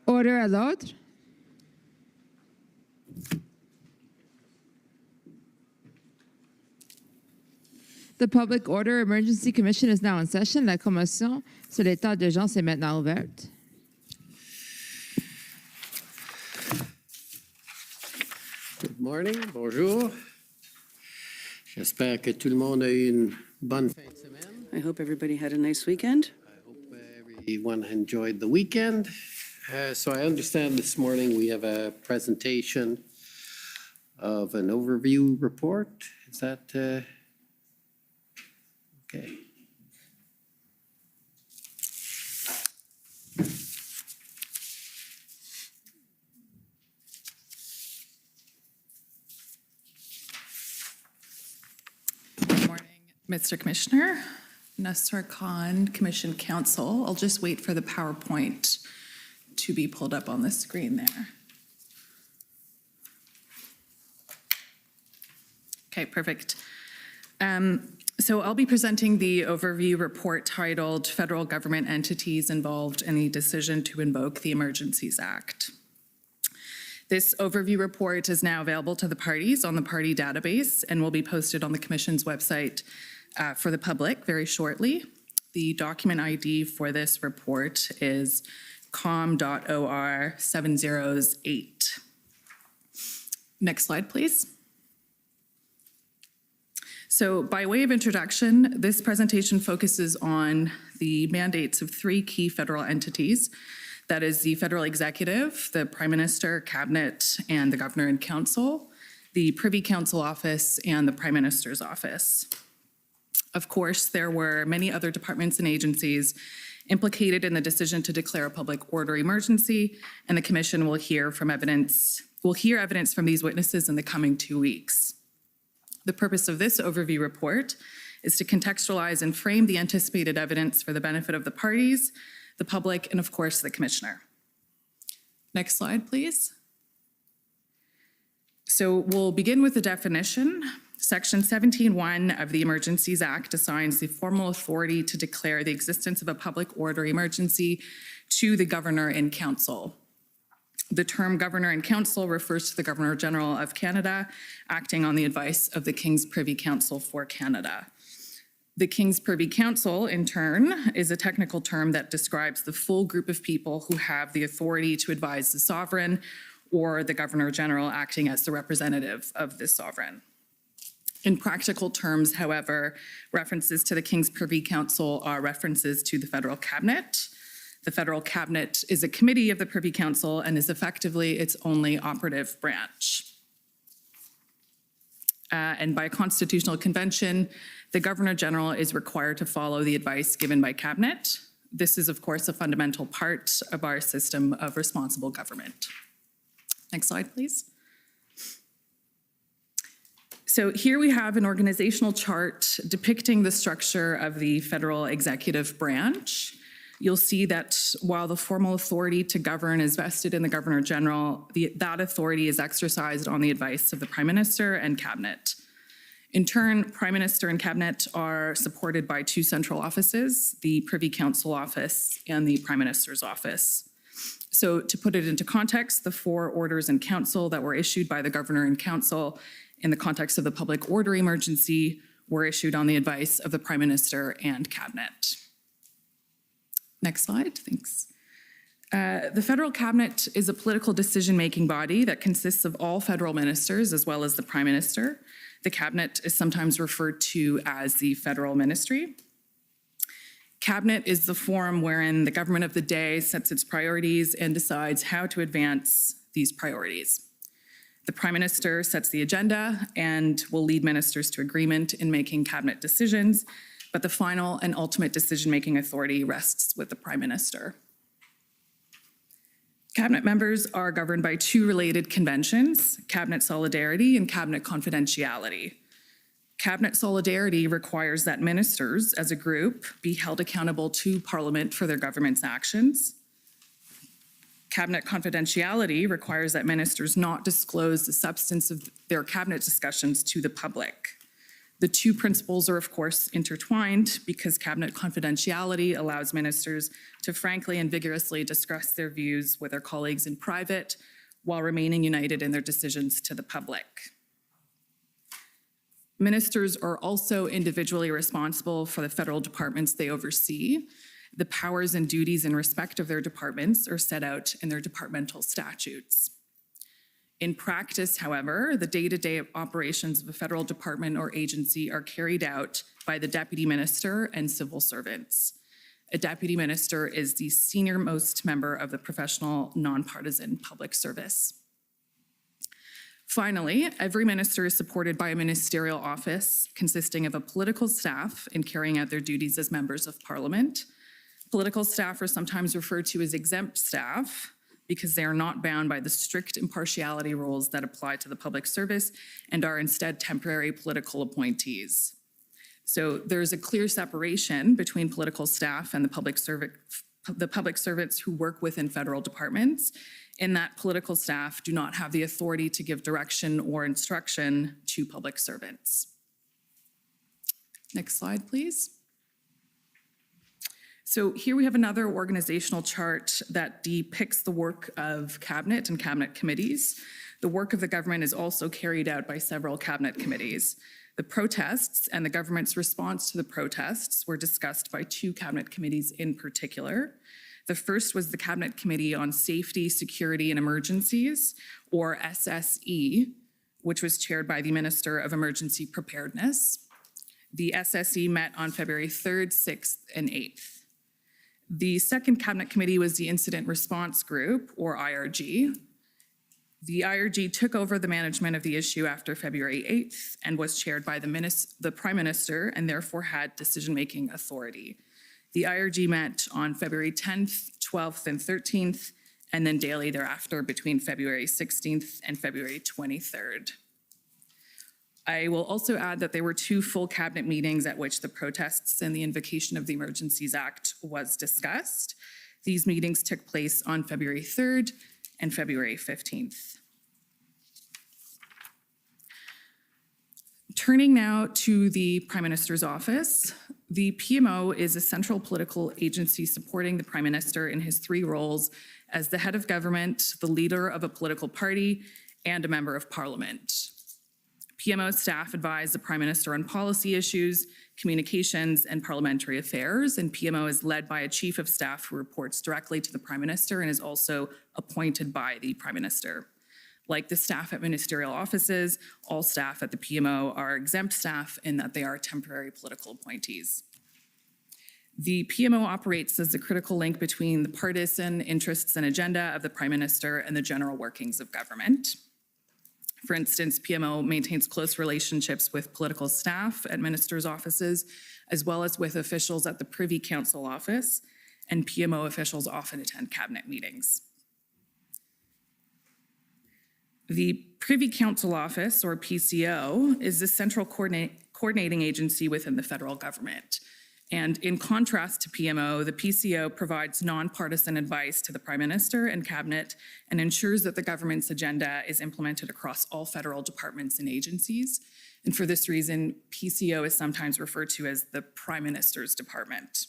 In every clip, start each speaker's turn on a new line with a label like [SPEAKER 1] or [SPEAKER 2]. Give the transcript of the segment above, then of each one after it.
[SPEAKER 1] Order à l'ordre. The Public Order Emergency Commission is now in session. La commotion sur l'état d'urgence est maintenant ouverte.
[SPEAKER 2] Good morning, bonjour. J'espère que tout le monde a eu une bonne fin de semaine.
[SPEAKER 3] I hope everybody had a nice weekend.
[SPEAKER 2] I hope everyone enjoyed the weekend. So I understand this morning we have a presentation of an overview report. Is that okay?
[SPEAKER 4] Good morning, Mr. Commissioner. Nasser Khan, Commission Counsel. I'll just wait for the PowerPoint to be pulled up on the screen there. Okay, perfect. So I'll be presenting the overview report titled Federal Government Entities Involved in the Decision to Invoke the Emergencies Act. This overview report is now available to the parties on the party database and will be posted on the Commission's website for the public very shortly. The document ID for this report is com.or 708. Next slide, please. So by way of introduction, this presentation focuses on the mandates of three key federal entities. That is the federal executive, the Prime Minister, Cabinet, and the Governor and Council, the Privy Council Office, and the Prime Minister's Office. Of course, there were many other departments and agencies implicated in the decision to declare a public order emergency, and the Commission will hear evidence from these witnesses in the coming 2 weeks. The purpose of this overview report is to contextualize and frame the anticipated evidence for the benefit of the parties, the public, and of course, the Commissioner. Next slide, please. So we'll begin with the definition. Section 17(1) of the Emergencies Act assigns the formal authority to declare the existence of a public order emergency to the Governor and Council. The term Governor and Council refers to the Governor General of Canada, acting on the advice of the King's Privy Council for Canada. The King's Privy Council, in turn, is a technical term that describes the full group of people who have the authority to advise the sovereign or the Governor General acting as the representative of the sovereign. In practical terms, however, references to the King's Privy Council are references to the federal cabinet. The federal cabinet is a committee of the Privy Council and is effectively its only operative branch. And by constitutional convention, the Governor General is required to follow the advice given by Cabinet. This is, of course, a fundamental part of our system of responsible government. Next slide, please. So here we have an organizational chart depicting the structure of the federal executive branch. You'll see that while the formal authority to govern is vested in the Governor General, that authority is exercised on the advice of the Prime Minister and Cabinet. In turn, Prime Minister and Cabinet are supported by two central offices, the Privy Council Office and the Prime Minister's Office. So to put it into context, the four orders in council that were issued by the Governor and Council in the context of the public order emergency were issued on the advice of the Prime Minister and Cabinet. Next slide, thanks. The federal cabinet is a political decision-making body that consists of all federal ministers as well as the Prime Minister. The cabinet is sometimes referred to as the federal ministry. Cabinet is the forum wherein the government of the day sets its priorities and decides how to advance these priorities. The Prime Minister sets the agenda and will lead ministers to agreement in making cabinet decisions, but the final and ultimate decision-making authority rests with the Prime Minister. Cabinet members are governed by two related conventions, cabinet solidarity and cabinet confidentiality. Cabinet solidarity requires that ministers, as a group, be held accountable to Parliament for their government's actions. Cabinet confidentiality requires that ministers not disclose the substance of their cabinet discussions to the public. The two principles are, of course, intertwined because cabinet confidentiality allows ministers to frankly and vigorously discuss their views with their colleagues in private while remaining united in their decisions to the public. Ministers are also individually responsible for the federal departments they oversee. The powers and duties in respect of their departments are set out in their departmental statutes. In practice, however, the day-to-day operations of a federal department or agency are carried out by the deputy minister and civil servants. A deputy minister is the senior-most member of the professional, nonpartisan public service. Finally, every minister is supported by a ministerial office consisting of a political staff in carrying out their duties as members of parliament. Political staff are sometimes referred to as exempt staff because they are not bound by the strict impartiality rules that apply to the public service and are instead temporary political appointees. So there's a clear separation between political staff and the public servants who work within federal departments, in that political staff do not have the authority to give direction or instruction to public servants. Next slide, please. So here we have another organizational chart that depicts the work of cabinet and cabinet committees. The work of the government is also carried out by several cabinet committees. The protests and the government's response to the protests were discussed by two cabinet committees in particular. The first was the Cabinet Committee on Safety, Security and Emergencies, or SSE, which was chaired by the Minister of Emergency Preparedness. The SSE met on February 3rd, 6th, and 8th. The second cabinet committee was the Incident Response Group, or IRG. The IRG took over the management of the issue after February 8th and was chaired by the Prime Minister and therefore had decision-making authority. The IRG met on February 10th, 12th, and 13th, and then daily thereafter between February 16th and February 23rd. I will also add that there were two full cabinet meetings at which the protests and the invocation of the Emergencies Act was discussed. These meetings took place on February 3rd and February 15th. Turning now to the Prime Minister's office, the PMO is a central political agency supporting the Prime Minister in his three roles as the head of government, the leader of a political party, and a member of Parliament. PMO staff advise the Prime Minister on policy issues, communications, and parliamentary affairs, and PMO is led by a Chief of Staff who reports directly to the Prime Minister and is also appointed by the Prime Minister. Like the staff at ministerial offices, all staff at the PMO are exempt staff in that they are temporary political appointees. The PMO operates as the critical link between the partisan interests and agenda of the Prime Minister and the general workings of government. For instance, PMO maintains close relationships with political staff at ministers' offices, as well as with officials at the Privy Council office, and PMO officials often attend cabinet meetings. The Privy Council office, or PCO, is the central coordinating agency within the federal government. And in contrast to PMO, the PCO provides nonpartisan advice to the Prime Minister and Cabinet and ensures that the government's agenda is implemented across all federal departments and agencies. And for this reason, PCO is sometimes referred to as the Prime Minister's Department.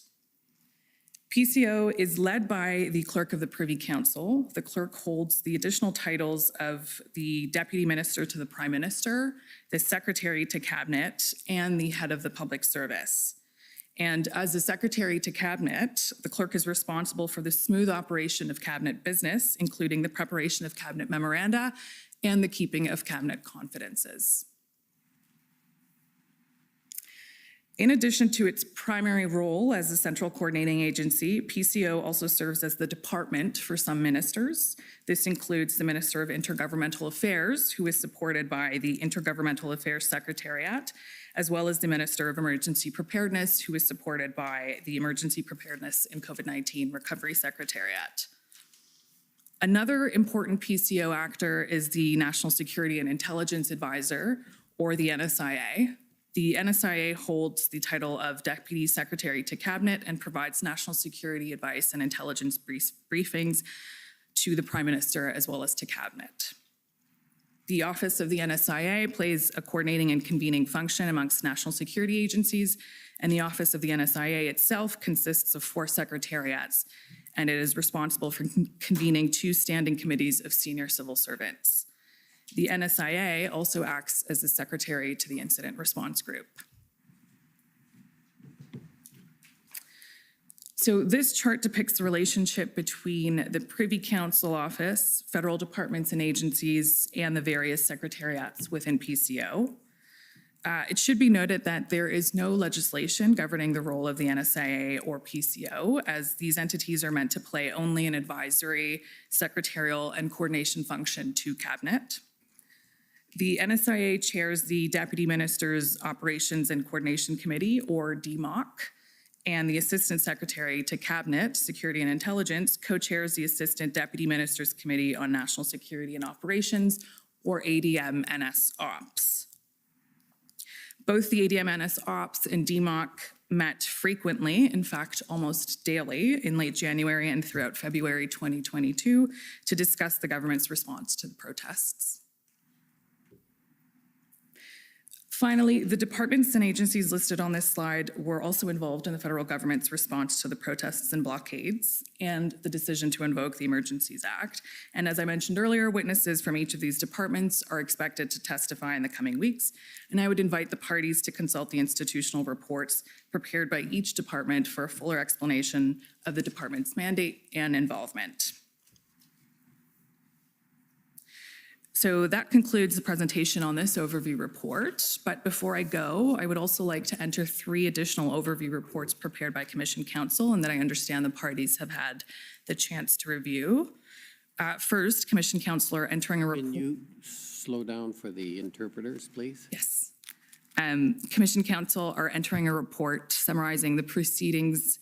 [SPEAKER 4] PCO is led by the Clerk of the Privy Council. The Clerk holds the additional titles of the Deputy Minister to the Prime Minister, the Secretary to Cabinet, and the Head of the Public Service. And as the Secretary to Cabinet, the Clerk is responsible for the smooth operation of Cabinet business, including the preparation of Cabinet memoranda and the keeping of Cabinet confidences. In addition to its primary role as a central coordinating agency, PCO also serves as the department for some ministers. This includes the Minister of Intergovernmental Affairs, who is supported by the Intergovernmental Affairs Secretariat, as well as the Minister of Emergency Preparedness, who is supported by the Emergency Preparedness and COVID-19 Recovery Secretariat. Another important PCO actor is the National Security and Intelligence Advisor, or the NSIA. The NSIA holds the title of Deputy Secretary to Cabinet and provides national security advice and intelligence briefings to the Prime Minister as well as to Cabinet. The Office of the NSIA plays a coordinating and convening function amongst national security agencies, and the Office of the NSIA itself consists of 4 secretariats, and it is responsible for convening 2 standing committees of senior civil servants. The NSIA also acts as the secretary to the Incident Response Group. So this chart depicts the relationship between the Privy Council Office, federal departments and agencies, and the various secretariats within PCO. It should be noted that there is no legislation governing the role of the NSIA or PCO, as these entities are meant to play only an advisory, secretarial, and coordination function to Cabinet. The NSIA chairs the Deputy Minister's Operations and Coordination Committee, or DMOC, and the Assistant Secretary to Cabinet, Security and Intelligence, co-chairs the Assistant Deputy Minister's Committee on National Security and Operations, or ADM-NS Ops. Both the ADM-NS Ops and DMOC met frequently, in fact, almost daily, in late January and throughout February 2022 to discuss the government's response to the protests. Finally, the departments and agencies listed on this slide were also involved in the federal government's response to the protests and blockades and the decision to invoke the Emergencies Act. And as I mentioned earlier, witnesses from each of these departments are expected to testify in the coming weeks. And I would invite the parties to consult the institutional reports prepared by each department for a fuller explanation of the department's mandate and involvement. So that concludes the presentation on this overview report. But before I go, I would also like to enter 3 additional overview reports prepared by Commission Counsel and that I understand the parties have had the chance to review. First, Commission Counsel are entering a report.
[SPEAKER 2] Can you slow down for the interpreters, please?
[SPEAKER 4] Yes. Commission Counsel are entering a report summarizing the proceedings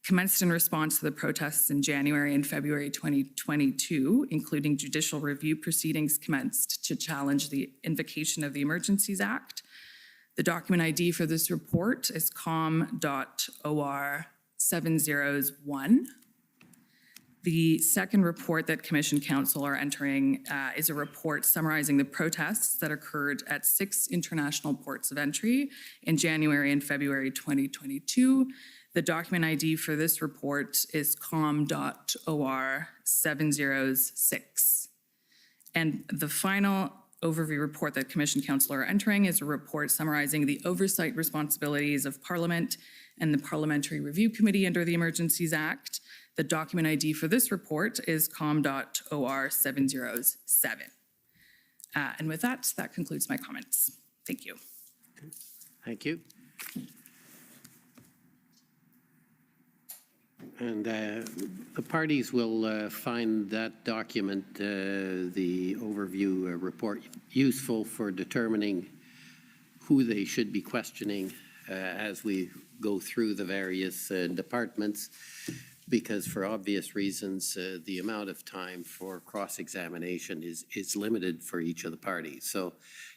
[SPEAKER 4] commenced in response to the protests in January and February 2022, including judicial review proceedings commenced to challenge the invocation of the Emergencies Act. The document ID for this report is COM.OR701. The second report that Commission Counsel are entering is a report summarizing the protests that occurred at 6 international ports of entry in January and February 2022. The document ID for this report is COM.OR706. And the final overview report that Commission Counsel are entering is a report summarizing the oversight responsibilities of Parliament and the Parliamentary Review Committee under the Emergencies Act. The document ID for this report is COM.OR707. And with that, that concludes my comments. Thank you.
[SPEAKER 2] Thank you. And the parties will find that document, the overview report, useful for determining who they should be questioning as we go through the various departments, because for obvious reasons, the amount of time for cross-examination is limited for each of the parties. So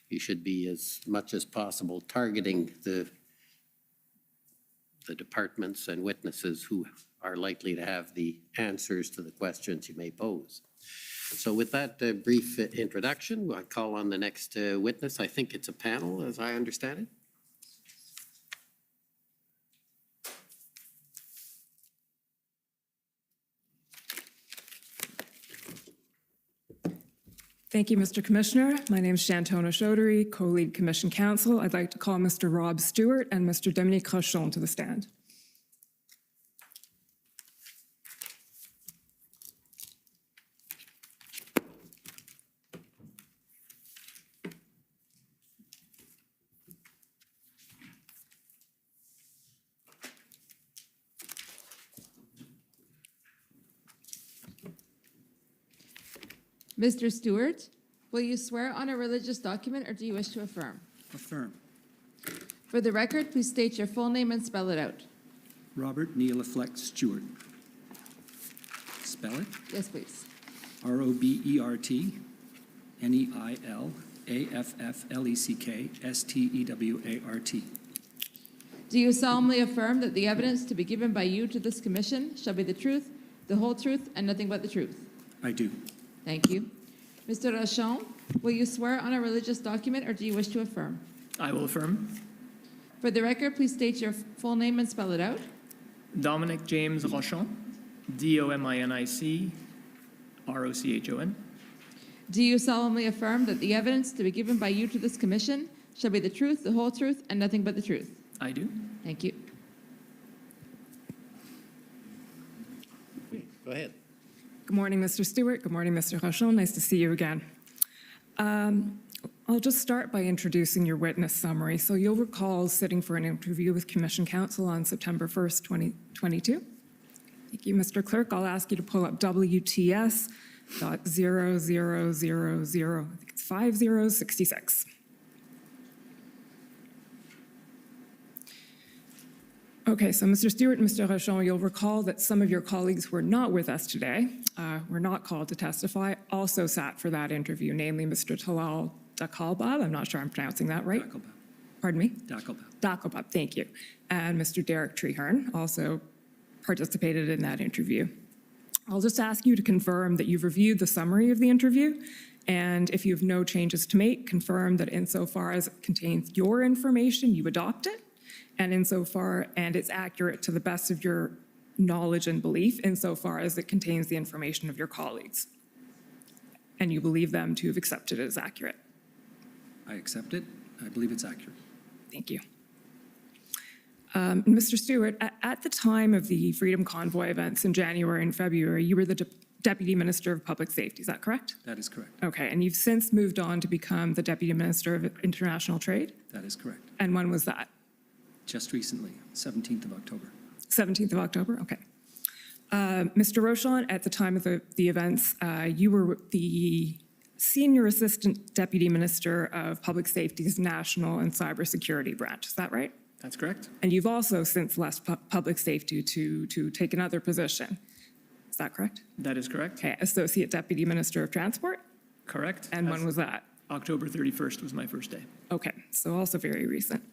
[SPEAKER 2] you should be, as much as possible, targeting the departments and witnesses who are likely to have the answers to the questions you may pose. So with that brief introduction, I'll call on the next witness. I think it's a panel, as I understand it.
[SPEAKER 5] Thank you, Mr. Commissioner. My name is Shantona Chaudhary, co-lead Commission Counsel. I'd like to call Mr. Rob Stewart and Mr. Dominique Rochon to the stand.
[SPEAKER 1] Mr. Stewart, will you swear on a religious document or do you wish to affirm?
[SPEAKER 6] Affirm.
[SPEAKER 1] For the record, please state your full name and spell it out.
[SPEAKER 6] Robert Neilafleck Stewart. Spell it.
[SPEAKER 1] Yes, please.
[SPEAKER 6] Robert Neilafleck Stewart.
[SPEAKER 1] Do you solemnly affirm that the evidence to be given by you to this commission shall be the truth, the whole truth, and nothing but the truth?
[SPEAKER 6] I do.
[SPEAKER 1] Thank you. Mr. Rochon, Will you swear on a religious document or do you wish to affirm?
[SPEAKER 7] I will affirm.
[SPEAKER 1] For the record, please state your full name and spell it out.
[SPEAKER 7] Dominic James Rochon, Dominic Rochon.
[SPEAKER 1] Do you solemnly affirm that the evidence to be given by you to this commission shall be the truth, the whole truth, and nothing but the truth?
[SPEAKER 7] I do.
[SPEAKER 1] Thank you.
[SPEAKER 2] Go ahead.
[SPEAKER 5] Good morning, Mr. Stewart. Good morning, Mr. Rochon. Nice to see you again. I'll just start by introducing your witness summary. So you'll recall sitting for an interview with Commission Counsel on September 1st, 2022. Thank you, Mr. Clerk. I'll ask you to pull up WTS.0000, I think it's 5066. Okay, so Mr. Stewart and Mr. Rochon, you'll recall that some of your colleagues who are not with us today, were not called to testify, also sat for that interview, namely Mr. Talal Dakalbab, I'm not sure I'm pronouncing that right.
[SPEAKER 6] Dakalbab.
[SPEAKER 5] Pardon me?
[SPEAKER 6] Dakalbab.
[SPEAKER 5] Dakalbab, thank you. And Mr. Derek Treherne also participated in that interview. I'll just ask you to confirm that you've reviewed the summary of the interview, and if you have no changes to make, confirm that insofar as it contains your information, you adopt it, and insofar and it's accurate to the best of your knowledge and belief insofar as it contains the information of your colleagues, and you believe them to have accepted it as accurate.
[SPEAKER 6] I accept it. I believe it's accurate.
[SPEAKER 5] Thank you. Mr. Stewart, at the time of the Freedom Convoy events in January and February, you were the Deputy Minister of Public Safety, is that correct?
[SPEAKER 6] That is correct.
[SPEAKER 5] Okay, and you've since moved on to become the Deputy Minister of International Trade?
[SPEAKER 6] That is correct.
[SPEAKER 5] And when was that?
[SPEAKER 6] Just recently, 17th of October.
[SPEAKER 5] 17th of October, okay. Mr. Rochon, at the time of the events, you were the Senior Assistant Deputy Minister of Public Safety's National and Cybersecurity Branch, is that right?
[SPEAKER 7] That's correct.
[SPEAKER 5] And you've also since left public safety to take another position, is that correct?
[SPEAKER 7] That is correct.
[SPEAKER 5] Okay, Associate Deputy Minister of Transport,
[SPEAKER 7] Correct.
[SPEAKER 5] and when was that?
[SPEAKER 7] October 31st was my first day.
[SPEAKER 5] Okay, so also very recent.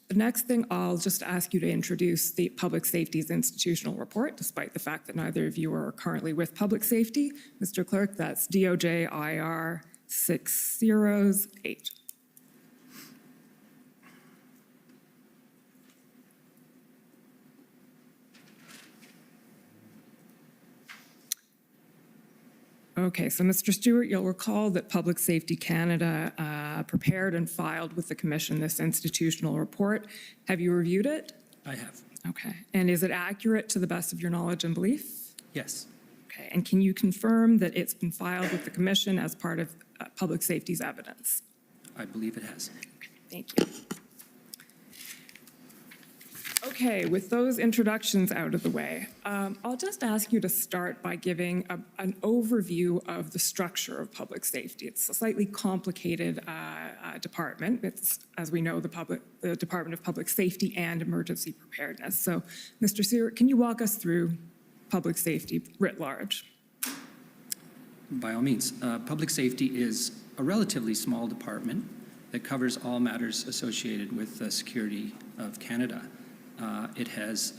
[SPEAKER 5] The next thing, I'll just ask you to introduce the Public Safety's institutional report, despite the fact that neither of you are currently with Public Safety. Mr. Clerk, that's DOJ IR 608. Okay, so Mr. Stewart, you'll recall that Public Safety Canada prepared and filed with the Commission this institutional report. Have you reviewed it?
[SPEAKER 6] I have.
[SPEAKER 5] Okay, and is it accurate to the best of your knowledge and belief?
[SPEAKER 6] Yes.
[SPEAKER 5] Okay, and can you confirm that it's been filed with the Commission as part of Public Safety's evidence?
[SPEAKER 6] I believe it has.
[SPEAKER 5] Okay, thank you. Okay, with those introductions out of the way, I'll just ask you to start by giving an overview of the structure of public safety. It's a slightly complicated department. It's, as we know, the Department of Public Safety and Emergency Preparedness. So, Mr. Stewart, can you walk us through public safety writ large?
[SPEAKER 6] By all means. Public safety is a relatively small department that covers all matters associated with the security of Canada. It has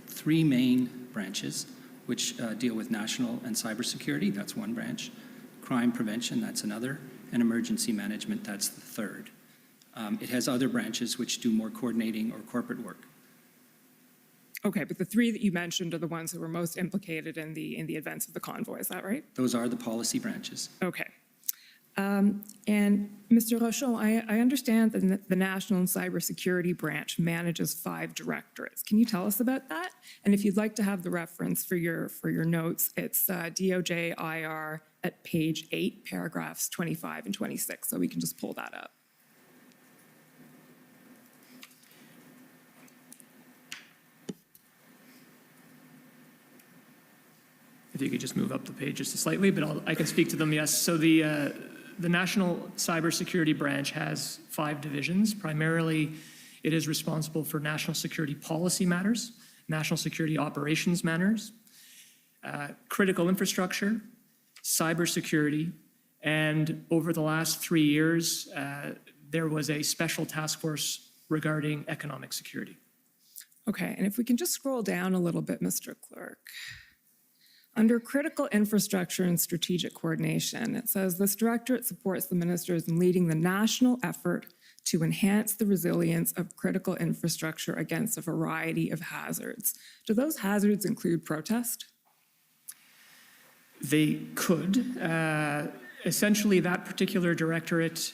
[SPEAKER 6] three main branches, which deal with national and cybersecurity, that's one branch, crime prevention, that's another, and emergency management, that's the third. It has other branches which do more coordinating or corporate work.
[SPEAKER 5] Okay, but the three that you mentioned are the ones that were most implicated in the events of the convoy, is that right?
[SPEAKER 6] Those are the policy branches.
[SPEAKER 5] Okay. And Mr. Rochon, I understand that the National and Cybersecurity Branch manages 5 directorates. Can you tell us about that? And if you'd like to have the reference for your notes, it's DOJ IR at page 8, paragraphs 25 and 26, so we can just pull that up.
[SPEAKER 7] If you could just move up the page just slightly, but I can speak to them, yes. So the National Cybersecurity Branch has 5 divisions. Primarily, it is responsible for national security policy matters, national security operations matters, critical infrastructure, cybersecurity, and over the last 3 years, there was a special task force regarding economic security.
[SPEAKER 5] Okay, and if we can just scroll down a little bit, Mr. Clerk. Under critical infrastructure and strategic coordination, it says this directorate supports the ministers in leading the national effort to enhance the resilience of critical infrastructure against a variety of hazards. Do those hazards include protest?
[SPEAKER 7] They could. Essentially, that particular directorate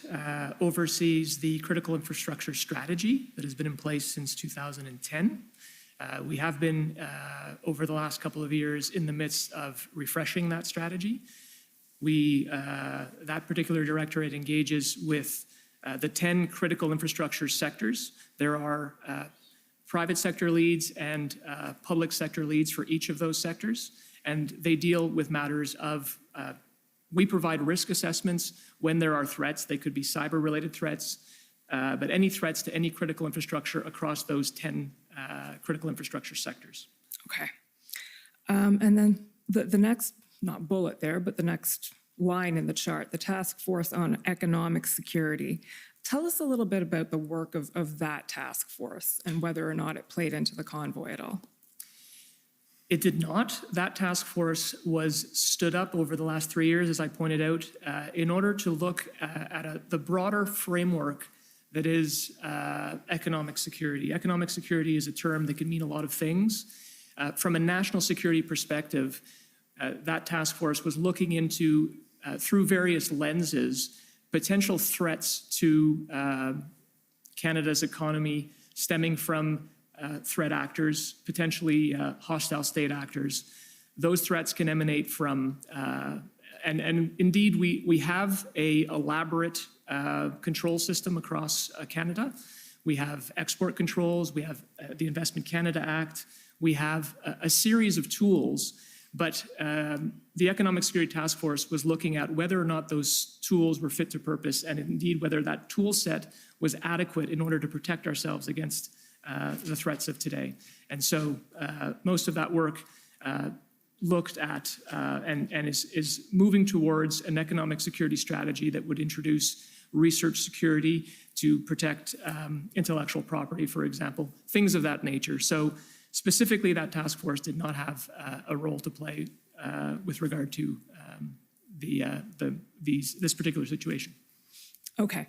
[SPEAKER 7] oversees the critical infrastructure strategy that has been in place since 2010. We have been, over the last couple of years, in the midst of refreshing that strategy. That particular directorate engages with the 10 critical infrastructure sectors. There are private sector leads and public sector leads for each of those sectors, and they deal with matters of, we provide risk assessments when there are threats. They could be cyber-related threats, but any threats to any critical infrastructure across those 10 critical infrastructure sectors.
[SPEAKER 5] Okay. And then the next, not bullet there, but the next line in the chart, the Task Force on Economic Security. Tell us a little bit about the work of that task force and whether or not it played into the convoy at all.
[SPEAKER 7] It did not. That task force was stood up over the last 3 years, as I pointed out, in order to look at the broader framework that is economic security. Economic security is a term that can mean a lot of things. From a national security perspective, that task force was looking into, through various lenses, potential threats to Canada's economy stemming from threat actors, potentially hostile state actors. Those threats can emanate from, and indeed we have an elaborate control system across Canada. We have export controls, we have the Investment Canada Act, we have a series of tools, but the Economic Security Task Force was looking at whether or not those tools were fit to purpose and indeed whether that tool set was adequate in order to protect ourselves against the threats of today. And so most of that work looked at and is moving towards an economic security strategy that would introduce research security to protect intellectual property, for example, things of that nature. So specifically, that task force did not have a role to play with regard to this particular situation.
[SPEAKER 5] Okay.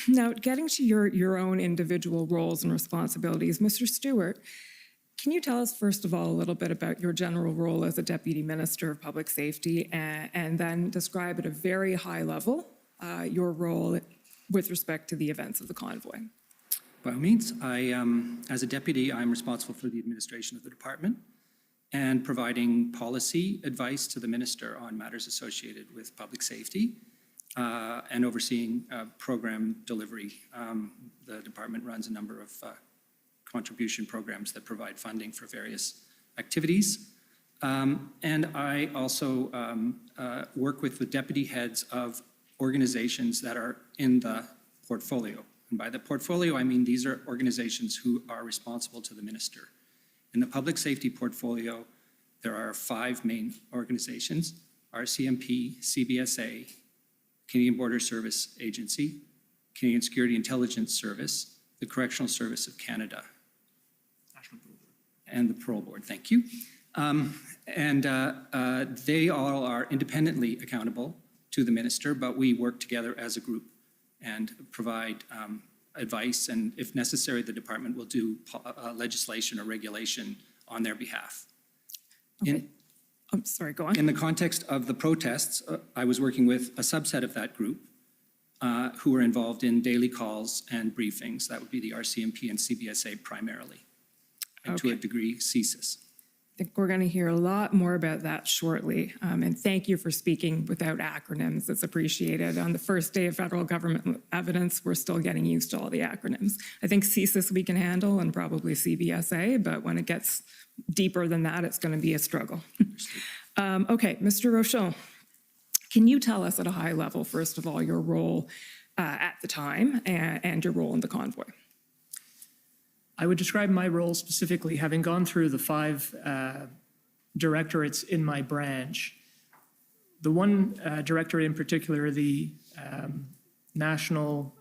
[SPEAKER 5] Now, getting to your own individual roles and responsibilities, Mr. Stewart, can you tell us, first of all, a little bit about your general role as a Deputy Minister of Public Safety, and then describe at a very high level your role with respect to the events of the convoy?
[SPEAKER 6] By all means, as a deputy, I'm responsible for the administration of the department and providing policy advice to the minister on matters associated with public safety and overseeing program delivery. The department runs a number of contribution programs that provide funding for various activities. And I also work with the deputy heads of organizations that are in the portfolio. And by the portfolio, I mean these are organizations who are responsible to the minister. In the public safety portfolio, there are 5 main organizations: RCMP, CBSA, Canadian Border Service Agency, Canadian Security Intelligence Service, the Correctional Service of Canada, and the Parole Board, thank you. They all are independently accountable to the minister, but we work together as a group and provide advice, and if necessary, the department will do legislation or regulation on their behalf.
[SPEAKER 5] Okay. I'm sorry, go on.
[SPEAKER 6] In the context of the protests, I was working with a subset of that group who were involved in daily calls and briefings. That would be the RCMP and CBSA primarily, and to a degree, CSIS.
[SPEAKER 5] I think we're going to hear a lot more about that shortly. And thank you for speaking without acronyms. It's appreciated. On the first day of federal government evidence, we're still getting used to all the acronyms. I think CSIS we can handle and probably CBSA, but when it gets deeper than that, it's going to be a struggle. Okay, Mr. Rochon, can you tell us at a high level, first of all, your role at the time and your role in the convoy?
[SPEAKER 7] I would describe my role specifically, having gone through the 5 directorates in my branch. The one directorate in particular, the National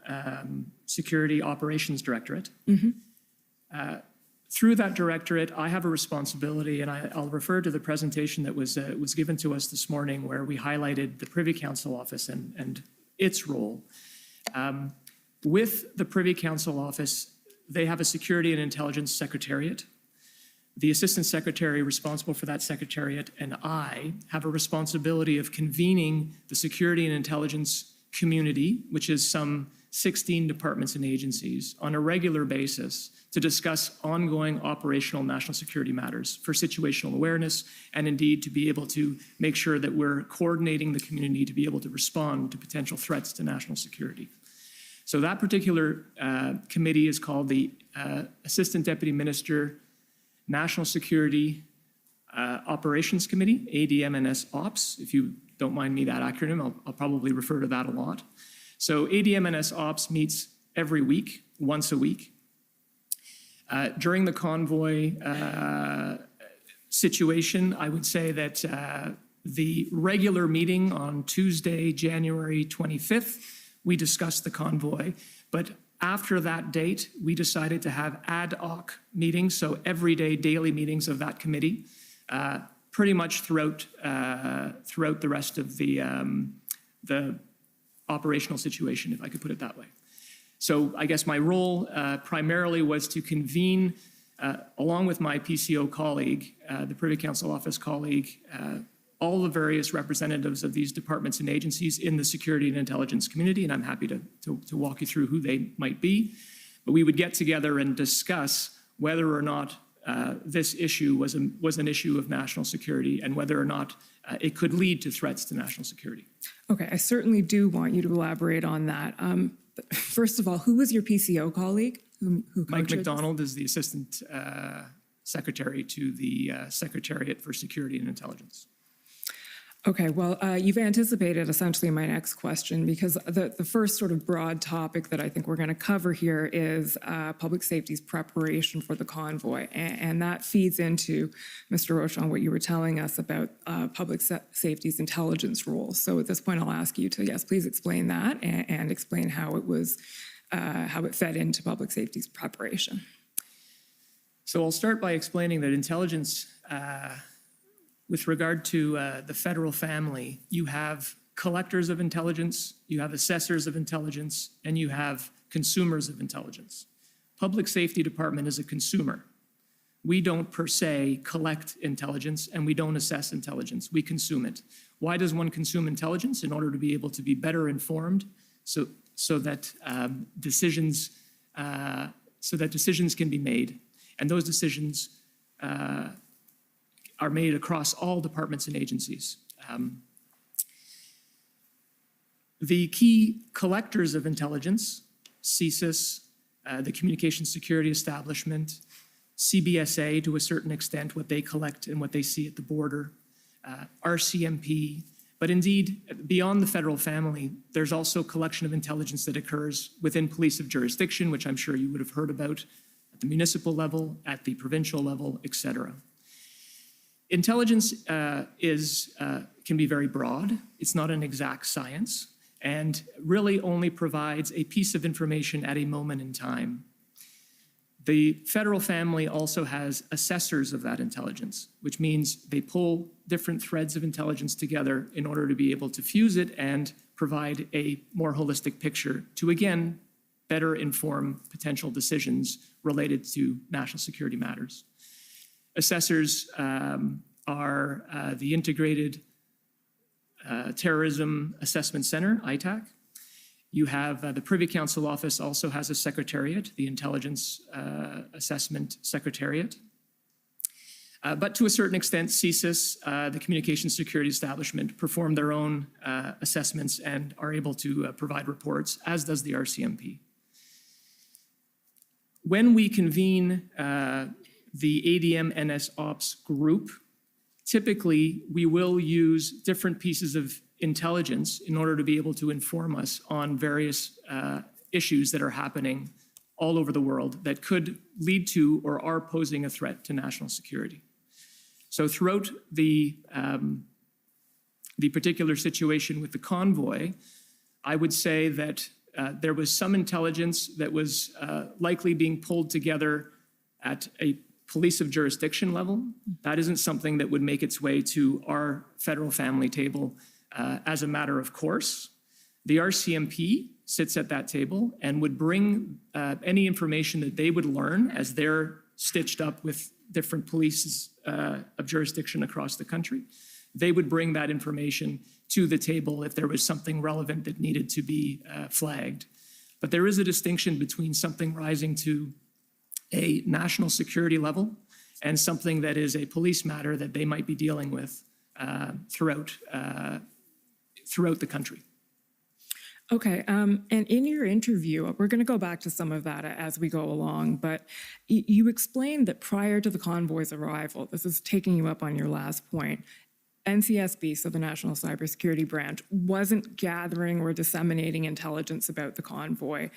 [SPEAKER 7] Security Operations Directorate. Through that directorate, I have a responsibility, and I'll refer to the presentation that was given to us this morning, where we highlighted the Privy Council Office and its role. With the Privy Council Office, they have a Security and Intelligence Secretariat. The Assistant Secretary responsible for that Secretariat and I have a responsibility of convening the security and intelligence community, which is some 16 departments and agencies, on a regular basis to discuss ongoing operational national security matters for situational awareness, and indeed to be able to make sure that we're coordinating the community to be able to respond to potential threats to national security. So that particular committee is called the Assistant Deputy Minister National Security Operations Committee, ADMNS Ops. If you don't mind me that acronym, I'll probably refer to that a lot. So ADMNS Ops meets every week, once a week. During the convoy situation, I would say that the regular meeting on Tuesday, January 25th, we discussed the convoy, but after that date, we decided to have ad hoc meetings, so everyday daily meetings of that committee, pretty much throughout the rest of the operational situation, if I could put it that way. So I guess my role primarily was to convene, along with my PCO colleague, the Privy Council Office colleague, all the various representatives of these departments and agencies in the security and intelligence community, and I'm happy to walk you through who they might be. But we would get together and discuss whether or not this issue was an issue of national security and whether or not it could lead to threats to national security.
[SPEAKER 5] Okay, I certainly do want you to elaborate on that. But first of all, who was your PCO colleague? Who
[SPEAKER 7] Mike McDonald is the Assistant Secretary to the Secretariat for Security and Intelligence.
[SPEAKER 5] Okay, well, you've anticipated essentially my next question, because the first sort of broad topic that I think we're going to cover here is public safety's preparation for the convoy. And that feeds into, Mr. Rochon, what you were telling us about public safety's intelligence role. So at this point, I'll ask you to, yes, please explain that and explain how it fed into public safety's preparation.
[SPEAKER 7] So I'll start by explaining that intelligence, with regard to the federal family, you have collectors of intelligence, you have assessors of intelligence, and you have consumers of intelligence. Public Safety Department is a consumer. We don't per se collect intelligence and we don't assess intelligence, we consume it. Why does one consume intelligence? In order to be able to be better informed so that decisions can be made. And those decisions are made across all departments and agencies. The key collectors of intelligence, CSIS, the Communications Security Establishment, CBSA to a certain extent, what they collect and what they see at the border, RCMP, but indeed, beyond the federal family, there's also collection of intelligence that occurs within police of jurisdiction, which I'm sure you would have heard about at the municipal level, at the provincial level, et cetera. Intelligence can be very broad. It's not an exact science and really only provides a piece of information at a moment in time. The federal family also has assessors of that intelligence, which means they pull different threads of intelligence together in order to be able to fuse it and provide a more holistic picture to, again, better inform potential decisions related to national security matters. Assessors are the Integrated Terrorism Assessment Center, ITAC. You have the Privy Council Office also has a secretariat, the Intelligence Assessment Secretariat. But to a certain extent, CSIS, the Communications Security Establishment, perform their own assessments and are able to provide reports, as does the RCMP. When we convene the ADM-NS Ops group, typically we will use different pieces of intelligence in order to be able to inform us on various issues that are happening all over the world that could lead to or are posing a threat to national security. So throughout the particular situation with the convoy, I would say that there was some intelligence that was likely being pulled together at a police of jurisdiction level, that isn't something that would make its way to our federal family table as a matter of course. The RCMP sits at that table and would bring any information that they would learn as they're stitched up with different polices of jurisdiction across the country. They would bring that information to the table if there was something relevant that needed to be flagged. But there is a distinction between something rising to a national security level and something that is a police matter that they might be dealing with throughout the country.
[SPEAKER 5] Okay, and in your interview, we're going to go back to some of that as we go along, but you explained that prior to the convoy's arrival, this is taking you up on your last point, NCSB, so the National Cybersecurity Branch, wasn't gathering or disseminating intelligence about the convoy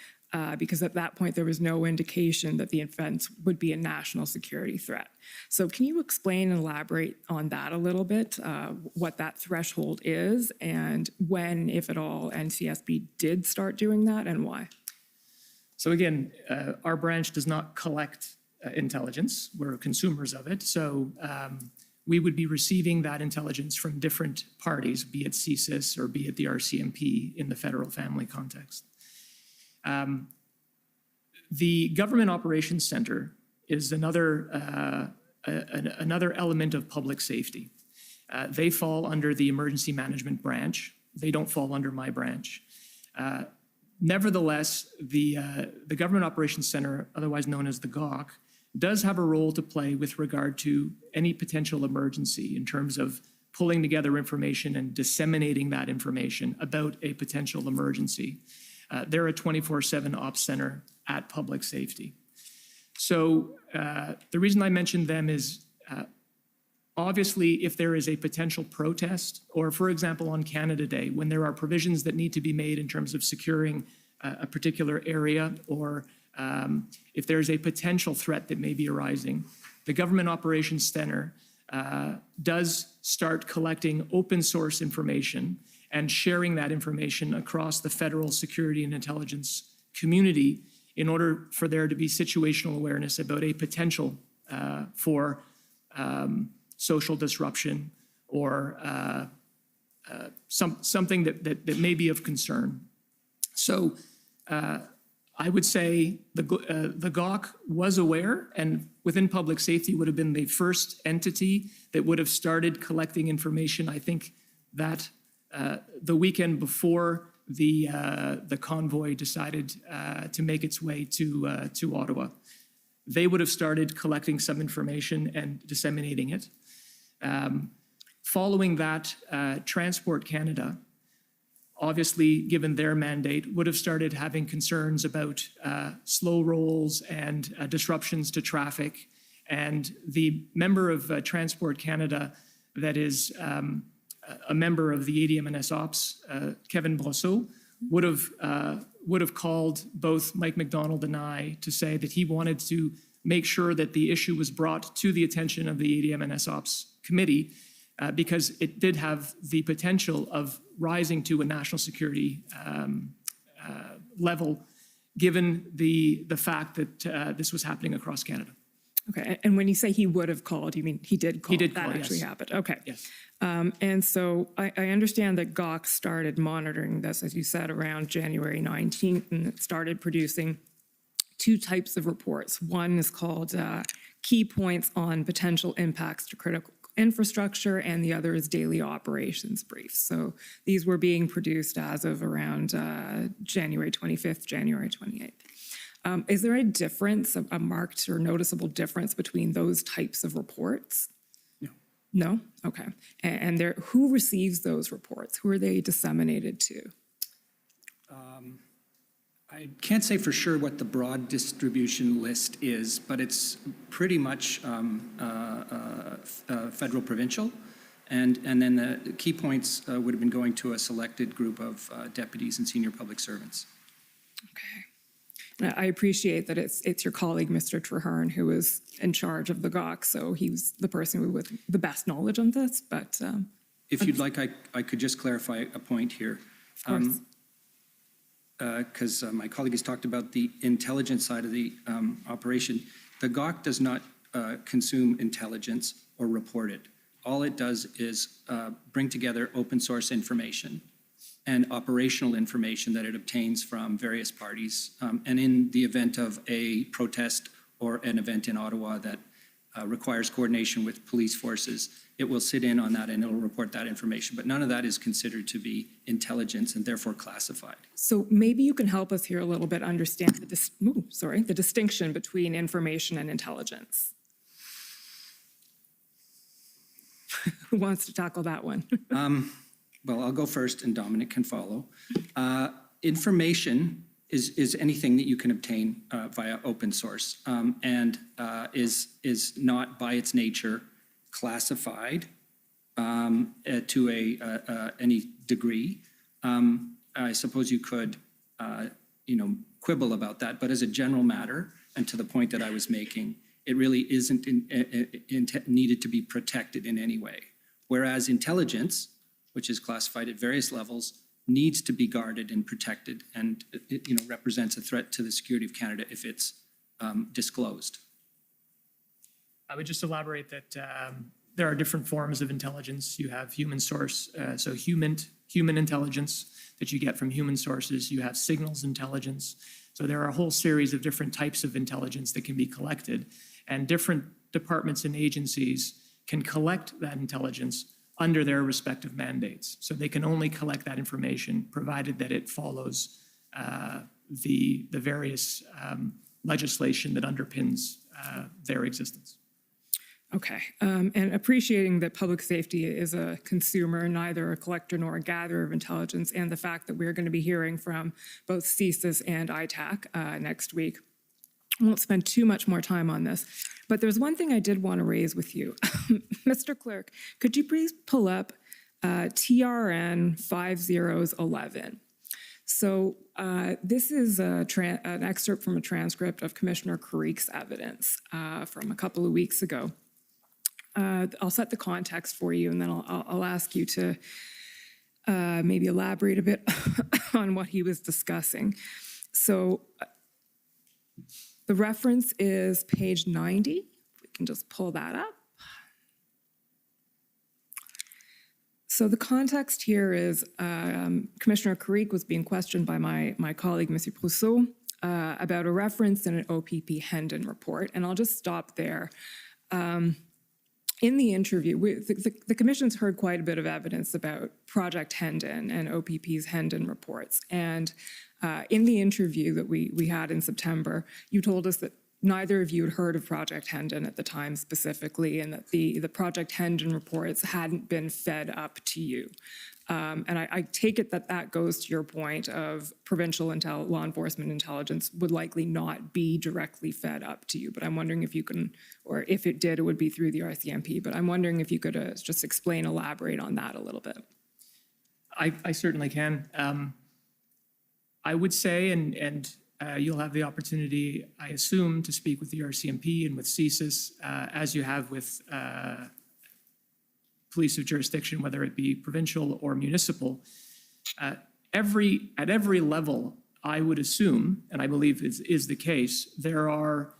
[SPEAKER 5] because at that point there was no indication that the event would be a national security threat. So can you explain and elaborate on that a little bit, what that threshold is and when, if at all, NCSB did start doing that and why?
[SPEAKER 7] So again, our branch does not collect intelligence. We're consumers of it. So we would be receiving that intelligence from different parties, be it CSIS or be it the RCMP in the federal family context. The Government Operations Center is another element of public safety. They fall under the Emergency Management Branch. They don't fall under my branch. Nevertheless, the Government Operations Center, otherwise known as the GOC, does have a role to play with regard to any potential emergency in terms of pulling together information and disseminating that information about a potential emergency. They're a 24/7 ops center at public safety. So the reason I mentioned them is obviously if there is a potential protest or, for example, on Canada Day, when there are provisions that need to be made in terms of securing a particular area or if there's a potential threat that may be arising, the Government Operations Center does start collecting open source information and sharing that information across the federal security and intelligence community in order for there to be situational awareness about a potential for social disruption or something that may be of concern. So I would say the GOC was aware and within public safety would have been the first entity that would have started collecting information. I think that the weekend before the convoy decided to make its way to Ottawa, they would have started collecting some information and disseminating it. Following that, Transport Canada, obviously, given their mandate, would have started having concerns about slow rolls and disruptions to traffic. And the member of Transport Canada that is a member of the ADM&S Ops, Kevin Brosseau, would have called both Mike McDonald and I to say that he wanted to make sure that the issue was brought to the attention of the ADM&S Ops committee because it did have the potential of rising to a national security level, given the fact that this was happening across Canada.
[SPEAKER 5] Okay, and when you say he would have called, you mean he did call?
[SPEAKER 7] He did
[SPEAKER 5] that
[SPEAKER 7] call,
[SPEAKER 5] actually
[SPEAKER 7] yes.
[SPEAKER 5] happened. Okay.
[SPEAKER 7] Yes.
[SPEAKER 5] And so I understand that GOC started monitoring this, as you said, around January 19th, and it started producing two types of reports. One is called Key Points on Potential Impacts to Critical Infrastructure, and the other is Daily Operations Briefs. So these were being produced as of around January 25th, January 28th. Is there a difference, a marked or noticeable difference between those types of reports?
[SPEAKER 6] No.
[SPEAKER 5] No? Okay. And who receives those reports? Who are they disseminated to?
[SPEAKER 6] I can't say for sure what the broad distribution list is, but it's pretty much federal provincial. And then the key points would have been going to a selected group of deputies and senior public servants.
[SPEAKER 5] Okay. I appreciate that it's your colleague, Mr. Treherne, who is in charge of the GOC, so he's the person with the best knowledge on this, but...
[SPEAKER 6] If you'd like, I could just clarify a point here.
[SPEAKER 5] Of course.
[SPEAKER 6] Because my colleague has talked about the intelligence side of the operation. The GOC does not consume intelligence or report it. All it does is bring together open source information and operational information that it obtains from various parties. And in the event of a protest or an event in Ottawa that requires coordination with police forces, it will sit in on that and it'll report that information. But none of that is considered to be intelligence and therefore classified.
[SPEAKER 5] So maybe you can help us here a little bit understand the distinction between information and intelligence. Who wants to tackle that one?
[SPEAKER 6] Well, I'll go first and Dominic can follow. Information is anything that you can obtain via open source and is not by its nature classified to any degree. I suppose you could, quibble about that, but as a general matter, and to the point that I was making, it really isn't needed to be protected in any way. Whereas intelligence, which is classified at various levels, needs to be guarded and protected, and it represents a threat to the security of Canada if it's disclosed.
[SPEAKER 7] I would just elaborate that there are different forms of intelligence. You have human source, so human intelligence that you get from human sources. You have signals intelligence. So there are a whole series of different types of intelligence that can be collected, and different departments and agencies can collect that intelligence under their respective mandates. So they can only collect that information provided that it follows the various legislation that underpins their existence.
[SPEAKER 5] Okay, and appreciating that public safety is a consumer, neither a collector nor a gatherer of intelligence, and the fact that we're going to be hearing from both CSIS and ITAC next week. I won't spend too much more time on this, but there's one thing I did want to raise with you. Mr. Clerk, could you please pull up TRN 5011? So this is an excerpt from a transcript of Commissioner Carrique's evidence from a couple of weeks ago. I'll set the context for you, and then I'll ask you to maybe elaborate a bit on what he was discussing. So the reference is page 90. We can just pull that up. So the context here is Commissioner Carrique was being questioned by my colleague, Monsieur Brousseau, about a reference in an OPP Hendon report. And I'll just stop there. In the interview, the Commission's heard quite a bit of evidence about Project Hendon and OPP's Hendon reports. And in the interview that we had in September, you told us that neither of you had heard of Project Hendon at the time specifically, and that the Project Hendon reports hadn't been fed up to you. And I take it that goes to your point of provincial law enforcement intelligence would likely not be directly fed up to you. But I'm wondering if you can, or if it did, it would be through the RCMP. But I'm wondering if you could just elaborate on that a little bit.
[SPEAKER 7] I certainly can. I would say, and you'll have the opportunity, I assume, to speak with the RCMP and with CSIS, as you have with police of jurisdiction, whether it be provincial or municipal. At every level, I would assume, and I believe is the case, there are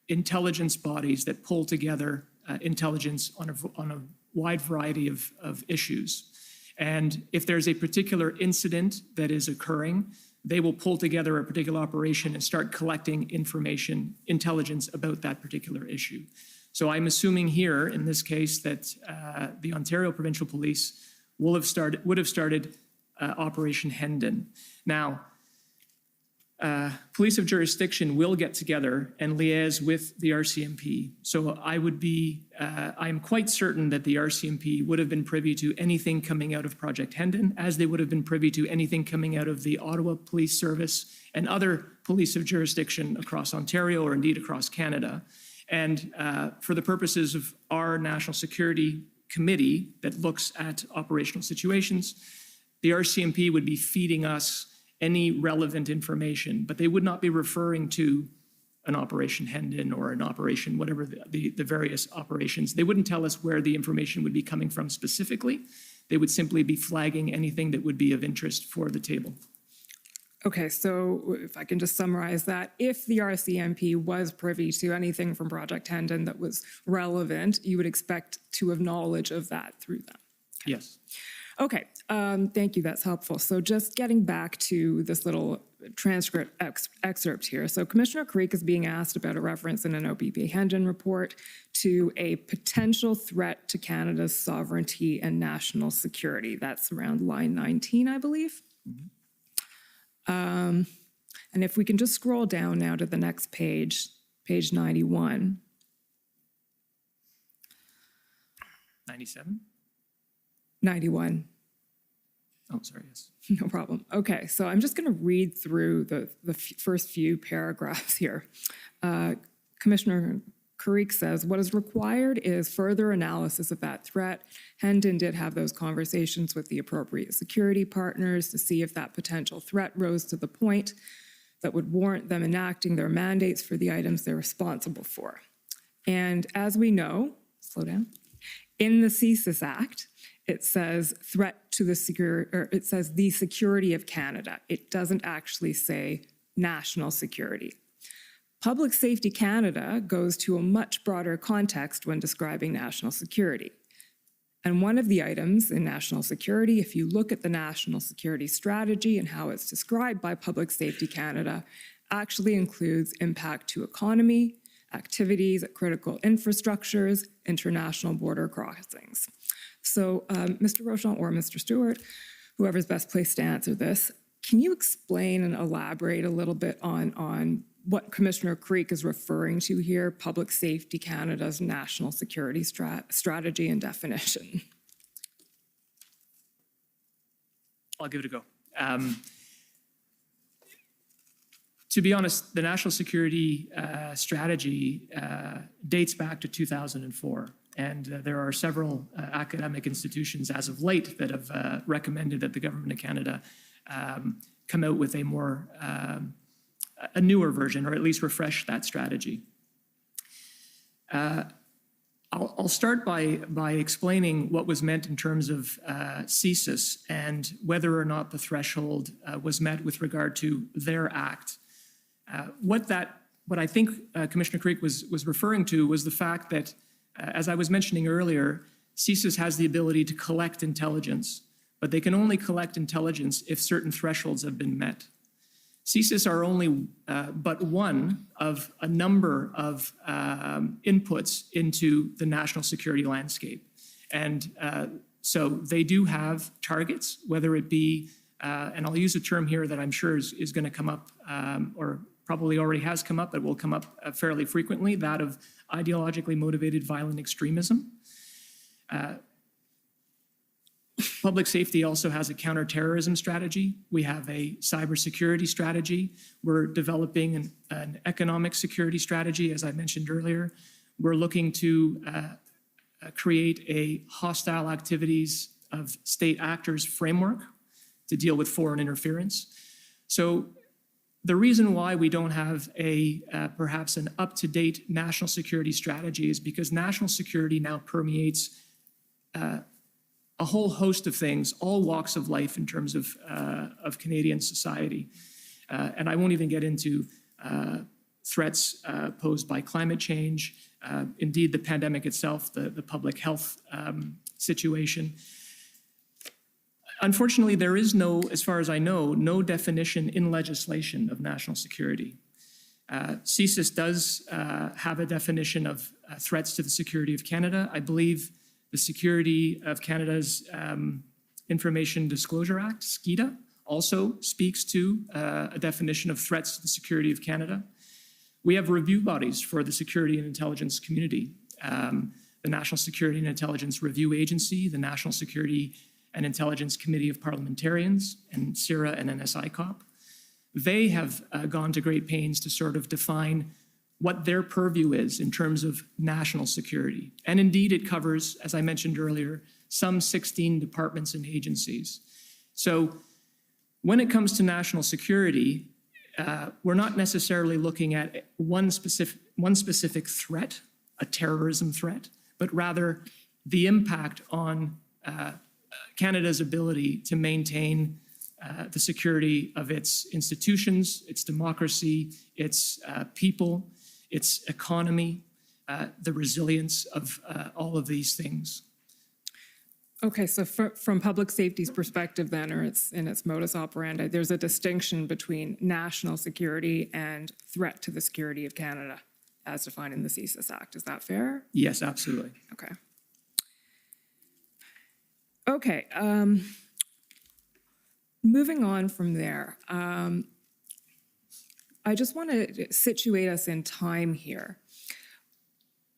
[SPEAKER 7] intelligence bodies that pull together intelligence on a wide variety of issues. And if there's a particular incident that is occurring, they will pull together a particular operation and start collecting intelligence about that particular issue. So I'm assuming here, in this case, that the Ontario Provincial Police would have started Operation Hendon. Now, police of jurisdiction will get together and liaise with the RCMP. So I'm quite certain that the RCMP would have been privy to anything coming out of Project Hendon, as they would have been privy to anything coming out of the Ottawa Police Service and other police of jurisdiction across Ontario or indeed across Canada. And for the purposes of our National Security Committee that looks at operational situations, the RCMP would be feeding us any relevant information, but they would not be referring to an Operation Hendon or an operation, whatever the various operations. They wouldn't tell us where the information would be coming from specifically. They would simply be flagging anything that would be of interest for the table.
[SPEAKER 5] Okay, so if I can just summarize that, if the RCMP was privy to anything from Project Hendon that was relevant, you would expect to have knowledge of that through them.
[SPEAKER 7] Yes.
[SPEAKER 5] Okay, thank you, that's helpful. So just getting back to this little transcript excerpt here. So Commissioner Creek is being asked about a reference in an OPP Hendon report to a potential threat to Canada's sovereignty and national security. That's around line 19, I believe. And if we can just scroll down now to the next page, page 91.
[SPEAKER 7] 97?
[SPEAKER 5] 91.
[SPEAKER 7] Oh, sorry, yes.
[SPEAKER 5] No problem. Okay, so I'm just going to read through the first few paragraphs here. Commissioner Carrick says, what is required is further analysis of that threat. Hendon did have those conversations with the appropriate security partners to see if that potential threat rose to the point that would warrant them enacting their mandates for the items they're responsible for. And as we know, slow down, in the CSIS Act, it says threat to the it says the security of Canada. It doesn't actually say national security. Public Safety Canada goes to a much broader context when describing national security. And one of the items in national security, if you look at the national security strategy and how it's described by Public Safety Canada, actually includes impact to economy, activities at critical infrastructures, international border crossings. So, Mr. Rochon or Mr. Stewart, whoever's best placed to answer this, can you explain and elaborate a little bit on what Commissioner Creek is referring to here, Public Safety Canada's national security strategy and definition?
[SPEAKER 7] I'll give it a go. To be honest, the national security strategy dates back to 2004. And there are several academic institutions as of late that have recommended that the Government of Canada come out with a more, a newer version, or at least refresh that strategy. I'll start by explaining what was meant in terms of CSIS and whether or not the threshold was met with regard to their act. What I think Commissioner Creek was referring to was the fact that, as I was mentioning earlier, CSIS has the ability to collect intelligence, but they can only collect intelligence if certain thresholds have been met. CSIS are only but one of a number of inputs into the national security landscape. And so they do have targets, whether it be, and I'll use a term here that I'm sure is going to come up, or probably already has come up, but will come up fairly frequently, that of ideologically motivated violent extremism. Public safety also has a counterterrorism strategy. We have a cybersecurity strategy. We're developing an economic security strategy, as I mentioned earlier. We're looking to create a hostile activities of state actors framework to deal with foreign interference. So the reason why we don't have perhaps an up-to-date national security strategy is because national security now permeates a whole host of things, all walks of life in terms of Canadian society. And I won't even get into threats posed by climate change, indeed the pandemic itself, the public health situation. Unfortunately, there is no, as far as I know, no definition in legislation of national security. CSIS does have a definition of threats to the security of Canada. I believe the Security of Canada's Information Disclosure Act, SCIDA, also speaks to a definition of threats to the security of Canada. We have review bodies for the security and intelligence community, the National Security and Intelligence Review Agency, the National Security and Intelligence Committee of Parliamentarians, and CIRA and NSICOP. They have gone to great pains to sort of define what their purview is in terms of national security. And indeed, it covers, as I mentioned earlier, some 16 departments and agencies. So when it comes to national security, we're not necessarily looking at one specific threat, a terrorism threat, but rather the impact on Canada's ability to maintain the security of its institutions, its democracy, its people, its economy, the resilience of all of these things.
[SPEAKER 5] Okay, so from public safety's perspective then, or in its modus operandi, there's a distinction between national security and threat to the security of Canada as defined in the CSIS Act. Is that fair?
[SPEAKER 7] Yes, absolutely.
[SPEAKER 5] Okay. Okay, moving on from there, I just want to situate us in time here.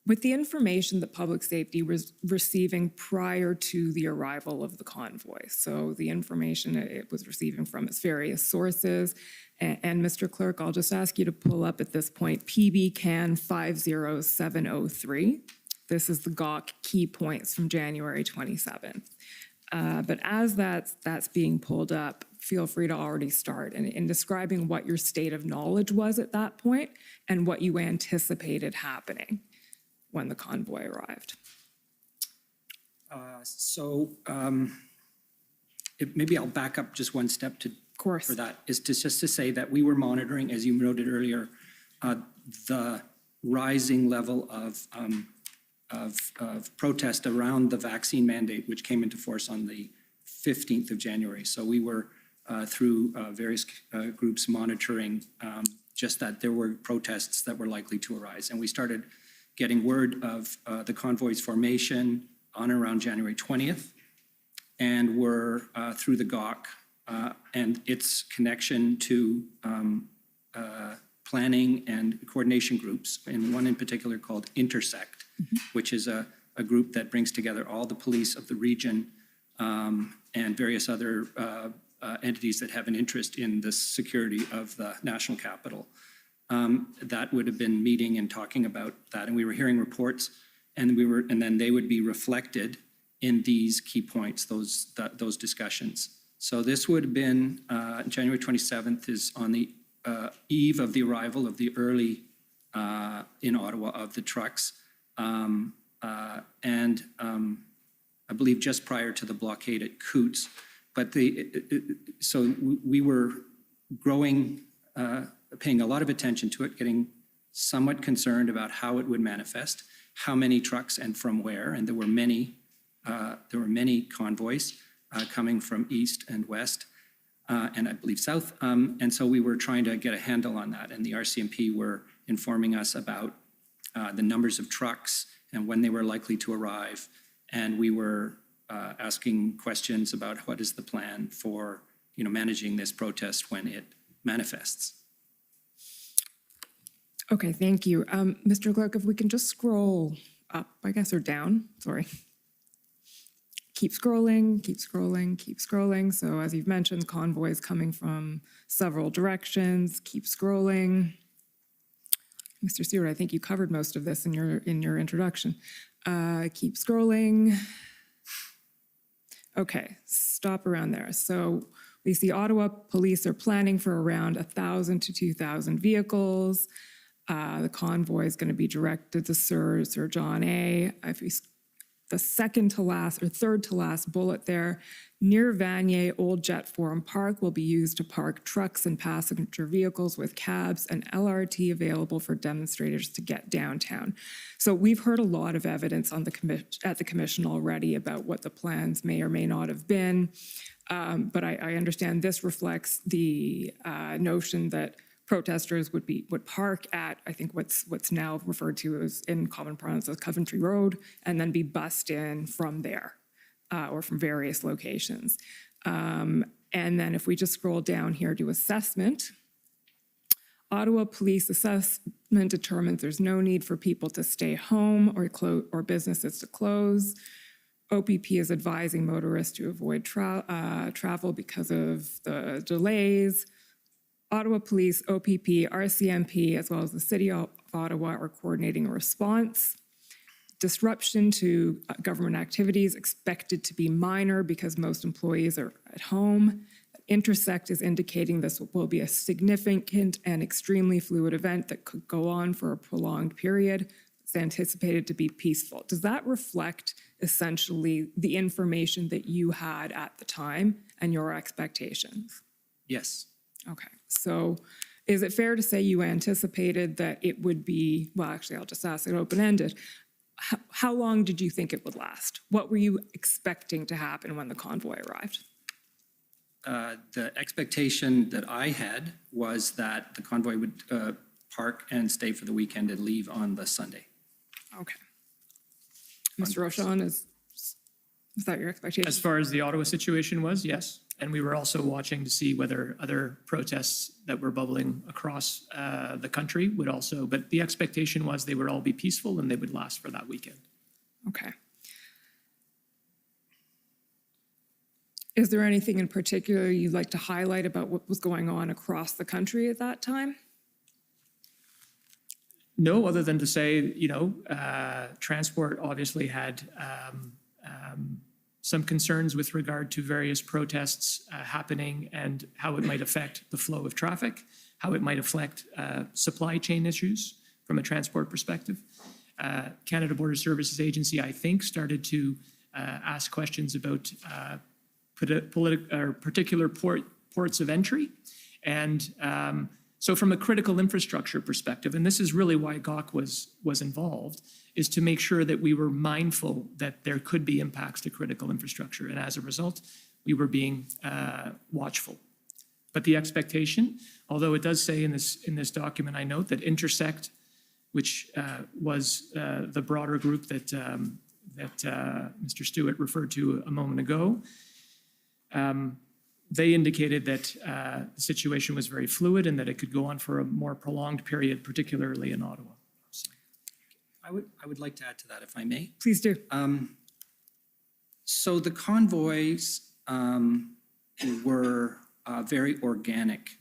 [SPEAKER 5] With the information that public safety was receiving prior to the arrival of the convoy, so the information it was receiving from its various sources, and Mr. Clerk, I'll just ask you to pull up at this point PB Can 50703. This is the GAWK key points from January 27th. But as that's being pulled up, feel free to already start in describing what your state of knowledge was at that point and what you anticipated happening when the convoy arrived.
[SPEAKER 6] Maybe I'll back up just one step
[SPEAKER 5] for
[SPEAKER 6] that, is just to say that we were monitoring, as you noted earlier, the rising level of protest around the vaccine mandate, which came into force on the 15th of January. So we were, through various groups, monitoring just that there were protests that were likely to arise. And we started getting word of the convoy's formation on around January 20th, and were through the GAWK and its connection to planning and coordination groups, and one in particular called Intersect, which is a group that brings together all the police of the region and various other entities that have an interest in the security of the national capital. That would have been meeting and talking about that, and we were hearing reports, and then they would be reflected in these key points, those discussions. So this would have been January 27th is on the eve of the arrival of the early in Ottawa of the trucks, and I believe just prior to the blockade at Coots. But so we were growing, paying a lot of attention to it, getting somewhat concerned about how it would manifest, how many trucks and from where, and there were many convoys coming from east and west, and I believe south, and so we were trying to get a handle on that, and the RCMP were informing us about the numbers of trucks and when they were likely to arrive, and we were asking questions about what is the plan for managing this protest when it manifests.
[SPEAKER 5] Okay, thank you. Mr. Clerk, if we can just scroll up, I guess, or down, sorry. Keep scrolling, keep scrolling, keep scrolling. So as you've mentioned, convoys coming from several directions. Keep scrolling. Mr. Stewart, I think you covered most of this in your introduction. Keep scrolling. Okay, stop around there. So we see Ottawa police are planning for around 1,000 to 2,000 vehicles. The convoy is going to be directed to Sir John A. The second to last or third to last bullet there, near Vanier Old Jet Forum Park will be used to park trucks and passenger vehicles with cabs and LRT available for demonstrators to get downtown. So we've heard a lot of evidence on at the commission already about what the plans may or may not have been, but I understand this reflects the notion that protesters would park at, I think what's now referred to as, in common parlance, as Coventry Road, and then be bussed in from there or from various locations. And then if we just scroll down here to assessment, Ottawa Police Assessment determines there's no need for people to stay home or businesses to close. OPP is advising motorists to avoid travel because of the delays. Ottawa Police, OPP, RCMP, as well as the City of Ottawa are coordinating a response. Disruption to government activities expected to be minor because most employees are at home. Intersect is indicating this will be a significant and extremely fluid event that could go on for a prolonged period. It's anticipated to be peaceful. Does that reflect, essentially the information that you had at the time and your expectations?
[SPEAKER 6] Yes.
[SPEAKER 5] Okay, so is it fair to say you anticipated that it would be, well, actually, I'll just ask it open-ended. How long did you think it would last? What were you expecting to happen when the convoy arrived?
[SPEAKER 6] The expectation that I had was that the convoy would park and stay for the weekend and leave on the Sunday.
[SPEAKER 5] Okay. Mr. Rochon, is that your expectation?
[SPEAKER 7] As far as the Ottawa situation was, yes. And we were also watching to see whether other protests that were bubbling across the country would also, but the expectation was they would all be peaceful and they would last for that weekend.
[SPEAKER 5] Okay. Is there anything in particular you'd like to highlight about what was going on across the country at that time?
[SPEAKER 7] No, other than to say, transport obviously had some concerns with regard to various protests happening and how it might affect the flow of traffic, how it might affect supply chain issues from a transport perspective. Canada Border Services Agency, I think, started to ask questions about particular ports of entry. And so from a critical infrastructure perspective, and this is really why GOC was involved, is to make sure that we were mindful that there could be impacts to critical infrastructure. And as a result, we were being watchful. But the expectation, although it does say in this document, I note that Intersect, which was the broader group that Mr. Stewart referred to a moment ago, they indicated that the situation was very fluid and that it could go on for a more prolonged period, particularly in Ottawa. So.
[SPEAKER 6] I would like to add to that, if I may.
[SPEAKER 5] Please do.
[SPEAKER 6] So the convoys were a very organic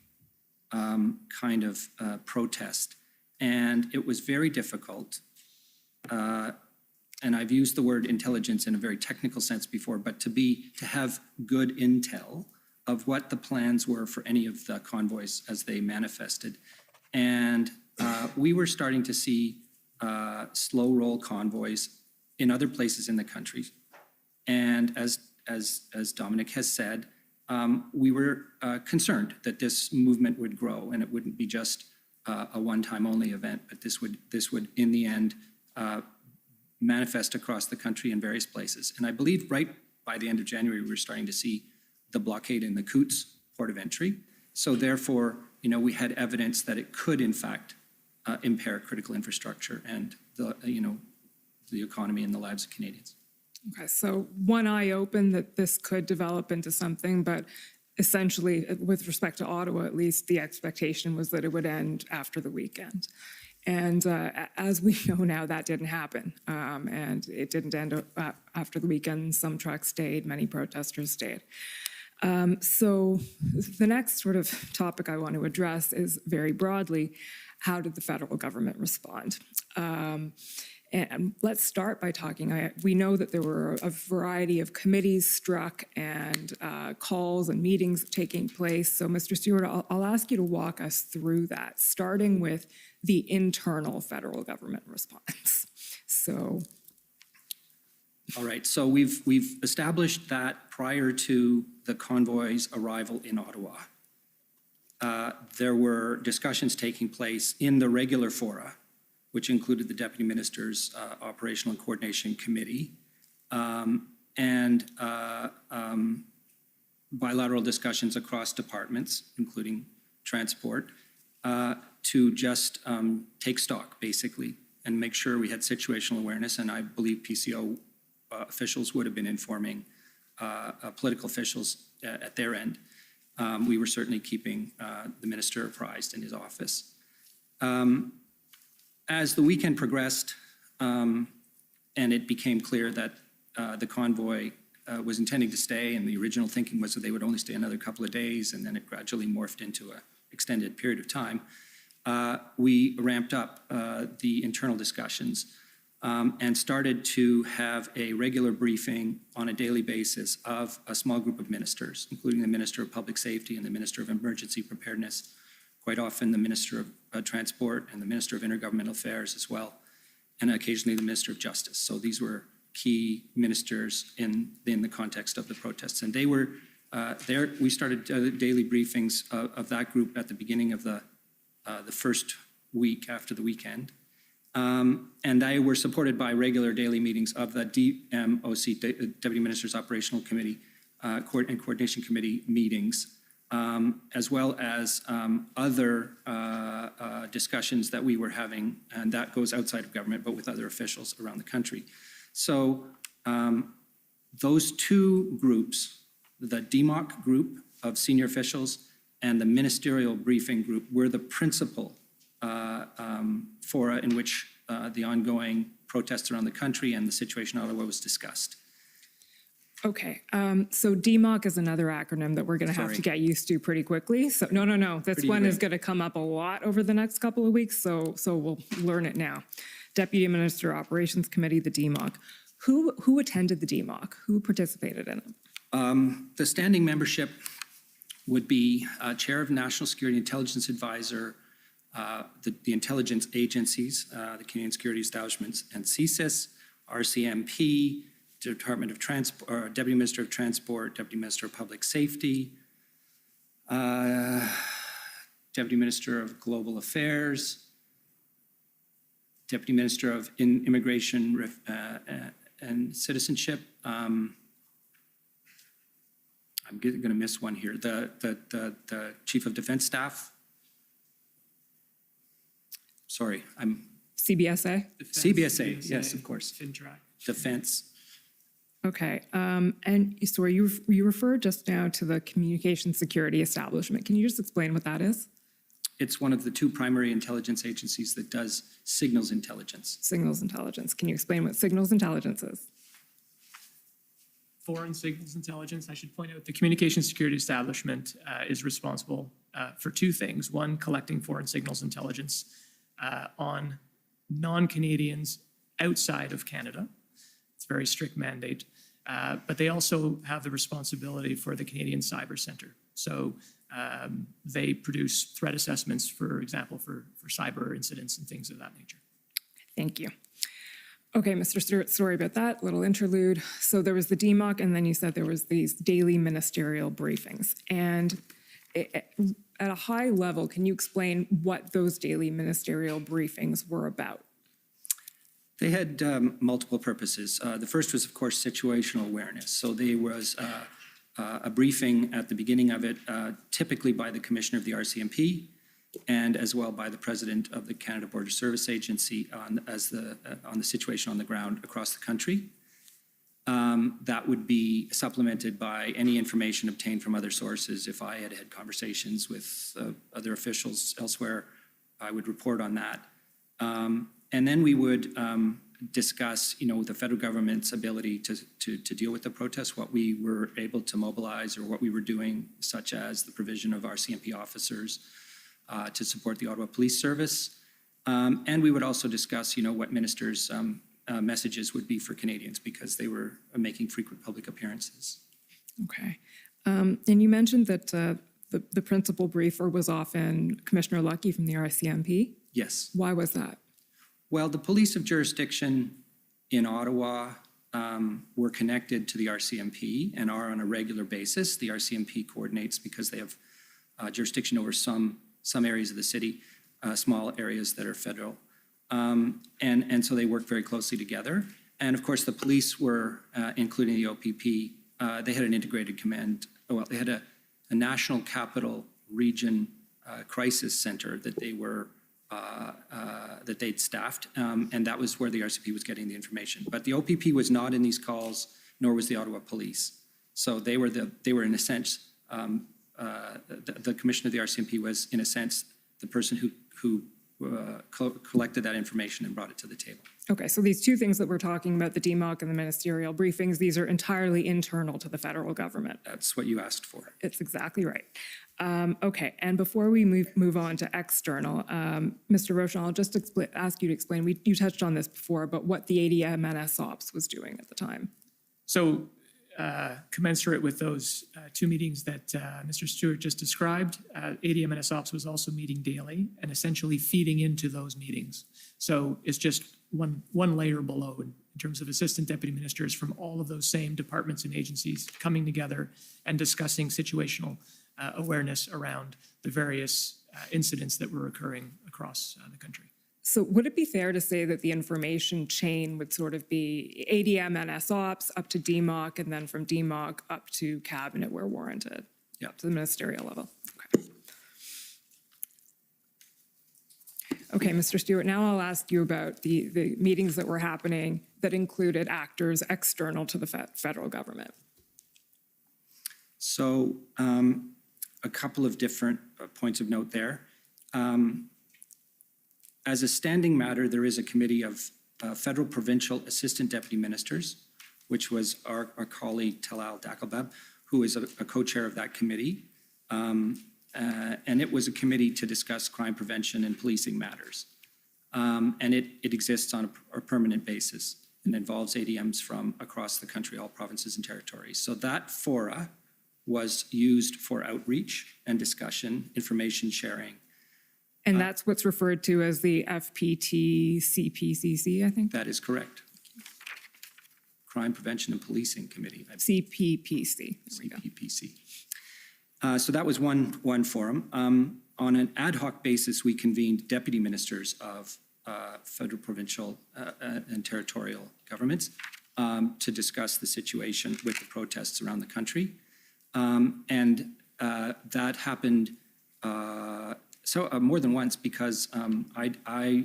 [SPEAKER 6] kind of protest, and it was very difficult. And I've used the word intelligence in a very technical sense before, but to have good intel of what the plans were for any of the convoys as they manifested. And we were starting to see slow roll convoys in other places in the country. And as Dominic has said, we were concerned that this movement would grow and it wouldn't be just a one-time only event, but this would in the end manifest across the country in various places. And I believe right by the end of January, we were starting to see the blockade in the Coutts port of entry. So therefore, we had evidence that it could in fact impair critical infrastructure and the economy and the lives of Canadians.
[SPEAKER 5] Okay, so one eye open that this could develop into something, but essentially, with respect to Ottawa at least, the expectation was that it would end after the weekend. And as we know now, that didn't happen. And it didn't end after the weekend. Some trucks stayed, many protesters stayed. So the next sort of topic I want to address is very broadly, how did the federal government respond? And let's start by talking, we know that there were a variety of committees struck and calls and meetings taking place. So Mr. Stewart, I'll ask you to walk us through that, starting with the internal federal government response. So.
[SPEAKER 6] All right, so we've established that prior to the convoy's arrival in Ottawa, there were discussions taking place in the regular fora, which included the Deputy Minister's Operational and Coordination Committee, and bilateral discussions across departments, including transport, to just take stock, basically, and make sure we had situational awareness. And I believe PCO officials would have been informing political officials at their end. We were certainly keeping the minister apprised in his office. As the weekend progressed and it became clear that the convoy was intending to stay, and the original thinking was that they would only stay another couple of days, and then it gradually morphed into an extended period of time, we ramped up the internal discussions and started to have a regular briefing on a daily basis of a small group of ministers, including the Minister of Public Safety and the Minister of Emergency Preparedness, quite often the Minister of Transport and the Minister of Intergovernmental Affairs as well, and occasionally the Minister of Justice. So these were key ministers in the context of the protests. And they were there. We started daily briefings of that group at the beginning of the first week after the weekend. And they were supported by regular daily meetings of the DMOC, Deputy Minister's Operational Committee and Coordination Committee meetings, as well as other discussions that we were having, and that goes outside of government, but with other officials around the country. So those two groups, the DMOC group of senior officials and the ministerial briefing group, were the principal fora in which the ongoing protests around the country and the situation in Ottawa was discussed.
[SPEAKER 5] Okay, so DMOC is another acronym that we're going to have to get used to pretty quickly. So no, this one is going to come up a lot over the next couple of weeks, so we'll learn it now. Deputy Minister Operations Committee, the DMOC. Who attended the DMOC? Who participated in it?
[SPEAKER 6] The standing membership would be Chair of National Security Intelligence Advisor, the intelligence agencies, the Canadian Security Establishments, and CSIS, RCMP, Department of Transport, or Deputy Minister of Transport, Deputy Minister of Public Safety, Deputy Minister of Global Affairs, Deputy Minister of Immigration and Citizenship. I'm going to miss one here. The Chief of Defense Staff. Sorry, I'm
[SPEAKER 5] CBSA?
[SPEAKER 6] CBSA. Yes, of course.
[SPEAKER 7] FinTrack.
[SPEAKER 6] Defense.
[SPEAKER 5] Okay, and sorry, you referred just now to the Communication Security Establishment. Can you just explain what that is?
[SPEAKER 6] It's one of the two primary intelligence agencies that does signals intelligence.
[SPEAKER 5] Signals intelligence. Can you explain what signals intelligence is?
[SPEAKER 7] Foreign signals intelligence, I should point out the Communication Security Establishment is responsible for two things. One, collecting foreign signals intelligence on non-Canadians outside of Canada. It's a very strict mandate. But they also have the responsibility for the Canadian Cyber Centre. So they produce threat assessments, for example, for cyber incidents and things of that nature.
[SPEAKER 5] Thank you. Okay, Mr. Stewart, sorry about that little interlude. So there was the DMOC, and then you said there was these daily ministerial briefings. And at a high level, can you explain what those daily ministerial briefings were about?
[SPEAKER 6] They had multiple purposes. The first was, of course, situational awareness. So there was a briefing at the beginning of it, typically by the Commissioner of the RCMP, and as well by the President of the Canada Border Service Agency on the situation on the ground across the country. That would be supplemented by any information obtained from other sources. If I had conversations with other officials elsewhere, I would report on that. And then we would discuss, the federal government's ability to deal with the protests, what we were able to mobilize or what we were doing, such as the provision of RCMP officers to support the Ottawa Police Service. And we would also discuss, what ministers' messages would be for Canadians because they were making frequent public appearances.
[SPEAKER 5] Okay. And you mentioned that the principal briefer was often Commissioner Lucky from the RCMP.
[SPEAKER 6] Yes.
[SPEAKER 5] Why was that?
[SPEAKER 6] Well, the police of jurisdiction in Ottawa were connected to the RCMP and are on a regular basis. The RCMP coordinates because they have jurisdiction over some areas of the city, small areas that are federal. And so they work very closely together. And of course, the police were, including the OPP, they had an integrated command. Well, they had a national capital region crisis center that they were that they'd staffed, and that was where the RCMP was getting the information. But the OPP was not in these calls, nor was the Ottawa Police. So they were in a sense, the commissioner of the RCMP was in a sense the person who collected that information and brought it to the table.
[SPEAKER 5] Okay, so these two things that we're talking about, the DMOC and the ministerial briefings, these are entirely internal to the federal government.
[SPEAKER 6] That's what you asked for.
[SPEAKER 5] It's exactly right. Okay, and before we move on to external, Mr. Rochon, I'll just ask you to explain, you touched on this before, but what the ADMNS Ops was doing at the time.
[SPEAKER 7] So commensurate with those two meetings that Mr. Stewart just described, ADMNS Ops was also meeting daily and essentially feeding into those meetings. So it's just one layer below in terms of assistant deputy ministers from all of those same departments and agencies coming together and discussing situational awareness around the various incidents that were occurring across the country.
[SPEAKER 5] So would it be fair to say that the information chain would sort of be ADM and SOPs up to DMOC, and then from DMOC up to cabinet where warranted?
[SPEAKER 6] Yeah.
[SPEAKER 5] To the ministerial level? Okay. Okay, Mr. Stewart, now I'll ask you about the meetings that were happening that included actors external to the federal government.
[SPEAKER 6] So a couple of different points of note there. As a standing matter, there is a committee of federal provincial assistant deputy ministers, which was our colleague Talal Dakalbab, who is a co-chair of that committee. And it was a committee to discuss crime prevention and policing matters. And it exists on a permanent basis and involves ADMs from across the country, all provinces and territories. So that fora was used for outreach and discussion, information sharing.
[SPEAKER 5] And that's what's referred to as the FPT-CPCC, I think?
[SPEAKER 6] That is correct. Crime Prevention and Policing Committee.
[SPEAKER 5] CPPC. There we go.
[SPEAKER 6] CPPC. So that was one forum. On an ad hoc basis, we convened deputy ministers of federal, provincial, and territorial governments to discuss the situation with the protests around the country. And that happened more than once because I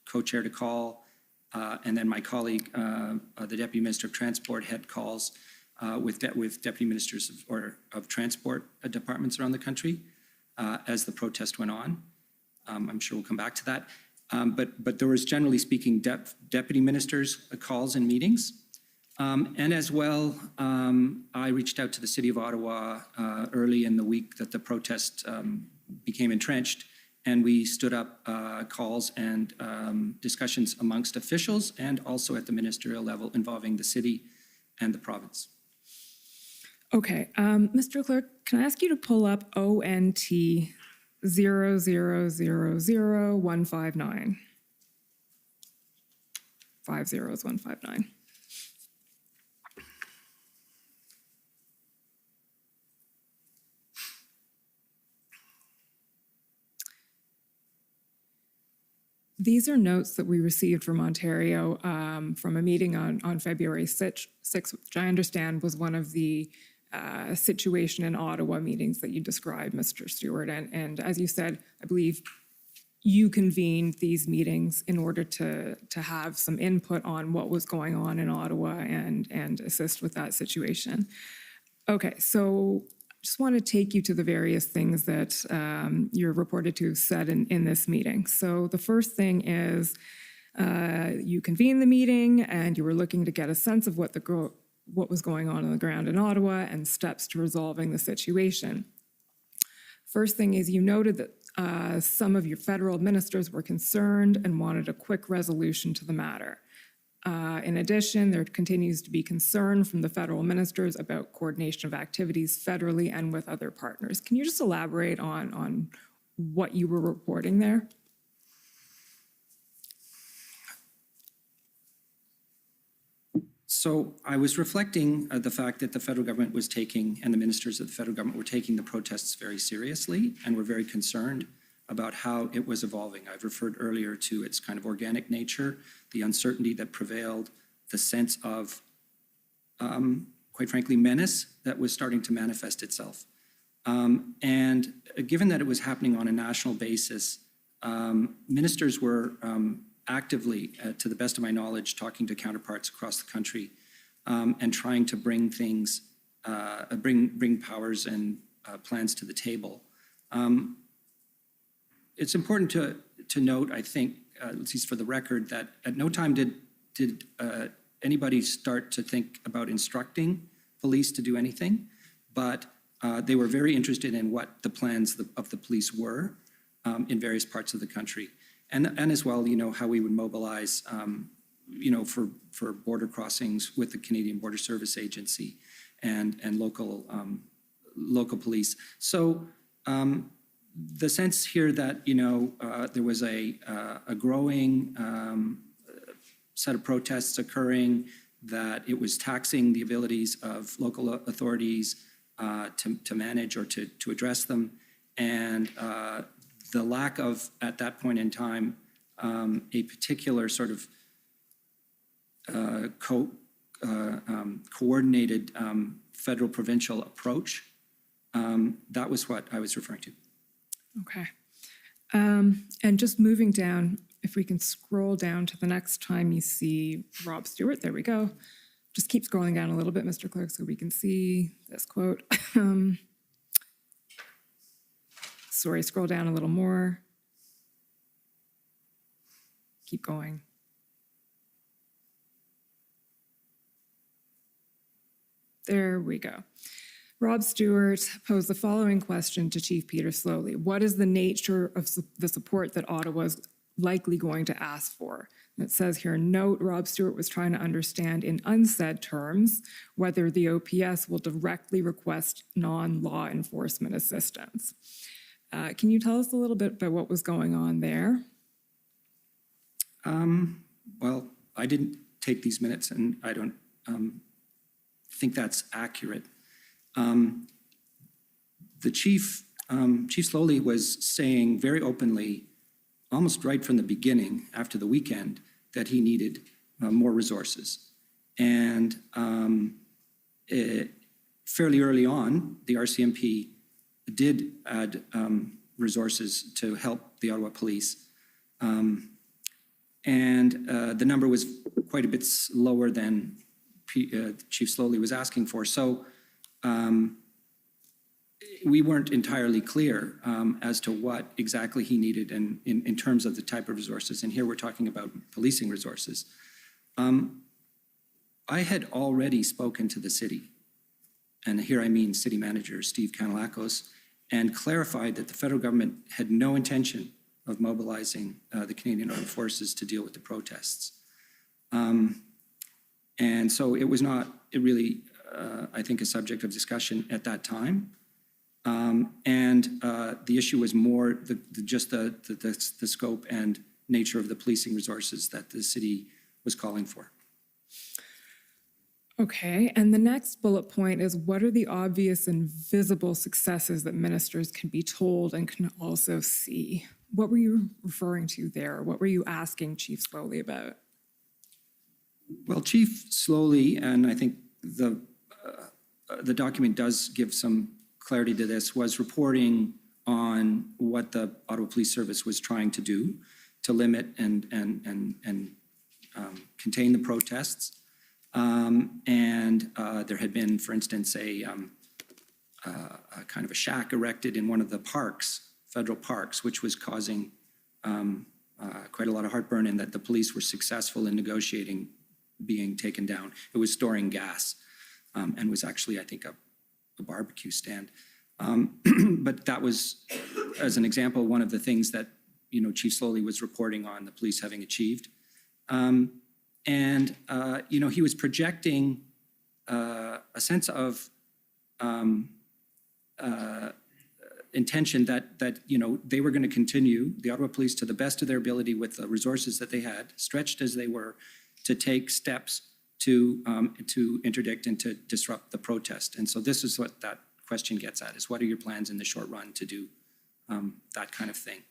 [SPEAKER 6] co-chaired a call, and then my colleague, the Deputy Minister of Transport, had calls with deputy ministers of transport departments around the country as the protest went on. I'm sure we'll come back to that. But there was, generally speaking, deputy ministers' calls and meetings. And as well, I reached out to the City of Ottawa early in the week that the protest became entrenched, and we stood up calls and discussions amongst officials and also at the ministerial level involving the city and the province.
[SPEAKER 5] Okay, Mr. Clerk, can I ask you to pull up ONT 0000159? 50159. These are notes that we received from Ontario from a meeting on February 6th, which I understand was one of the situation in Ottawa meetings that you described, Mr. Stewart. And as you said, I believe you convened these meetings in order to have some input on what was going on in Ottawa and assist with that situation. Okay, so just want to take you to the various things that you're reported to have said in this meeting. So the first thing is you convened the meeting and you were looking to get a sense of what was going on the ground in Ottawa and steps to resolving the situation. First thing is you noted that some of your federal ministers were concerned and wanted a quick resolution to the matter. In addition, there continues to be concern from the federal ministers about coordination of activities federally and with other partners. Can you just elaborate on what you were reporting there?
[SPEAKER 6] So I was reflecting the fact that the federal government was taking, and the ministers of the federal government were taking the protests very seriously and were very concerned about how it was evolving. I've referred earlier to its kind of organic nature, the uncertainty that prevailed, the sense of, quite frankly, menace that was starting to manifest itself. And given that it was happening on a national basis, ministers were actively, to the best of my knowledge, talking to counterparts across the country and trying to bring things, bring powers and plans to the table. It's important to note, I think, at least for the record, that at no time did anybody start to think about instructing police to do anything, but they were very interested in what the plans of the police were in various parts of the country. And as well, how we would mobilize, for border crossings with the Canadian Border Service Agency and local police. So the sense here that, there was a growing set of protests occurring, that it was taxing the abilities of local authorities to manage or to address them, and the lack of, at that point in time, a particular sort of coordinated federal provincial approach. That was what I was referring to.
[SPEAKER 5] Okay. And just moving down, if we can scroll down to the next time you see Rob Stewart, there we go. Just keep scrolling down a little bit, Mr. Clerk, so we can see this quote. Sorry, scroll down a little more. Keep going. There we go. Rob Stewart posed the following question to Chief Peter Slowly. What is the nature of the support that Ottawa is likely going to ask for? And it says here, note, Rob Stewart was trying to understand in unsaid terms whether the OPS will directly request non-law enforcement assistance. Can you tell us a little bit about what was going on there?
[SPEAKER 6] Well, I didn't take these minutes, and I don't think that's accurate. The chief, Chief Slowly was saying very openly, almost right from the beginning, after the weekend, that he needed more resources. And fairly early on, the RCMP did add resources to help the Ottawa Police. And the number was quite a bit lower than Chief Slowly was asking for. So we weren't entirely clear as to what exactly he needed in terms of the type of resources. And here we're talking about policing resources. I had already spoken to the city, and here I mean City Manager Steve Kanalakos, and clarified that the federal government had no intention of mobilizing the Canadian Armed Forces to deal with the protests. And so it was not really, I think, a subject of discussion at that time. And the issue was more just the scope and nature of the policing resources that the city was calling for.
[SPEAKER 5] Okay, and the next bullet point is, what are the obvious and visible successes that ministers can be told and can also see? What were you referring to there? What were you asking Chief Slowly about?
[SPEAKER 6] Well, Chief Slowly, and I think the document does give some clarity to this, was reporting on what the Ottawa Police Service was trying to do to limit and contain the protests. And there had been, for instance, a kind of a shack erected in one of the parks, federal parks, which was causing quite a lot of heartburn, and that the police were successful in negotiating being taken down. It was storing gas and was actually, I think, a barbecue stand. But that was, as an example, one of the things that, Chief Slowly was reporting on the police having achieved. He was projecting a sense of intention that they were going to continue, the Ottawa Police, to the best of their ability with the resources that they had, stretched as they were, to take steps to interdict and to disrupt the protest. And so this is what that question gets at, is what are your plans in the short run to do that kind of thing?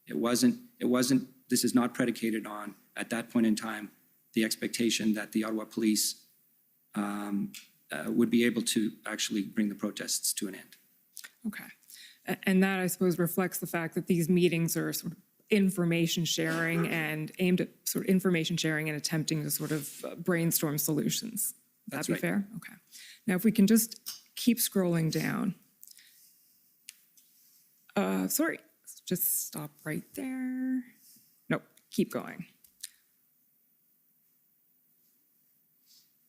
[SPEAKER 6] This is not predicated on, at that point in time, the expectation that the Ottawa Police would be able to actually bring the protests to an end.
[SPEAKER 5] Okay. And that, I suppose, reflects the fact that these meetings are sort of information sharing and aimed at sort of information sharing and attempting to sort of brainstorm solutions. Would that be fair? Okay. Now, if we can just keep scrolling down. Sorry, just stop right there. Nope, keep going.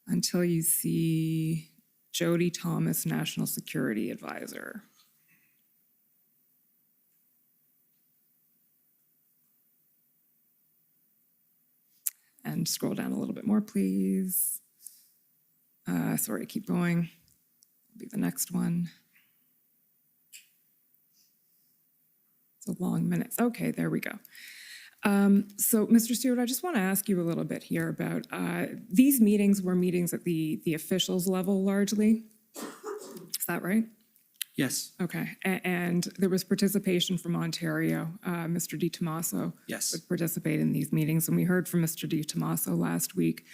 [SPEAKER 5] Until you see Jody Thomas, National Security Advisor. And scroll down a little bit more, please. Sorry, keep going. Will be the next one. It's a long minute. Okay, there we go. So, Mr. Stewart, I just want to ask you a little bit here about these meetings were meetings at the officials level largely. Is that right?
[SPEAKER 6] Yes,
[SPEAKER 5] Okay. And there was participation from Ontario. Mr. Di Tommaso
[SPEAKER 6] yes.
[SPEAKER 5] would participate in these meetings, and we heard from Mr. Di Tommaso last week.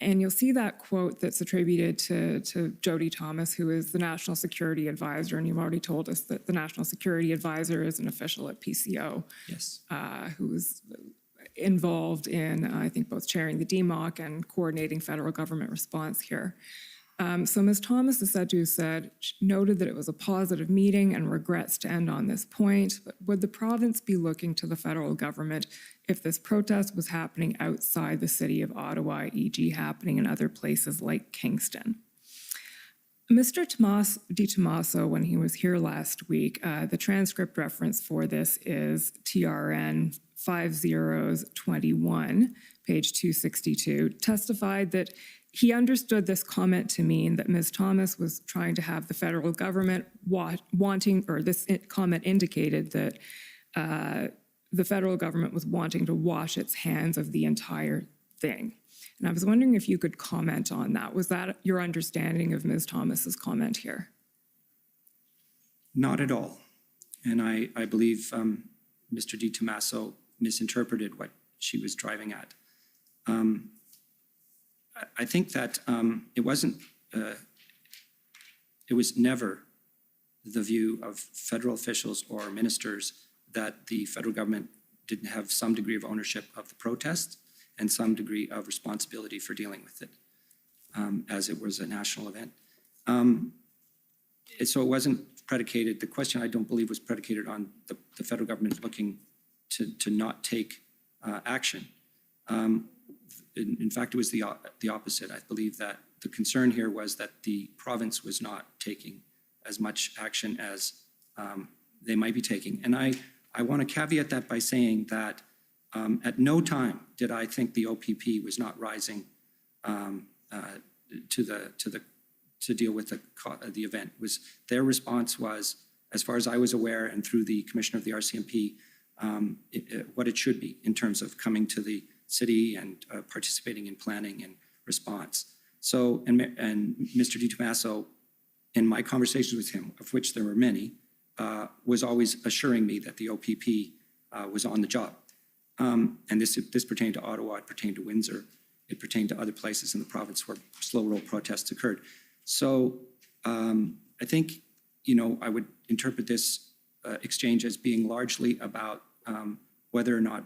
[SPEAKER 5] And you'll see that quote that's attributed to Jody Thomas, who is the National Security Advisor, and you've already told us that the National Security Advisor is an official at PCO.
[SPEAKER 6] Yes.
[SPEAKER 5] Who is involved in, I think, both chairing the DMOC and coordinating federal government response here. So Ms. Thomas is said to have said, noted that it was a positive meeting and regrets to end on this point, but would the province be looking to the federal government if this protest was happening outside the city of Ottawa, e.g. happening in other places like Kingston? Mr. Di Tommaso, when he was here last week, the transcript reference for this is TRN 5021, page 262, testified that he understood this comment to mean that Ms. Thomas was trying to have the federal government wanting, or this comment indicated that the federal government was wanting to wash its hands of the entire thing. And I was wondering if you could comment on that. Was that your understanding of Ms. Thomas's comment here?
[SPEAKER 6] Not at all. And I believe Mr. Di Tommaso misinterpreted what she was driving at. I think that it was never the view of federal officials or ministers that the federal government didn't have some degree of ownership of the protest and some degree of responsibility for dealing with it, as it was a national event. So it wasn't predicated, the question I don't believe was predicated on the federal government looking to not take action. In fact, it was the opposite. I believe that the concern here was that the province was not taking as much action as they might be taking. And I want to caveat that by saying that at no time did I think the OPP was not rising to deal with the event. Their response was, as far as I was aware, and through the commissioner of the RCMP, what it should be in terms of coming to the city and participating in planning and response. So, and Mr. Di Tommaso, in my conversations with him, of which there were many, was always assuring me that the OPP was on the job. And this pertained to Ottawa, it pertained to Windsor, it pertained to other places in the province where slow roll protests occurred. So I think, I would interpret this exchange as being largely about whether or not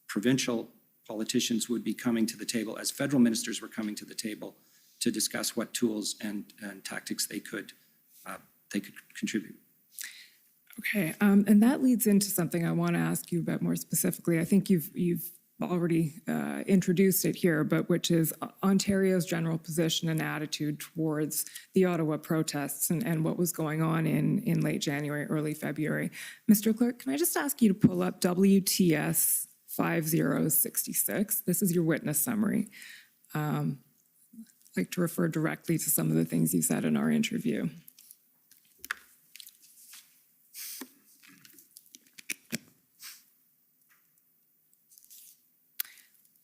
[SPEAKER 6] provincial politicians would be coming to the table as federal ministers were coming to the table to discuss what tools and tactics they could contribute.
[SPEAKER 5] Okay, and that leads into something I want to ask you about more specifically. I think you've already introduced it here, but which is Ontario's general position and attitude towards the Ottawa protests and what was going on in late January, early February. Mr. Clerk, can I just ask you to pull up WTS 5066? This is your witness summary. I'd like to refer directly to some of the things you said in our interview.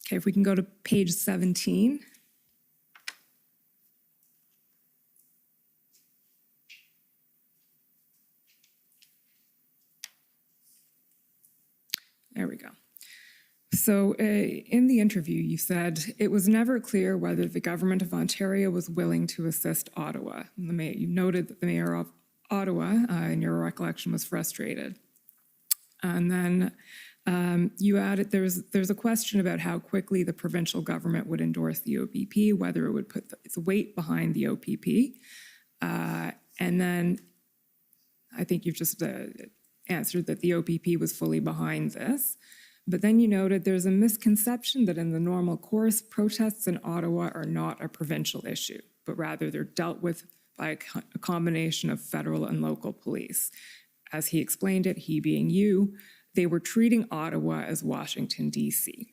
[SPEAKER 5] Okay, if we can go to page 17. There we go. So in the interview, you said, it was never clear whether the government of Ontario was willing to assist Ottawa. You noted that the mayor of Ottawa, in your recollection, was frustrated. And then you added there's a question about how quickly the provincial government would endorse the OPP, whether it would put its weight behind the OPP. And then I think you've just answered that the OPP was fully behind this. But then you noted there's a misconception that in the normal course, protests in Ottawa are not a provincial issue, but rather they're dealt with by a combination of federal and local police. As he explained it, he being you, they were treating Ottawa as Washington, D.C.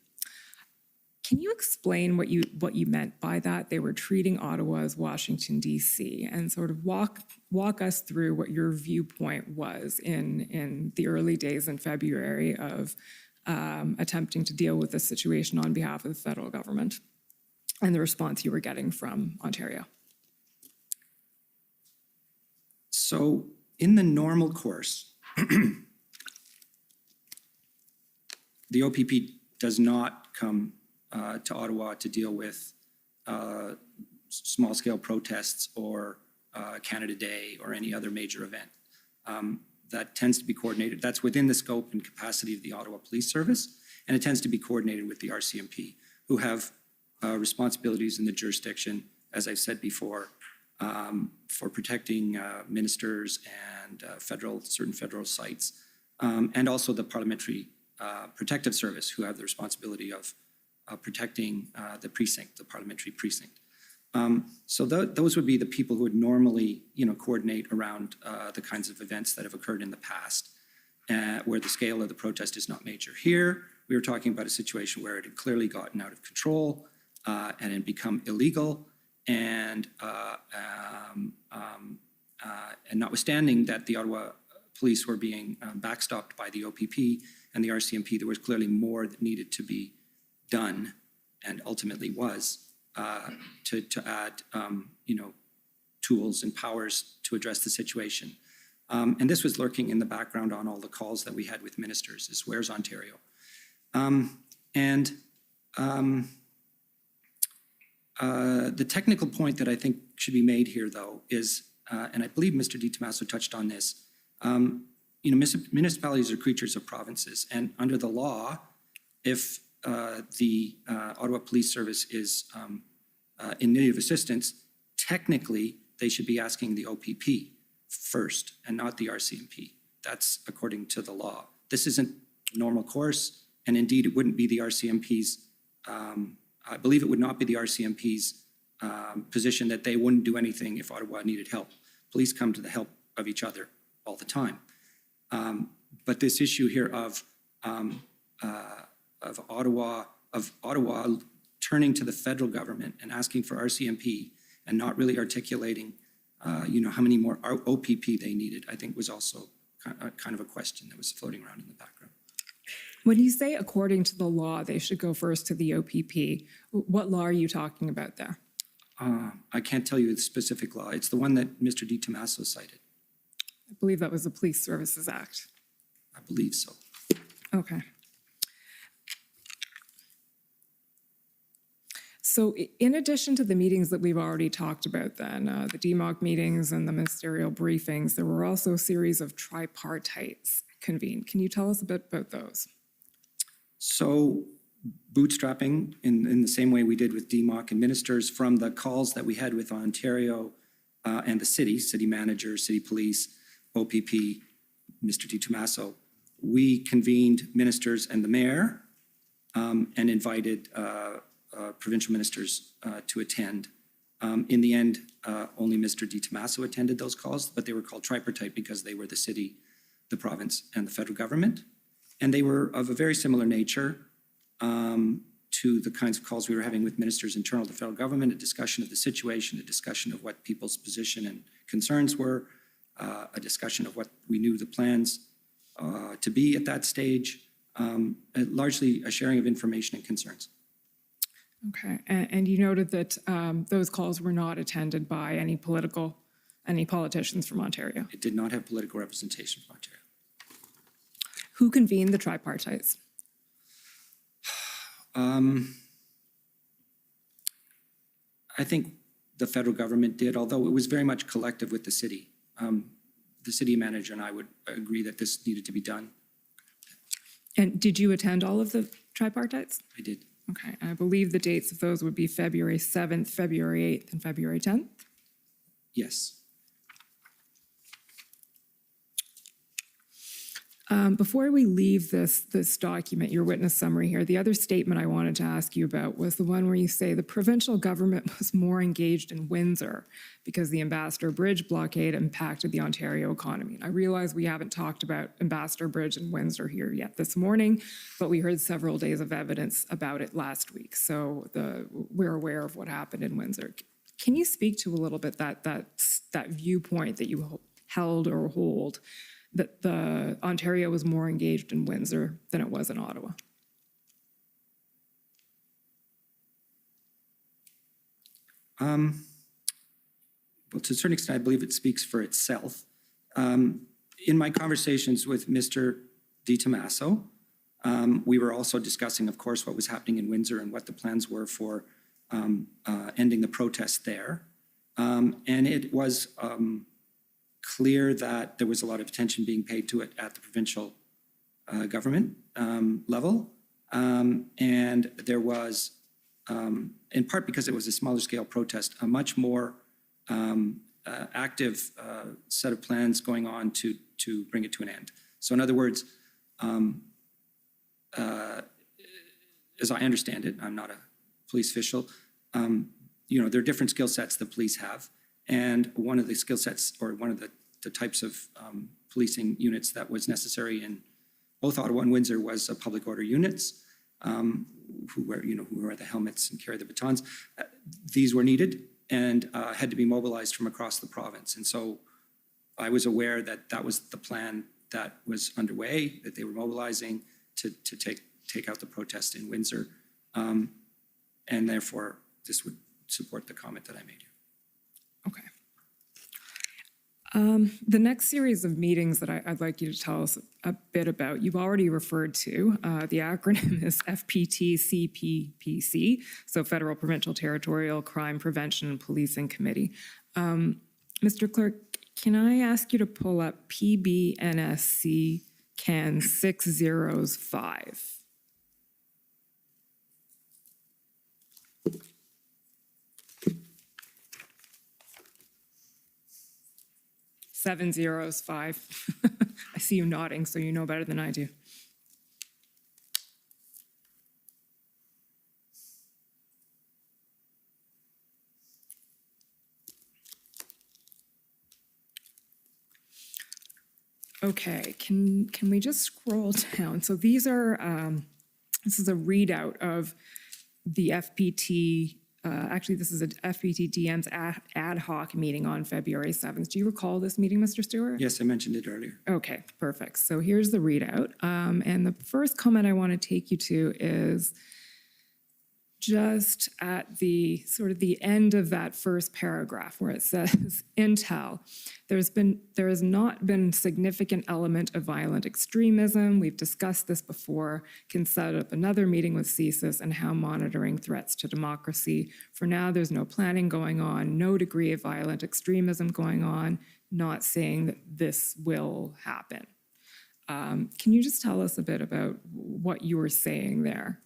[SPEAKER 5] Can you explain what you meant by that? They were treating Ottawa as Washington, D.C., and sort of walk us through what your viewpoint was in the early days in February of attempting to deal with this situation on behalf of the federal government and the response you were getting from Ontario.
[SPEAKER 6] So in the normal course, the OPP does not come to Ottawa to deal with small-scale protests or Canada Day or any other major event. That tends to be coordinated. That's within the scope and capacity of the Ottawa Police Service, and it tends to be coordinated with the RCMP, who have responsibilities in the jurisdiction, as I've said before, for protecting ministers and certain federal sites, and also the Parliamentary Protective Service, who have the responsibility of protecting the precinct, the parliamentary precinct. So those would be the people who would normally, coordinate around the kinds of events that have occurred in the past, where the scale of the protest is not major. Here, we were talking about a situation where it had clearly gotten out of control and had become illegal, and notwithstanding that the Ottawa police were being backstopped by the OPP and the RCMP, there was clearly more that needed to be done, and ultimately was, to add, tools and powers to address the situation. And this was lurking in the background on all the calls that we had with ministers, is where's Ontario? The technical point that I think should be made here, though, is, and I believe Mr. Di Tommaso touched on this, municipalities are creatures of provinces, and under the law, if the Ottawa Police Service is in need of assistance, technically they should be asking the OPP first and not the RCMP. That's according to the law. This isn't normal course, and indeed it wouldn't be the RCMP's, I believe it would not be the RCMP's position that they wouldn't do anything if Ottawa needed help. Police come to the help of each other all the time. But this issue here of Ottawa turning to the federal government and asking for RCMP and not really articulating, how many more OPP they needed, I think was also kind of a question that was floating around in the background.
[SPEAKER 5] When you say according to the law, they should go first to the OPP, what law are you talking about there?
[SPEAKER 6] I can't tell you the specific law. It's the one that Mr. Di Tommaso cited.
[SPEAKER 5] I believe that was the Police Services Act.
[SPEAKER 6] I believe so.
[SPEAKER 5] Okay. So in addition to the meetings that we've already talked about then, the DMOC meetings and the ministerial briefings, there were also a series of tripartites convened. Can you tell us a bit about those?
[SPEAKER 6] So bootstrapping in the same way we did with DMOC and ministers, from the calls that we had with Ontario and the city manager, city police, OPP, Mr. Di Tommaso, we convened ministers and the mayor and invited provincial ministers to attend. In the end, only Mr. Di Tommaso attended those calls, but they were called tripartite because they were the city, the province, and the federal government. And they were of a very similar nature to the kinds of calls we were having with ministers internal to the federal government, a discussion of the situation, a discussion of what people's position and concerns were, a discussion of what we knew the plans to be at that stage, largely a sharing of information and concerns.
[SPEAKER 5] Okay, and you noted that those calls were not attended by any politicians from Ontario.
[SPEAKER 6] It did not have political representation from Ontario.
[SPEAKER 5] Who convened the tripartites?
[SPEAKER 6] I think the federal government did, although it was very much collective with the city. The city manager and I would agree that this needed to be done.
[SPEAKER 5] And did you attend all of the tripartites?
[SPEAKER 6] I did.
[SPEAKER 5] Okay, I believe the dates of those would be February 7th, February 8th, and February 10th?
[SPEAKER 6] Yes.
[SPEAKER 5] Before we leave this document, your witness summary here, the other statement I wanted to ask you about was the one where you say the provincial government was more engaged in Windsor because the Ambassador Bridge blockade impacted the Ontario economy. And I realize we haven't talked about Ambassador Bridge and Windsor here yet this morning, but we heard several days of evidence about it last week. So we're aware of what happened in Windsor. Can you speak to a little bit that viewpoint that you held or hold, that the Ontario was more engaged in Windsor than it was in Ottawa?
[SPEAKER 6] Well, to a certain extent, I believe it speaks for itself. In my conversations with Mr. DiTommaso, we were also discussing, of course, what was happening in Windsor and what the plans were for ending the protest there. And it was clear that there was a lot of attention being paid to it at the provincial government level. And there was, in part because it was a smaller scale protest, a much more active set of plans going on to bring it to an end. So in other words, as I understand it, I'm not a police official, there are different skill sets the police have. And one of the skill sets, or one of the types of policing units that was necessary in both Ottawa and Windsor was public order units, who wear the helmets and carry the batons. These were needed and had to be mobilized from across the province. And so I was aware that that was the plan that was underway, that they were mobilizing to take out the protest in Windsor. And therefore, this would support the comment that I made here.
[SPEAKER 5] Okay. The next series of meetings that I'd like you to tell us a bit about, you've already referred to. The acronym is FPT-CPPC, so Federal Provincial Territorial Crime Prevention and Policing Committee. Mr. Clerk, can I ask you to pull up PBNSC CAN 605? Seven zeros, 5. I see you nodding, so you know better than I do. Okay, can we just scroll down? So these are, this is a readout of the FPT. Actually, this is a FPT DM's ad hoc meeting on February 7th. Do you recall this meeting, Mr. Stewart?
[SPEAKER 6] Yes, I mentioned it earlier.
[SPEAKER 5] Okay, perfect. So here's the readout. And the first comment I want to take you to is just at the sort of the end of that first paragraph where it says, Intel, there has not been significant element of violent extremism. We've discussed this before, can set up another meeting with CSIS and how monitoring threats to democracy. For now, there's no planning going on, no degree of violent extremism going on, not saying that this will happen. Can you just tell us a bit about what you were saying there?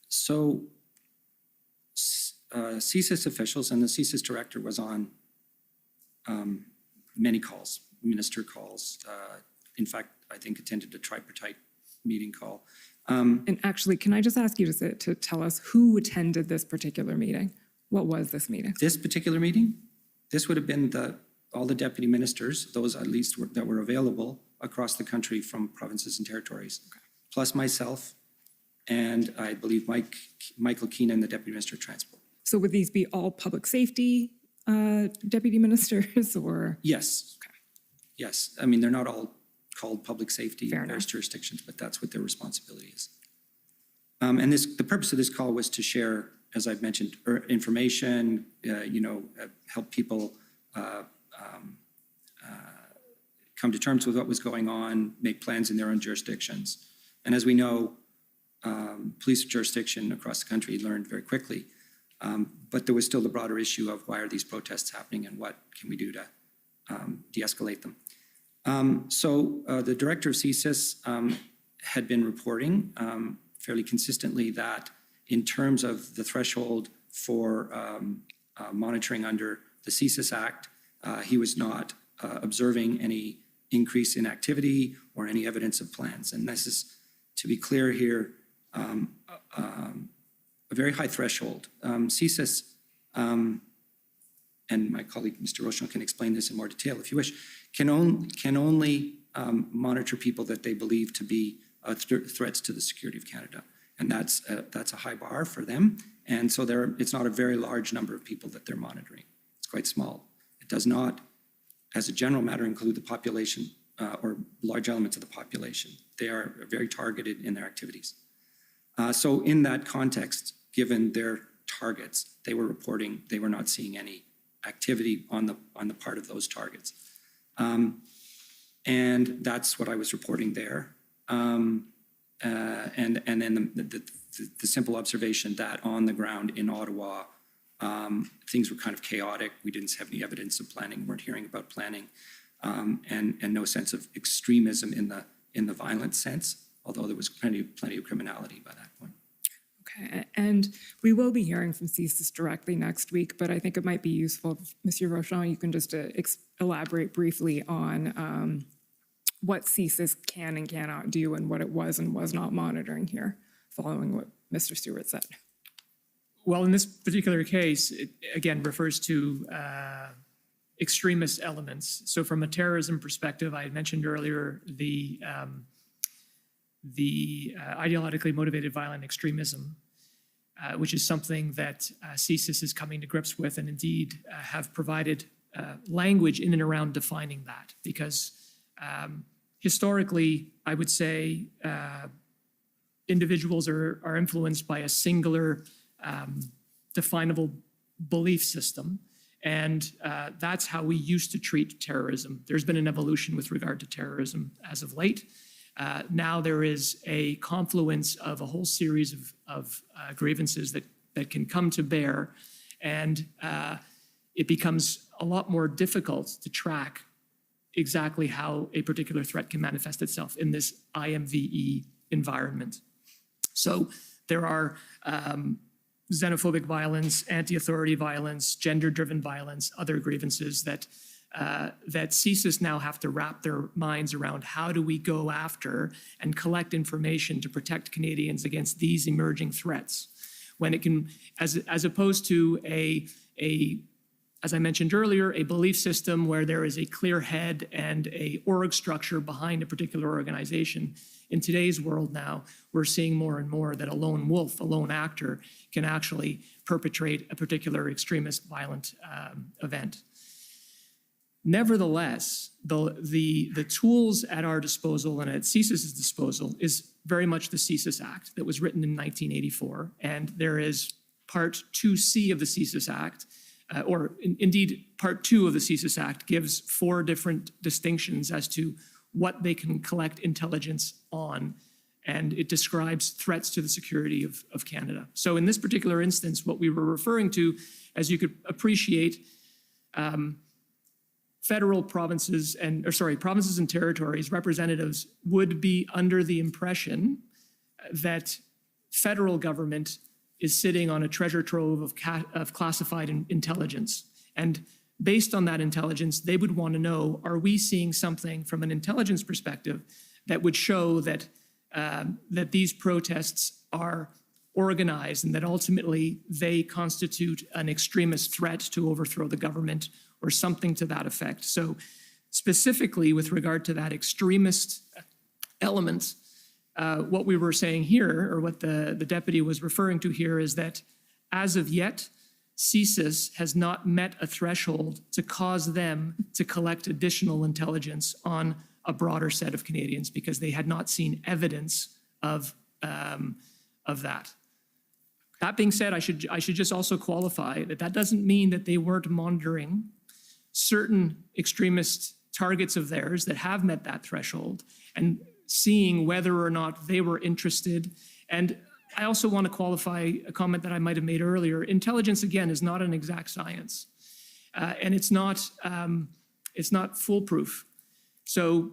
[SPEAKER 6] So CSIS officials and the CSIS director was on many calls, minister calls. In fact, I think attended a tripartite meeting call.
[SPEAKER 5] And actually, can I just ask you to tell us who attended this particular meeting? What was this meeting?
[SPEAKER 6] This particular meeting, this would have been all the deputy ministers, those at least that were available across the country from provinces and territories. Okay. Plus myself, and I believe Michael Keenan, the Deputy Minister of Transport.
[SPEAKER 5] So would these be all public safety deputy ministers, or?
[SPEAKER 6] Yes. Okay. Yes. I mean, they're not all called public safety in various jurisdictions, but that's what their responsibility is. And the purpose of this call was to share, as I've mentioned, information, help people come to terms with what was going on, make plans in their own jurisdictions. And as we know, police jurisdiction across the country learned very quickly, but there was still the broader issue of why are these protests happening and what can we do to de-escalate them. So the director of CSIS had been reporting fairly consistently that in terms of the threshold for monitoring under the CSIS Act, he was not observing any increase in activity or any evidence of plans. And this is, to be clear here, a very high threshold. CSIS, and my colleague Mr. Rochon can explain this in more detail if you wish, can only monitor people that they believe to be threats to the security of Canada. And that's a high bar for them. And so it's not a very large number of people that they're monitoring. It's quite small. It does not, as a general matter, include the population or large elements of the population. They are very targeted in their activities. So in that context, given their targets, they were reporting they were not seeing any activity on the part of those targets. And that's what I was reporting there. And then the simple observation that on the ground in Ottawa, things were kind of chaotic. We didn't have any evidence of planning, weren't hearing about planning, and no sense of extremism in the violent sense, although there was plenty of criminality by that point.
[SPEAKER 5] Okay, and we will be hearing from CSIS directly next week, but I think it might be useful, if Monsieur Rochon, you can just elaborate briefly on what CSIS can and cannot do and what it was and was not monitoring here, following what Mr. Stewart said.
[SPEAKER 7] Well, in this particular case, it again refers to extremist elements. So from a terrorism perspective, I had mentioned earlier the ideologically motivated violent extremism, which is something that CSIS is coming to grips with, and indeed have provided language in and around defining that, because historically, I would say individuals are influenced by a singular definable belief system, and that's how we used to treat terrorism. There's been an evolution with regard to terrorism as of late. Now there is a confluence of a whole series of grievances that can come to bear, and it becomes a lot more difficult to track exactly how a particular threat can manifest itself in this IMVE environment. So there are xenophobic violence, anti-authority violence, gender-driven violence, other grievances that CSIS now have to wrap their minds around. How do we go after and collect information to protect Canadians against these emerging threats? When it can, as opposed to as I mentioned earlier, a belief system where there is a clear head and a org structure behind a particular organization. In today's world now, we're seeing more and more that a lone wolf, a lone actor, can actually perpetrate a particular extremist violent event. Nevertheless, the tools at our disposal and at CSIS's disposal is very much the CSIS Act that was written in 1984, and there is Part 2C of the CSIS Act, indeed Part 2 of the CSIS Act gives 4 different distinctions as to what they can collect intelligence on, and it describes threats to the security of Canada. So in this particular instance, what we were referring to, as you could appreciate, provinces and territories representatives would be under the impression that federal government is sitting on a treasure trove of classified intelligence. And based on that intelligence, they would want to know, are we seeing something from an intelligence perspective that would show that that these protests are organized and that ultimately they constitute an extremist threat to overthrow the government or something to that effect. So specifically with regard to that extremist element, what we were saying here, or what the deputy was referring to here, is that as of yet, CSIS has not met a threshold to cause them to collect additional intelligence on a broader set of Canadians, because they had not seen evidence of that. That being said, I should just also qualify that doesn't mean that they weren't monitoring certain extremist targets of theirs that have met that threshold and seeing whether or not they were interested. And I also want to qualify a comment that I might have made earlier. Intelligence, again, is not an exact science, and it's not foolproof. So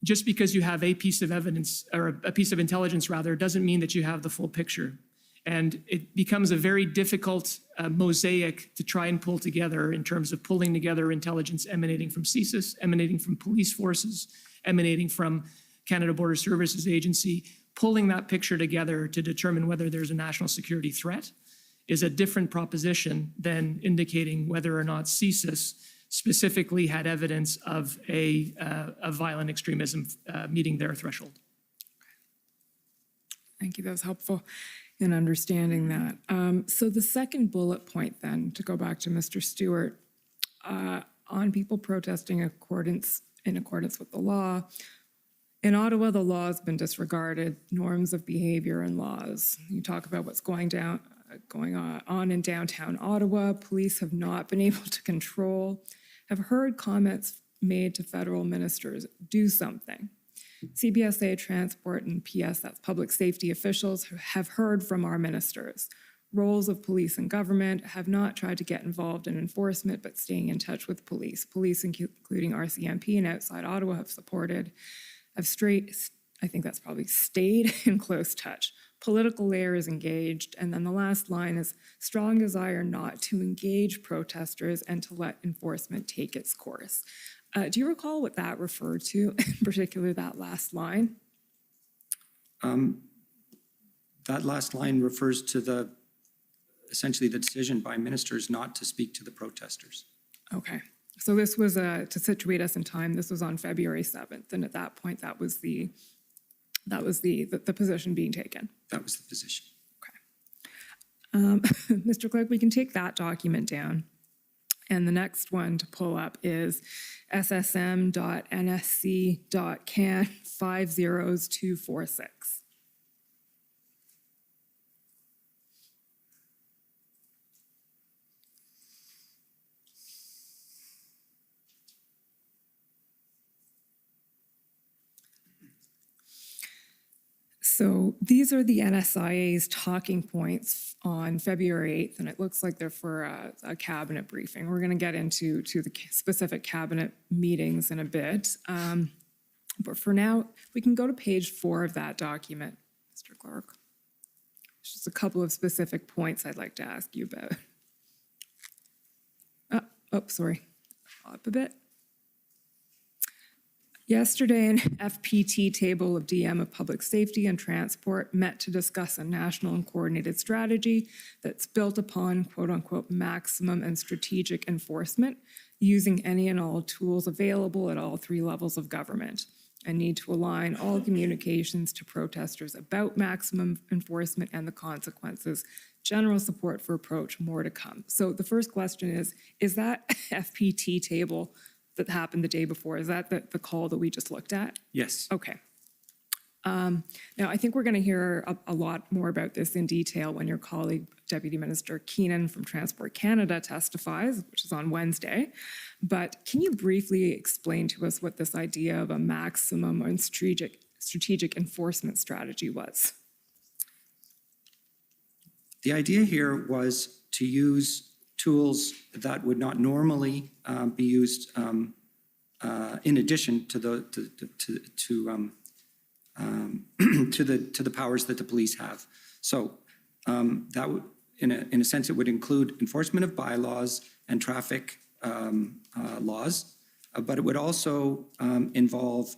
[SPEAKER 7] just because you have a piece of evidence, or a piece of intelligence rather, doesn't mean that you have the full picture. And it becomes a very difficult mosaic to try and pull together in terms of pulling together intelligence emanating from CSIS, emanating from police forces, emanating from Canada Border Services Agency. Pulling that picture together to determine whether there's a national security threat is a different proposition than indicating whether or not CSIS specifically had evidence of a violent extremism meeting their threshold.
[SPEAKER 5] Thank you. That was helpful in understanding that. So the second bullet point then, to go back to Mr. Stewart, on people protesting in accordance with the law. In Ottawa, the law has been disregarded, norms of behavior and laws. You talk about what's going on in downtown Ottawa. Police have not been able to control. Have heard comments made to federal ministers, do something. CBSA, Transport, and PS, that's public safety officials, have heard from our ministers. Roles of police and government have not tried to get involved in enforcement, but staying in touch with police. Police, including RCMP and outside Ottawa, have supported, I think that's probably stayed in close touch. Political layer is engaged, and then the last line is strong desire not to engage protesters and to let enforcement take its course. Do you recall what that referred to, in particular that last line?
[SPEAKER 6] That last line refers to essentially the decision by ministers not to speak to the protesters.
[SPEAKER 5] Okay, so this was, to situate us in time, this was on February 7th, and at that point, that was the position being taken.
[SPEAKER 6] That was the position.
[SPEAKER 5] Okay. Mr. Clerk, we can take that document down. And the next one to pull up is ssm.nsc.can 50246. So these are the NSIA's talking points on February 8th, and it looks like they're for a cabinet briefing. We're going to get into the specific cabinet meetings in a bit. But for now, we can go to page 4 of that document, Mr. Clerk. There's just a couple of specific points I'd like to ask you about. Sorry, up a bit. Yesterday, an FPT table of DM of Public Safety and Transport met to discuss a national and coordinated strategy that's built upon quote-unquote maximum and strategic enforcement using any and all tools available at all 3 levels of government, and need to align all communications to protesters about maximum enforcement and the consequences. General support for approach, more to come. So the first question is that FPT table that happened the day before, is that the call that we just looked at?
[SPEAKER 6] Yes.
[SPEAKER 5] Okay. Now, I think we're going to hear a lot more about this in detail when your colleague, Deputy Minister Keenan from Transport Canada testifies, which is on Wednesday. But can you briefly explain to us what this idea of a maximum and strategic enforcement strategy was?
[SPEAKER 6] The idea here was to use tools that would not normally be used in addition to the powers that the police have. So that would, in a sense, it would include enforcement of bylaws and traffic laws, but it would also involve,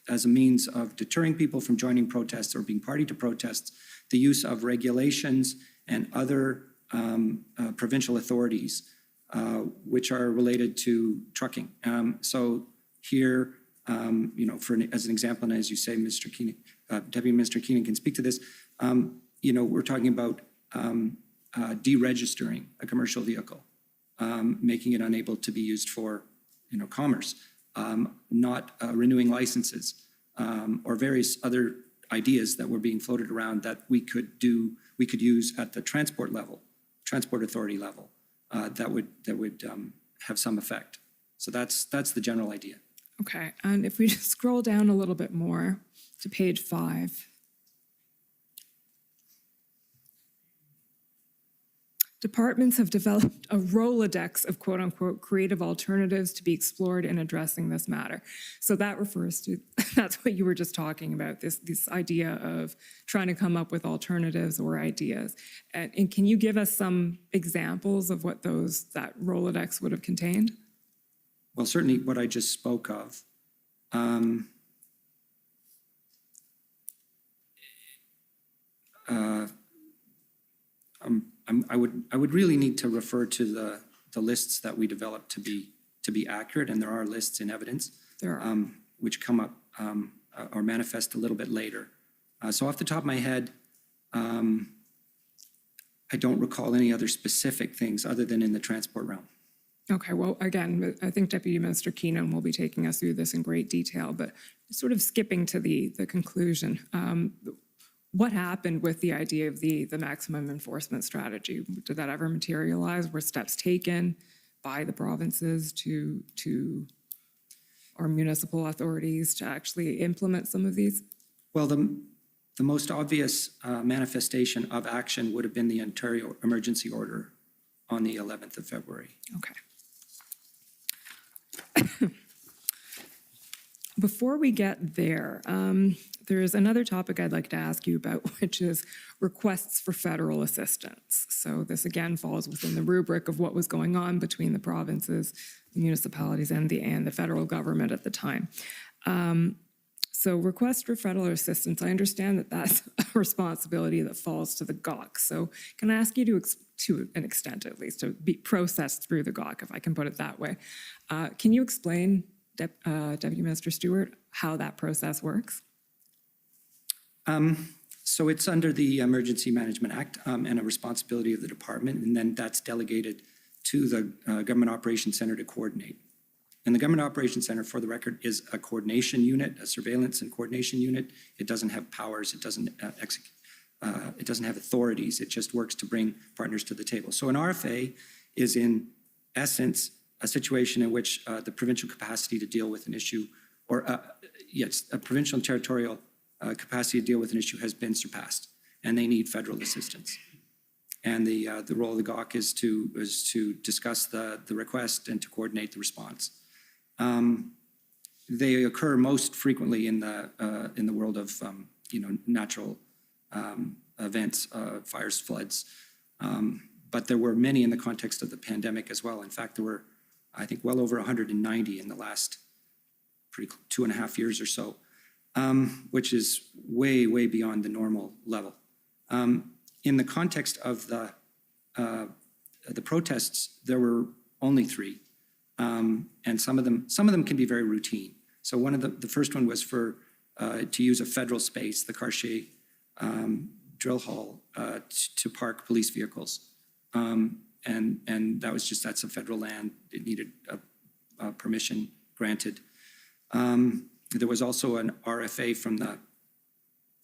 [SPEAKER 6] as a means of deterring people from joining protests or being party to protests, the use of regulations and other provincial authorities, which are related to trucking. So here, as an example, and as you say, Mr. Keenan, Deputy Minister Keenan can speak to this, we're talking about deregistering a commercial vehicle, making it unable to be used for, commerce, not renewing licenses, or various other ideas that were being floated around that we could use at the transport authority level, that would have some effect. So that's the general idea.
[SPEAKER 5] Okay, and if we just scroll down a little bit more to page 5. Departments have developed a Rolodex of quote unquote creative alternatives to be explored in addressing this matter. So that refers to, that's what you were just talking about, this idea of trying to come up with alternatives or ideas. And can you give us some examples of what that Rolodex would have contained?
[SPEAKER 6] Well, certainly what I just spoke of. I would really need to refer to the lists that we developed to be accurate, and there are lists in evidence.
[SPEAKER 5] There are.
[SPEAKER 6] Which come up or manifest a little bit later. So off the top of my head, I don't recall any other specific things other than in the transport realm.
[SPEAKER 5] Okay, well, again, I think Deputy Minister Keenan will be taking us through this in great detail, but sort of skipping to the conclusion. What happened with the idea of the maximum enforcement strategy? Did that ever materialize? Were steps taken by the provinces to our municipal authorities to actually implement some of these?
[SPEAKER 6] Well, the most obvious manifestation of action would have been the Ontario emergency order on the 11th of February.
[SPEAKER 5] Okay. Before we get there, there's another topic I'd like to ask you about, which is requests for federal assistance. So this again falls within the rubric of what was going on between the provinces, the municipalities, and the federal government at the time. So request for federal assistance, I understand that that's a responsibility that falls to the GOC. So can I ask you to an extent at least, to be processed through the GOC, if I can put it that way. Can you explain, Deputy Minister Stewart, how that process works?
[SPEAKER 6] So it's under the Emergency Management Act and a responsibility of the department, and then that's delegated to the Government Operations Center to coordinate. And the Government Operations Center, for the record, is a coordination unit, a surveillance and coordination unit. It doesn't have powers, it doesn't it doesn't have authorities, it just works to bring partners to the table. So an RFA is in essence a situation in which the provincial capacity to deal with an issue, or yes, a provincial and territorial capacity to deal with an issue has been surpassed, and they need federal assistance. And the role of the GOC is to discuss the request and to coordinate the response. They occur most frequently in the world of natural events, fires, floods, but there were many in the context of the pandemic as well. In fact, there were, I think, well over 190 in the last 2.5 years or so, which is way, way beyond the normal level. In the context of the protests, there were only 3, and some of them can be very routine. So one of the first one was for to use a federal space, the Cartier drill hall, to park police vehicles, and that's a federal land. It needed a permission granted. There was also an RFA from the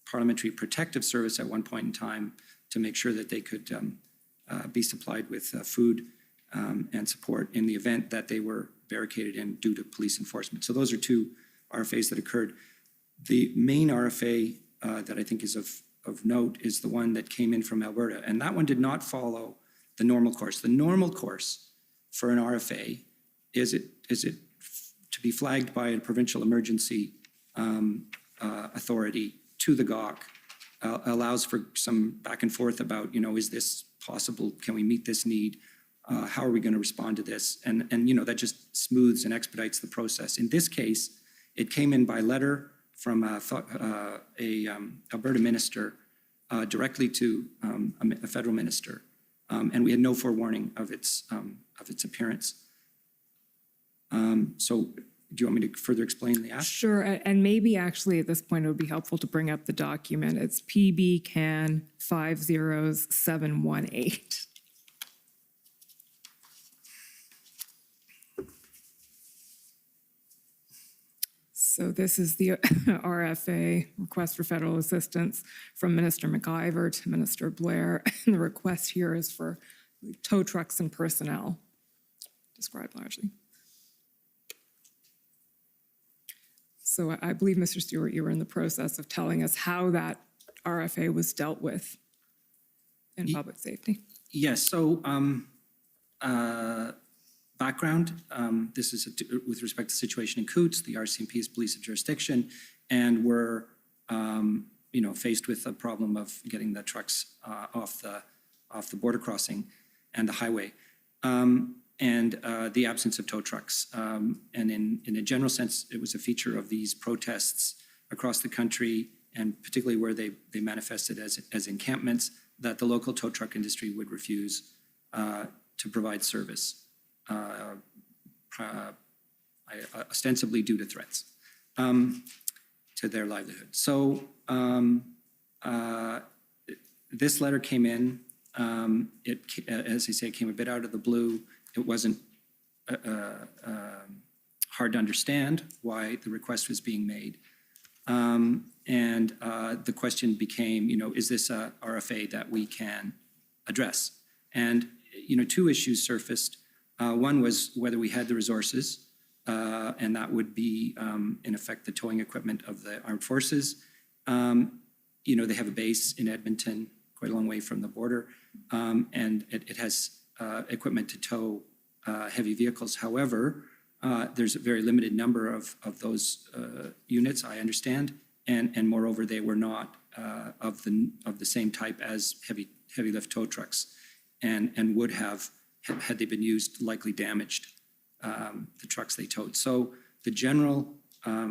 [SPEAKER 6] Parliamentary Protective Service at one point in time to make sure that they could be supplied with food and support in the event that they were barricaded in due to police enforcement. So those are 2 RFAs that occurred. The main RFA that I think is of note is the one that came in from Alberta, and that one did not follow the normal course. The normal course for an RFA is it to be flagged by a provincial emergency authority to the GOC, allows for some back and forth about, is this possible? Can we meet this need? How are we going to respond to this? And that just smooths and expedites the process. In this case, it came in by letter from a Alberta minister directly to a federal minister, and we had no forewarning of its appearance. So do you want me to further explain the ask?
[SPEAKER 5] Sure, and maybe actually at this point it would be helpful to bring up the document. It's PB Can 50718. So this is the RFA, request for federal assistance from Minister McIver to Minister Blair. And the request here is for tow trucks and personnel, described largely. So I believe, Mr. Stewart, you were in the process of telling us how that RFA was dealt with in public safety.
[SPEAKER 6] Yes, so background, this is with respect to the situation in Coots. The RCMP is police of jurisdiction, and we're faced with a problem of getting the trucks off the border crossing and the highway, and the absence of tow trucks. And in a general sense, it was a feature of these protests across the country, and particularly where they manifested as encampments, that the local tow truck industry would refuse to provide service, ostensibly due to threats to their livelihood. So this letter came in. As I say, it came a bit out of the blue. It wasn't hard to understand why the request was being made. And the question became, is this a RFA that we can address? And, two issues surfaced. One was whether we had the resources, and that would be, in effect, the towing equipment of the armed forces. They have a base in Edmonton, quite a long way from the border, and it has equipment to tow heavy vehicles. However, there's a very limited number of those units, I understand, and moreover, they were not of the same type as heavy lift tow trucks, and would have, had they been used, likely damaged the trucks they towed. So the general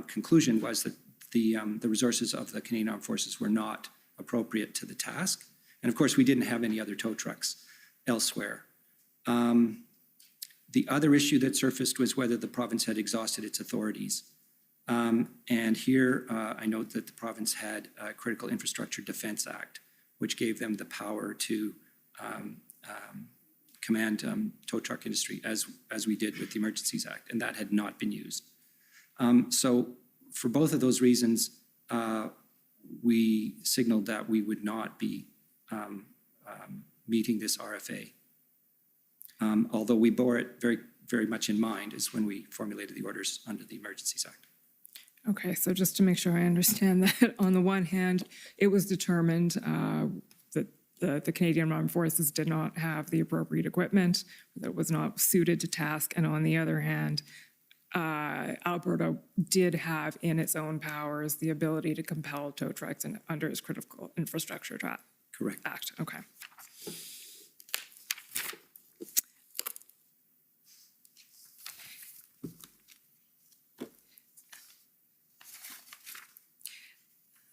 [SPEAKER 6] conclusion was that the resources of the Canadian Armed Forces were not appropriate to the task, and of course, we didn't have any other tow trucks elsewhere. The other issue that surfaced was whether the province had exhausted its authorities. And here, I note that the province had a Critical Infrastructure Defence Act, which gave them the power to command tow truck industry, as we did with the Emergencies Act, and that had not been used. So for both of those reasons, we signaled that we would not be meeting this RFA. Although we bore it very, very much in mind is when we formulated the orders under the Emergencies Act.
[SPEAKER 5] Okay, so just to make sure I understand that, on the one hand, it was determined that the Canadian Armed Forces did not have the appropriate equipment, that it was not suited to task, and on the other hand, Alberta did have in its own powers the ability to compel tow trucks under its Critical Infrastructure
[SPEAKER 6] Correct.
[SPEAKER 5] Act. Okay.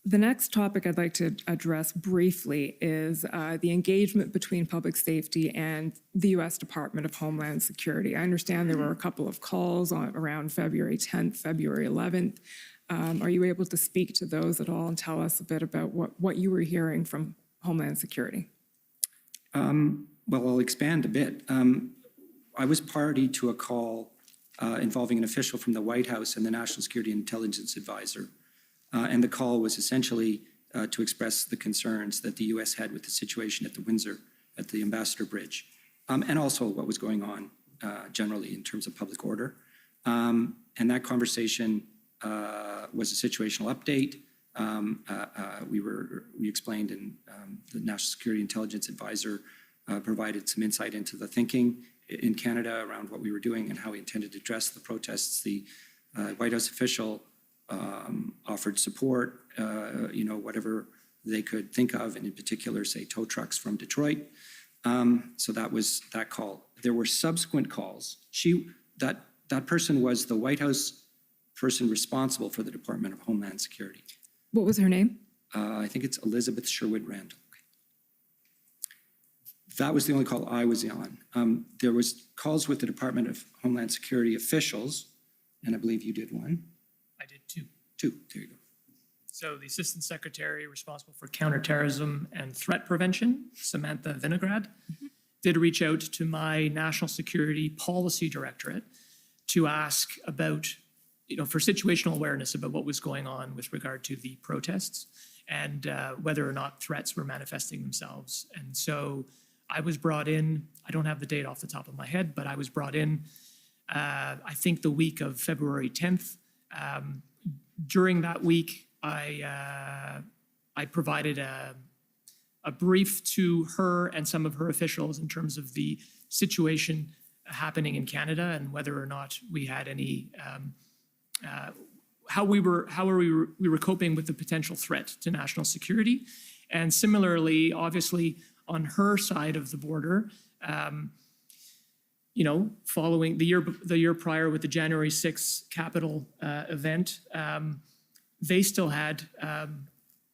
[SPEAKER 5] The next topic I'd like to address briefly is the engagement between public safety and the U.S. Department of Homeland Security. I understand there were a couple of calls around February 10th, February 11th. Are you able to speak to those at all and tell us a bit about what you were hearing from Homeland Security?
[SPEAKER 6] Well, I'll expand a bit. I was party to a call involving an official from the White House and the National Security Intelligence Advisor. And the call was essentially to express the concerns that the U.S. had with the situation at the Windsor, at the Ambassador Bridge, and also what was going on generally in terms of public order. And that conversation was a situational update. We explained, and the National Security Intelligence Advisor provided some insight into the thinking in Canada around what we were doing and how we intended to address the protests. The White House official offered support, whatever they could think of, and in particular, say, tow trucks from Detroit. So that was that call. There were subsequent calls. That person was the White House person responsible for the Department of Homeland Security.
[SPEAKER 5] What was her name?
[SPEAKER 6] I think it's Elizabeth Sherwood Randall. That was the only call I was on. There was calls with the Department of Homeland Security officials, and I believe you did one.
[SPEAKER 7] I did two.
[SPEAKER 6] Two, there you go.
[SPEAKER 7] So the Assistant Secretary responsible for counterterrorism and threat prevention, Samantha Vinograd, did reach out to my National Security Policy Directorate to ask about, for situational awareness about what was going on with regard to the protests and whether or not threats were manifesting themselves. And so I was brought in, I don't have the date off the top of my head, but I was brought in, I think the week of February 10th. During that week, I provided a a brief to her and some of her officials in terms of the situation happening in Canada and whether or not we had any, how we were coping with the potential threat to national security. And similarly, obviously, on her side of the border, following the year prior with the January 6th Capitol event, they still had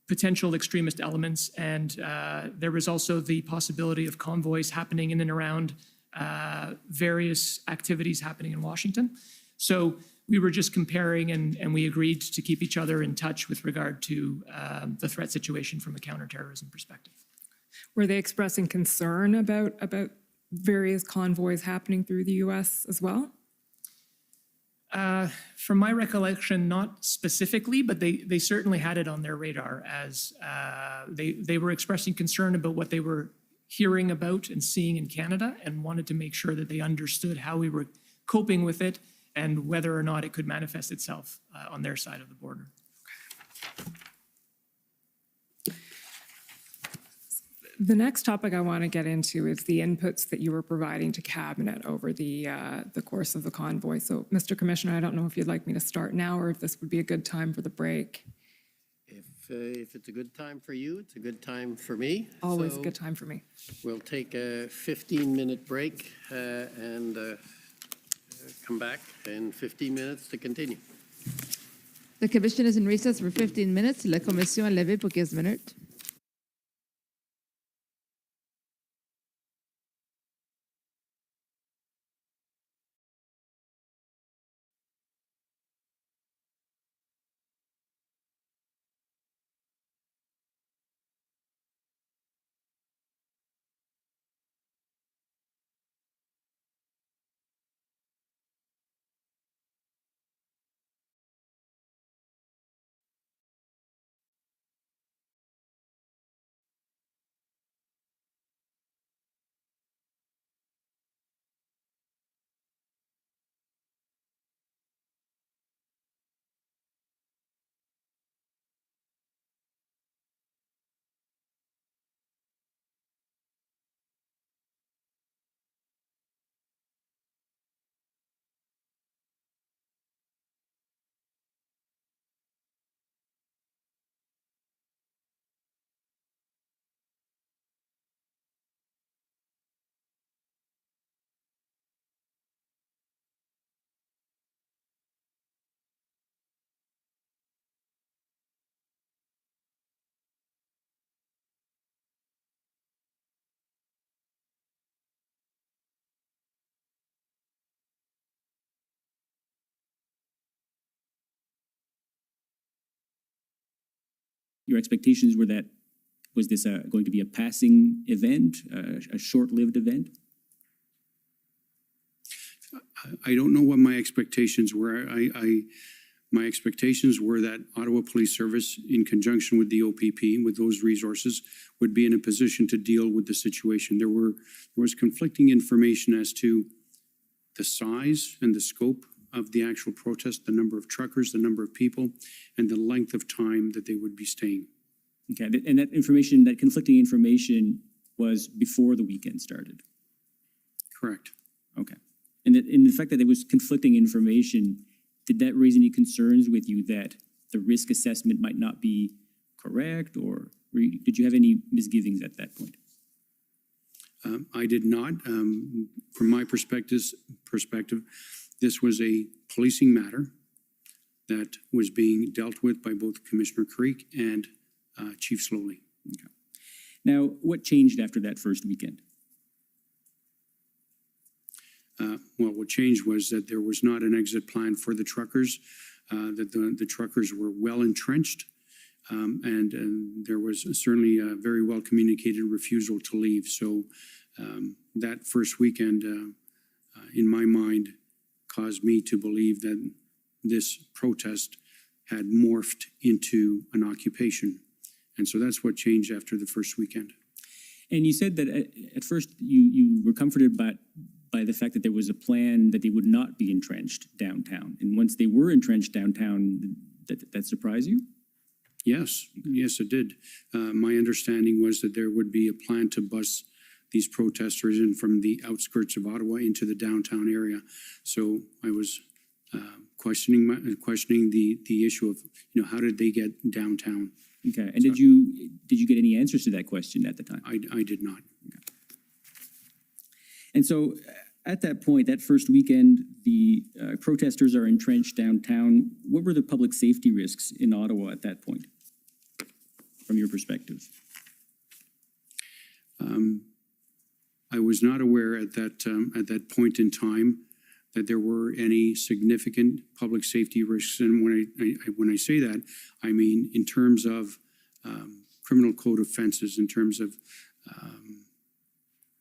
[SPEAKER 7] potential extremist elements, and there was also the possibility of convoys happening in and around various activities happening in Washington. So we were just comparing, and we agreed to keep each other in touch with regard to the threat situation from a counterterrorism perspective.
[SPEAKER 5] Were they expressing concern about various convoys happening through the U.S. as well?
[SPEAKER 7] From my recollection, not specifically, but they certainly had it on their radar as they were expressing concern about what they were hearing about and seeing in Canada and wanted to make sure that they understood how we were coping with it and whether or not it could manifest itself on their side of the border.
[SPEAKER 5] The next topic I want to get into is the inputs that you were providing to Cabinet over the course of the convoy. So, Mr. Commissioner, I don't know if you'd like me to start now or if this would be a good time for the break.
[SPEAKER 2] If it's a good time for you, it's a good time for me.
[SPEAKER 5] Always
[SPEAKER 2] So
[SPEAKER 5] a good time for me.
[SPEAKER 2] We'll take a 15-minute break and come back in 15 minutes to continue.
[SPEAKER 1] The commission is in recess for 15 minutes. La commission est levée pour 15 minutes.
[SPEAKER 8] Your expectations were that, was this going to be a passing event, a short-lived event?
[SPEAKER 9] I don't know what my expectations were. My expectations were that Ottawa Police Service, in conjunction with the OPP, with those resources, would be in a position to deal with the situation. There was conflicting information as to the size and the scope of the actual protest, the number of truckers, the number of people, and the length of time that they would be staying.
[SPEAKER 8] Okay, and that information, that conflicting information was before the weekend started?
[SPEAKER 9] Correct.
[SPEAKER 8] Okay. And the fact that there was conflicting information, did that raise any concerns with you that the risk assessment might not be correct, or did you have any misgivings at that point?
[SPEAKER 9] I did not. From my perspective, this was a policing matter that was being dealt with by both Commissioner Creek and Chief Slowly.
[SPEAKER 8] Okay. Now, what changed after that first weekend?
[SPEAKER 9] Well, what changed was that there was not an exit plan for the truckers, that the truckers were well entrenched, and there was certainly a very well communicated refusal to leave. So that first weekend, in my mind, caused me to believe that this protest had morphed into an occupation. And so that's what changed after the first weekend.
[SPEAKER 8] And you said that at first you were comforted by the fact that there was a plan that they would not be entrenched downtown. And once they were entrenched downtown, that surprised you?
[SPEAKER 9] Yes, yes, it did. My understanding was that there would be a plan to bus these protesters in from the outskirts of Ottawa into the downtown area. So I was questioning the issue of, how did they get downtown?
[SPEAKER 8] Okay, and did you get any answers to that question at the time?
[SPEAKER 9] I did not.
[SPEAKER 8] And so at that point, that first weekend, the protesters are entrenched downtown. What were the public safety risks in Ottawa at that point, from your perspective?
[SPEAKER 9] I was not aware at that point in time that there were any significant public safety risks. And when I say that, I mean in terms of criminal code offenses, in terms of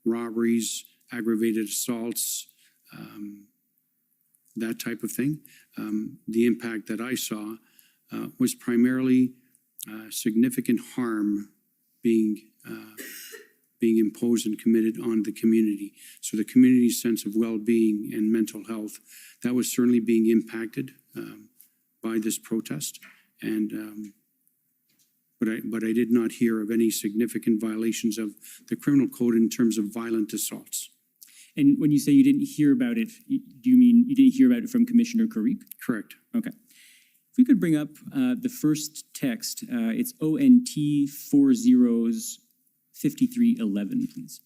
[SPEAKER 9] robberies, aggravated assaults, that type of thing. The impact that I saw was primarily significant harm being imposed and committed on the community. So the community's sense of well-being and mental health, that was certainly being impacted by this protest. And but I did not hear of any significant violations of the criminal code in terms of violent assaults.
[SPEAKER 8] And when you say you didn't hear about it, do you mean you didn't hear about it from Commissioner Karik?
[SPEAKER 9] Correct.
[SPEAKER 8] Okay. If we could bring up the first text, it's ONT 405311, please.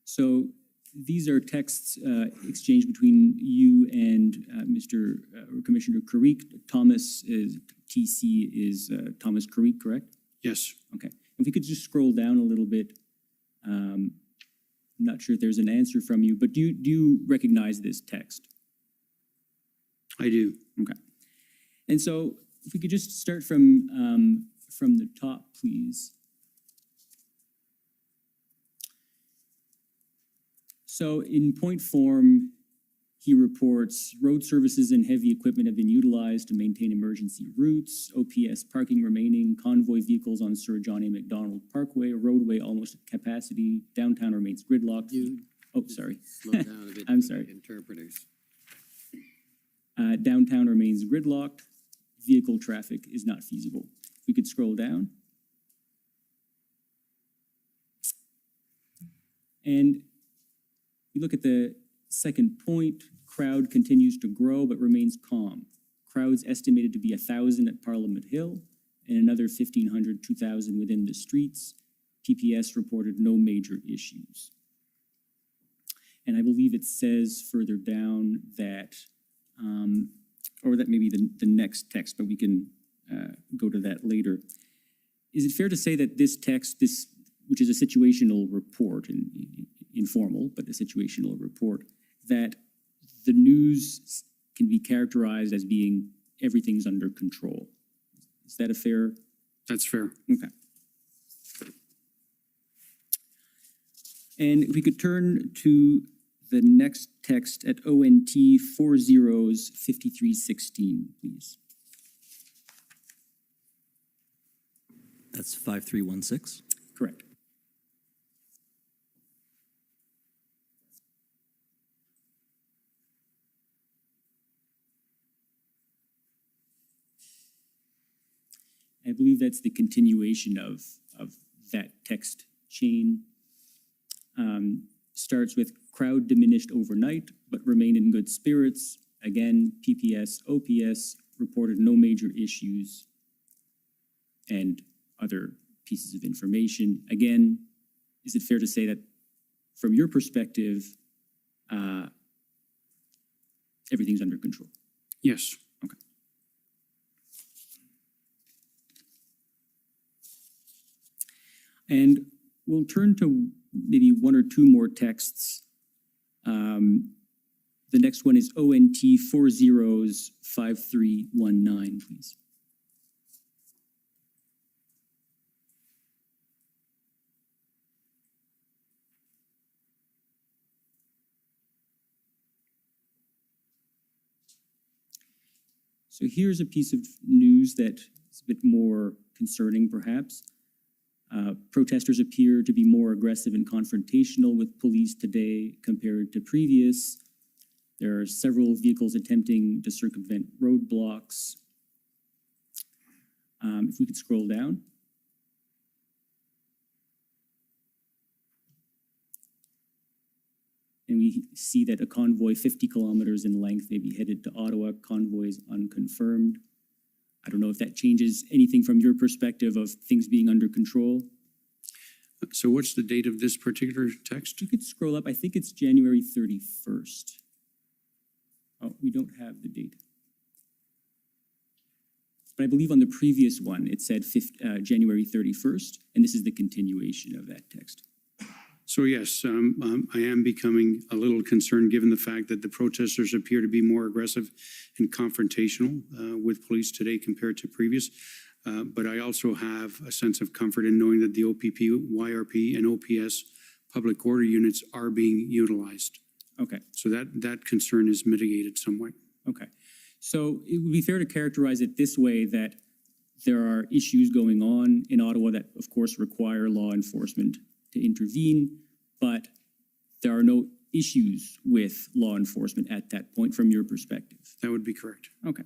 [SPEAKER 8] So these are texts exchanged between you and Commissioner Karik. Thomas is TC is Thomas Karik, correct?
[SPEAKER 9] Yes.
[SPEAKER 8] Okay. If we could just scroll down a little bit. I'm not sure if there's an answer from you, but do you recognize this text?
[SPEAKER 9] I do.
[SPEAKER 8] Okay. And so if we could just start from the top, please. So in point form, he reports road services and heavy equipment have been utilized to maintain emergency routes, OPS parking remaining, convoy vehicles on Sir John A. Macdonald Parkway, roadway almost at capacity, downtown remains gridlocked. Oh, sorry.
[SPEAKER 2] Slow down a bit.
[SPEAKER 8] I'm
[SPEAKER 2] for
[SPEAKER 8] sorry.
[SPEAKER 2] the interpreters.
[SPEAKER 8] Downtown remains gridlocked, vehicle traffic is not feasible. If we could scroll down. And you look at the second point, crowd continues to grow but remains calm. Crowds estimated to be 1,000 at Parliament Hill and another 1,500, 2,000 within the streets. PPS reported no major issues. And I believe it says further down that, or that may be the next text, but we can go to that later. Is it fair to say that this text, which is a situational report, informal, but a situational report, that the news can be characterized as being everything's under control? Is that a fair?
[SPEAKER 9] That's fair.
[SPEAKER 8] Okay. And if we could turn to the next text at ONT 405316, please.
[SPEAKER 10] That's 5316.
[SPEAKER 8] Correct. I believe that's the continuation of that text chain. Starts with crowd diminished overnight, but remained in good spirits. Again, PPS, OPS reported no major issues and other pieces of information. Again, is it fair to say that from your perspective, everything's under control?
[SPEAKER 9] Yes.
[SPEAKER 8] Okay. And we'll turn to maybe one or two more texts. The next one is ONT 405319, please. So here's a piece of news that is a bit more concerning, perhaps. Protesters appear to be more aggressive and confrontational with police today compared to previous. There are several vehicles attempting to circumvent roadblocks. If we could scroll down. And we see that a convoy 50 kilometers in length may be headed to Ottawa. Convoy is unconfirmed. I don't know if that changes anything from your perspective of things being under control.
[SPEAKER 9] So what's the date of this particular text?
[SPEAKER 8] You could scroll up. I think it's January 31st. Oh, we don't have the date. But I believe on the previous one, it said January 31st, and this is the continuation of that text.
[SPEAKER 9] So yes, I am becoming a little concerned given the fact that the protesters appear to be more aggressive and confrontational with police today compared to previous. But I also have a sense of comfort in knowing that the OPP, YRP, and OPS public order units are being utilized.
[SPEAKER 8] Okay.
[SPEAKER 9] So that concern is mitigated somewhat.
[SPEAKER 8] Okay. So it would be fair to characterize it this way, that there are issues going on in Ottawa that, of course, require law enforcement to intervene, but there are no issues with law enforcement at that point from your perspective.
[SPEAKER 9] That would be correct.
[SPEAKER 8] Okay.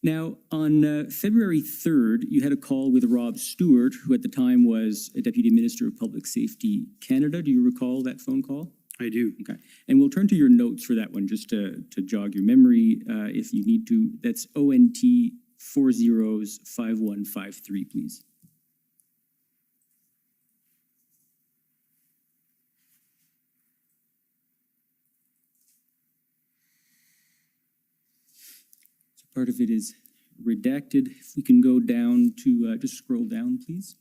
[SPEAKER 8] Now, on February 3rd, you had a call with Rob Stewart, who at the time was a Deputy Minister of Public Safety Canada. Do you recall that phone call?
[SPEAKER 9] I do.
[SPEAKER 8] Okay. And we'll turn to your notes for that one, just to jog your memory if you need to. That's ONT 405153, please. Part of it is redacted. If we can go down to, just scroll down, please.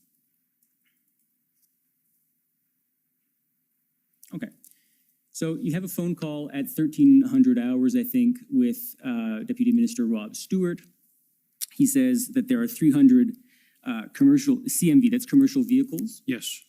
[SPEAKER 8] Okay. So you have a phone call at 1300 hours, I think, with Deputy Minister Rob Stewart. He says that there are 300 commercial, CMV, that's commercial vehicles.
[SPEAKER 9] Yes.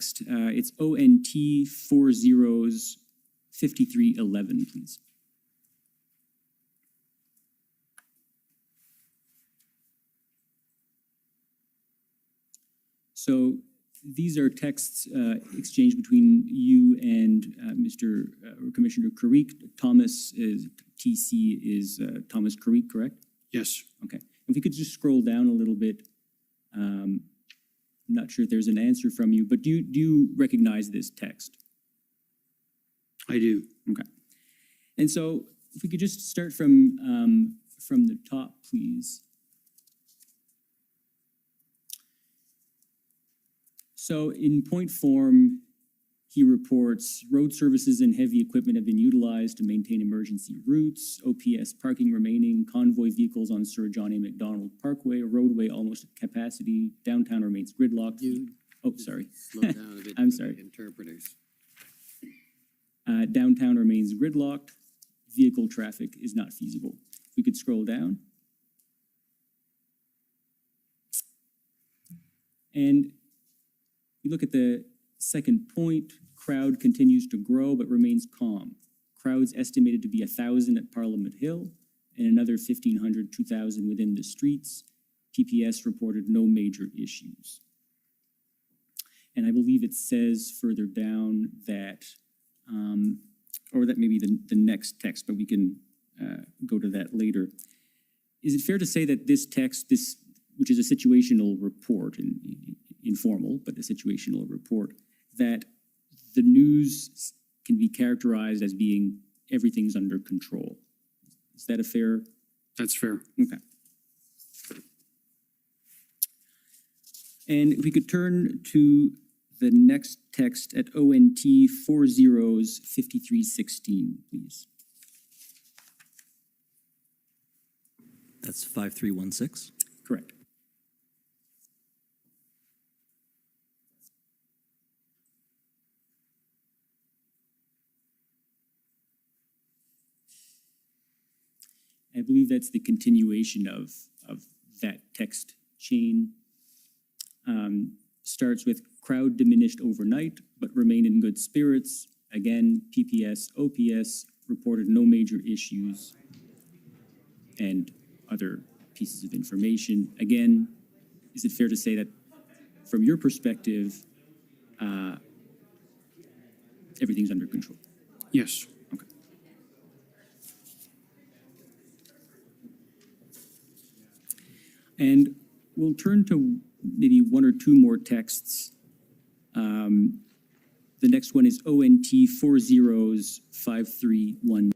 [SPEAKER 8] It's ONT 405311, please. So these are texts exchanged between you and Mr. Commissioner Carrick. Thomas is TC is Thomas Carrick, correct?
[SPEAKER 9] Yes.
[SPEAKER 8] Okay. If we could just scroll down a little bit. I'm not sure if there's an answer from you, but do you recognize this text?
[SPEAKER 9] I do.
[SPEAKER 8] Okay. And so if we could just start from the top, please. So in point form, he reports road services and heavy equipment have been utilized to maintain emergency routes, OPS parking remaining, convoy vehicles on Sir John A. Macdonald Parkway, a roadway almost at capacity, downtown remains gridlocked. Oh, sorry.
[SPEAKER 2] Slow down a bit.
[SPEAKER 8] I'm
[SPEAKER 2] for the
[SPEAKER 8] sorry.
[SPEAKER 2] Interpreters.
[SPEAKER 8] Downtown remains gridlocked, vehicle traffic is not feasible. We could scroll down. And you look at the Second point, crowd continues to grow but remains calm. Crowds estimated to be 1,000 at Parliament Hill and another 1,500, 2,000 within the streets. PPS reported no major issues. And I believe it says further down that, or that may be the next text, but we can go to that later. Is it fair to say that this text, which is a situational report, informal, but a situational report, that the news can be characterized as being everything's under control? Is that a fair?
[SPEAKER 9] That's fair.
[SPEAKER 8] Okay. And if we could turn to the next text at ONT 405316, please.
[SPEAKER 10] That's 5316.
[SPEAKER 8] Correct. I believe that's the continuation of that text chain. Starts with crowd diminished overnight, but remain in good spirits. Again, PPS, OPS reported no major issues and other pieces of information. Again, is it fair to say that from your perspective, everything's under control?
[SPEAKER 9] Yes.
[SPEAKER 8] Okay. And we'll turn to maybe one or two more texts. The next one is ONT 40531.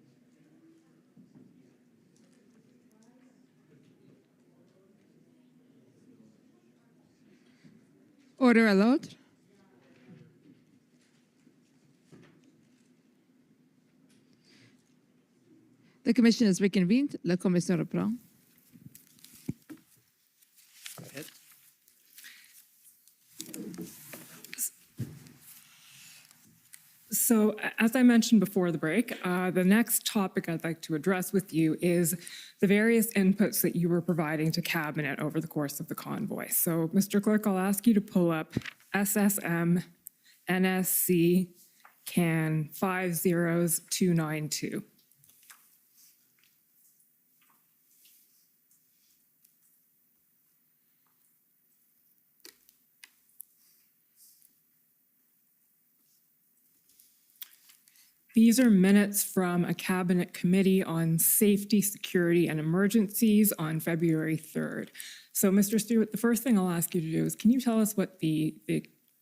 [SPEAKER 1] Order à l'autre. The commission is reconvened. La commission reprend.
[SPEAKER 2] Go ahead.
[SPEAKER 5] So as I mentioned before the break, the next topic I'd like to address with you is the various inputs that you were providing to Cabinet over the course of the convoy. So, Mr. Clerk, I'll ask you to pull up SSM NSC CAN 50292. These are minutes from a Cabinet Committee on Safety, Security, and Emergencies on February 3rd. So, Mr. Stewart, the first thing I'll ask you to do is, can you tell us what the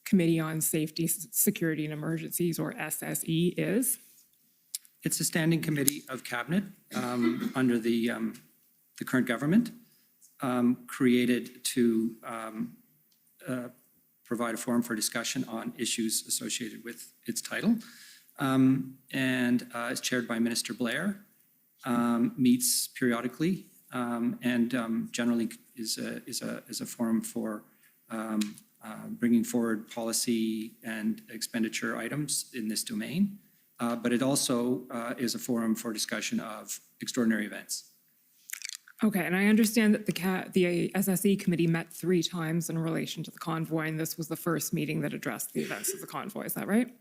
[SPEAKER 5] Committee on Safety, Security, and Emergencies, or SSE, is?
[SPEAKER 6] It's a standing committee of Cabinet under the current government, created to provide a forum for discussion on issues associated with its title. And is chaired by Minister Blair, meets periodically, and generally is a forum for bringing forward policy and expenditure items in this domain. But it also is a forum for discussion of extraordinary events.
[SPEAKER 5] Okay, and I understand that the SSE committee met 3 times in relation to the convoy, and this was the first meeting that addressed the events of the convoy. Is that right?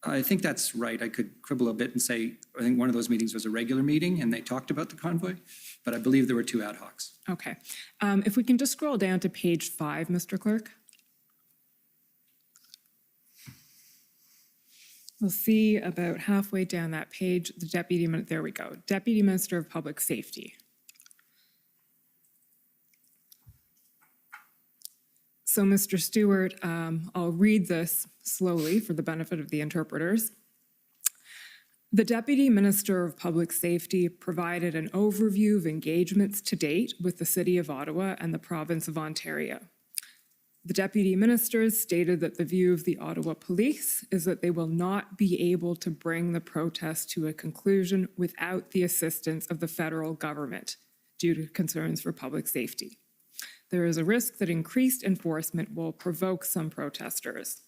[SPEAKER 6] I think that's right. I could quibble a bit and say, I think one of those meetings was a regular meeting and they talked about the convoy, but I believe there were 2 ad hocs.
[SPEAKER 5] Okay. If we can just scroll down to page 5, Mr. Clerk. We'll see about halfway down that page, the there we go, Deputy Minister of Public Safety. So, Mr. Stewart, I'll read this slowly for the benefit of the interpreters. The Deputy Minister of Public Safety provided an overview of engagements to date with the City of Ottawa and the Province of Ontario. The Deputy Ministers stated that the view of the Ottawa Police is that they will not be able to bring the protest to a conclusion without the assistance of the federal government due to concerns for public safety. There is a risk that increased enforcement will provoke some protesters.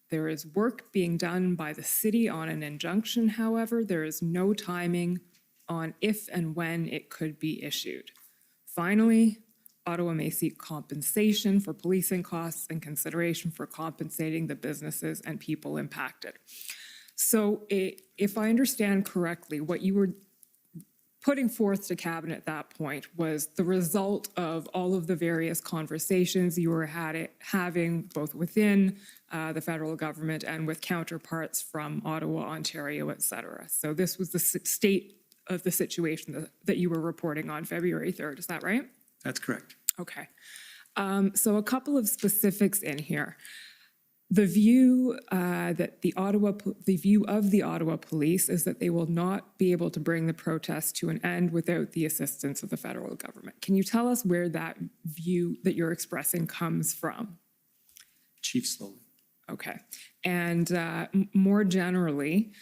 [SPEAKER 5] There is work being done by the city on an injunction, however, there is no timing on if and when it could be issued. Finally, Ottawa may seek compensation for policing costs and consideration for compensating the businesses and people impacted. So if I understand correctly, what you were putting forth to Cabinet at that point was the result of all of the various conversations you were having both within the federal government and with counterparts from Ottawa, Ontario, et cetera. So this was the state of the situation that you were reporting on February 3rd, is that right?
[SPEAKER 6] That's correct.
[SPEAKER 5] Okay. So a couple of specifics in here. The view the view of the Ottawa Police is that they will not be able to bring the protest to an end without the assistance of the federal government. Can you tell us where that view that you're expressing comes from?
[SPEAKER 6] Chief Slowly.
[SPEAKER 5] Okay. And more generally,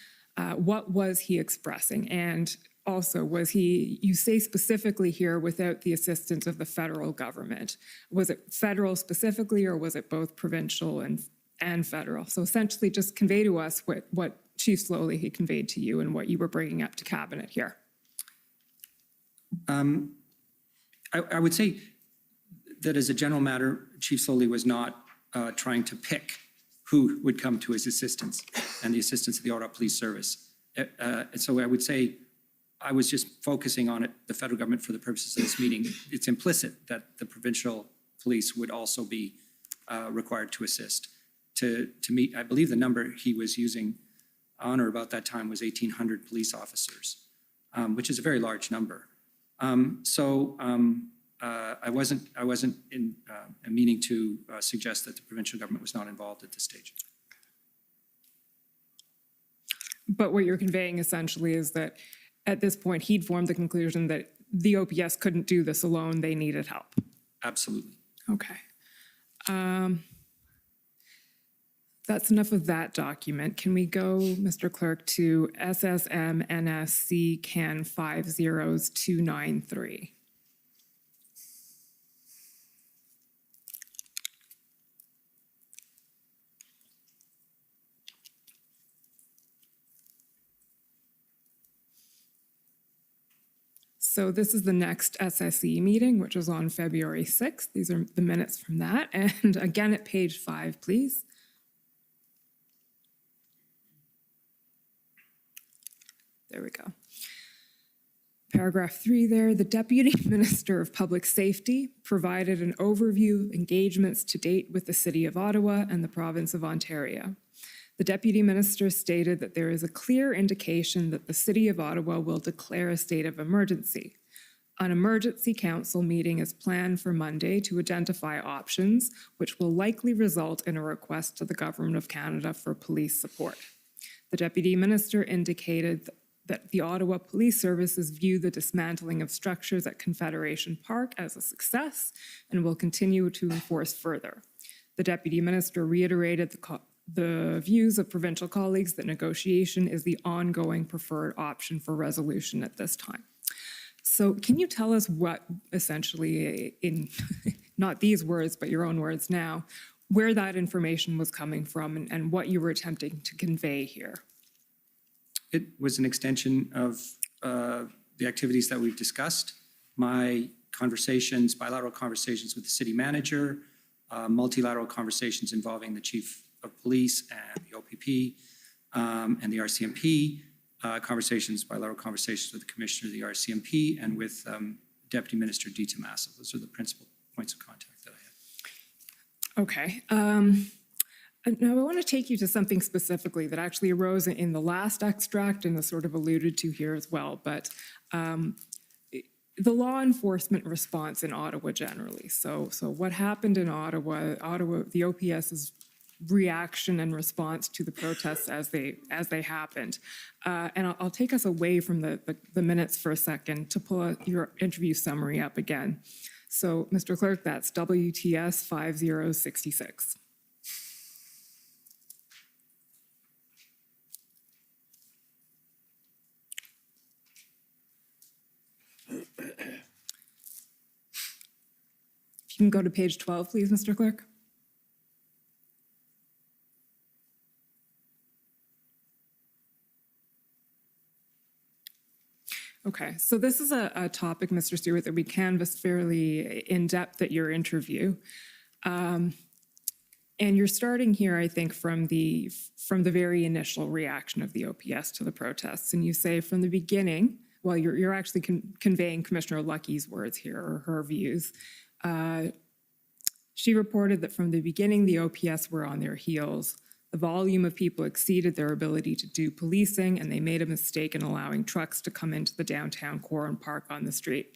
[SPEAKER 5] what was he expressing? And also, you say specifically here, without the assistance of the federal government. Was it federal specifically, or was it both provincial and federal? So essentially just convey to us what Chief Slowly he conveyed to you and what you were bringing up to Cabinet here.
[SPEAKER 6] I would say that as a general matter, Chief Slowly was not trying to pick who would come to his assistance and the assistance of the Ottawa Police Service. So I would say I was just focusing on the federal government for the purposes of this meeting. It's implicit that the provincial police would also be required to assist. To meet, I believe the number he was using on or about that time was 1,800 police officers, which is a very large number. I wasn't meaning to suggest that the provincial government was not involved at this stage.
[SPEAKER 5] But what you're conveying essentially is that at this point, he'd formed the conclusion that the OPS couldn't do this alone, they needed help.
[SPEAKER 6] Absolutely.
[SPEAKER 5] Okay. That's enough of that document. Can we go, Mr. Clerk, to SSM NSC CAN 50293? So this is the next SSE meeting, which was on February 6th. These are the minutes from that. And again, at page 5, please. There we go. Paragraph 3 there, the Deputy Minister of Public Safety provided an overview of engagements to date with the City of Ottawa and the Province of Ontario. The Deputy Minister stated that there is a clear indication that the City of Ottawa will declare a state of emergency. An emergency council meeting is planned for Monday to identify options, which will likely result in a request to the Government of Canada for police support. The Deputy Minister indicated that the Ottawa Police Services view the dismantling of structures at Confederation Park as a success and will continue to enforce further. The Deputy Minister reiterated the views of provincial colleagues that negotiation is the ongoing preferred option for resolution at this time. So can you tell us what essentially, in not these words, but your own words now, where that information was coming from and what you were attempting to convey here?
[SPEAKER 6] It was an extension of the activities that we've discussed. My conversations, bilateral conversations with the city manager, multilateral conversations involving the chief of police and the OPP and the RCMP, bilateral conversations with the commissioner of the RCMP and with Deputy Minister D. Tommaso. Those are the principal points of contact that I had.
[SPEAKER 5] Okay. Now, I want to take you to something specifically that actually arose in the last extract and is sort of alluded to here as well, but the law enforcement response in Ottawa generally. So what happened in Ottawa, the OPS's reaction and response to the protests as they happened. And I'll take us away from the minutes for a second to pull your interview summary up again. So, Mr. Clerk, that's WTS 5066. If you can go to page 12, please, Mr. Clerk. Okay, so this is a topic, Mr. Stewart, that we canvassed fairly in-depth at your interview. And you're starting here, I think, from the very initial reaction of the OPS to the protests. And you say from the beginning, well, you're actually conveying Commissioner Lucky's words here, or her views. She reported that from the beginning, the OPS were on their heels. The volume of people exceeded their ability to do policing, and they made a mistake in allowing trucks to come into the downtown core and park on the street.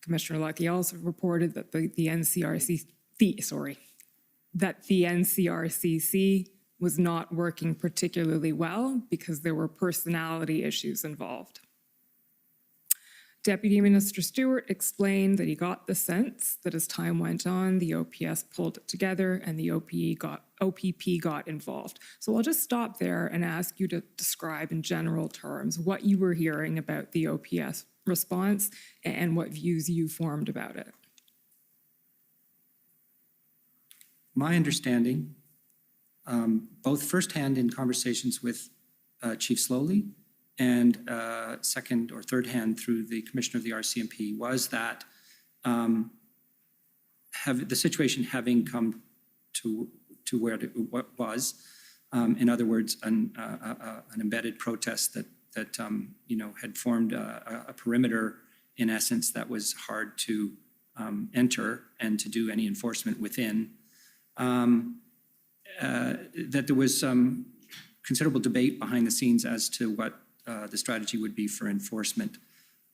[SPEAKER 5] Commissioner Lucky also reported that the NCRCC was not working particularly well because there were personality issues involved. Deputy Minister Stewart explained that he got the sense that as time went on, the OPS pulled it together and the OPP got involved. So I'll just stop there and ask you to describe in general terms what you were hearing about the OPS response and what views you formed about it.
[SPEAKER 6] My understanding, both firsthand in conversations with Chief Slowly and second or third hand through the Commissioner of the RCMP, was that the situation having come to where it was, in other words, an embedded protest that had formed a perimeter, in essence, that was hard to enter and to do any enforcement within. That there was some considerable debate behind the scenes as to what the strategy would be for enforcement,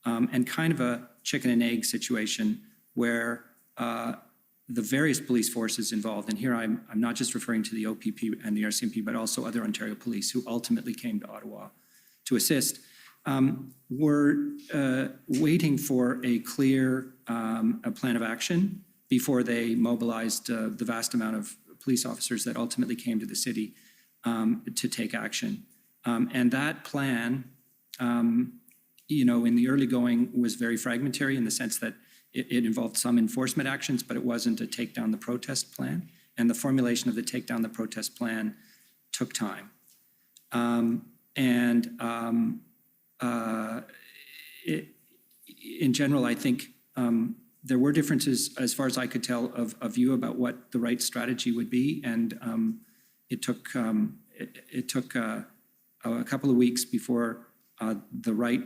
[SPEAKER 6] and kind of a chicken and egg situation where the various police forces involved, and here I'm not just referring to the OPP and the RCMP, but also other Ontario police who ultimately came to Ottawa to assist, were waiting for a clear a plan of action before they mobilized the vast amount of police officers that ultimately came to the city to take action. And that plan, in the early going was very fragmentary in the sense that it involved some enforcement actions, but it wasn't a take down the protest plan. And the formulation of the take down the protest plan took time. In general, I think there were differences, as far as I could tell, of view about what the right strategy would be, and it took a couple of weeks before the right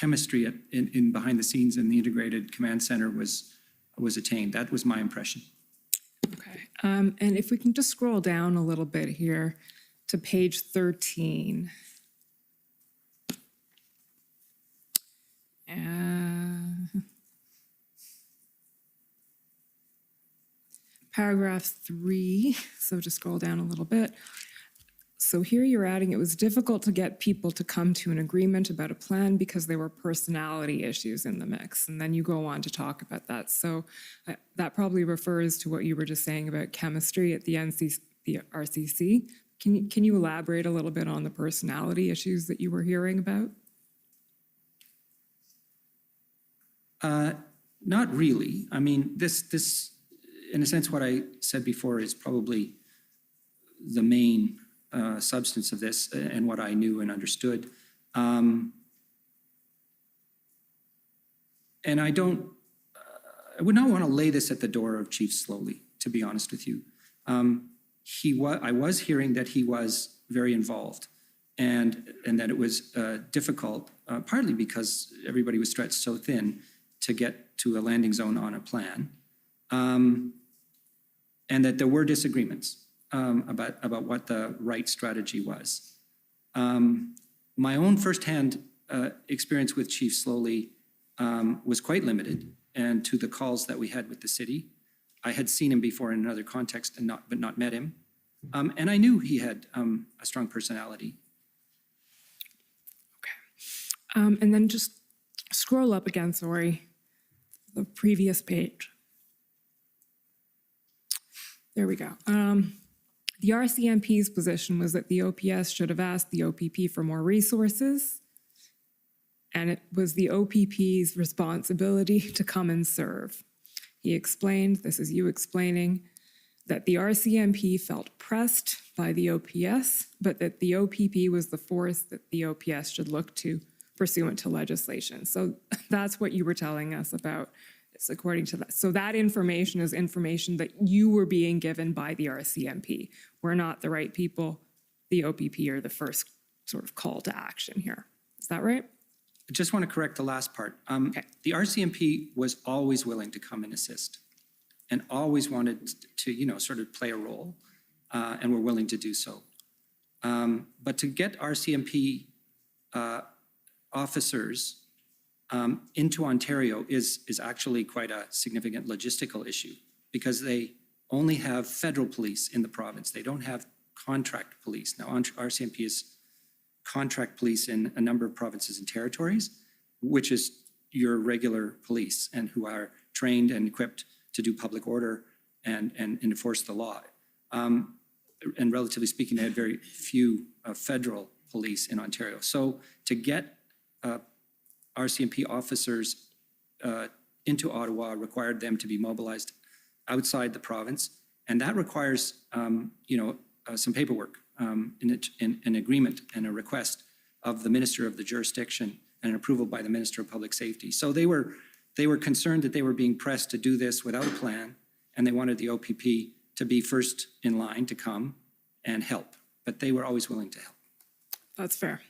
[SPEAKER 6] chemistry in behind the scenes in the integrated command center was attained. That was my impression.
[SPEAKER 5] Okay, and if we can just scroll down a little bit here to page 13. Paragraph 3, so just scroll down a little bit. So here you're adding, it was difficult to get people to come to an agreement about a plan because there were personality issues in the mix. And then you go on to talk about that. So that probably refers to what you were just saying about chemistry at the RCC. Can you elaborate a little bit on the personality issues that you were hearing about?
[SPEAKER 6] Not really. I mean, this, in a sense, what I said before is probably the main substance of this and what I knew and understood. And I would not want to lay this at the door of Chief Slowly, to be honest with you. I was hearing that he was very involved and that it was difficult, partly because everybody was stretched so thin to get to a landing zone on a plan, and that there were disagreements about what the right strategy was. My own firsthand experience with Chief Slowly was quite limited, and to the calls that we had with the city. I had seen him before in another context but not met him. And I knew he had a strong personality.
[SPEAKER 5] Okay. And then just scroll up again, sorry, the previous page. There we go. The RCMP's position was that the OPS should have asked the OPP for more resources, and it was the OPP's responsibility to come and serve. He explained, this is you explaining, that the RCMP felt pressed by the OPS, but that the OPP was the force that the OPS should look to pursuant to legislation. So that's what you were telling us about. It's according to that. So that information is information that you were being given by the RCMP. We're not the right people. The OPP are the first sort of call to action here. Is that right?
[SPEAKER 6] I just want to correct the last part. The RCMP was always willing to come and assist and always wanted to, sort of play a role, and were willing to do so. But to get RCMP officers into Ontario is actually quite a significant logistical issue because they only have federal police in the province. They don't have contract police. Now, RCMP is contract police in a number of provinces and territories, which is your regular police and who are trained and equipped to do public order and enforce the law. And relatively speaking, they had very few federal police in Ontario. So to get RCMP officers into Ottawa required them to be mobilized outside the province. And that requires, some paperwork, an agreement and a request of the minister of the jurisdiction and an approval by the Minister of Public Safety. So they were concerned that they were being pressed to do this without a plan, and they wanted the OPP to be first in line to come and help. But they were always willing to help.
[SPEAKER 5] That's fair.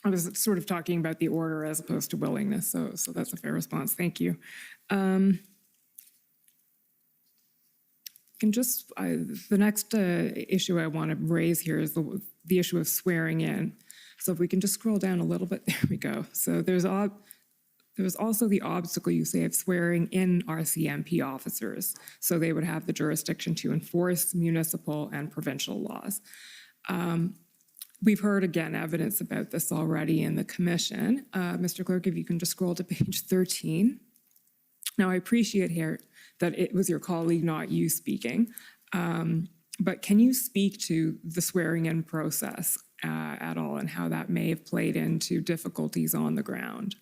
[SPEAKER 5] I was sort of talking about the order as opposed to willingness, so that's a fair response. Thank you. The next issue I want to raise here is the issue of swearing in. So if we can just scroll down a little bit, there we go. So there was also the obstacle, you say, of swearing in RCMP officers. So they would have the jurisdiction to enforce municipal and provincial laws. We've heard, again, evidence about this already in the commission. Mr. Clerk, if you can just scroll to page 13. Now, I appreciate here that it was your colleague, not you, speaking. But can you speak to the swearing-in process at all and how that may have played into difficulties on the ground?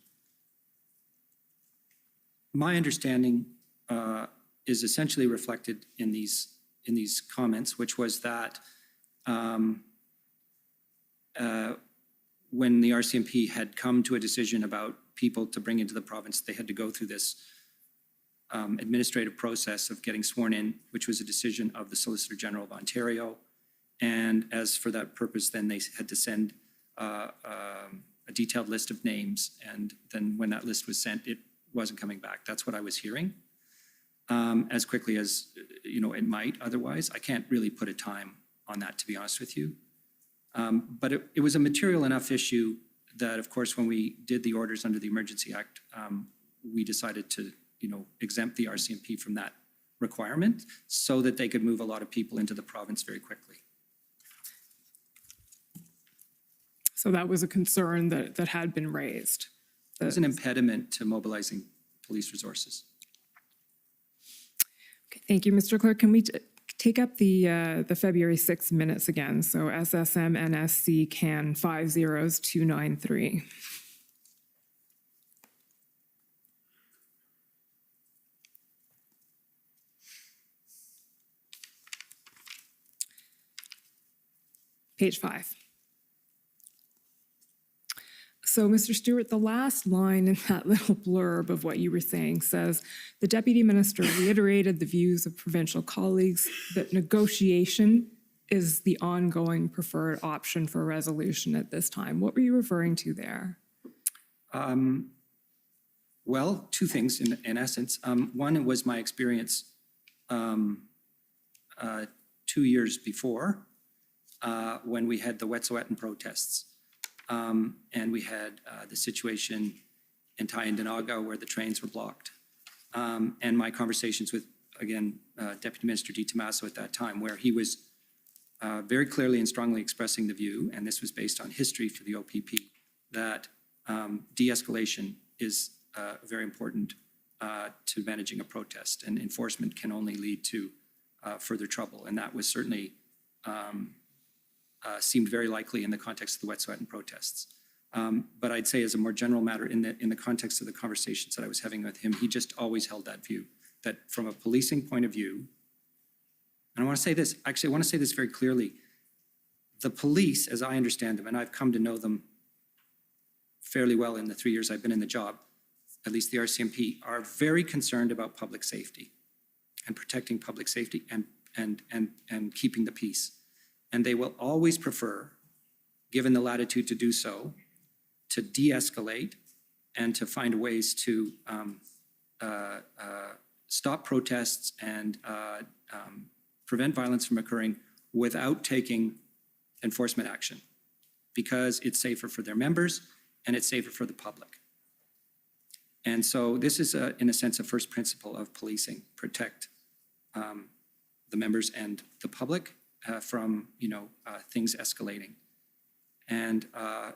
[SPEAKER 6] My understanding is essentially reflected in these comments, which was that when the RCMP had come to a decision about people to bring into the province, they had to go through this administrative process of getting sworn in, which was a decision of the Solicitor General of Ontario. And as for that purpose, then they had to send a detailed list of names. And then when that list was sent, it wasn't coming back. That's what I was hearing. As quickly as it might otherwise. I can't really put a time on that, to be honest with you. But it was a material enough issue that, of course, when we did the orders under the Emergency Act, we decided to exempt the RCMP from that requirement so that they could move a lot of people into the province very quickly.
[SPEAKER 5] So that was a concern that had been raised.
[SPEAKER 6] It was an impediment to mobilizing police resources.
[SPEAKER 5] Okay, thank you, Mr. Clerk. Can we take up the February 6th minutes again? So SSM NSC CAN 50293. Page 5. So, Mr. Stewart, the last line in that little blurb of what you were saying says, the Deputy Minister reiterated the views of provincial colleagues that negotiation is the ongoing preferred option for resolution at this time. What were you referring to there?
[SPEAKER 6] Well, two things in essence. One, it was my experience 2 years before when we had the Wet'suwet'en protests. And we had the situation in Tyendinaga where the trains were blocked. And my conversations with, again, Deputy Minister Di Tommaso at that time, where he was very clearly and strongly expressing the view, and this was based on history for the OPP, that de-escalation is very important to managing a protest, and enforcement can only lead to further trouble. And that was certainly seemed very likely in the context of the Wet'suwet'en protests. But I'd say as a more general matter, in the context of the conversations that I was having with him, he just always held that view, that from a policing point of view, and I want to say this, actually I want to say this very clearly, the police, as I understand them, and I've come to know them fairly well in the 3 years I've been in the job, at least the RCMP, are very concerned about public safety and protecting public safety and keeping the peace. And they will always prefer, given the latitude to do so, to de-escalate and to find ways to stop protests and prevent violence from occurring without taking enforcement action, because it's safer for their members and it's safer for the public. And so this is, in a sense, a first principle of policing: protect the members and the public from, things escalating. And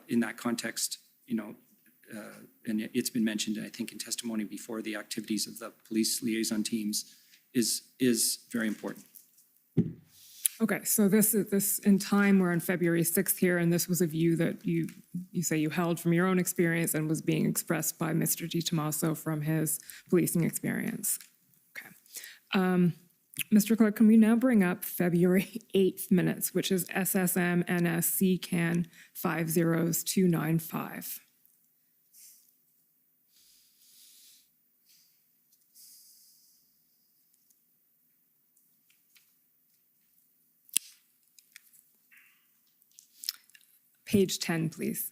[SPEAKER 6] in that context, and it's been mentioned, I think, in testimony before, the activities of the police liaison teams is very important.
[SPEAKER 5] Okay, so this in time, we're on February 6th here, and this was a view that you say you held from your own experience and was being expressed by Mr. DiTomaso from his policing experience. Okay. Mr. Clerk, can we now bring up February 8th minutes, which is SSM NSC CAN 50295. Page 10, please.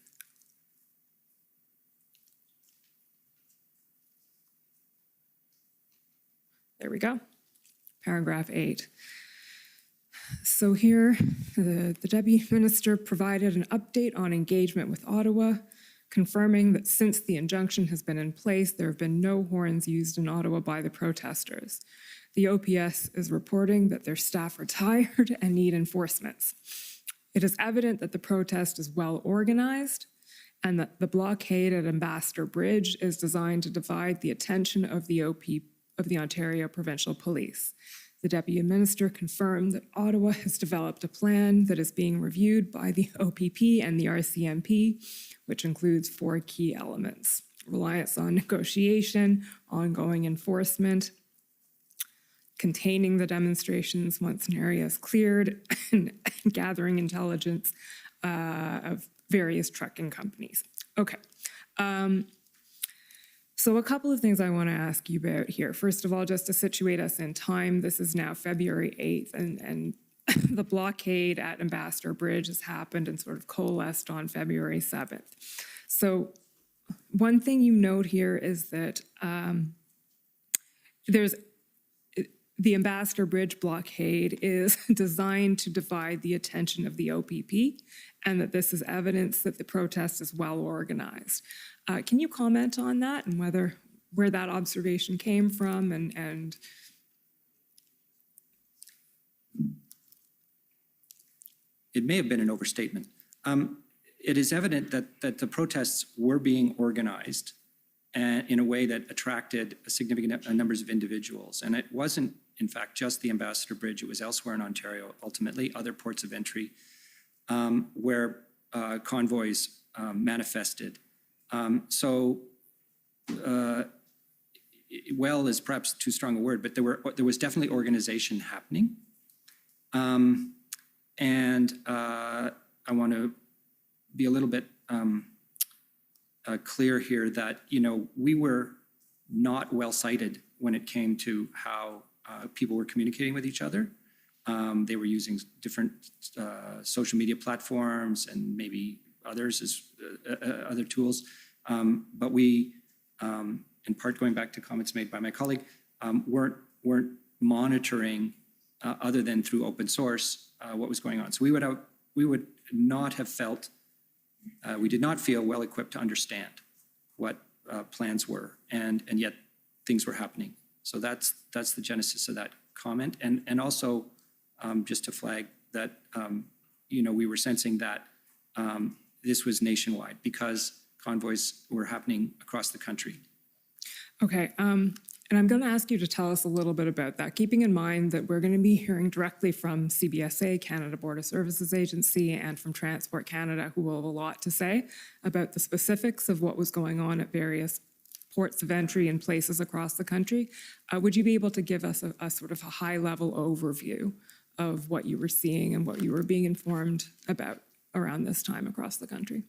[SPEAKER 5] There we go. Paragraph 8. So here, the Deputy Minister provided an update on engagement with Ottawa, confirming that since the injunction has been in place, there have been no horns used in Ottawa by the protesters. The OPS is reporting that their staff are tired and need enforcements. It is evident that the protest is well organized and that the blockade at Ambassador Bridge is designed to divide the attention of the Ontario Provincial Police. The Deputy Minister confirmed that Ottawa has developed a plan that is being reviewed by the OPP and the RCMP, which includes 4 key elements: reliance on negotiation, ongoing enforcement, containing the demonstrations once an area is cleared, and gathering intelligence of various trucking companies. Okay. So a couple of things I want to ask you about here. First of all, just to situate us in time, this is now February 8th, and the blockade at Ambassador Bridge has happened and sort of coalesced on February 7th. So one thing you note here is that the Ambassador Bridge blockade is designed to divide the attention of the OPP, and that this is evidence that the protest is well organized. Can you comment on that and where that observation came from and
[SPEAKER 6] It may have been an overstatement. It is evident that the protests were being organized in a way that attracted a significant numbers of individuals. And it wasn't, in fact, just the Ambassador Bridge. It was elsewhere in Ontario, ultimately, other ports of entry, where convoys manifested. Well is perhaps too strong a word, but there was definitely organization happening. And I want to be a little bit clear here that, we were not well cited when it came to how people were communicating with each other. They were using different social media platforms and maybe others as other tools. But we, in part going back to comments made by my colleague, weren't monitoring other than through open source what was going on. So we would not have felt, we did not feel well equipped to understand what plans were, and yet things were happening. So that's the genesis of that comment, and also just to flag that we were sensing that this was nationwide because convoys were happening across the country.
[SPEAKER 5] Okay, and I'm going to ask you to tell us a little bit about that, keeping in mind that we're going to be hearing directly from CBSA, Canada Border Services Agency, and from Transport Canada, who will have a lot to say about the specifics of what was going on at various ports of entry and places across the country. Would you be able to give us a sort of a high-level overview of what you were seeing and what you were being informed about around this time across the country?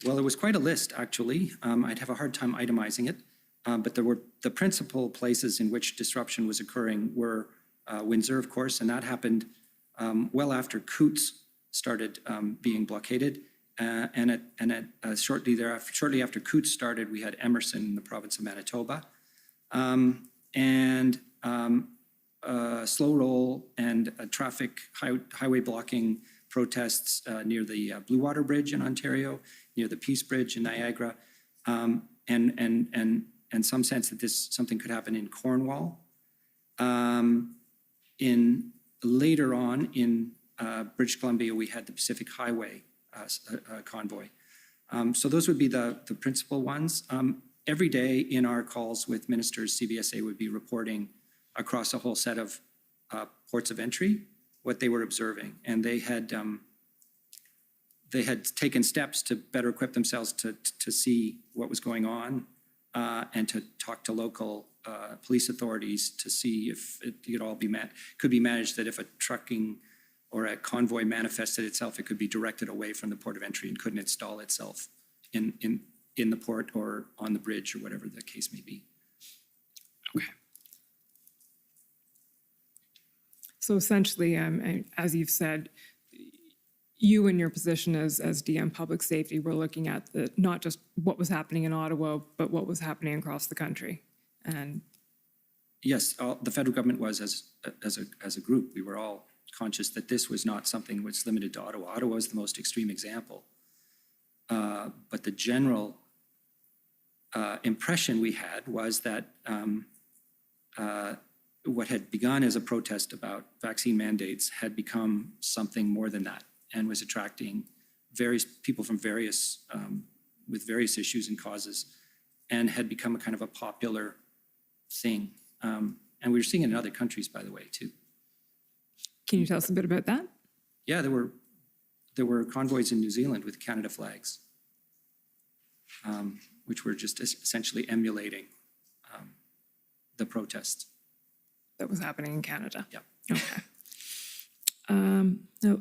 [SPEAKER 6] Well, it was quite a list, actually. I'd have a hard time itemizing it. But there were the principal places in which disruption was occurring were Windsor, of course, and that happened well after Coots started being blockaded. Shortly after Coots started, we had Emerson in the province of Manitoba. Slow roll and highway blocking protests near the Blue Water Bridge in Ontario, near the Peace Bridge in Niagara, and some sense that something could happen in Cornwall. Later on in British Columbia, we had the Pacific Highway convoy. So those would be the principal ones. Every day in our calls with ministers, CBSA would be reporting across a whole set of ports of entry what they were observing, and they had taken steps to better equip themselves to see what was going on and to talk to local police authorities to see if it could be managed, that if a trucking or a convoy manifested itself, it could be directed away from the port of entry and couldn't install itself in the port or on the bridge or whatever the case may be.
[SPEAKER 5] Okay. So essentially, as you've said, you in your position as DM Public Safety were looking at not just what was happening in Ottawa, but what was happening across the country. And
[SPEAKER 6] yes, the federal government was as a group. We were all conscious that this was not something which was limited to Ottawa. Ottawa is the most extreme example. But the general impression we had was that what had begun as a protest about vaccine mandates had become something more than that, and was attracting various people from various with various issues and causes, and had become a kind of a popular thing. And we were seeing it in other countries, by the way, too.
[SPEAKER 5] can you tell us a bit about that?
[SPEAKER 6] Yeah, there were convoys in New Zealand with Canada flags, which were just essentially emulating the protest.
[SPEAKER 5] That was happening in Canada?
[SPEAKER 6] Yep.
[SPEAKER 5] Okay. Now,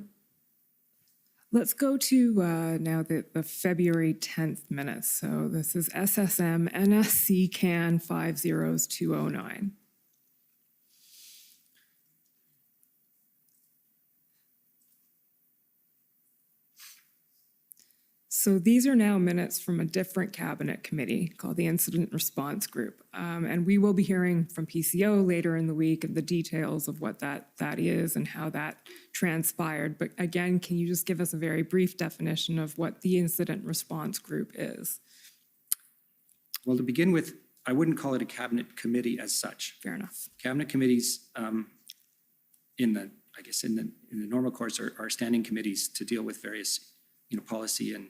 [SPEAKER 5] let's go to now the February 10th minutes. So this is SSM NSC CAN 50209. So these are now minutes from a different cabinet committee called the Incident Response Group. And we will be hearing from PCO later in the week and the details of what that is and how that transpired. But again, can you just give us a very brief definition of what the Incident Response Group is?
[SPEAKER 6] Well, to begin with, I wouldn't call it a cabinet committee as such.
[SPEAKER 5] Fair enough.
[SPEAKER 6] Cabinet committees in the normal course are standing committees to deal with various policy and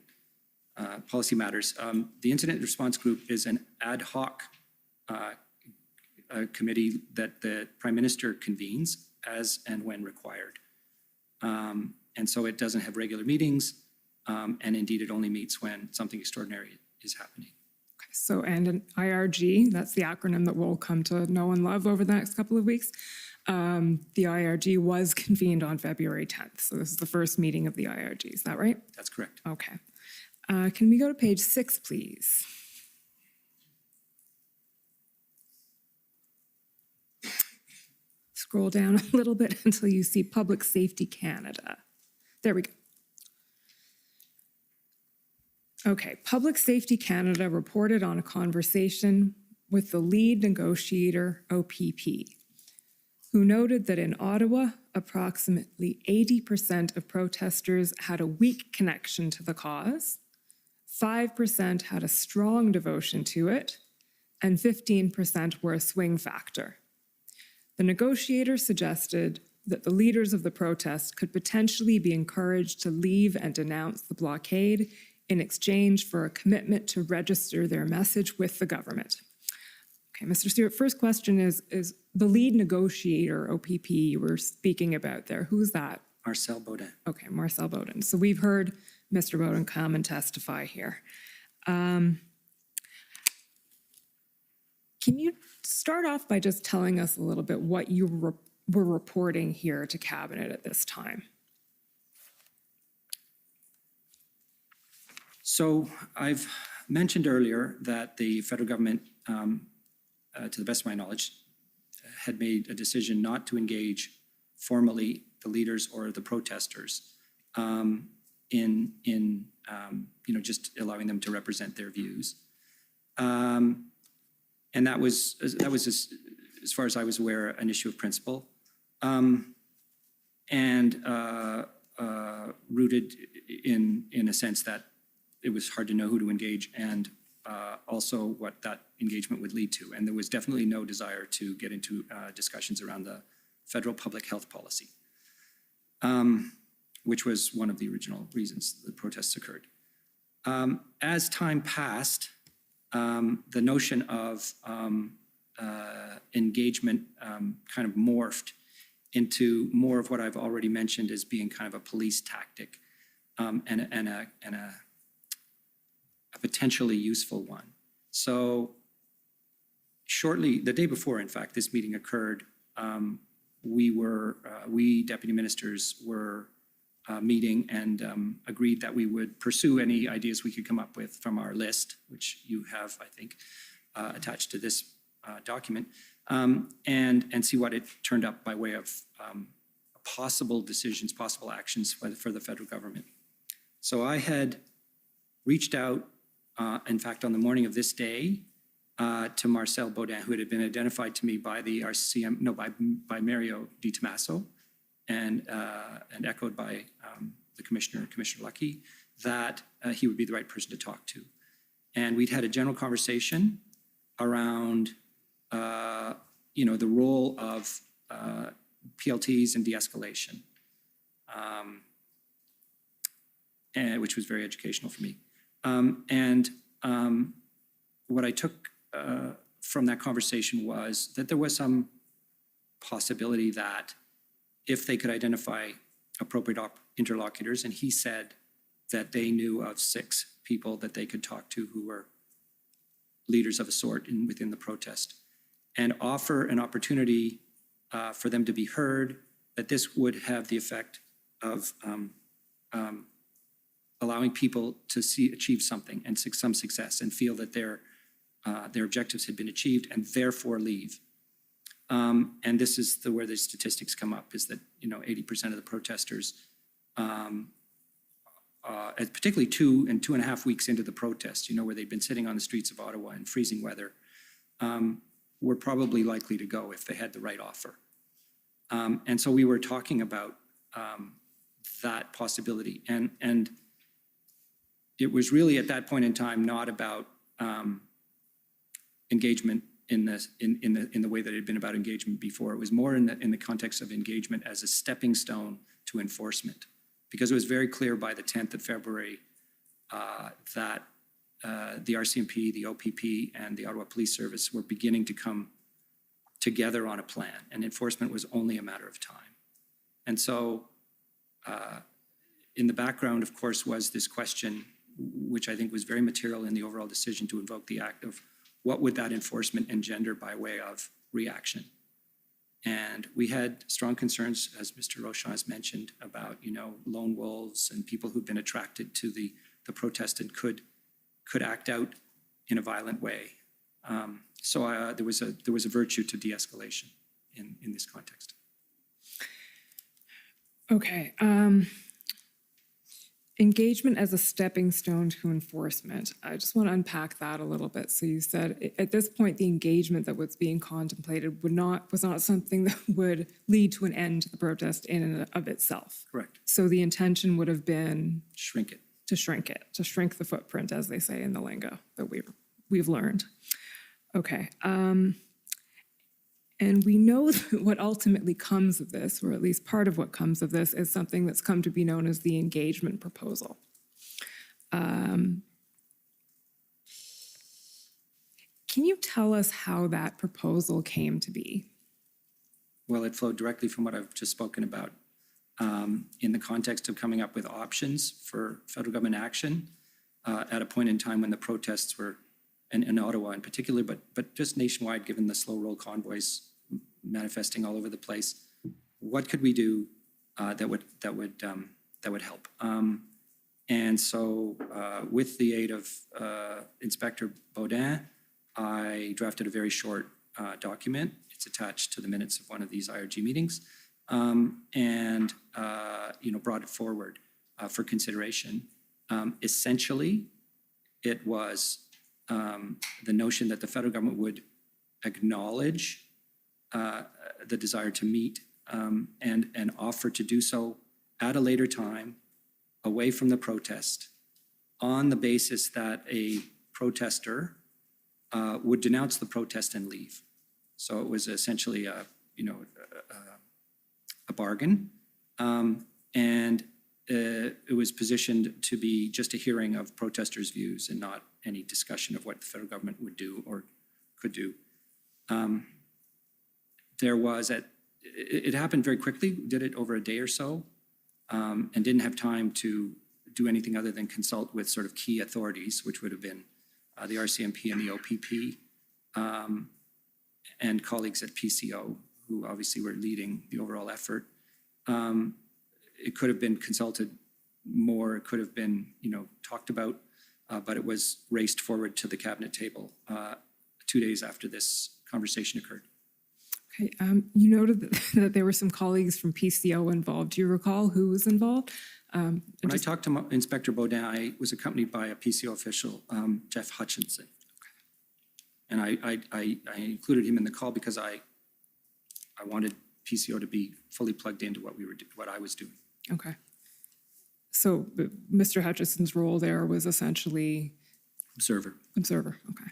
[SPEAKER 6] policy matters. The Incident Response Group is an ad hoc committee that the Prime Minister convenes as and when required. And so it doesn't have regular meetings, and indeed it only meets when something extraordinary is happening.
[SPEAKER 5] Okay, so, and an IRG, that's the acronym that we'll come to know and love over the next couple of weeks. The IRG was convened on February 10th. So this is the first meeting of the IRG, is that right?
[SPEAKER 6] That's correct.
[SPEAKER 5] Okay. Can we go to page 6, please? Scroll down a little bit until you see Public Safety Canada. There we go. Okay, Public Safety Canada reported on a conversation with the lead negotiator, OPP, who noted that in Ottawa, approximately 80% of protesters had a weak connection to the cause, 5% had a strong devotion to it, and 15% were a swing factor. The negotiator suggested that the leaders of the protest could potentially be encouraged to leave and denounce the blockade in exchange for a commitment to register their message with the government. Okay, Mr. Stewart, first question is the lead negotiator, OPP, you were speaking about there, who's that?
[SPEAKER 6] Marcel Baudin.
[SPEAKER 5] Okay, Marcel Baudin. So we've heard Mr. Baudin come and testify here. Can you start off by just telling us a little bit what you were reporting here to Cabinet at this time?
[SPEAKER 6] So I've mentioned earlier that the federal government, to the best of my knowledge, had made a decision not to engage formally the leaders or the protesters in just allowing them to represent their views. And that was as far as I was aware, an issue of principle, and rooted in a sense that it was hard to know who to engage and also what that engagement would lead to. And there was definitely no desire to get into discussions around the federal public health policy, which was one of the original reasons the protests occurred. As time passed, the notion of engagement kind of morphed into more of what I've already mentioned as being kind of a police tactic and a potentially useful one. So shortly, the day before, in fact, this meeting occurred, we deputy ministers were meeting and agreed that we would pursue any ideas we could come up with from our list, which you have, I think, attached to this document, and see what it turned up by way of possible decisions, possible actions for the federal government. So I had reached out, in fact, on the morning of this day, to Marcel Baudin, who had been identified to me by the RCM, no, by Mario Di Tommaso, and echoed by the Commissioner Lucky, that he would be the right person to talk to. And we'd had a general conversation around, the role of PLTs and de-escalation, which was very educational for me. What I took from that conversation was that there was some possibility that if they could identify appropriate interlocutors, and he said that they knew of 6 people that they could talk to who were leaders of a sort within the protest, and offer an opportunity for them to be heard, that this would have the effect of allowing people to achieve something and some success and feel that their objectives had been achieved and therefore leave. And this is where the statistics come up, is that 80% of the protesters, particularly 2 and 2.5 weeks into the protest, where they'd been sitting on the streets of Ottawa in freezing weather, were probably likely to go if they had the right offer. And so we were talking about that possibility, and it was really at that point in time not about engagement in the way that it had been about engagement before. It was more in the context of engagement as a stepping stone to enforcement, because it was very clear by the 10th of February that the RCMP, the OPP, and the Ottawa Police Service were beginning to come together on a plan, and enforcement was only a matter of time. And so in the background, of course, was this question, which I think was very material in the overall decision to invoke the act, of what would that enforcement engender by way of reaction? And we had strong concerns, as Mr. Rochon has mentioned, about lone wolves and people who've been attracted to the protest and could act out in a violent way. So there was a virtue to de-escalation in this context.
[SPEAKER 5] Okay. Engagement as a stepping stone to enforcement. I just want to unpack that a little bit. So you said at this point, the engagement that was being contemplated was not something that would lead to an end to the protest in and of itself.
[SPEAKER 6] Correct.
[SPEAKER 5] So the intention would have been
[SPEAKER 6] Shrink it.
[SPEAKER 5] to shrink the footprint, as they say in the lingo that we've learned. Okay. And we know that what ultimately comes of this, or at least part of what comes of this, is something that's come to be known as the engagement proposal. Can you tell us how that proposal came to be?
[SPEAKER 6] Well, it flowed directly from what I've just spoken about in the context of coming up with options for federal government action at a point in time when the protests were, in Ottawa in particular, but just nationwide, given the slow roll convoys manifesting all over the place. What could we do that would help? And so with the aid of Inspector Baudin, I drafted a very short document. It's attached to the minutes of one of these IRG meetings, and brought it forward for consideration. Essentially, it was the notion that the federal government would acknowledge the desire to meet and offer to do so at a later time, away from the protest, on the basis that a protester would denounce the protest and leave. So it was essentially a bargain, and it was positioned to be just a hearing of protesters' views and not any discussion of what the federal government would do or could do. It happened very quickly, did it over a day or so, and didn't have time to do anything other than consult with sort of key authorities, which would have been the RCMP and the OPP, and colleagues at PCO, who obviously were leading the overall effort. It could have been consulted more, it could have been, talked about, but it was raced forward to the cabinet table 2 days after this conversation occurred.
[SPEAKER 5] Okay, you noted that there were some colleagues from PCO involved. Do you recall who was involved?
[SPEAKER 6] When I talked to Inspector Baudin, I was accompanied by a PCO official, Jeff Hutchinson. And I included him in the call because I wanted PCO to be fully plugged into what I was doing.
[SPEAKER 5] Okay. So Mr. Hutchinson's role there was essentially?
[SPEAKER 6] Observer.
[SPEAKER 5] Okay.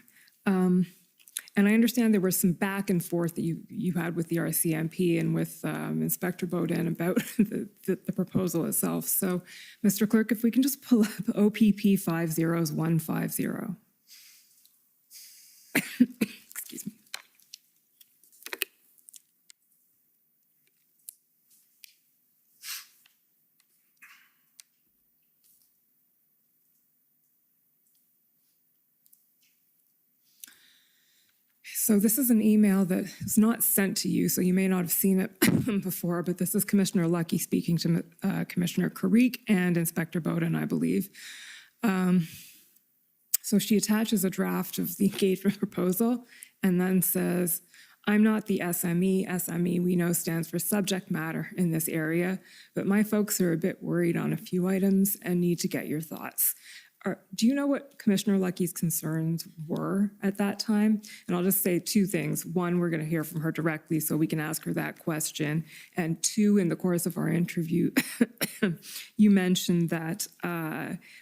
[SPEAKER 5] And I understand there was some back and forth that you had with the RCMP and with Inspector Baudin about the proposal itself. So, Mr. Clerk, if we can just pull up OPP 50150. Excuse me. So this is an email that is not sent to you, so you may not have seen it before, but this is Commissioner Lucky speaking to Commissioner Carrique and Inspector Bowden, I believe. So she attaches a draft of the engagement proposal and then says, I'm not the SME. SME, we know, stands for subject matter in this area, but my folks are a bit worried on a few items and need to get your thoughts. Do you know what Commissioner Lucky's concerns were at that time? And I'll just say two things. One, we're going to hear from her directly so we can ask her that question. And two, in the course of our interview, you mentioned that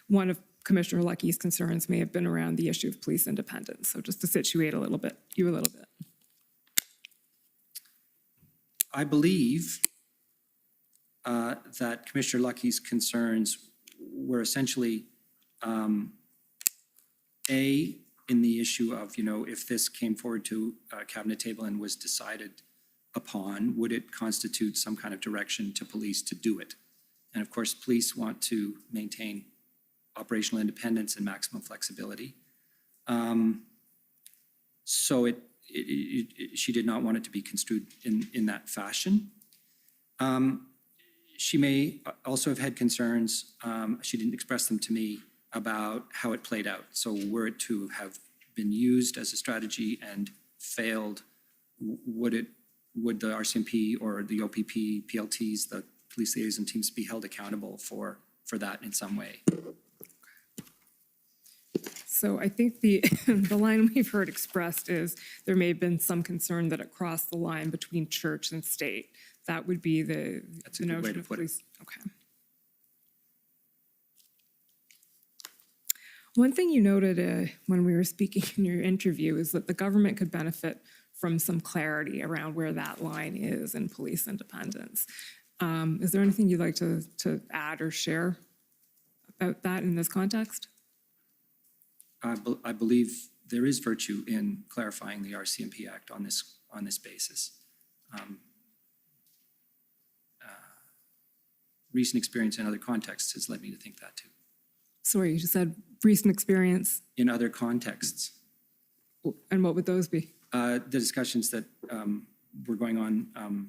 [SPEAKER 5] one of Commissioner Lucky's concerns may have been around the issue of police independence. So just to situate you a little bit.
[SPEAKER 6] I believe that Commissioner Lucky's concerns were essentially in the issue of, if this came forward to a cabinet table and was decided upon, would it constitute some kind of direction to police to do it? And of course, police want to maintain operational independence and maximum flexibility. So she did not want it to be construed in that fashion. She may also have had concerns, she didn't express them to me, about how it played out. So were it to have been used as a strategy and failed, would the RCMP or the OPP, PLTs, the police liaison teams, be held accountable for that in some way?
[SPEAKER 5] So I think the line we've heard expressed is there may have been some concern that it crossed the line between church and state. That would be the notion of police. Okay. One thing you noted when we were speaking in your interview is that the government could benefit from some clarity around where that line is in police independence. Is there anything you'd like to add or share about that in this context?
[SPEAKER 6] I believe there is virtue in clarifying the RCMP Act on this basis. Recent experience in other contexts has led me to think that too.
[SPEAKER 5] Sorry, you just said recent experience.
[SPEAKER 6] In other contexts.
[SPEAKER 5] And what would those be?
[SPEAKER 6] The discussions that were going on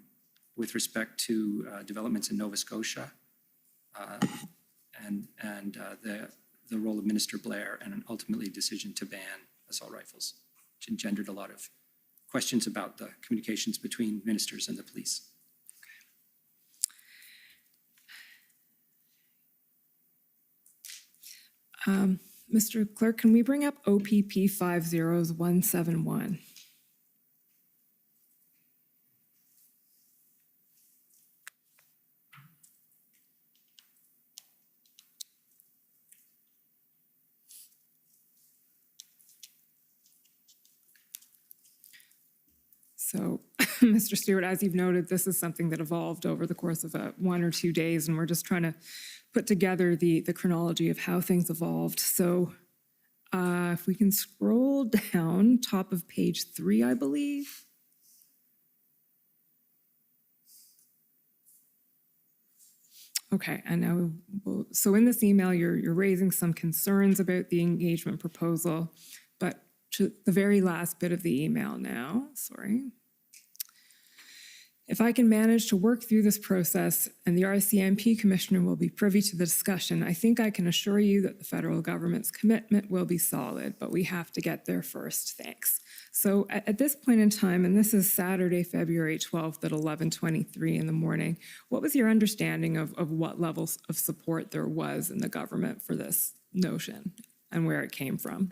[SPEAKER 6] with respect to developments in Nova Scotia the role of Minister Blair and an ultimately decision to ban assault rifles, which engendered a lot of questions about the communications between ministers and the police.
[SPEAKER 5] Mr. Clerk, can we bring up OPP 50171? So, Mr. Stewart, as you've noted, this is something that evolved over the course of 1 or 2 days, and we're just trying to put together the chronology of how things evolved. So if we can scroll down, top of page 3, I believe. Okay, and now, so in this email, you're raising some concerns about the engagement proposal, but to the very last bit of the email now, sorry. If I can manage to work through this process and the RCMP Commissioner will be privy to the discussion, I think I can assure you that the federal government's commitment will be solid, but we have to get there first. Thanks. So at this point in time, and this is Saturday, February 12th at 11:23 in the morning, what was your understanding of what levels of support there was in the government for this notion and where it came from?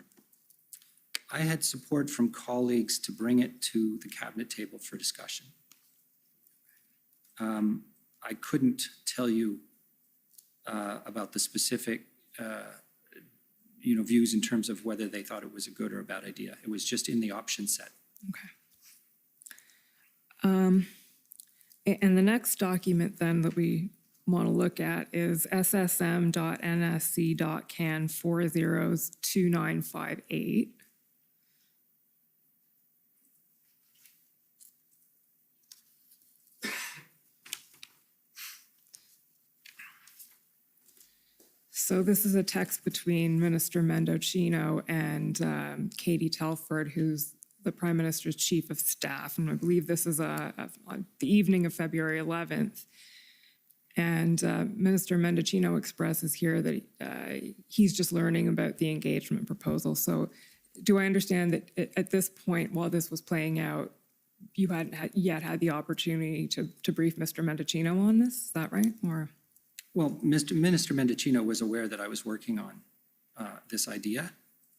[SPEAKER 6] I had support from colleagues to bring it to the cabinet table for discussion. I couldn't tell you about the specific, views in terms of whether they thought it was a good or a bad idea. It was just in the option set.
[SPEAKER 5] Okay. And the next document then that we want to look at is ssm.nsc.can 402958. So this is a text between Minister Mendocino and Katie Telford, who's the Prime Minister's Chief of Staff. And I believe this is the evening of February 11th. And Minister Mendocino expresses here that he's just learning about the engagement proposal. So do I understand that at this point, while this was playing out, you hadn't yet had the opportunity to brief Mr. Mendocino on this? Is that right? Or...
[SPEAKER 6] Well, Minister Mendocino was aware that I was working on this idea,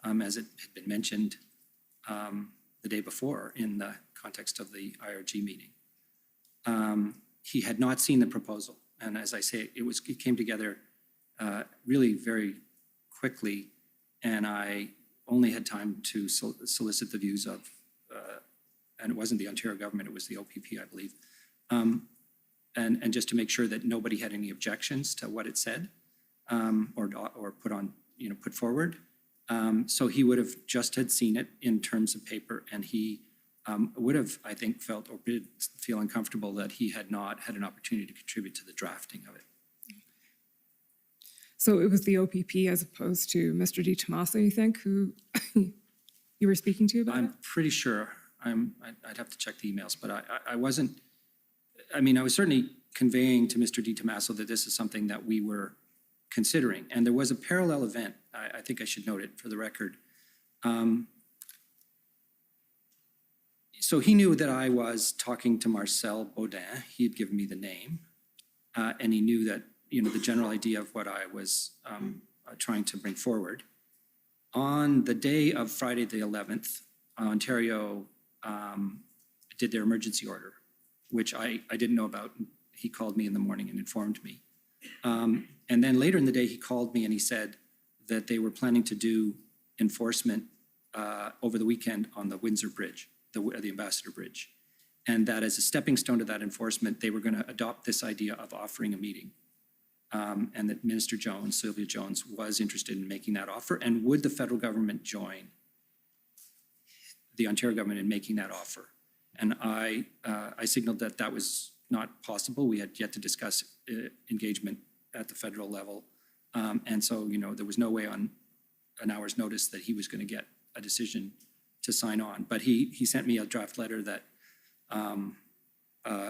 [SPEAKER 6] as it had been mentioned the day before in the context of the IRG meeting. He had not seen the proposal, and as I say, it came together really very quickly, and I only had time to solicit the views of, and it wasn't the Ontario government, it was the OPP, I believe. And just to make sure that nobody had any objections to what it said or put forward. So he would have just had seen it in terms of paper, and he would have, I think, felt or did feel uncomfortable that he had not had an opportunity to contribute to the drafting of it.
[SPEAKER 5] So it was the OPP as opposed to Mr. Di Tommaso, you think, who you were speaking to about it?
[SPEAKER 6] I'm pretty sure. I'd have to check the emails, but I wasn't. I mean, I was certainly conveying to Mr. Di Tommaso that this is something that we were considering. And there was a parallel event. I think I should note it for the record. So he knew that I was talking to Marcel Baudin. He had given me the name. And he knew that, the general idea of what I was trying to bring forward. On the day of Friday the 11th, Ontario did their emergency order, which I didn't know about. He called me in the morning and informed me. And then later in the day, he called me and he said that they were planning to do enforcement over the weekend on the Windsor Bridge, the Ambassador Bridge. And that as a stepping stone to that enforcement, they were going to adopt this idea of offering a meeting. And that Minister Jones, Sylvia Jones, was interested in making that offer. And would the federal government join the Ontario government in making that offer? And I signaled that that was not possible. We had yet to discuss engagement at the federal level. And so, there was no way on an hour's notice that he was going to get a decision to sign on. But he sent me a draft letter that,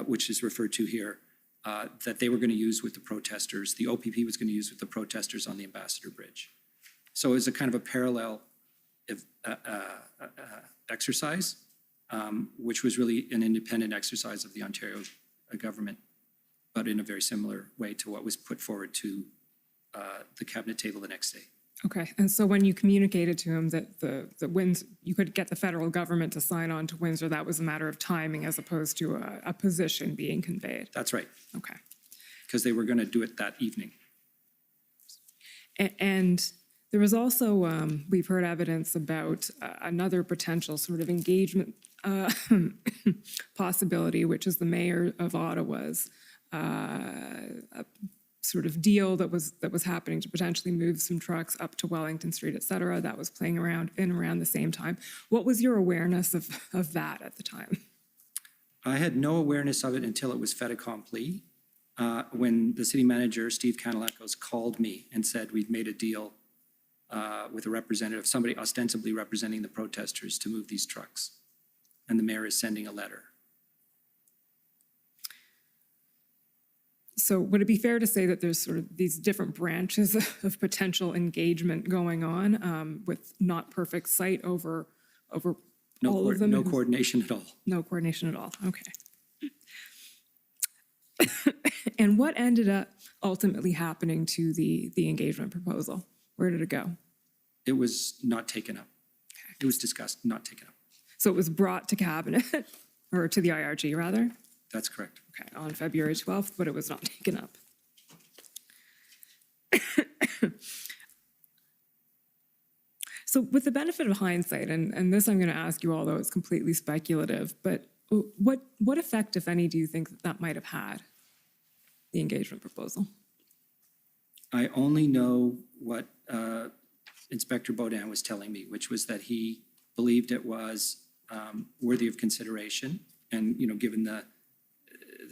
[SPEAKER 6] which is referred to here, that they were going to use with the protesters, the OPP was going to use with the protesters on the Ambassador Bridge. So it was a kind of a parallel exercise, which was really an independent exercise of the Ontario government, but in a very similar way to what was put forward to the cabinet table the next day.
[SPEAKER 5] Okay, and so when you communicated to him that the Windsor, you could get the federal government to sign on to Windsor, that was a matter of timing as opposed to a position being conveyed?
[SPEAKER 6] That's right,
[SPEAKER 5] Okay.
[SPEAKER 6] because they were going to do it that evening.
[SPEAKER 5] And there was also, we've heard evidence about another potential sort of engagement possibility, which is the mayor of Ottawa's sort of deal that was happening to potentially move some trucks up to Wellington Street, et cetera, that was playing around the same time. What was your awareness of that at the time?
[SPEAKER 6] I had no awareness of it until it was fait accompli, when the city manager, Steve Canalacos, called me and said we'd made a deal with a representative, somebody ostensibly representing the protesters, to move these trucks. And the mayor is sending a letter.
[SPEAKER 5] So would it be fair to say that there's sort of these different branches of potential engagement going on with not perfect sight over all of them?
[SPEAKER 6] No coordination at all.
[SPEAKER 5] No coordination at all, okay. And what ended up ultimately happening to the engagement proposal? Where did it go?
[SPEAKER 6] It was not taken up. It was discussed, not taken up.
[SPEAKER 5] So it was brought to cabinet, or to the IRG rather?
[SPEAKER 6] That's correct.
[SPEAKER 5] Okay, on February 12th, but it was not taken up. So with the benefit of hindsight, and this I'm going to ask you, although it's completely speculative, but what effect, if any, do you think that might have had, the engagement proposal?
[SPEAKER 6] I only know what Inspector Baudin was telling me, which was that he believed it was worthy of consideration, and given the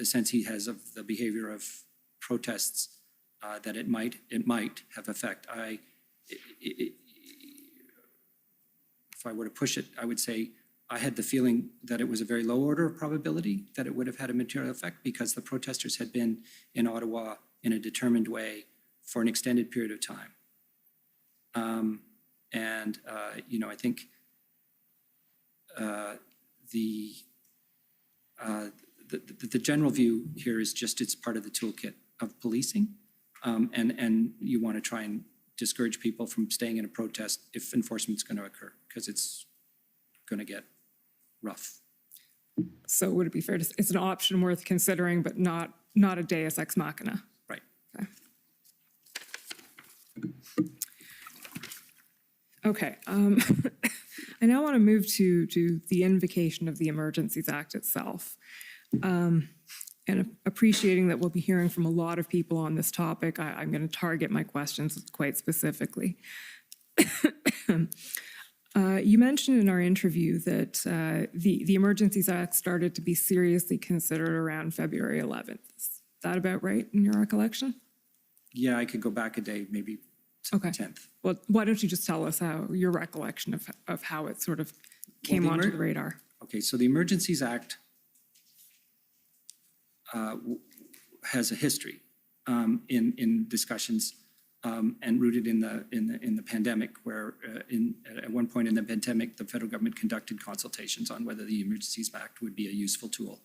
[SPEAKER 6] sense he has of the behavior of protests, that it might have effect. If I were to push it, I would say I had the feeling that it was a very low order of probability that it would have had a material effect, because the protesters had been in Ottawa in a determined way for an extended period of time. I think the general view here is just it's part of the toolkit of policing, and you want to try and discourage people from staying in a protest if enforcement's going to occur, because it's going to get rough.
[SPEAKER 5] So would it be fair to say it's an option worth considering, but not a deus ex machina?
[SPEAKER 6] Right.
[SPEAKER 5] Okay. I now want to move to the invocation of the Emergencies Act itself. And appreciating that we'll be hearing from a lot of people on this topic, I'm going to target my questions quite specifically. You mentioned in our interview that the Emergencies Act started to be seriously considered around February 11th. Is that about right in your recollection?
[SPEAKER 6] Yeah, I could go back a day, maybe
[SPEAKER 5] Okay.
[SPEAKER 6] 10th.
[SPEAKER 5] Well, why don't you just tell us your recollection of how it sort of came onto the radar?
[SPEAKER 6] Okay, so the Emergencies Act has a history in discussions and rooted in the pandemic, where at one point in the pandemic, the federal government conducted consultations on whether the Emergencies Act would be a useful tool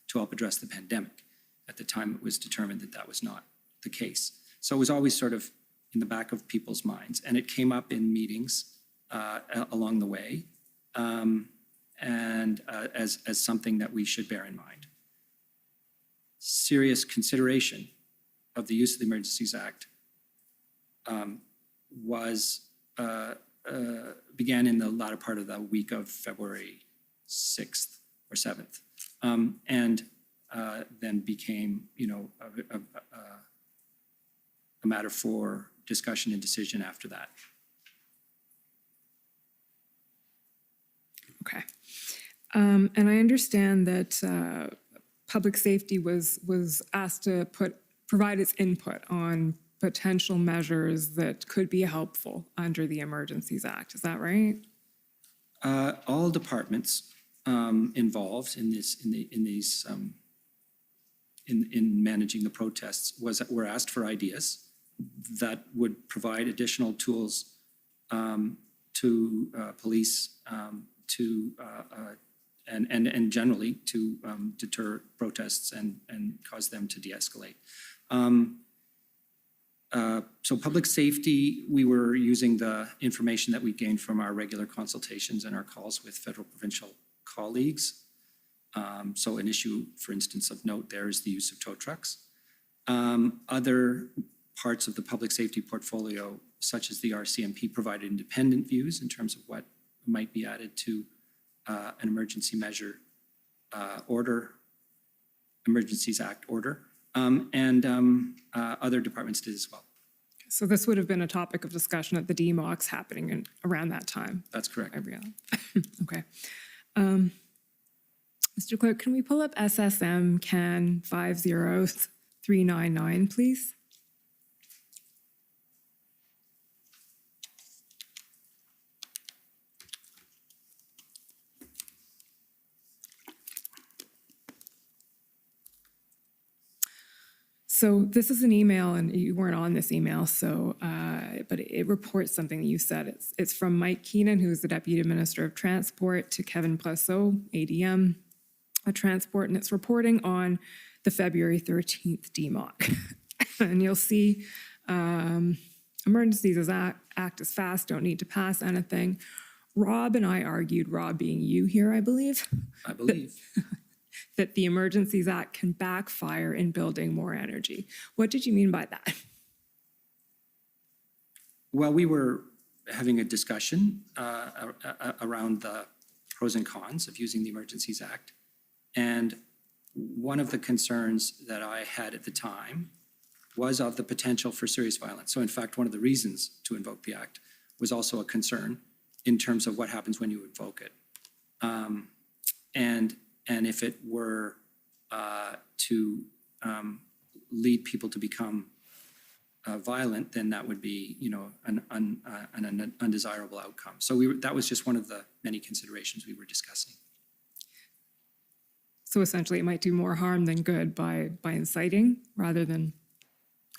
[SPEAKER 6] to help address the pandemic. At the time, it was determined that that was not the case. So it was always sort of in the back of people's minds, and it came up in meetings along the way, and as something that we should bear in mind. Serious consideration of the use of the Emergencies Act began in the latter part of the week of February 6th or 7th, and then became, a matter for discussion and decision after that.
[SPEAKER 5] Okay. And I understand that public safety was asked to provide its input on potential measures that could be helpful under the Emergencies Act. Is that right?
[SPEAKER 6] All departments involved in in managing the protests were asked for ideas that would provide additional tools to police and generally to deter protests and cause them to de-escalate. So public safety, we were using the information that we gained from our regular consultations and our calls with federal provincial colleagues. So an issue, for instance, of note there is the use of tow trucks. Other parts of the public safety portfolio, such as the RCMP, provided independent views in terms of what might be added to an emergency measure order, Emergencies Act order, and other departments did as well.
[SPEAKER 5] So this would have been a topic of discussion at the DMOCs happening around that time.
[SPEAKER 6] That's correct.
[SPEAKER 5] Okay. Mr. Clerk, can we pull up SSM CAN 50399, please? So this is an email, and you weren't on this email, so but it reports something that you said. It's from Mike Keenan, who's the Deputy Minister of Transport, to Kevin Plesseau, ADM, Transport, and it's reporting on the February 13th DMOC. And you'll see Emergencies Act is fast, don't need to pass anything. Rob and I argued, Rob being you here, I believe.
[SPEAKER 6] I believe.
[SPEAKER 5] That the Emergencies Act can backfire in building more energy. What did you mean by that?
[SPEAKER 6] Well, we were having a discussion around the pros and cons of using the Emergencies Act. And one of the concerns that I had at the time was of the potential for serious violence. So in fact, one of the reasons to invoke the Act was also a concern in terms of what happens when you invoke it. And if it were to lead people to become violent, then that would be, an undesirable outcome. So that was just one of the many considerations we were discussing.
[SPEAKER 5] So essentially, it might do more harm than good by inciting rather than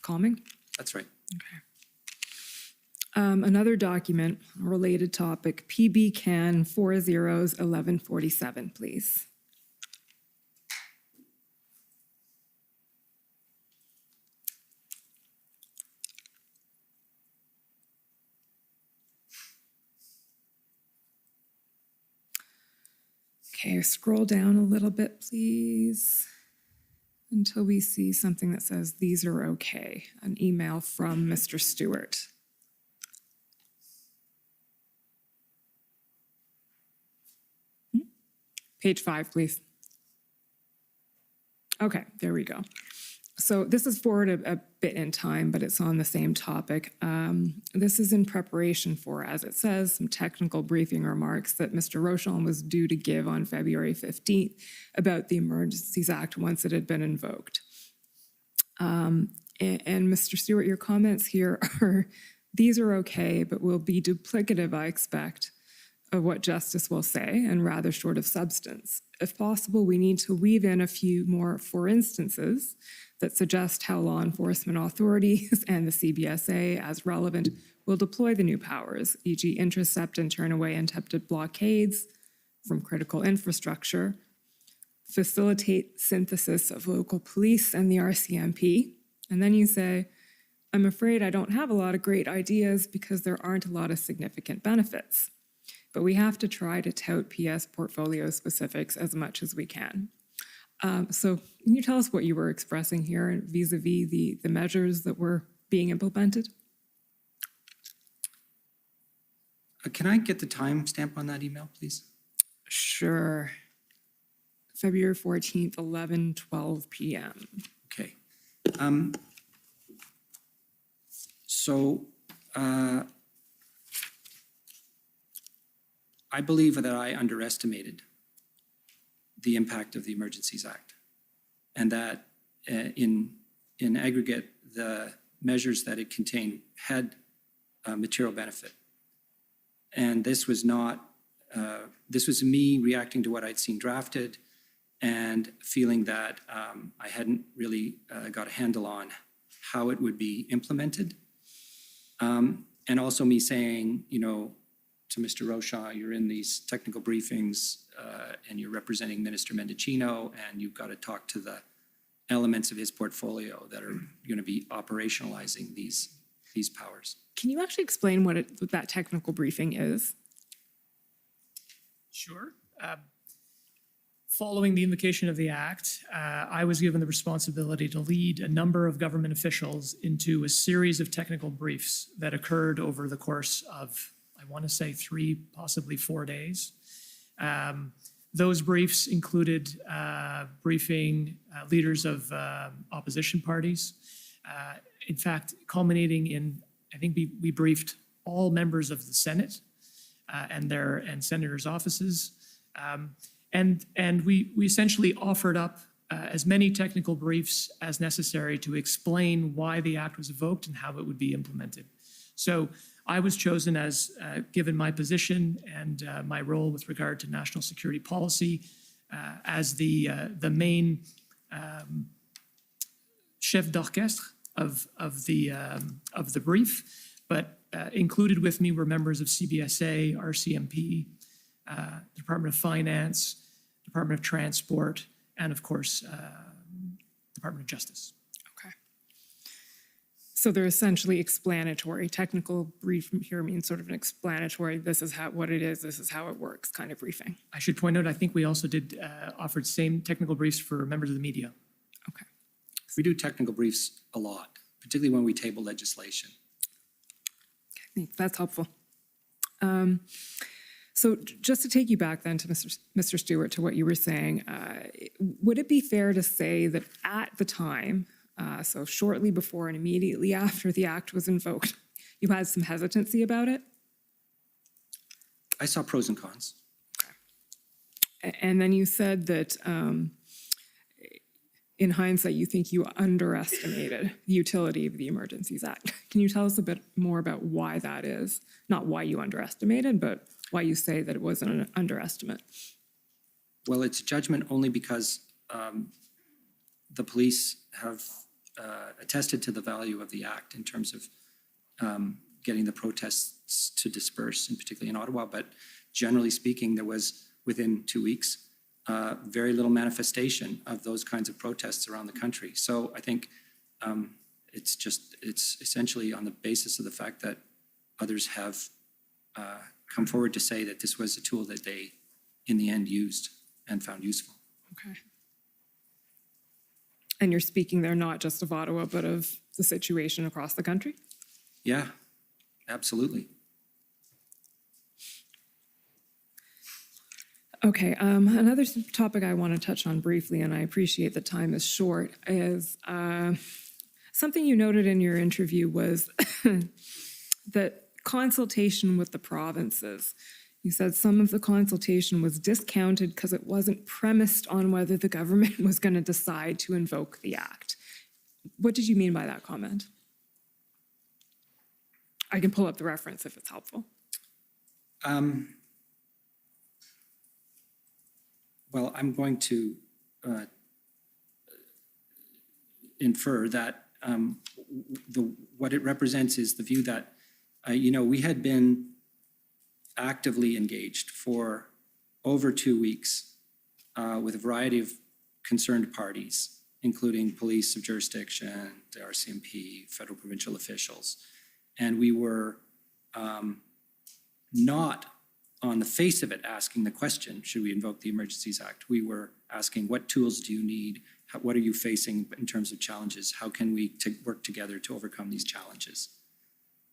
[SPEAKER 5] calming?
[SPEAKER 6] That's right.
[SPEAKER 5] Okay. Another document, a related topic, PB CAN 401147, please. Okay, scroll down a little bit, please, until we see something that says, these are okay, an email from Mr. Stewart. Page 5, please. Okay, there we go. So this is forward a bit in time, but it's on the same topic. This is in preparation for, as it says, some technical briefing remarks that Mr. Rochon was due to give on February 15th about the Emergencies Act once it had been invoked. And Mr. Stewart, your comments here are, these are okay, but will be duplicative, I expect, of what justice will say and rather short of substance. If possible, we need to weave in a few more for instances that suggest how law enforcement authorities and the CBSA, as relevant, will deploy the new powers, e.g. intercept and turn away attempted blockades from critical infrastructure, facilitate synthesis of local police and the RCMP. And then you say, I'm afraid I don't have a lot of great ideas because there aren't a lot of significant benefits. But we have to try to tout PS portfolio specifics as much as we can. So can you tell us what you were expressing here vis-a-vis the measures that were being implemented?
[SPEAKER 6] Can I get the time stamp on that email, please?
[SPEAKER 5] Sure. February 14th, 11:12 p.m.
[SPEAKER 6] Okay. So I believe that I underestimated the impact of the Emergencies Act, and that in aggregate, the measures that it contained had material benefit. And this was not, this was me reacting to what I'd seen drafted and feeling that I hadn't really got a handle on how it would be implemented. And also me saying, you know, to Mr. Rocha, you're in these technical briefings and you're representing Minister Mendicino, and you've got to talk to the elements of his portfolio that are going to be operationalizing these powers.
[SPEAKER 5] Can you actually explain what that technical briefing is?
[SPEAKER 7] Sure. Following the invocation of the Act, I was given the responsibility to lead a number of government officials into a series of technical briefs that occurred over the course of, I want to say, 3, possibly 4 days. Those briefs included briefing leaders of opposition parties. In fact, culminating in, I think we briefed all members of the Senate and senators' offices. And we essentially offered up as many technical briefs as necessary to explain why the Act was evoked and how it would be implemented. So I was chosen as, given my position and my role with regard to national security policy, as the main chef d'orchestre of the brief. But included with me were members of CBSA, RCMP, Department of Finance, Department of Transport, and of course, Department of Justice.
[SPEAKER 5] Okay. So they're essentially explanatory. Technical brief here means sort of an explanatory, this is what it is, this is how it works kind of briefing.
[SPEAKER 7] I should point out, I think we also offered same technical briefs for members of the media.
[SPEAKER 5] Okay.
[SPEAKER 6] We do technical briefs a lot, particularly when we table legislation.
[SPEAKER 5] Thanks. That's helpful. So just to take you back then to Mr. Stewart, to what you were saying, would it be fair to say that at the time, so shortly before and immediately after the Act was invoked, you had some hesitancy about it?
[SPEAKER 6] I saw pros and cons.
[SPEAKER 5] Okay. And then you said that in hindsight, you think you underestimated the utility of the Emergencies Act. Can you tell us a bit more about why that is? Not why you underestimated, but why you say that it wasn't an underestimate.
[SPEAKER 6] Well, it's a judgment only because the police have attested to the value of the Act in terms of getting the protests to disperse, and particularly in Ottawa. But generally speaking, there was, within 2 weeks, very little manifestation of those kinds of protests around the country. So I think it's essentially on the basis of the fact that others have come forward to say that this was a tool that they, in the end, used and found useful.
[SPEAKER 5] Okay. And you're speaking there not just of Ottawa, but of the situation across the country?
[SPEAKER 6] Yeah, absolutely.
[SPEAKER 5] Okay, another topic I want to touch on briefly, and I appreciate the time is short, is something you noted in your interview was that consultation with the provinces. You said some of the consultation was discounted because it wasn't premised on whether the government was going to decide to invoke the Act. What did you mean by that comment? I can pull up the reference if it's helpful.
[SPEAKER 6] Well, I'm going to infer that what it represents is the view that, we had been actively engaged for over 2 weeks with a variety of concerned parties, including police of jurisdiction, the RCMP, federal provincial officials. And we were not on the face of it asking the question, should we invoke the Emergencies Act? We were asking, what tools do you need? What are you facing in terms of challenges? How can we work together to overcome these challenges?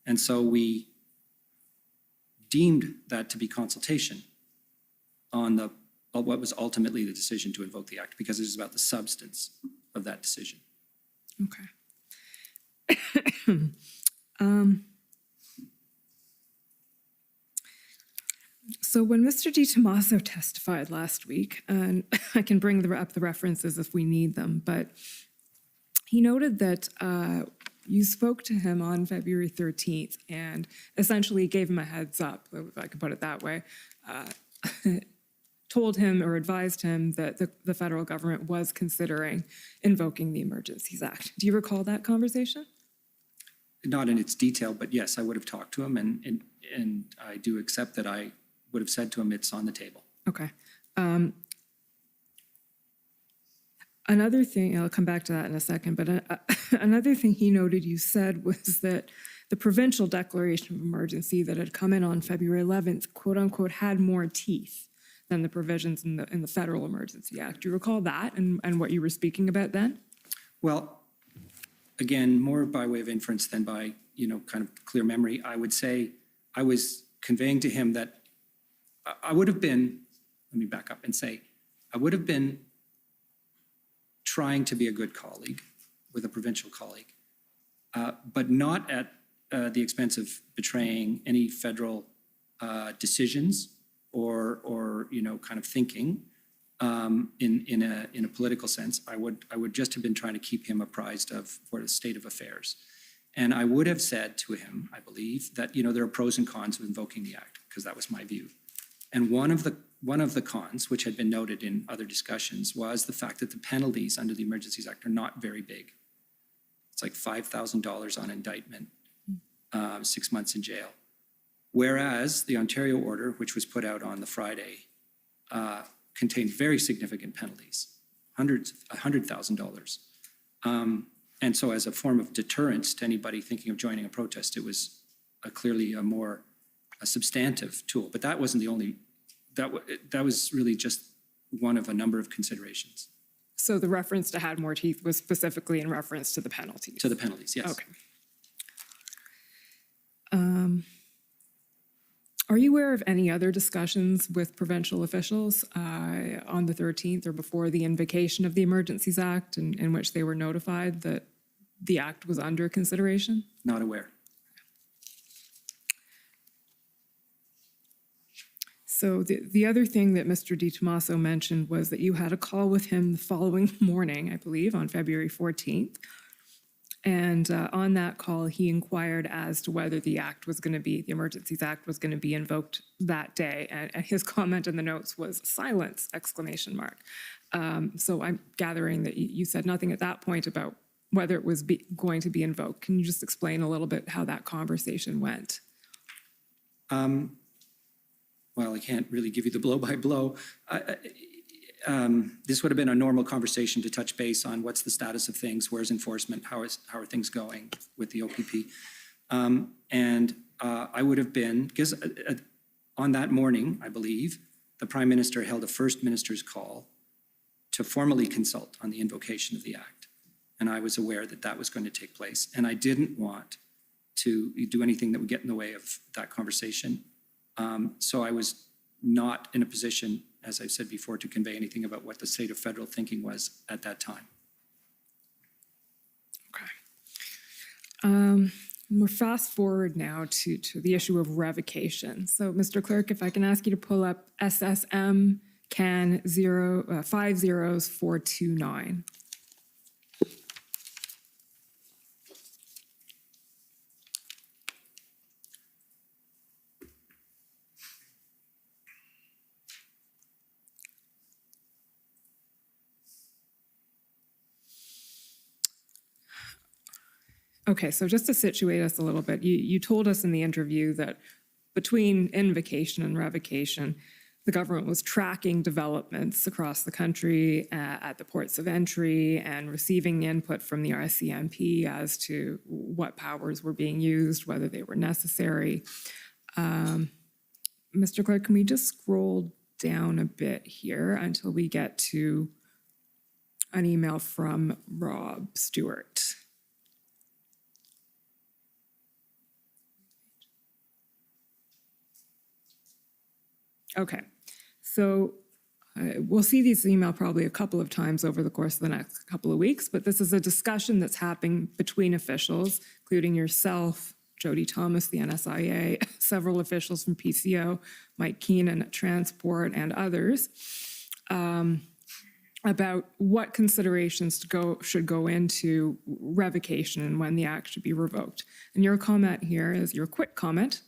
[SPEAKER 6] And so we deemed that to be consultation on what was ultimately the decision to invoke the Act, because it is about the substance of that decision.
[SPEAKER 5] Okay. So when Mr. DiTomaso testified last week, and I can bring up the references if we need them, but he noted that you spoke to him on February 13th and essentially gave him a heads up, if I could put it that way, told him or advised him that the federal government was considering invoking the Emergencies Act. Do you recall that conversation?
[SPEAKER 6] Not in its detail, but yes, I would have talked to him, and I do accept that I would have said to him, it's on the table.
[SPEAKER 5] Okay. Another thing, I'll come back to that in a second, but another thing he noted you said was that the provincial declaration of emergency that had come in on February 11th, quote unquote, had more teeth than the provisions in the Federal Emergency Act. Do you recall that and what you were speaking about then?
[SPEAKER 6] Well, again, more by way of inference than by, kind of clear memory, I would say I was conveying to him that I would have been, let me back up and say, I would have been trying to be a good colleague with a provincial colleague, but not at the expense of betraying any federal decisions or kind of thinking in a political sense. I would just have been trying to keep him apprised of what the state of affairs. And I would have said to him, I believe, that there are pros and cons of invoking the act, because that was my view. And one of the cons, which had been noted in other discussions, was the fact that the penalties under the Emergencies Act are not very big. It's like $5,000 on indictment, 6 months in jail. Whereas the Ontario order, which was put out on the Friday, contained very significant penalties, $100,000. And so as a form of deterrence to anybody thinking of joining a protest, it was clearly a substantive tool. But that wasn't the only, that was really just one of a number of considerations.
[SPEAKER 5] So the reference to had more teeth was specifically in reference to the penalties?
[SPEAKER 6] To the penalties, yes.
[SPEAKER 5] Okay. Are you aware of any other discussions with provincial officials on the 13th or before the invocation of the Emergencies Act in which they were notified that the act was under consideration?
[SPEAKER 6] Not aware.
[SPEAKER 5] So the other thing that Mr. DiTomaso mentioned was that you had a call with him the following morning, I believe, on February 14th. And on that call, he inquired as to whether the Emergencies Act was going to be invoked that day. And his comment in the notes was silence, ! So I'm gathering that you said nothing at that point about whether it was going to be invoked. Can you just explain a little bit how that conversation went?
[SPEAKER 6] Well, I can't really give you the blow-by-blow. This would have been a normal conversation to touch base on what's the status of things, where's enforcement, how are things going with the OPP. I would have been, because on that morning, I believe, the Prime Minister held a First Minister's call to formally consult on the invocation of the Act. And I was aware that that was going to take place. And I didn't want to do anything that would get in the way of that conversation. So I was not in a position, as I've said before, to convey anything about what the state of federal thinking was at that time.
[SPEAKER 5] Okay. We're fast forward now to the issue of revocation. So, Mr. Clerk, if I can ask you to pull up SSM CAN 50429. Okay, so just to situate us a little bit, you told us in the interview that between invocation and revocation, the government was tracking developments across the country at the ports of entry and receiving input from the RCMP as to what powers were being used, whether they were necessary. Mr. Clerk, can we just scroll down a bit here until we get to an email from Rob Stewart? Okay, so we'll see this email probably a couple of times over the course of the next couple of weeks, but this is a discussion that's happening between officials, including yourself, Jody Thomas, the NSIA, several officials from PCO, Mike Keenan at Transport, and others, about what considerations should go into revocation and when the act should be revoked. And your comment here is your quick comment.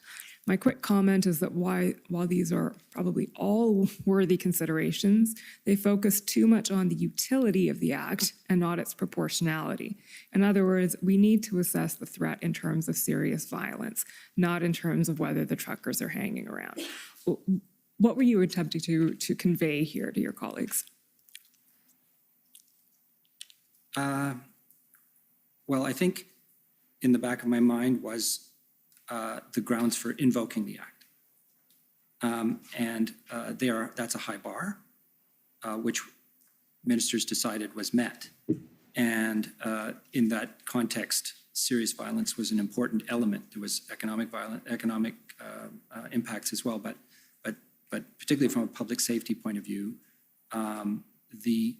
[SPEAKER 5] My quick comment is that while these are probably all worthy considerations, they focus too much on the utility of the act and not its proportionality. In other words, we need to assess the threat in terms of serious violence, not in terms of whether the truckers are hanging around. What were you attempting to convey here to your colleagues?
[SPEAKER 6] Well, I think in the back of my mind was the grounds for invoking the act. That's a high bar, which ministers decided was met. And in that context, serious violence was an important element. There was economic impacts as well, but particularly from a public safety point of view, the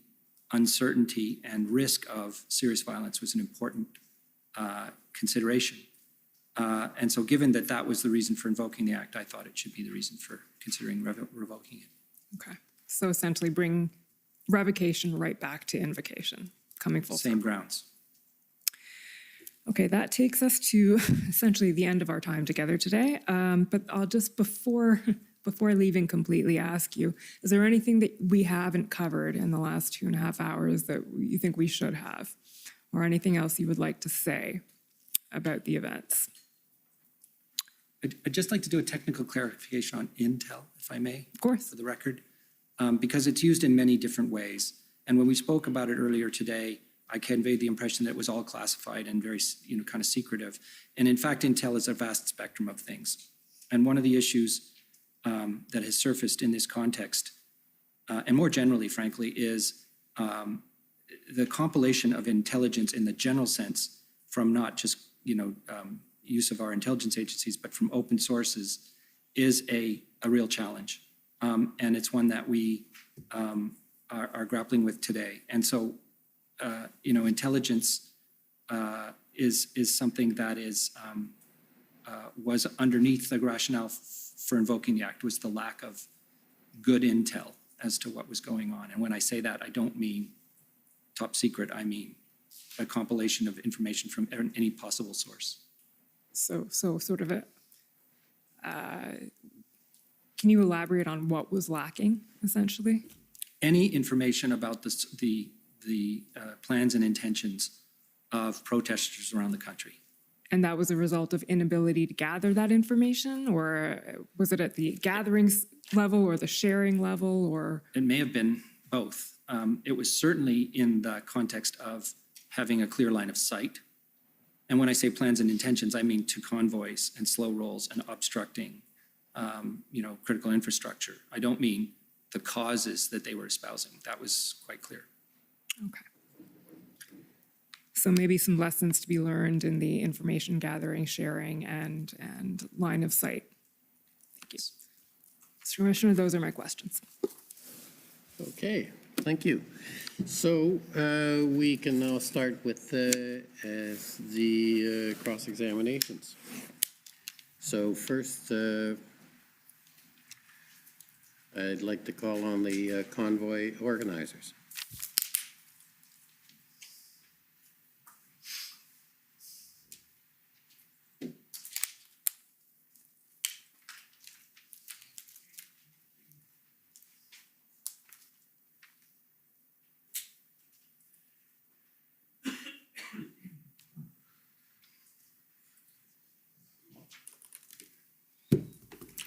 [SPEAKER 6] uncertainty and risk of serious violence was an important consideration. And so given that that was the reason for invoking the act, I thought it should be the reason for considering revoking it.
[SPEAKER 5] Okay. So essentially bring revocation right back to invocation, coming full circle.
[SPEAKER 6] Same grounds.
[SPEAKER 5] Okay, that takes us to essentially the end of our time together today. But I'll just, before leaving completely, ask you, is there anything that we haven't covered in the last 2.5 hours that you think we should have? Or anything else you would like to say about the events?
[SPEAKER 6] I'd just like to do a technical clarification on Intel, if I may.
[SPEAKER 5] Of course.
[SPEAKER 6] For the record, because it's used in many different ways. And when we spoke about it earlier today, I conveyed the impression that it was all classified and very, kind of secretive. And in fact, Intel is a vast spectrum of things. And one of the issues that has surfaced in this context, and more generally, frankly, is the compilation of intelligence in the general sense from not just, use of our intelligence agencies, but from open sources is a real challenge. And it's one that we are grappling with today. And so, intelligence is something that was underneath the rationale for invoking the act, was the lack of good intel as to what was going on. And when I say that, I don't mean top secret, I mean a compilation of information from any possible source.
[SPEAKER 5] So sort of can you elaborate on what was lacking, essentially?
[SPEAKER 6] Any information about the plans and intentions of protesters around the country.
[SPEAKER 5] And that was a result of inability to gather that information? Or was it at the gatherings level or the sharing level? Or
[SPEAKER 6] it may have been both. It was certainly in the context of having a clear line of sight. And when I say plans and intentions, I mean to convoys and slow rolls and obstructing, critical infrastructure. I don't mean the causes that they were espousing. That was quite clear.
[SPEAKER 5] okay. So maybe some lessons to be learned in the information gathering, sharing, and line of sight. Thank you. Mr. Commissioner, those are my questions.
[SPEAKER 2] Okay, thank you. So we can now start with the cross-examinations. So first, I'd like to call on the convoy organizers.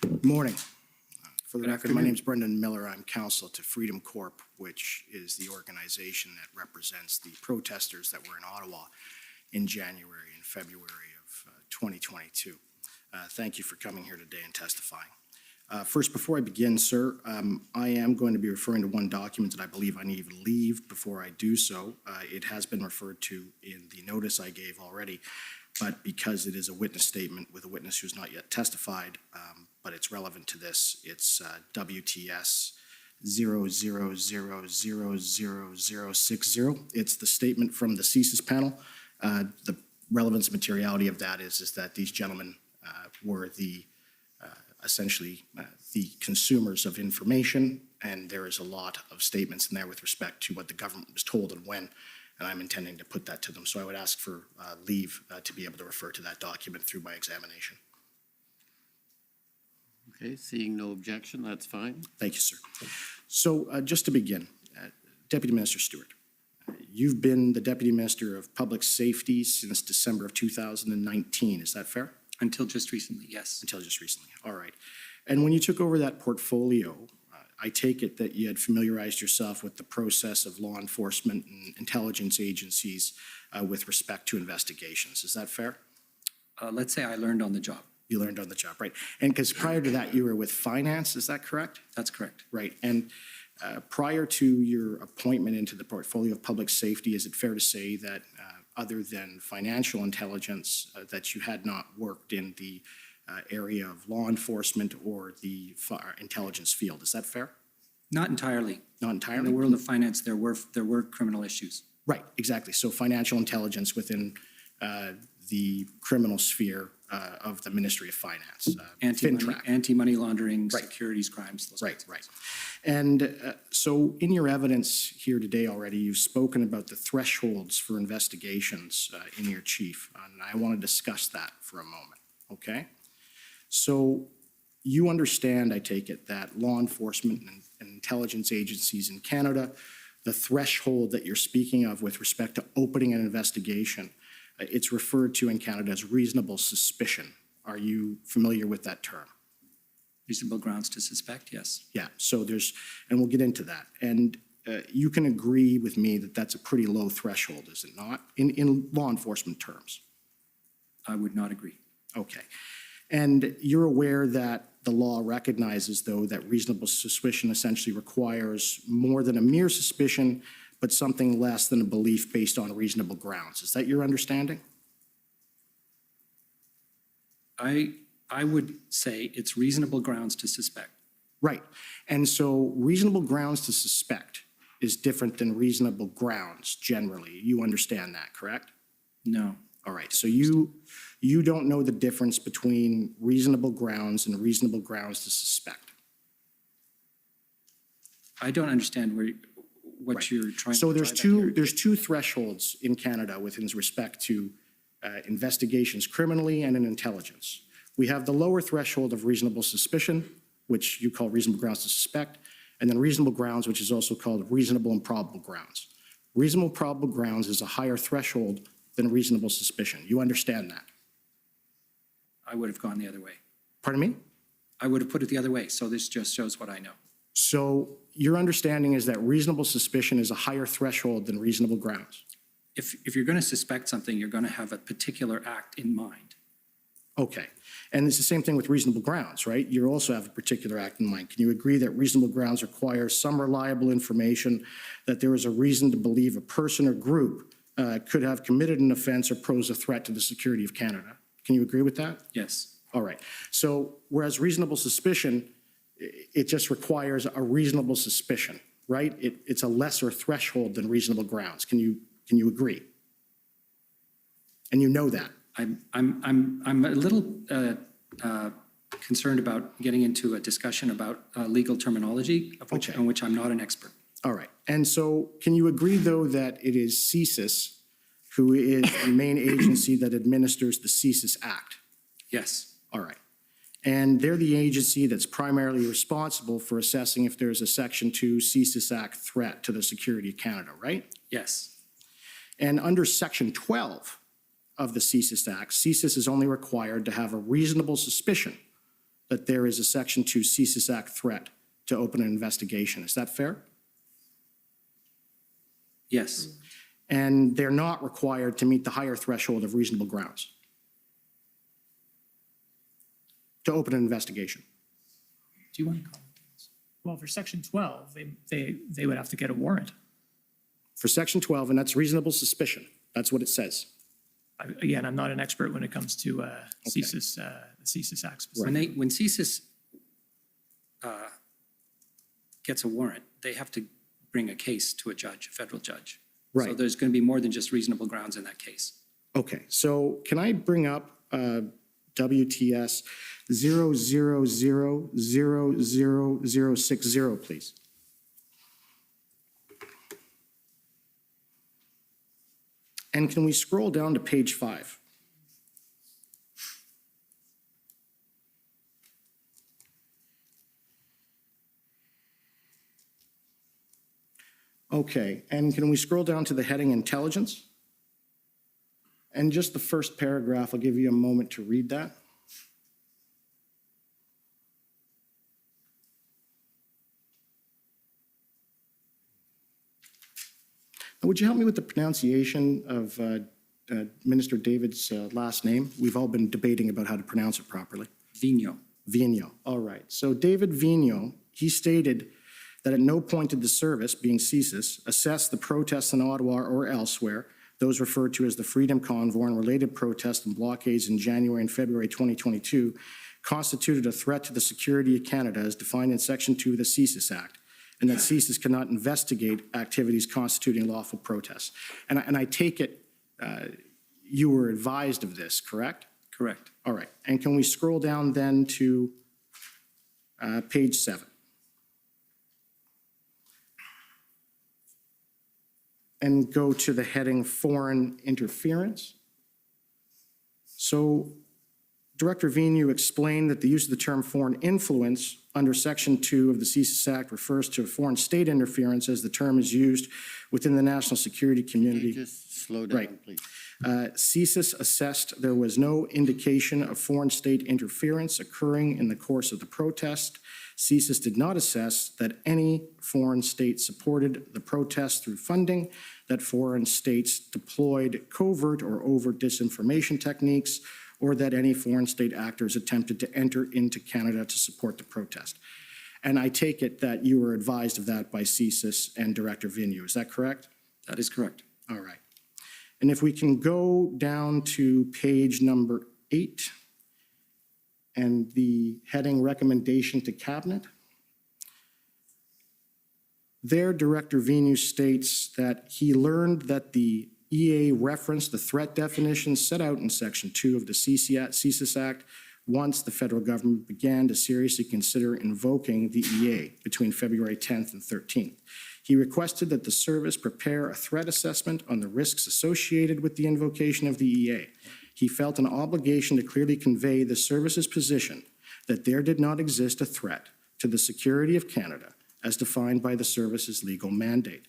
[SPEAKER 11] Good morning. For the record, my name is Brendan Miller. I'm counsel to Freedom Corp, which is the organization that represents the protesters that were in Ottawa in January and February of 2022. Thank you for coming here today and testifying. First, before I begin, sir, I am going to be referring to one document that I believe I need to leave before I do so. It has been referred to in the notice I gave already, but because it is a witness statement with a witness who's not yet testified, but it's relevant to this, it's WTS 00000060. It's the statement from the CSIS panel. The relevance and materiality of that is that these gentlemen were essentially the consumers of information, and there is a lot of statements in there with respect to what the government was told and when, and I'm intending to put that to them. So I would ask for leave to be able to refer to that document through my examination.
[SPEAKER 2] Okay, seeing no objection, that's fine.
[SPEAKER 11] Thank you, sir. So just to begin, Deputy Minister Stewart, you've been the Deputy Minister of Public Safety since December of 2019. Is that fair?
[SPEAKER 6] Until just recently, yes.
[SPEAKER 11] Until just recently. All right. And when you took over that portfolio, I take it that you had familiarized yourself with the process of law enforcement and intelligence agencies with respect to investigations. Is that fair?
[SPEAKER 6] Let's say I learned on the job.
[SPEAKER 11] You learned on the job, right? And because prior to that, you were with finance, is that correct?
[SPEAKER 6] That's correct.
[SPEAKER 11] Right. And prior to your appointment into the portfolio of public safety, is it fair to say that other than financial intelligence, that you had not worked in the area of law enforcement or the intelligence field? Is that fair?
[SPEAKER 6] Not entirely.
[SPEAKER 11] Not entirely?
[SPEAKER 6] In the world of finance, there were criminal issues.
[SPEAKER 11] Right, exactly. So financial intelligence within the criminal sphere of the Ministry of Finance. FinTrack.
[SPEAKER 6] Anti-money laundering,
[SPEAKER 11] Right.
[SPEAKER 6] securities crimes. Those
[SPEAKER 11] Right,
[SPEAKER 6] kinds of
[SPEAKER 11] right.
[SPEAKER 6] things.
[SPEAKER 11] And so in your evidence here today already, you've spoken about the thresholds for investigations in your chief. And I want to discuss that for a moment, okay? So you understand, I take it, that law enforcement and intelligence agencies in Canada, the threshold that you're speaking of with respect to opening an investigation, it's referred to in Canada as reasonable suspicion. Are you familiar with that term?
[SPEAKER 6] Reasonable grounds to suspect, yes.
[SPEAKER 11] Yeah, so and we'll get into that. And you can agree with me that that's a pretty low threshold, is it not, in law enforcement terms?
[SPEAKER 6] I would not agree.
[SPEAKER 11] Okay. And you're aware that the law recognizes, though, that reasonable suspicion essentially requires more than a mere suspicion, but something less than a belief based on reasonable grounds. Is that your understanding?
[SPEAKER 6] I would say it's reasonable grounds to suspect.
[SPEAKER 11] Right. And so reasonable grounds to suspect is different than reasonable grounds generally. You understand that, correct?
[SPEAKER 6] No.
[SPEAKER 11] All right. So you don't know the difference between reasonable grounds and reasonable grounds to suspect.
[SPEAKER 6] I don't understand what you're trying
[SPEAKER 11] So
[SPEAKER 6] to
[SPEAKER 11] there's
[SPEAKER 6] drive at here.
[SPEAKER 11] there's two thresholds in Canada with respect to investigations criminally and in intelligence. We have the lower threshold of reasonable suspicion, which you call reasonable grounds to suspect, and then reasonable grounds, which is also called reasonable and probable grounds. Reasonable probable grounds is a higher threshold than reasonable suspicion. You understand that?
[SPEAKER 6] I would have gone the other way.
[SPEAKER 11] Pardon me?
[SPEAKER 6] I would have put it the other way, so this just shows what I know.
[SPEAKER 11] So your understanding is that reasonable suspicion is a higher threshold than reasonable grounds?
[SPEAKER 6] If you're going to suspect something, you're going to have a particular act in mind.
[SPEAKER 11] Okay. And it's the same thing with reasonable grounds, right? You also have a particular act in mind. Can you agree that reasonable grounds require some reliable information that there is a reason to believe a person or group could have committed an offense or pose a threat to the security of Canada? Can you agree with that?
[SPEAKER 6] Yes.
[SPEAKER 11] All right. So whereas reasonable suspicion, it just requires a reasonable suspicion, right? It's a lesser threshold than reasonable grounds. Can you agree? And you know that.
[SPEAKER 6] I'm a little concerned about getting into a discussion about legal terminology, on which I'm not an expert.
[SPEAKER 11] All right. And so can you agree, though, that it is CSIS who is the main agency that administers the CSIS Act?
[SPEAKER 6] Yes.
[SPEAKER 11] All right. And they're the agency that's primarily responsible for assessing if there's a Section 2 CSIS Act threat to the security of Canada, right?
[SPEAKER 6] Yes.
[SPEAKER 11] And under Section 12 of the CSIS Act, CSIS is only required to have a reasonable suspicion that there is a Section 2 CSIS Act threat to open an investigation. Is that fair?
[SPEAKER 6] Yes.
[SPEAKER 11] And they're not required to meet the higher threshold of reasonable grounds to open an investigation.
[SPEAKER 6] Do you want to comment?
[SPEAKER 7] Well, for Section 12, they would have to get a warrant.
[SPEAKER 11] For Section 12, and that's reasonable suspicion. That's what it says.
[SPEAKER 7] Again, I'm not an expert when it comes to CSIS, the CSIS Act specifically.
[SPEAKER 6] When CSIS gets a warrant, they have to bring a case to a judge, a federal judge.
[SPEAKER 11] Right.
[SPEAKER 6] So there's going to be more than just reasonable grounds in that case.
[SPEAKER 11] Okay, so can I bring up WTS 0000060, please? And can we scroll down to page 5? Okay, and can we scroll down to the heading Intelligence? And just the first paragraph, I'll give you a moment to read that. Now, would you help me with the pronunciation of Minister David's last name? We've all been debating about how to pronounce it properly.
[SPEAKER 6] Vigno.
[SPEAKER 11] Vigno, all right. So David Vigno, he stated that at no point did the service, being CSIS, assess the protests in Ottawa or elsewhere, those referred to as the Freedom Convoy and related protests and blockades in January and February 2022, constituted a threat to the security of Canada as defined in Section 2 of the CSIS Act, and that CSIS cannot investigate activities constituting lawful protests. And I take it you were advised of this, correct?
[SPEAKER 6] Correct.
[SPEAKER 11] All right. And can we scroll down then to page 7? And go to the heading Foreign Interference. So Director Vigneault explained that the use of the term foreign influence under Section 2 of the CSIS Act refers to foreign state interference as the term is used within the national security community.
[SPEAKER 2] Can you just slow down,
[SPEAKER 11] Right.
[SPEAKER 2] please?
[SPEAKER 11] CSIS assessed there was no indication of foreign state interference occurring in the course of the protest. CSIS did not assess that any foreign state supported the protest through funding, that foreign states deployed covert or overt disinformation techniques, or that any foreign state actors attempted to enter into Canada to support the protest. And I take it that you were advised of that by CSIS and Director Vigneault. Is that correct?
[SPEAKER 6] That is correct.
[SPEAKER 11] All right. And if we can go down to page number 8 and the heading Recommendation to Cabinet. There, Director Vigneault states that he learned that the EA referenced the threat definition set out in Section 2 of the CSIS Act once the federal government began to seriously consider invoking the EA between February 10th and 13th. He requested that the service prepare a threat assessment on the risks associated with the invocation of the EA. He felt an obligation to clearly convey the service's position that there did not exist a threat to the security of Canada as defined by the service's legal mandate.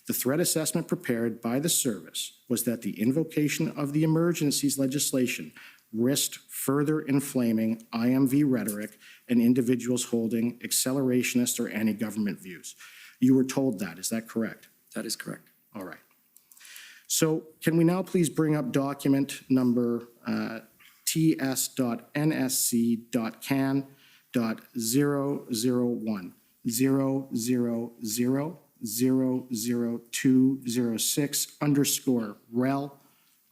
[SPEAKER 11] The threat assessment prepared by the service was that the invocation of the emergencies legislation risked further inflaming IMV rhetoric and individuals holding accelerationist or anti-government views. You were told that, is that correct?
[SPEAKER 6] That is correct.
[SPEAKER 11] All right. So can we now please bring up document number ts.nsc.can.001 000000206 underscore rel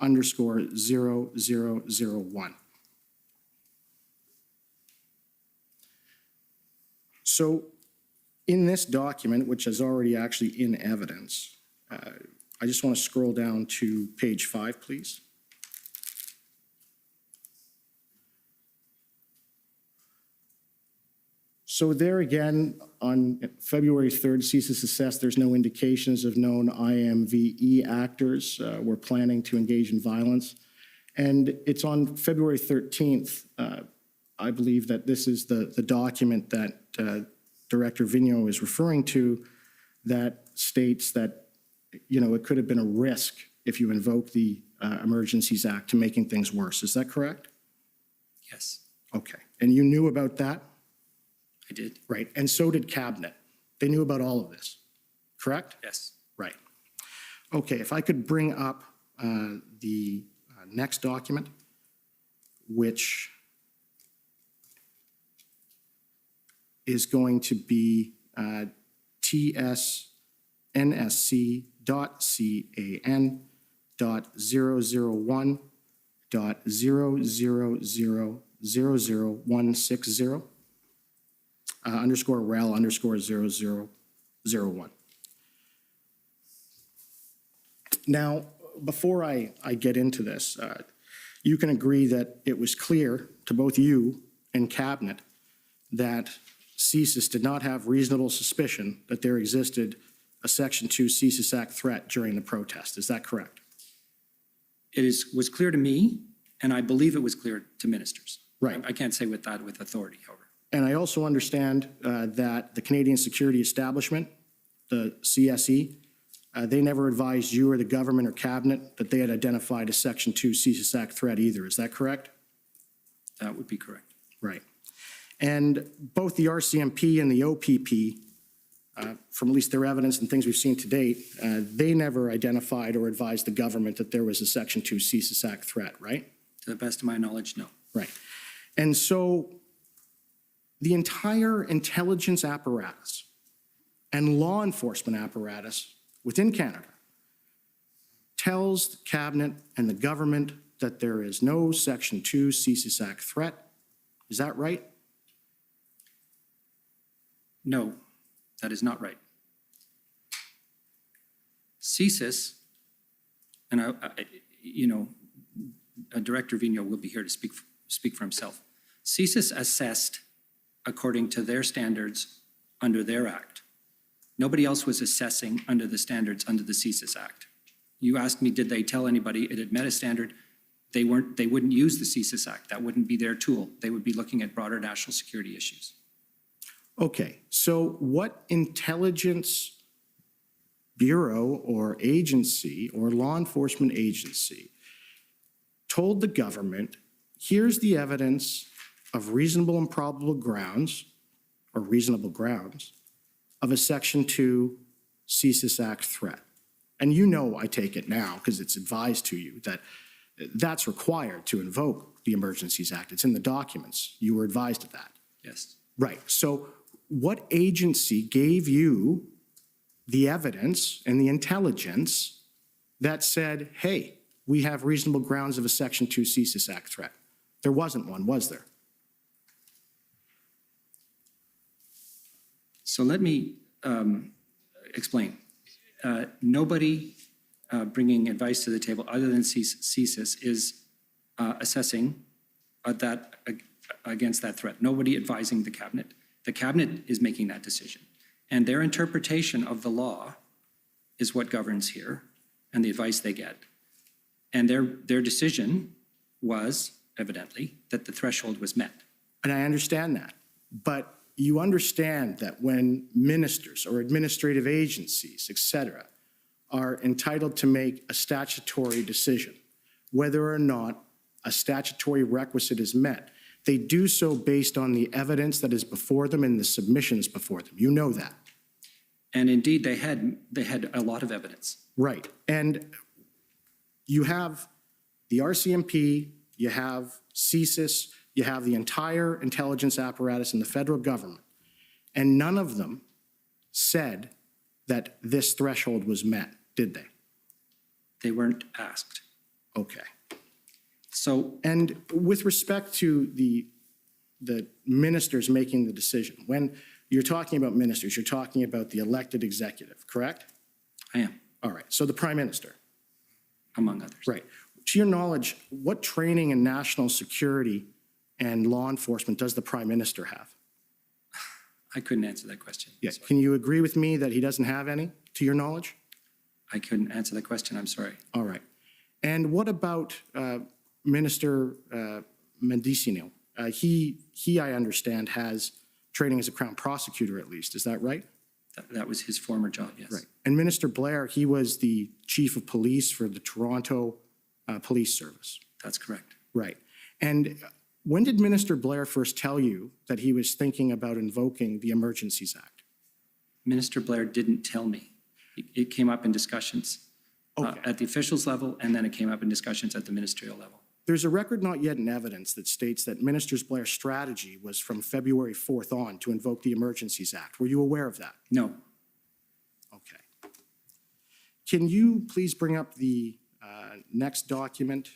[SPEAKER 11] underscore 0001. So in this document, which is already actually in evidence, I just want to scroll down to page 5, please. So there again, on February 3rd, CSIS assessed there's no indications of known IMVE actors were planning to engage in violence. And it's on February 13th, I believe that this is the document that Director Vigneault is referring to that states that, you know, it could have been a risk if you invoke the Emergencies Act to making things worse. Is that correct?
[SPEAKER 6] Yes,
[SPEAKER 11] Okay. And you knew about that?
[SPEAKER 6] I did.
[SPEAKER 11] Right. And so did Cabinet. They knew about all of this, correct?
[SPEAKER 6] Yes.
[SPEAKER 11] Right. Okay. If I could bring up the next document, which is going to be tsnsc.can.001.000000160 underscore rel underscore 0001. Now, before I get into this, you can agree that it was clear to both you and Cabinet that CSIS did not have reasonable suspicion that there existed a Section 2 CSIS Act threat during the protest. Is that correct?
[SPEAKER 6] It was clear to me, and I believe it was clear to ministers.
[SPEAKER 11] Right.
[SPEAKER 6] I can't say with authority, however.
[SPEAKER 11] And I also understand that the Canadian Security Establishment, the CSE, they never advised you or the government or cabinet that they had identified a Section 2 CSIS Act threat either. Is that correct?
[SPEAKER 6] That would be correct.
[SPEAKER 11] Right. And both the RCMP and the OPP, from at least their evidence and things we've seen to date, they never identified or advised the government that there was a Section 2 CSIS Act threat, right?
[SPEAKER 6] To the best of my knowledge, no.
[SPEAKER 11] Right. And so the entire intelligence apparatus and law enforcement apparatus within Canada tells the cabinet and the government that there is no Section 2 CSIS Act threat. Is that right?
[SPEAKER 6] No, that is not right. CSIS, and Director Vigneault will be here to speak for himself. CSIS assessed according to their standards under their act. Nobody else was assessing under the standards under the CSIS Act. You asked me, did they tell anybody it had met a standard? They wouldn't use the CSIS Act. That wouldn't be their tool. They would be looking at broader national security issues.
[SPEAKER 11] Okay, so what intelligence bureau or agency or law enforcement agency told the government, here's the evidence of reasonable and probable grounds or reasonable grounds of a Section 2 CSIS Act threat? And you know, I take it now because it's advised to you that that's required to invoke the Emergencies Act. It's in the documents. You were advised of that.
[SPEAKER 6] Yes.
[SPEAKER 11] Right. So what agency gave you the evidence and the intelligence that said, hey, we have reasonable grounds of a Section 2 CSIS Act threat? There wasn't one, was there?
[SPEAKER 6] So let me explain. Nobody bringing advice to the table other than CSIS is assessing that against that threat. Nobody advising the cabinet. The cabinet is making that decision. And their interpretation of the law is what governs here and the advice they get. And their decision was, evidently, that the threshold was met.
[SPEAKER 11] And I understand that. But you understand that when ministers or administrative agencies, et cetera, are entitled to make a statutory decision, whether or not a statutory requisite is met, they do so based on the evidence that is before them and the submissions before them. You know that.
[SPEAKER 6] And indeed, they had a lot of evidence.
[SPEAKER 11] Right. And you have the RCMP, you have CSIS, you have the entire intelligence apparatus in the federal government, and none of them said that this threshold was met, did they?
[SPEAKER 6] They weren't asked.
[SPEAKER 11] Okay.
[SPEAKER 6] So,
[SPEAKER 11] and with respect to the ministers making the decision, when you're talking about ministers, you're talking about the elected executive, correct?
[SPEAKER 6] I am.
[SPEAKER 11] All right. So the prime minister.
[SPEAKER 6] Among others.
[SPEAKER 11] Right. To your knowledge, what training in national security and law enforcement does the prime minister have?
[SPEAKER 6] I couldn't answer that question.
[SPEAKER 11] Yeah. Can you agree with me that he doesn't have any, to your knowledge?
[SPEAKER 6] I couldn't answer that question. I'm sorry.
[SPEAKER 11] All right. And what about Minister Mendicino? He, I understand, has training as a Crown prosecutor at least. Is that right?
[SPEAKER 6] That was his former job, yes.
[SPEAKER 11] Right. And Minister Blair, he was the chief of police for the Toronto Police Service.
[SPEAKER 6] That's correct.
[SPEAKER 11] Right. And when did Minister Blair first tell you that he was thinking about invoking the Emergencies Act?
[SPEAKER 6] Minister Blair didn't tell me. It came up in discussions at the officials level, and then it came up in discussions at the ministerial level.
[SPEAKER 11] There's a record not yet in evidence that states that Minister Blair's strategy was from February 4th on to invoke the Emergencies Act. Were you aware of that?
[SPEAKER 6] No.
[SPEAKER 11] Okay. Can you please bring up the next document,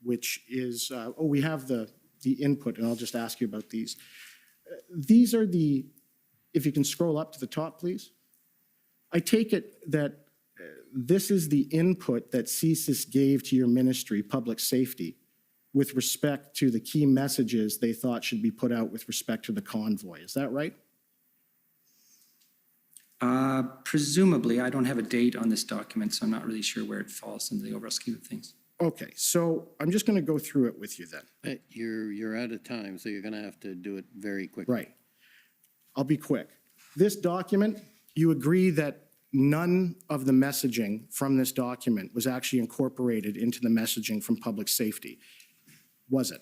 [SPEAKER 11] which is, we have the input, and I'll just ask you about these. These are the, if you can scroll up to the top, please. I take it that this is the input that CSIS gave to your ministry, public safety, with respect to the key messages they thought should be put out with respect to the convoy. Is that right?
[SPEAKER 6] Presumably. I don't have a date on this document, so I'm not really sure where it falls in the overall scheme of things.
[SPEAKER 11] Okay, so I'm just going to go through it with you then.
[SPEAKER 2] You're out of time, so you're going to have to do it very quickly.
[SPEAKER 11] Right. I'll be quick. This document, you agree that none of the messaging from this document was actually incorporated into the messaging from public safety, was it?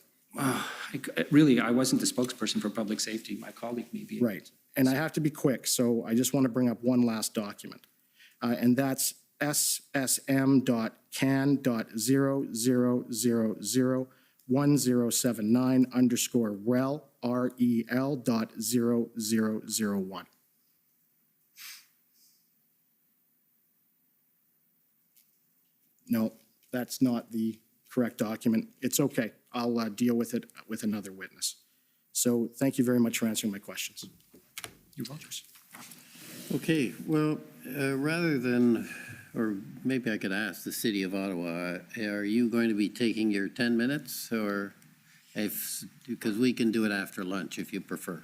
[SPEAKER 6] Really, I wasn't the spokesperson for public safety. My colleague may be.
[SPEAKER 11] Right. And I have to be quick, so I just want to bring up one last document. And that's ssm.can.00001079 _rel.0001. No, that's not the correct document. It's okay. I'll deal with it with another witness. So thank you very much for answering my questions.
[SPEAKER 6] You're welcome.
[SPEAKER 2] Okay, well, rather than, or maybe I could ask the city of Ottawa, are you going to be taking your 10 minutes or if, because we can do it after lunch if you prefer.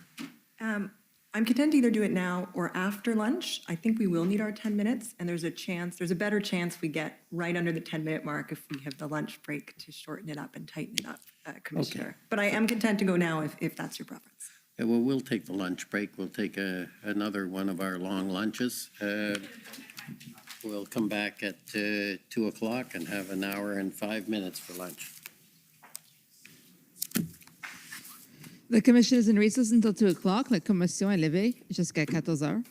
[SPEAKER 12] I'm content to either do it now or after lunch. I think we will need our 10 minutes, and there's a better chance we get right under the 10-minute mark if we have the lunch break to shorten it up and tighten it up, Commissioner.
[SPEAKER 2] Okay.
[SPEAKER 12] But I am content to go now if that's your preference.
[SPEAKER 2] Yeah, well, we'll take the lunch break. We'll take another one of our long lunches. We'll come back at 2 o'clock and have an hour and 5 minutes for lunch.
[SPEAKER 1] The commission is in recess until 2 o'clock. La commission est levée jusqu'à 14 heures.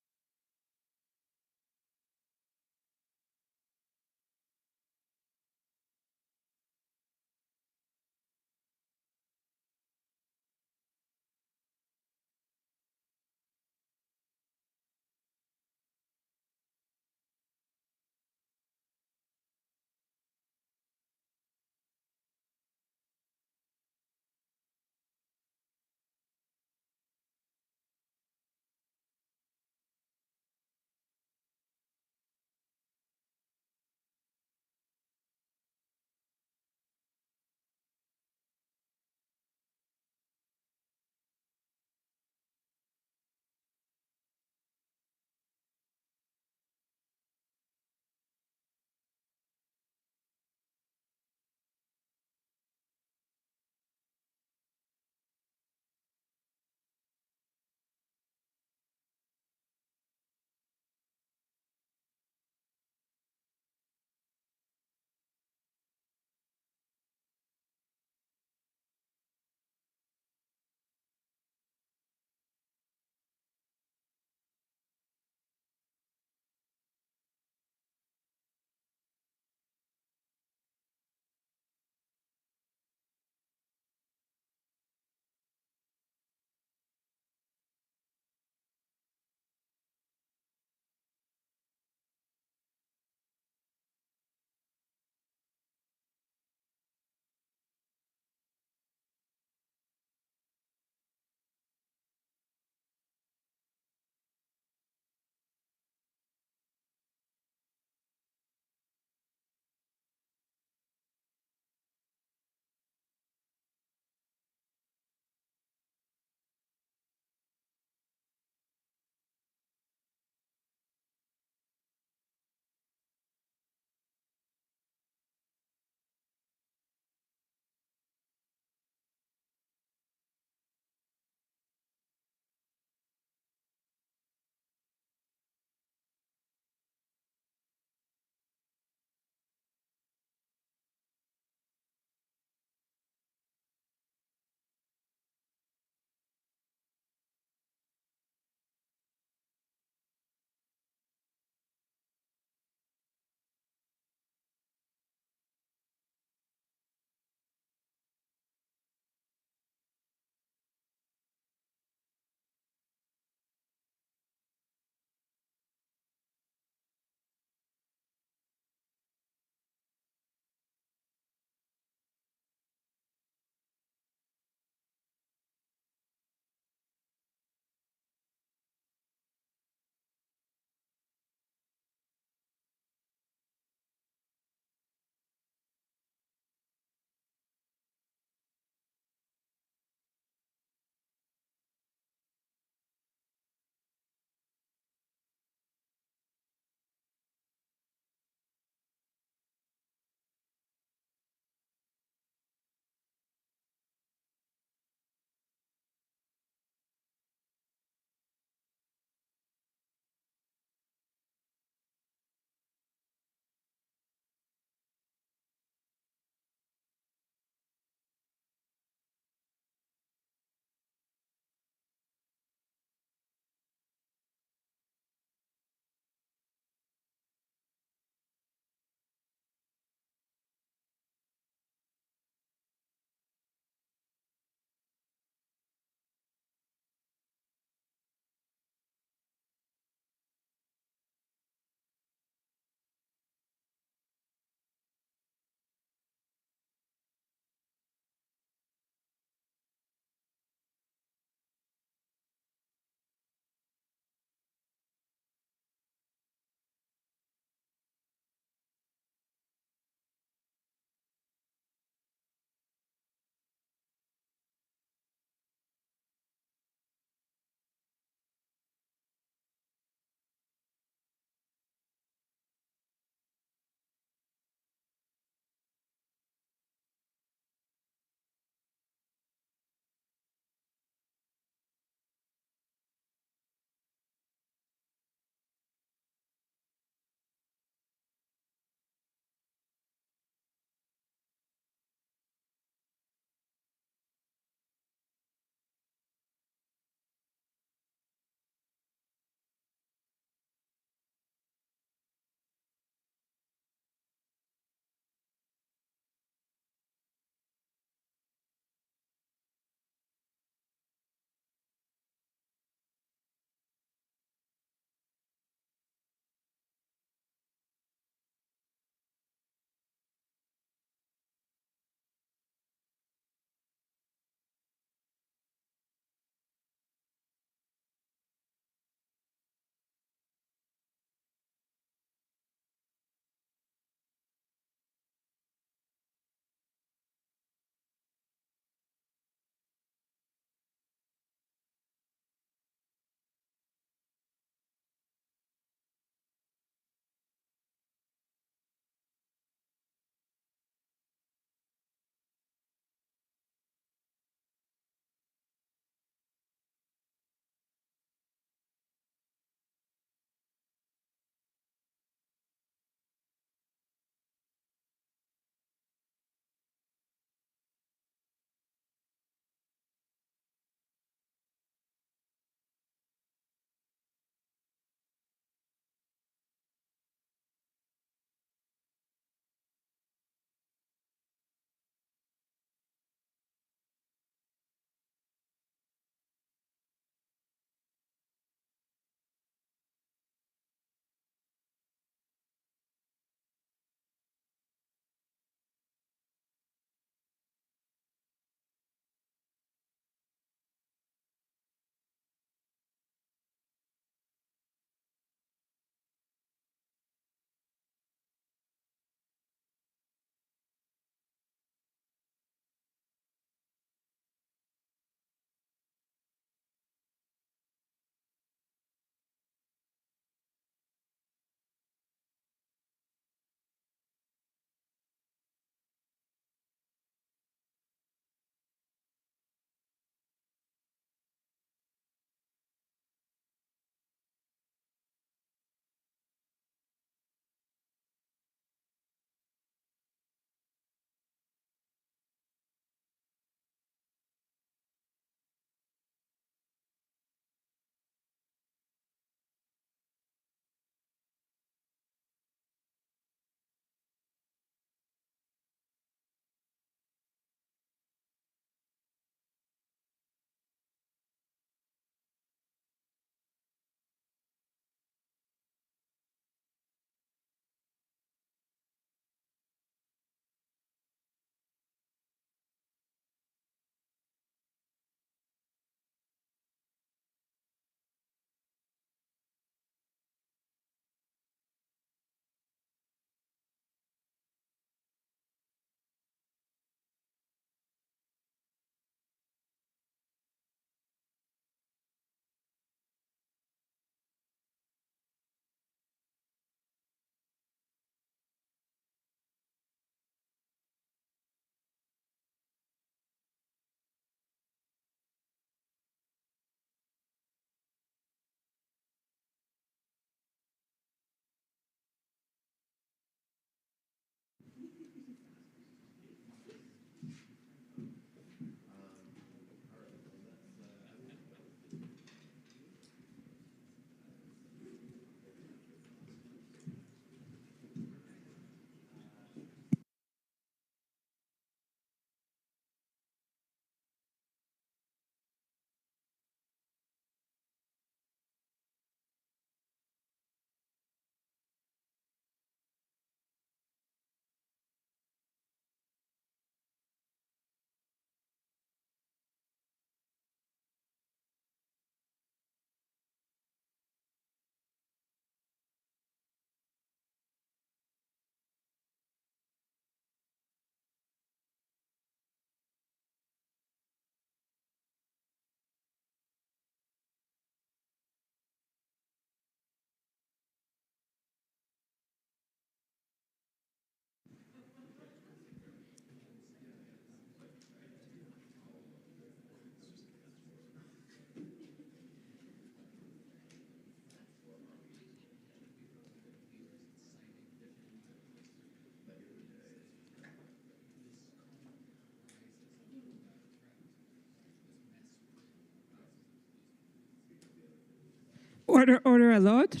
[SPEAKER 1] Order à l'ordre.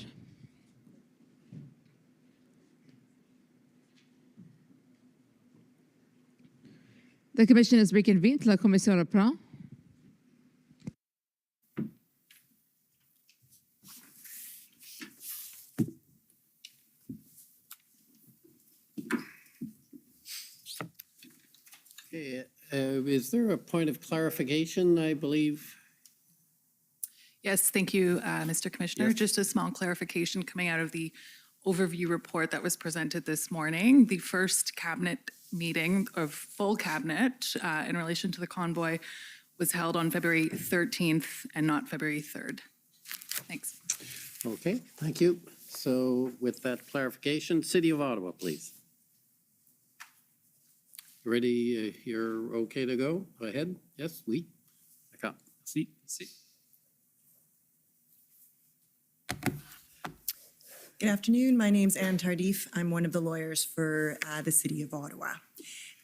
[SPEAKER 1] The commission is reconvened. La commission reprend.
[SPEAKER 2] Okay, is there a point of clarification, I believe?
[SPEAKER 4] Yes, thank you, Mr. Commissioner.
[SPEAKER 2] Yes.
[SPEAKER 4] Just a small clarification coming out of the overview report that was presented this morning. The first cabinet meeting of full cabinet in relation to the convoy was held on February 13th and not February 3rd. Thanks.
[SPEAKER 2] Okay, thank you. So with that clarification, City of Ottawa, please. Ready, you're okay to go? Go ahead. Yes, oui. D'accord.
[SPEAKER 6] See, see.
[SPEAKER 12] Good afternoon. My name's Anne Tardif. I'm one of the lawyers for the City of Ottawa.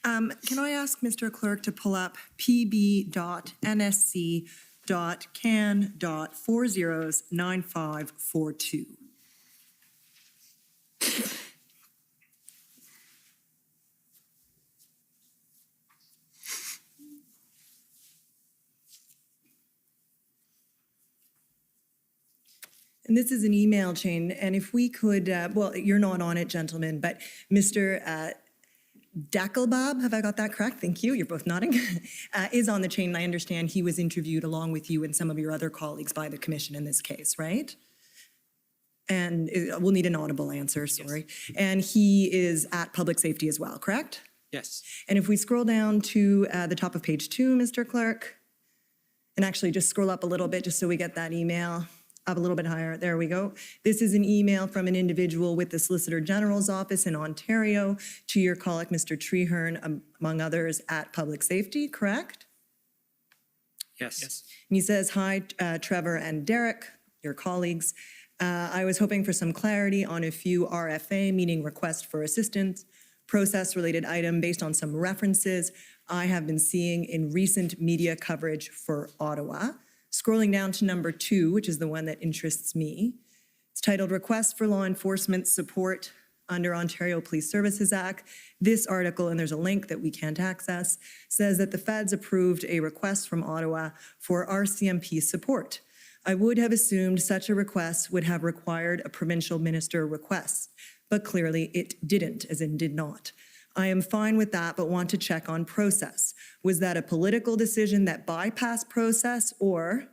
[SPEAKER 12] Can I ask Mr. Clerk to pull up pb.nsc.can.409542? And this is an email chain, and if we could, well, you're not on it, gentlemen, but Mr. Delikaveli, have I got that correct? Thank you, you're both nodding, is on the chain, and I understand he was interviewed along with you and some of your other colleagues by the commission in this case, right? And we'll need an audible answer, sorry. Yes. And he is at public safety as well, correct?
[SPEAKER 6] Yes.
[SPEAKER 12] And if we scroll down to the top of page 2, Mr. Clerk, and actually just scroll up a little bit just so we get that email. Up a little bit higher, there we go. This is an email from an individual with the Solicitor General's office in Ontario to your colleague, Mr. Treeherne, among others, at Public Safety, correct?
[SPEAKER 6] Yes. Yes.
[SPEAKER 12] And he says, hi, Trevor and Derek, your colleagues. I was hoping for some clarity on a few RFA, meaning request for assistance, process-related item based on some references I have been seeing in recent media coverage for Ottawa. Scrolling down to number 2, which is the one that interests me. It's titled Request for Law Enforcement Support under Ontario Police Services Act. This article, and there's a link that we can't access, says that the feds approved a request from Ottawa for RCMP support. I would have assumed such a request would have required a provincial minister request, but clearly it didn't, as in did not. I am fine with that, but want to check on process. Was that a political decision that bypassed process, or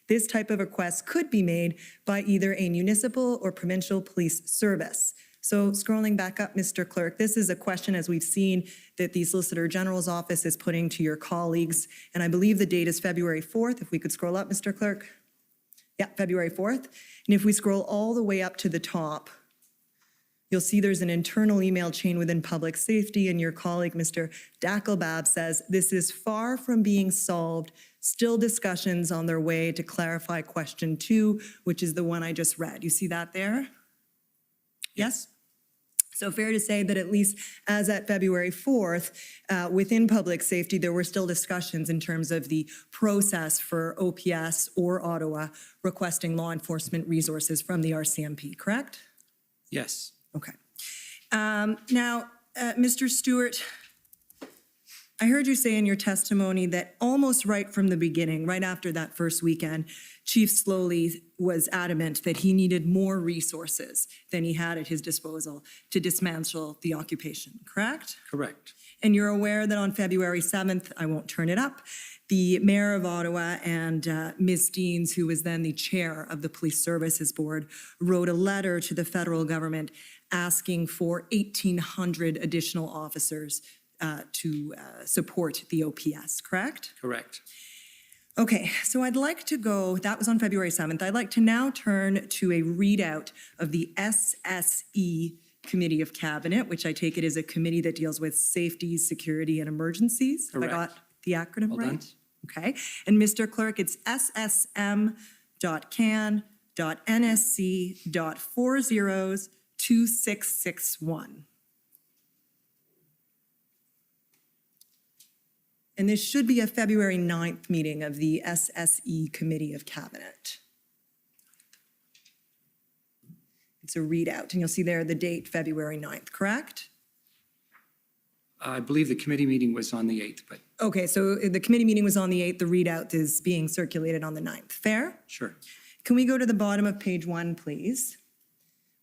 [SPEAKER 12] this type of request could be made by either a municipal or provincial police service? So scrolling back up, Mr. Clerk, this is a question, as we've seen, that the Solicitor General's office is putting to your colleagues, and I believe the date is February 4th. If we could scroll up, Mr. Clerk. Yeah, February 4th. And if we scroll all the way up to the top, you'll see there's an internal email chain within public safety, and your colleague, Mr. Delikaveli, says this is far from being solved. Still discussions on their way to clarify question 2, which is the one I just read. You see that there? Yes? So fair to say that at least as at February 4th, within public safety, there were still discussions in terms of the process for OPS or Ottawa requesting law enforcement resources from the RCMP, correct?
[SPEAKER 6] Yes.
[SPEAKER 12] Okay. Now, Mr. Stewart, I heard you say in your testimony that almost right from the beginning, right after that first weekend, Chief Slowly was adamant that he needed more resources than he had at his disposal to dismantle the occupation, correct?
[SPEAKER 6] Correct.
[SPEAKER 12] And you're aware that on February 7th, I won't turn it up, the Mayor of Ottawa and Ms. Deans, who was then the chair of the Police Services Board, wrote a letter to the federal government asking for 1,800 additional officers to support the OPS, correct?
[SPEAKER 6] Correct.
[SPEAKER 12] Okay, so I'd like to go, that was on February 7th, I'd like to now turn to a readout of the SSE Committee of Cabinet, which I take it is a committee that deals with safety, security, and emergencies.
[SPEAKER 6] Correct.
[SPEAKER 12] Have I got the acronym
[SPEAKER 6] Well
[SPEAKER 12] right?
[SPEAKER 6] done.
[SPEAKER 12] Okay, and Mr. Clerk, it's ssm.can.nsc.402661. And this should be a February 9th meeting of the SSE Committee of Cabinet. It's a readout, and you'll see there the date, February 9th, correct?
[SPEAKER 6] I believe the committee meeting was on the 8th, but
[SPEAKER 12] Okay, so the committee meeting was on the 8th, the readout is being circulated on the 9th. Fair?
[SPEAKER 6] sure.
[SPEAKER 12] Can we go to the bottom of page 1, please?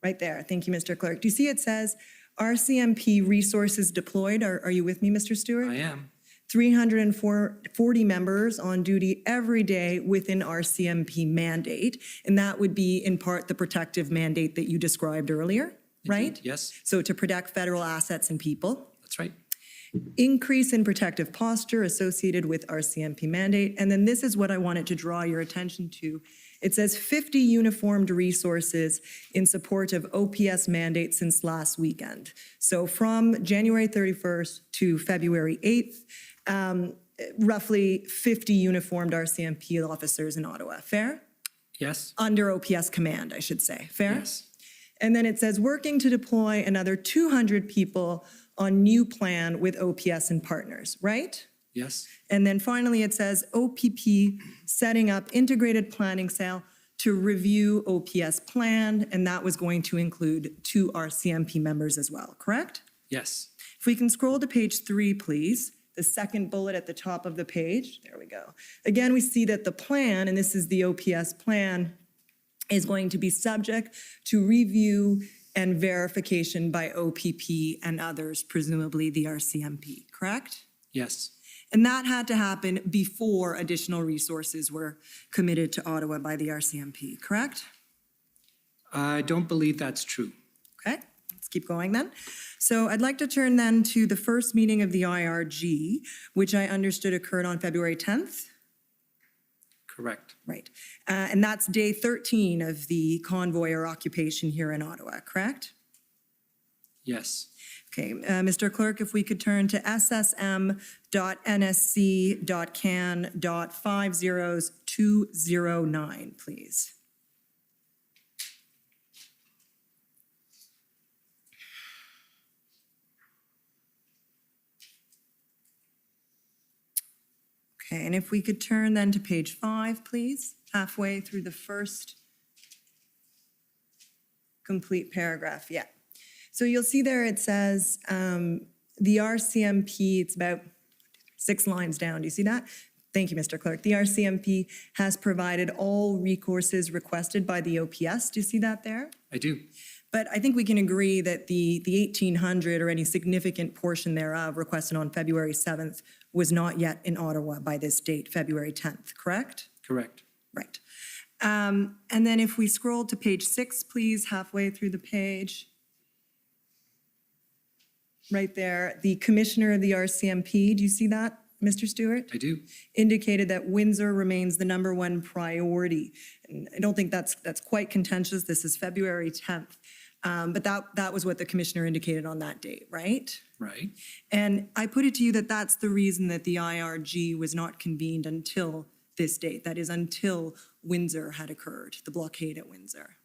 [SPEAKER 12] Right there. Thank you, Mr. Clerk. Do you see it says RCMP resources deployed? Are you with me, Mr. Stewart?
[SPEAKER 6] I am.
[SPEAKER 12] 340 members on duty every day within RCMP mandate, and that would be in part the protective mandate that you described earlier, right?
[SPEAKER 6] Yes,
[SPEAKER 12] So to protect federal assets and people.
[SPEAKER 6] that's right.
[SPEAKER 12] Increase in protective posture associated with RCMP mandate. And then this is what I wanted to draw your attention to. It says 50 uniformed resources in support of OPS mandate since last weekend. So from January 31st to February 8th, roughly 50 uniformed RCMP officers in Ottawa. Fair?
[SPEAKER 6] Yes,
[SPEAKER 12] Under OPS command, I should say. Fair?
[SPEAKER 6] yes,
[SPEAKER 12] And then it says working to deploy another 200 people on new plan with OPS and partners, right?
[SPEAKER 6] yes,
[SPEAKER 12] And then finally, it says OPP setting up integrated planning cell to review OPS plan, and that was going to include 2 RCMP members as well, correct?
[SPEAKER 6] yes.
[SPEAKER 12] If we can scroll to page 3, please, the second bullet at the top of the page, there we go. Again, we see that the plan, and this is the OPS plan, is going to be subject to review and verification by OPP and others, presumably the RCMP, correct?
[SPEAKER 6] Yes,
[SPEAKER 12] And that had to happen before additional resources were committed to Ottawa by the RCMP, correct?
[SPEAKER 6] I don't believe that's true.
[SPEAKER 12] Okay, let's keep going then. So I'd like to turn then to the first meeting of the IRG, which I understood occurred on February 10th.
[SPEAKER 6] Correct.
[SPEAKER 12] Right. And that's day 13 of the convoy or occupation here in Ottawa, correct?
[SPEAKER 6] Yes,
[SPEAKER 12] Okay, Mr. Clerk, if we could turn to ssm.nsc.can.50209, please. Okay, and if we could turn then to page 5, please, halfway through the first complete paragraph, yeah. So you'll see there it says the RCMP, it's about 6 lines down. Do you see that? Thank you, Mr. Clerk. The RCMP has provided all recourses requested by the OPS. Do you see that there?
[SPEAKER 6] I do.
[SPEAKER 12] But I think we can agree that the 1,800 or any significant portion thereof requested on February 7th was not yet in Ottawa by this date, February 10th, correct?
[SPEAKER 6] Correct.
[SPEAKER 12] Right. And then if we scroll to page 6, please, halfway through the page. Right there, the commissioner of the RCMP, do you see that, Mr. Stewart?
[SPEAKER 6] I do.
[SPEAKER 12] Indicated that Windsor remains the #1 priority. And I don't think that's quite contentious. This is February 10th. But that was what the commissioner indicated on that date, right?
[SPEAKER 6] Right.
[SPEAKER 12] And I put it to you that that's the reason that the IRG was not convened until this date. That is, until Windsor had occurred, the blockade at Windsor.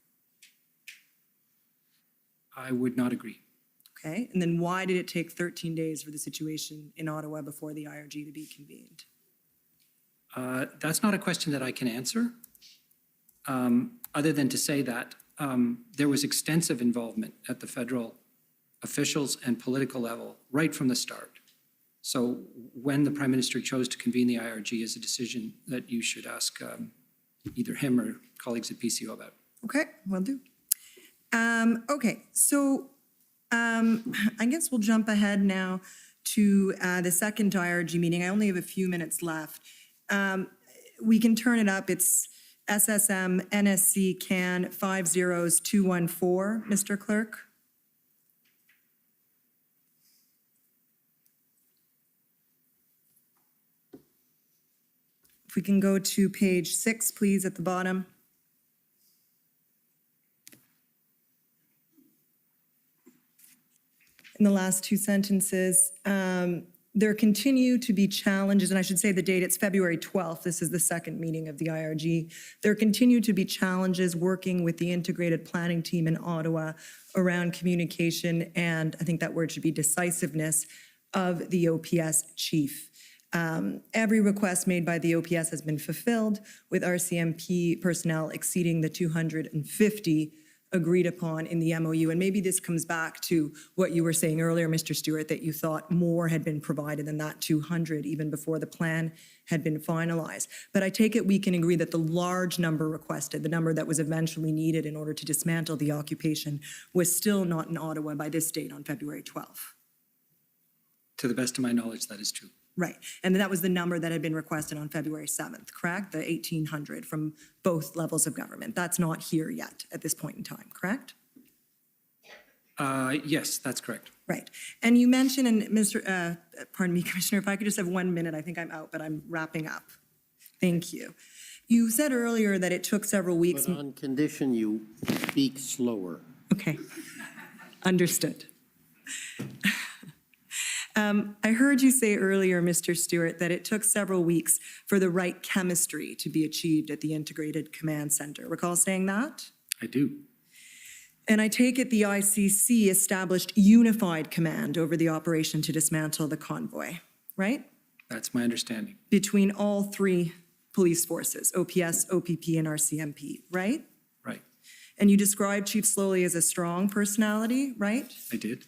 [SPEAKER 6] I would not agree.
[SPEAKER 12] Okay, and then why did it take 13 days for the situation in Ottawa before the IRG to be convened?
[SPEAKER 6] That's not a question that I can answer, other than to say that there was extensive involvement at the federal officials and political level right from the start. So when the Prime Minister chose to convene the IRG is a decision that you should ask either him or colleagues at PCO about.
[SPEAKER 12] Okay, will do. Okay, so I guess we'll jump ahead now to the second IRG meeting. I only have a few minutes left. We can turn it up. It's SSM NSC CAN 50214, Mr. Clerk. If we can go to page 6, please, at the bottom. In the last 2 sentences, there continue to be challenges, and I should say the date, it's February 12th. This is the second meeting of the IRG. There continue to be challenges working with the integrated planning team in Ottawa around communication, and I think that word should be decisiveness of the OPS chief. Every request made by the OPS has been fulfilled, with RCMP personnel exceeding the 250 agreed upon in the MOU. And maybe this comes back to what you were saying earlier, Mr. Stewart, that you thought more had been provided than that 200 even before the plan had been finalized. But I take it we can agree that the large number requested, the number that was eventually needed in order to dismantle the occupation, was still not in Ottawa by this date on February 12th.
[SPEAKER 6] To the best of my knowledge, that is true.
[SPEAKER 12] Right. And that was the number that had been requested on February 7th, correct? The 1,800 from both levels of government. That's not here yet at this point in time, correct?
[SPEAKER 6] Yes, that's correct.
[SPEAKER 12] Right. And you mentioned, and pardon me, Commissioner, if I could just have 1 minute, I think I'm out, but I'm wrapping up. Thank you. You said earlier that it took several weeks.
[SPEAKER 2] But on condition you speak slower.
[SPEAKER 12] Okay. Understood. I heard you say earlier, Mr. Stewart, that it took several weeks for the right chemistry to be achieved at the Integrated Command Center. Recall saying that?
[SPEAKER 6] I do.
[SPEAKER 12] And I take it the ICC established unified command over the operation to dismantle the convoy, right?
[SPEAKER 6] That's my understanding.
[SPEAKER 12] Between all three police forces, OPS, OPP, and RCMP, right?
[SPEAKER 6] Right.
[SPEAKER 12] And you described Chief Slowly as a strong personality, right?
[SPEAKER 6] I did.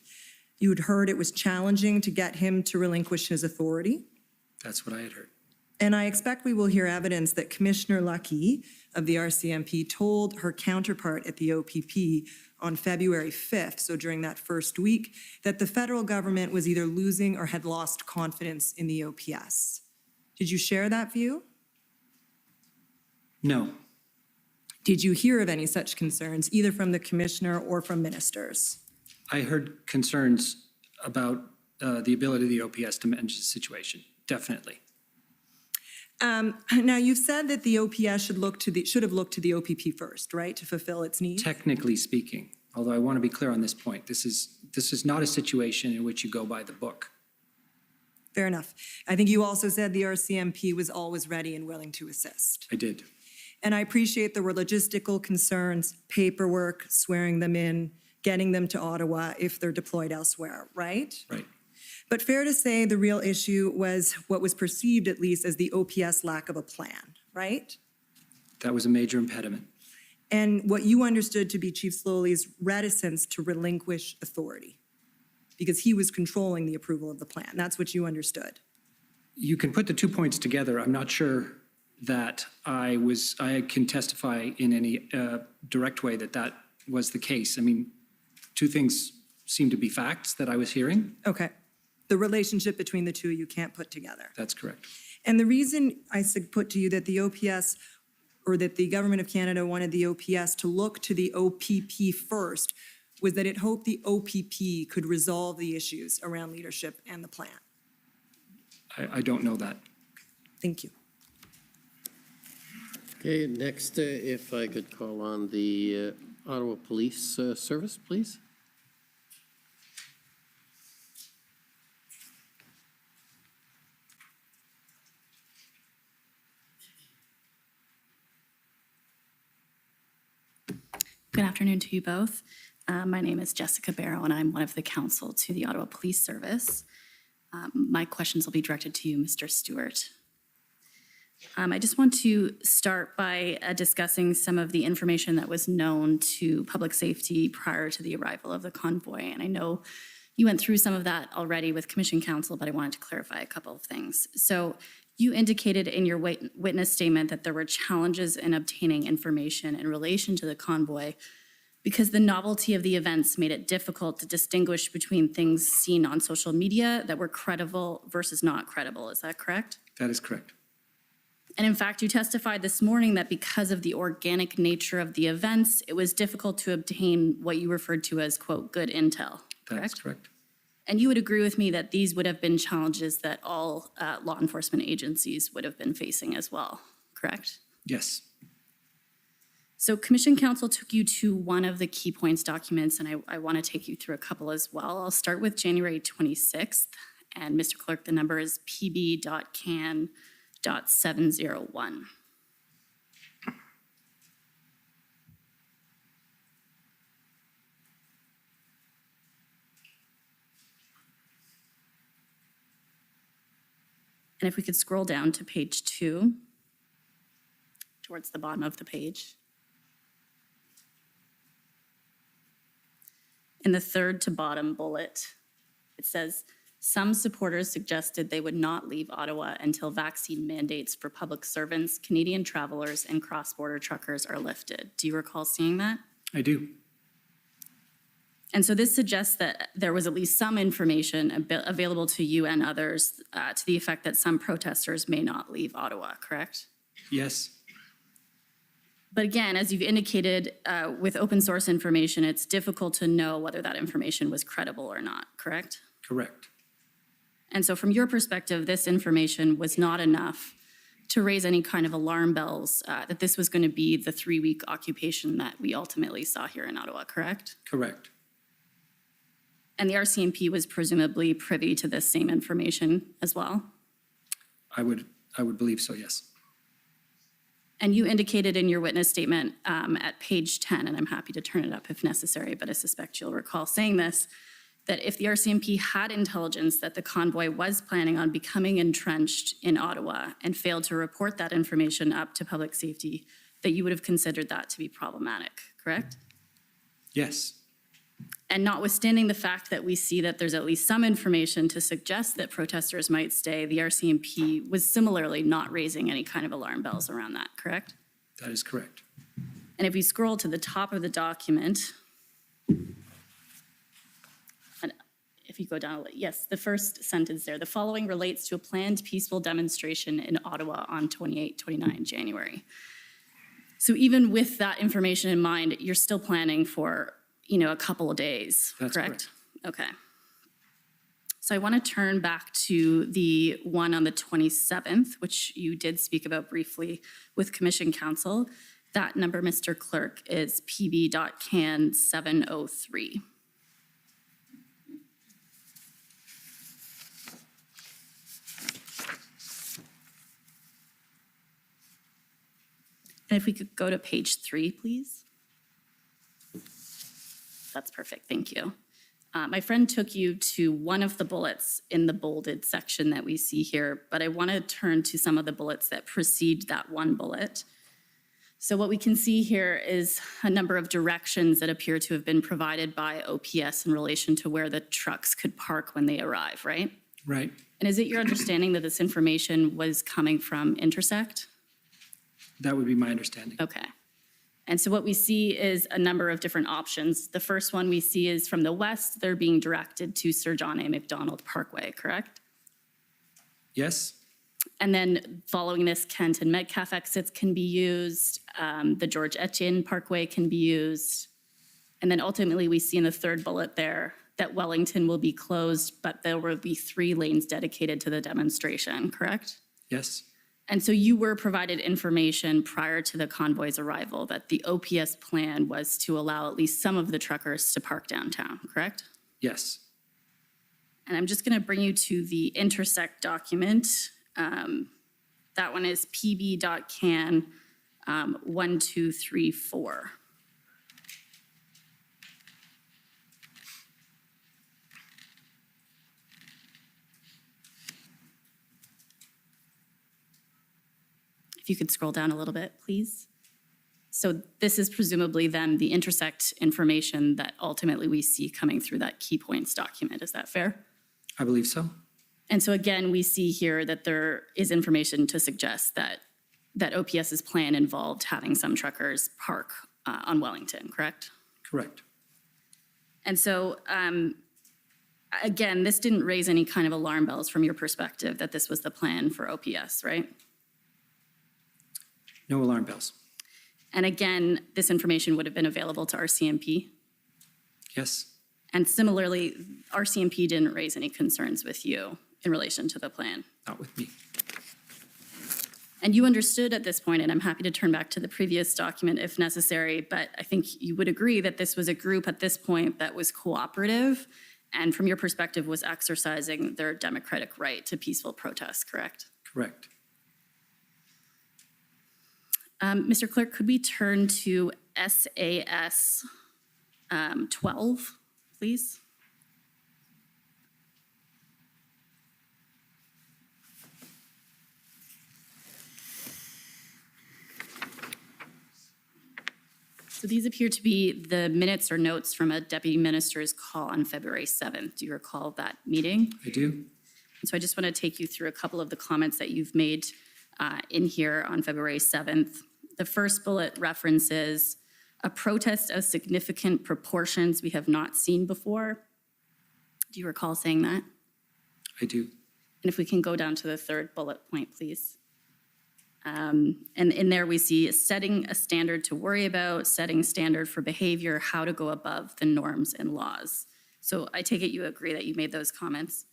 [SPEAKER 12] You had heard it was challenging to get him to relinquish his authority.
[SPEAKER 6] That's what I had heard.
[SPEAKER 12] And I expect we will hear evidence that Commissioner Lucky of the RCMP told her counterpart at the OPP on February 5th, so during that first week, that the federal government was either losing or had lost confidence in the OPS. Did you share that view?
[SPEAKER 6] No.
[SPEAKER 12] Did you hear of any such concerns, either from the commissioner or from ministers?
[SPEAKER 6] I heard concerns about the ability of the OPS to manage the situation, definitely.
[SPEAKER 12] Now, you've said that the OPS should have looked to the OPP first, right, to fulfill its needs?
[SPEAKER 6] Technically speaking, although I want to be clear on this point, this is not a situation in which you go by the book.
[SPEAKER 12] Fair enough. I think you also said the RCMP was always ready and willing to assist.
[SPEAKER 6] I did.
[SPEAKER 12] And I appreciate there were logistical concerns, paperwork, swearing them in, getting them to Ottawa if they're deployed elsewhere, right?
[SPEAKER 6] Right.
[SPEAKER 12] But fair to say the real issue was what was perceived, at least, as the OPS lack of a plan, right?
[SPEAKER 6] That was a major impediment.
[SPEAKER 12] And what you understood to be Chief Slowly's reticence to relinquish authority, because he was controlling the approval of the plan. That's what you understood.
[SPEAKER 6] You can put the 2 points together. I'm not sure that I can testify in any direct way that that was the case. I mean, two things seem to be facts that I was hearing.
[SPEAKER 12] Okay. The relationship between the two you can't put together.
[SPEAKER 6] That's correct.
[SPEAKER 12] And the reason I put to you that the OPS or that the Government of Canada wanted the OPS to look to the OPP first was that it hoped the OPP could resolve the issues around leadership and the plan.
[SPEAKER 6] I don't know that.
[SPEAKER 12] Thank you.
[SPEAKER 2] Okay, next, if I could call on the Ottawa Police Service, please.
[SPEAKER 13] Good afternoon to you both. My name is Jessica Barrow, and I'm one of the counsel to the Ottawa Police Service. My questions will be directed to you, Mr. Stewart. I just want to start by discussing some of the information that was known to public safety prior to the arrival of the convoy. And I know you went through some of that already with Commission Counsel, but I wanted to clarify a couple of things. So you indicated in your witness statement that there were challenges in obtaining information in relation to the convoy because the novelty of the events made it difficult to distinguish between things seen on social media that were credible versus not credible. Is that correct?
[SPEAKER 6] That is correct.
[SPEAKER 13] And in fact, you testified this morning that because of the organic nature of the events, it was difficult to obtain what you referred to as, quote, good intel, correct?
[SPEAKER 6] That's correct.
[SPEAKER 13] And you would agree with me that these would have been challenges that all law enforcement agencies would have been facing as well, correct?
[SPEAKER 6] Yes.
[SPEAKER 13] So Commission Counsel took you to one of the key points documents, and I want to take you through a couple as well. I'll start with January 26th, and Mr. Clerk, the number is pb.can.701. And if we could scroll down to page 2, towards the bottom of the page. in the third to bottom bullet, it says, some supporters suggested they would not leave Ottawa until vaccine mandates for public servants, Canadian travelers, and cross-border truckers are lifted. Do you recall seeing that?
[SPEAKER 6] I do.
[SPEAKER 13] And so this suggests that there was at least some information available to you and others to the effect that some protesters may not leave Ottawa, correct?
[SPEAKER 6] Yes.
[SPEAKER 13] But again, as you've indicated, with open source information, it's difficult to know whether that information was credible or not, correct?
[SPEAKER 6] Correct.
[SPEAKER 13] And so from your perspective, this information was not enough to raise any kind of alarm bells that this was going to be the 3-week occupation that we ultimately saw here in Ottawa, correct?
[SPEAKER 6] Correct.
[SPEAKER 13] And the RCMP was presumably privy to this same information as well?
[SPEAKER 6] I would believe so, yes.
[SPEAKER 13] And you indicated in your witness statement at page 10, and I'm happy to turn it up if necessary, but I suspect you'll recall saying this, that if the RCMP had intelligence that the convoy was planning on becoming entrenched in Ottawa and failed to report that information up to public safety, that you would have considered that to be problematic, correct?
[SPEAKER 6] Yes.
[SPEAKER 13] And notwithstanding the fact that we see that there's at least some information to suggest that protesters might stay, the RCMP was similarly not raising any kind of alarm bells around that, correct?
[SPEAKER 6] That is correct.
[SPEAKER 13] And if we scroll to the top of the document, and if you go down, yes, the first sentence there, the following relates to a planned peaceful demonstration in Ottawa on 28-29 January. So even with that information in mind, you're still planning for a couple of days,
[SPEAKER 6] That's
[SPEAKER 13] correct? Okay. So I want to turn back to the one on the 27th, which you did speak about briefly with Commission Counsel. That number, Mr. Clerk, is PB.CAN 703. And if we could go to page 3, please. That's perfect, thank you. My friend took you to one of the bullets in the bolded section that we see here, but I want to turn to some of the bullets that precede that one bullet. So what we can see here is a number of directions that appear to have been provided by OPS in relation to where the trucks could park when they arrive, right?
[SPEAKER 6] Right.
[SPEAKER 13] And is it your understanding that this information was coming from Intersect?
[SPEAKER 6] That would be my understanding.
[SPEAKER 13] Okay. And so what we see is a number of different options. The first one we see is from the west, they're being directed to Sir John A. Macdonald Parkway, correct?
[SPEAKER 6] Yes.
[SPEAKER 13] And then following this, Kent and Metcalfe exits can be used. The George Etienne Parkway can be used. And then ultimately we see in the third bullet there that Wellington will be closed, but there will be 3 lanes dedicated to the demonstration, correct?
[SPEAKER 6] Yes.
[SPEAKER 13] And so you were provided information prior to the convoy's arrival that the OPS plan was to allow at least some of the truckers to park downtown, correct?
[SPEAKER 6] Yes.
[SPEAKER 13] And I'm just going to bring you to the Intersect document. That one is PB.CAN 1234. If you could scroll down a little bit, please. So this is presumably then the Intersect information that ultimately we see coming through that key points document. Is that fair?
[SPEAKER 6] I believe so.
[SPEAKER 13] And so again, we see here that there is information to suggest that OPS's plan involved having some truckers park on Wellington, correct?
[SPEAKER 6] Correct.
[SPEAKER 13] And so again, this didn't raise any kind of alarm bells from your perspective that this was the plan for OPS, right?
[SPEAKER 6] No alarm bells.
[SPEAKER 13] And again, this information would have been available to RCMP.
[SPEAKER 6] Yes.
[SPEAKER 13] And similarly, RCMP didn't raise any concerns with you in relation to the plan.
[SPEAKER 6] Not with me.
[SPEAKER 13] And you understood at this point, and I'm happy to turn back to the previous document if necessary, but I think you would agree that this was a group at this point that was cooperative and from your perspective was exercising their democratic right to peaceful protest, correct?
[SPEAKER 6] Correct.
[SPEAKER 13] Mr. Clerk, could we turn to SAS 12, please? So these appear to be the minutes or notes from a deputy minister's call on February 7th. Do you recall that meeting?
[SPEAKER 6] I do.
[SPEAKER 13] And so I just want to take you through a couple of the comments that you've made in here on February 7th. The first bullet references a protest of significant proportions we have not seen before. Do you recall saying that?
[SPEAKER 6] I do.
[SPEAKER 13] And if we can go down to the third bullet point, please. And in there we see setting a standard to worry about, setting standard for behavior, how to go above the norms and laws. So I take it you agree that you made those comments?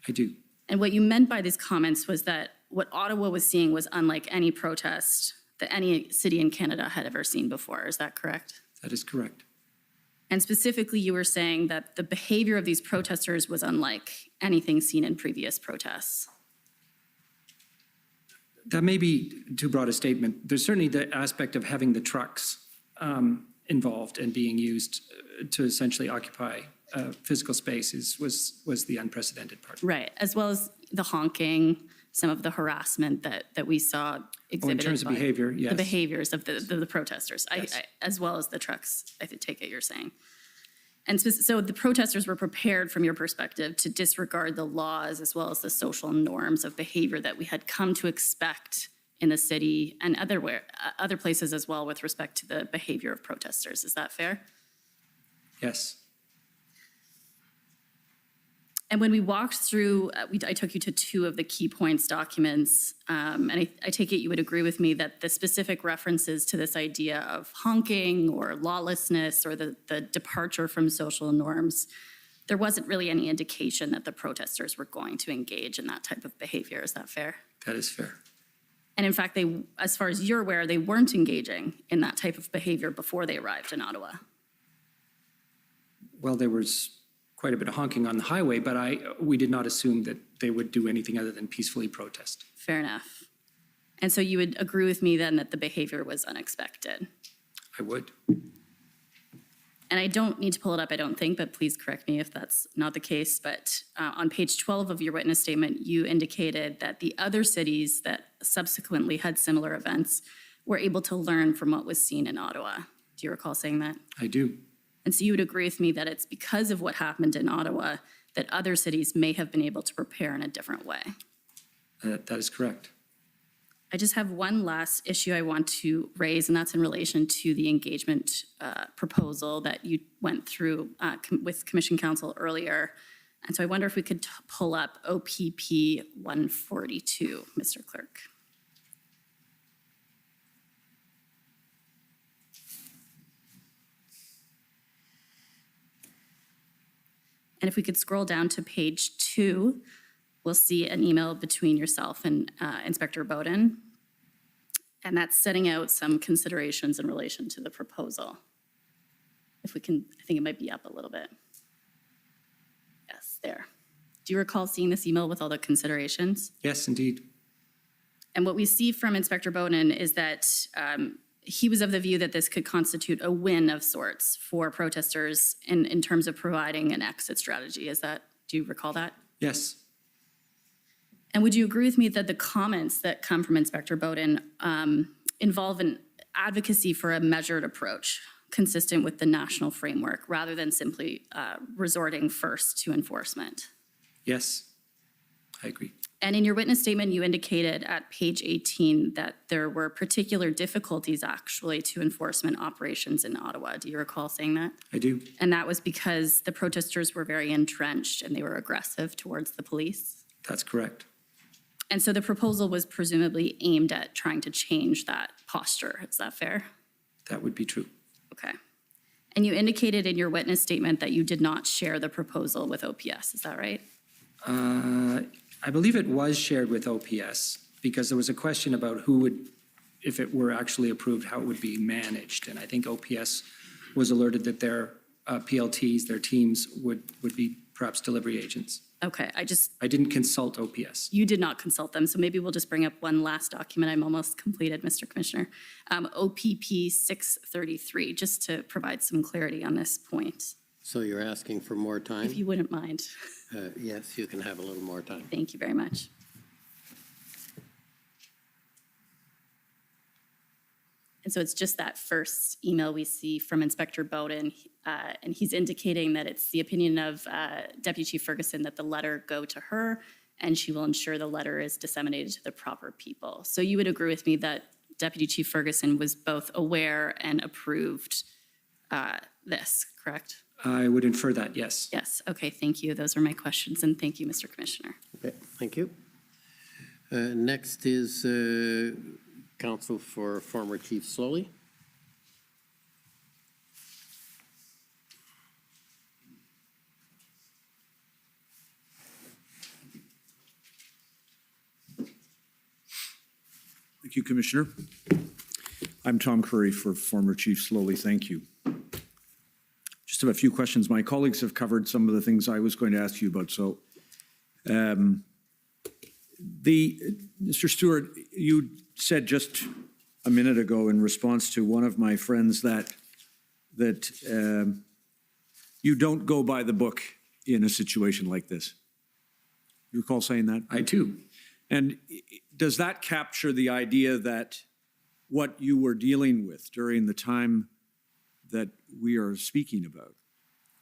[SPEAKER 6] I do.
[SPEAKER 13] And what you meant by these comments was that what Ottawa was seeing was unlike any protest that any city in Canada had ever seen before. Is that correct?
[SPEAKER 6] That is correct.
[SPEAKER 13] And specifically, you were saying that the behavior of these protesters was unlike anything seen in previous protests.
[SPEAKER 6] That may be too broad a statement. There's certainly the aspect of having the trucks involved and being used to essentially occupy physical spaces was the unprecedented part.
[SPEAKER 13] Right, as well as the honking, some of the harassment that we saw exhibited.
[SPEAKER 6] In terms of
[SPEAKER 13] by
[SPEAKER 6] behavior, yes.
[SPEAKER 13] The behaviors of the protesters,
[SPEAKER 6] Yes.
[SPEAKER 13] as well as the trucks, I take it you're saying. And so the protesters were prepared, from your perspective, to disregard the laws as well as the social norms of behavior that we had come to expect in the city and other places as well with respect to the behavior of protesters. Is that fair?
[SPEAKER 6] Yes.
[SPEAKER 13] And when we walked through, I took you to two of the key points documents, and I take it you would agree with me that the specific references to this idea of honking or lawlessness or the departure from social norms, there wasn't really any indication that the protesters were going to engage in that type of behavior. Is that fair?
[SPEAKER 6] That is fair.
[SPEAKER 13] And in fact, as far as you're aware, they weren't engaging in that type of behavior before they arrived in Ottawa.
[SPEAKER 6] Well, there was quite a bit of honking on the highway, but we did not assume that they would do anything other than peacefully protest.
[SPEAKER 13] Fair enough. And so you would agree with me then that the behavior was unexpected?
[SPEAKER 6] I would.
[SPEAKER 13] And I don't need to pull it up, I don't think, but please correct me if that's not the case. But on page 12 of your witness statement, you indicated that the other cities that subsequently had similar events were able to learn from what was seen in Ottawa. Do you recall saying that?
[SPEAKER 6] I do.
[SPEAKER 13] And so you would agree with me that it's because of what happened in Ottawa that other cities may have been able to prepare in a different way.
[SPEAKER 6] That is correct.
[SPEAKER 13] I just have one last issue I want to raise, and that's in relation to the engagement proposal that you went through with Commission Council earlier. And so I wonder if we could pull up OPP 142, Mr. Clerk. And if we could scroll down to page 2, we'll see an email between yourself and Inspector Bowden. And that's setting out some considerations in relation to the proposal. If we can, I think it might be up a little bit. Yes, there. Do you recall seeing this email with all the considerations?
[SPEAKER 6] Yes, indeed.
[SPEAKER 13] And what we see from Inspector Bowden is that he was of the view that this could constitute a win of sorts for protesters in terms of providing an exit strategy. Do you recall that?
[SPEAKER 6] Yes.
[SPEAKER 13] And would you agree with me that the comments that come from Inspector Bowden involve an advocacy for a measured approach consistent with the national framework rather than simply resorting first to enforcement?
[SPEAKER 6] Yes, I agree.
[SPEAKER 13] And in your witness statement, you indicated at page 18 that there were particular difficulties actually to enforcement operations in Ottawa. Do you recall saying that?
[SPEAKER 6] I do.
[SPEAKER 13] And that was because the protesters were very entrenched and they were aggressive towards the police?
[SPEAKER 6] That's correct.
[SPEAKER 13] And so the proposal was presumably aimed at trying to change that posture. Is that fair?
[SPEAKER 6] That would be true.
[SPEAKER 13] Okay. And you indicated in your witness statement that you did not share the proposal with OPS. Is that right?
[SPEAKER 6] I believe it was shared with OPS because there was a question about who would, if it were actually approved, how it would be managed. And I think OPS was alerted that their PLTs, their teams would be perhaps delivery agents.
[SPEAKER 13] Okay,
[SPEAKER 6] I didn't consult OPS.
[SPEAKER 13] You did not consult them, so maybe we'll just bring up one last document. I'm almost completed, Mr. Commissioner. OPP 633, just to provide some clarity on this point.
[SPEAKER 2] So you're asking for more time?
[SPEAKER 13] If you wouldn't mind.
[SPEAKER 2] Yes, you can have a little more time.
[SPEAKER 13] Thank you very much. And so it's just that first email we see from Inspector Bowden, and he's indicating that it's the opinion of Deputy Chief Ferguson that the letter go to her, and she will ensure the letter is disseminated to the proper people. So you would agree with me that Deputy Chief Ferguson was both aware and approved this, correct?
[SPEAKER 6] I would infer that, yes.
[SPEAKER 13] Yes, okay, thank you. Those are my questions, and thank you, Mr. Commissioner.
[SPEAKER 2] Okay, thank you. Next is counsel for former Chief Slowly.
[SPEAKER 14] Thank you, Commissioner. I'm Tom Curry for former Chief Slowly. Thank you. Just have a few questions. My colleagues have covered some of the things I was going to ask you about. So, Mr. Stewart, you said just a minute ago in response to one of my friends that you don't go by the book in a situation like this. You recall saying that?
[SPEAKER 6] I do.
[SPEAKER 14] And does that capture the idea that what you were dealing with during the time that we are speaking about,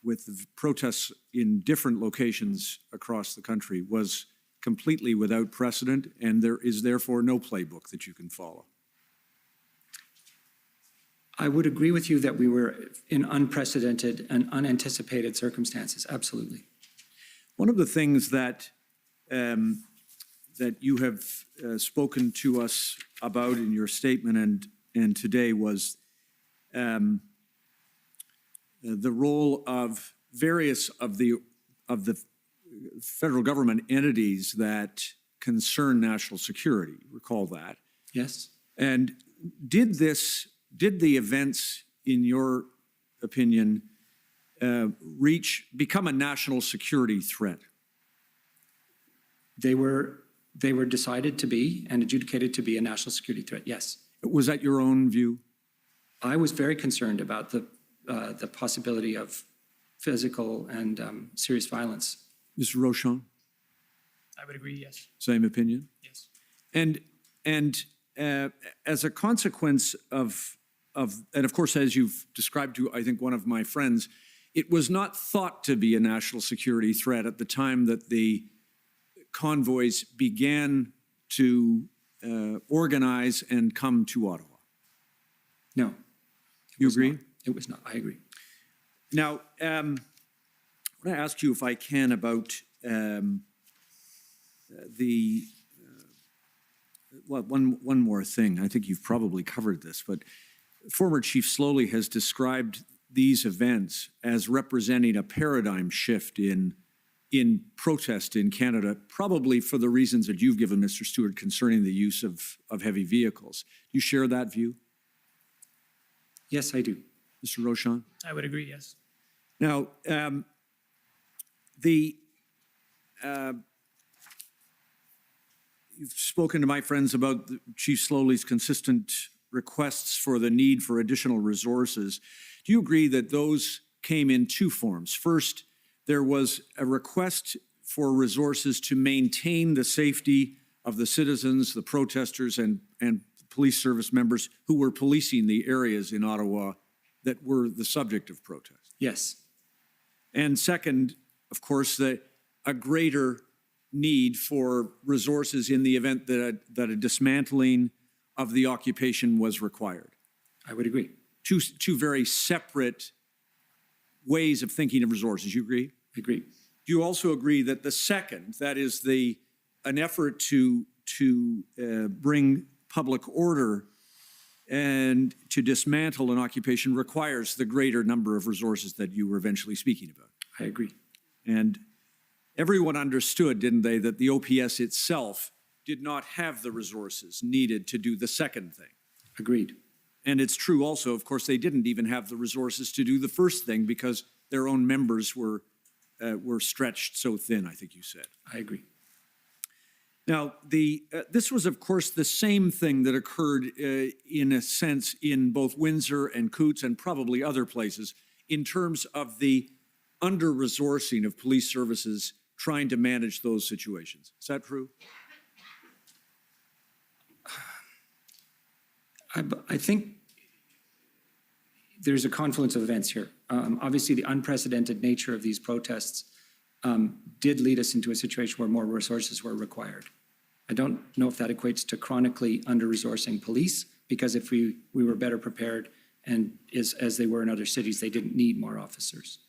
[SPEAKER 14] with the protests in different locations across the country, was completely without precedent, and there is therefore no playbook that you can follow?
[SPEAKER 6] I would agree with you that we were in unprecedented and unanticipated circumstances, absolutely.
[SPEAKER 14] One of the things that that you have spoken to us about in your statement and today was the role of various of the federal government entities that concern national security. Recall that?
[SPEAKER 6] Yes.
[SPEAKER 14] And did the events, in your opinion, become a national security threat?
[SPEAKER 6] They were decided to be and adjudicated to be a national security threat, yes.
[SPEAKER 14] Was that your own view?
[SPEAKER 6] I was very concerned about the possibility of physical and serious violence.
[SPEAKER 14] Mr. Rochon?
[SPEAKER 7] I would agree, yes.
[SPEAKER 14] Same opinion?
[SPEAKER 7] Yes.
[SPEAKER 14] And as a consequence of, and of course, as you've described to, I think, one of my friends, it was not thought to be a national security threat at the time that the convoys began to organize and come to Ottawa.
[SPEAKER 6] No.
[SPEAKER 14] You agree?
[SPEAKER 6] It was not. I agree.
[SPEAKER 14] Now, I want to ask you, if I can, about one more thing. I think you've probably covered this, but former Chief Slowly has described these events as representing a paradigm shift in protest in Canada, probably for the reasons that you've given, Mr. Stewart, concerning the use of heavy vehicles. Do you share that view?
[SPEAKER 6] Yes, I do.
[SPEAKER 14] Mr. Rochon?
[SPEAKER 7] I would agree, yes.
[SPEAKER 14] Now, you've spoken to my friends about Chief Slowly's consistent requests for the need for additional resources. Do you agree that those came in two forms? First, there was a request for resources to maintain the safety of the citizens, the protesters, and police service members who were policing the areas in Ottawa that were the subject of protest.
[SPEAKER 6] Yes.
[SPEAKER 14] And second, of course, a greater need for resources in the event that a dismantling of the occupation was required.
[SPEAKER 6] I would agree.
[SPEAKER 14] Two very separate ways of thinking of resources. You agree?
[SPEAKER 6] I agree.
[SPEAKER 14] Do you also agree that the second, that is an effort to bring public order and to dismantle an occupation, requires the greater number of resources that you were eventually speaking about?
[SPEAKER 6] I agree.
[SPEAKER 14] And everyone understood, didn't they, that the OPS itself did not have the resources needed to do the second thing?
[SPEAKER 6] Agreed.
[SPEAKER 14] And it's true also, of course, they didn't even have the resources to do the first thing because their own members were stretched so thin, I think you said.
[SPEAKER 6] I agree.
[SPEAKER 14] Now, this was, of course, the same thing that occurred in a sense in both Windsor and Coots and probably other places in terms of the under-resourcing of police services trying to manage those situations. Is that true?
[SPEAKER 6] I think there's a confluence of events here. Obviously, the unprecedented nature of these protests did lead us into a situation where more resources were required. I don't know if that equates to chronically under-resourcing police, because if we were better prepared and as they were in other cities, they didn't need more officers.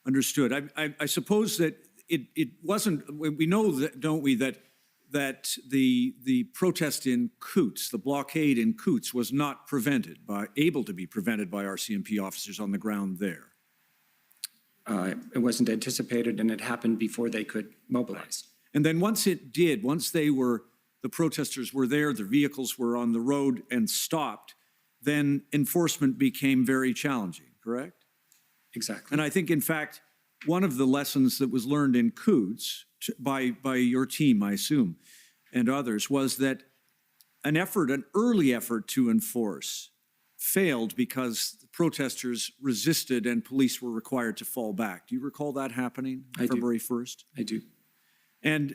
[SPEAKER 14] Understood. I suppose that it wasn't, we know that, don't we, that the protest in Coots, the blockade in Coots, was not able to be prevented by RCMP officers on the ground there.
[SPEAKER 6] It wasn't anticipated, and it happened before they could mobilize.
[SPEAKER 14] And then once the protesters were there, their vehicles were on the road and stopped, then enforcement became very challenging, correct?
[SPEAKER 6] Exactly.
[SPEAKER 14] And I think, in fact, one of the lessons that was learned in Coots by your team, I assume, and others, was that an early effort to enforce failed because the protesters resisted and police were required to fall back. Do you recall that happening on February 1st?
[SPEAKER 6] I do.
[SPEAKER 14] And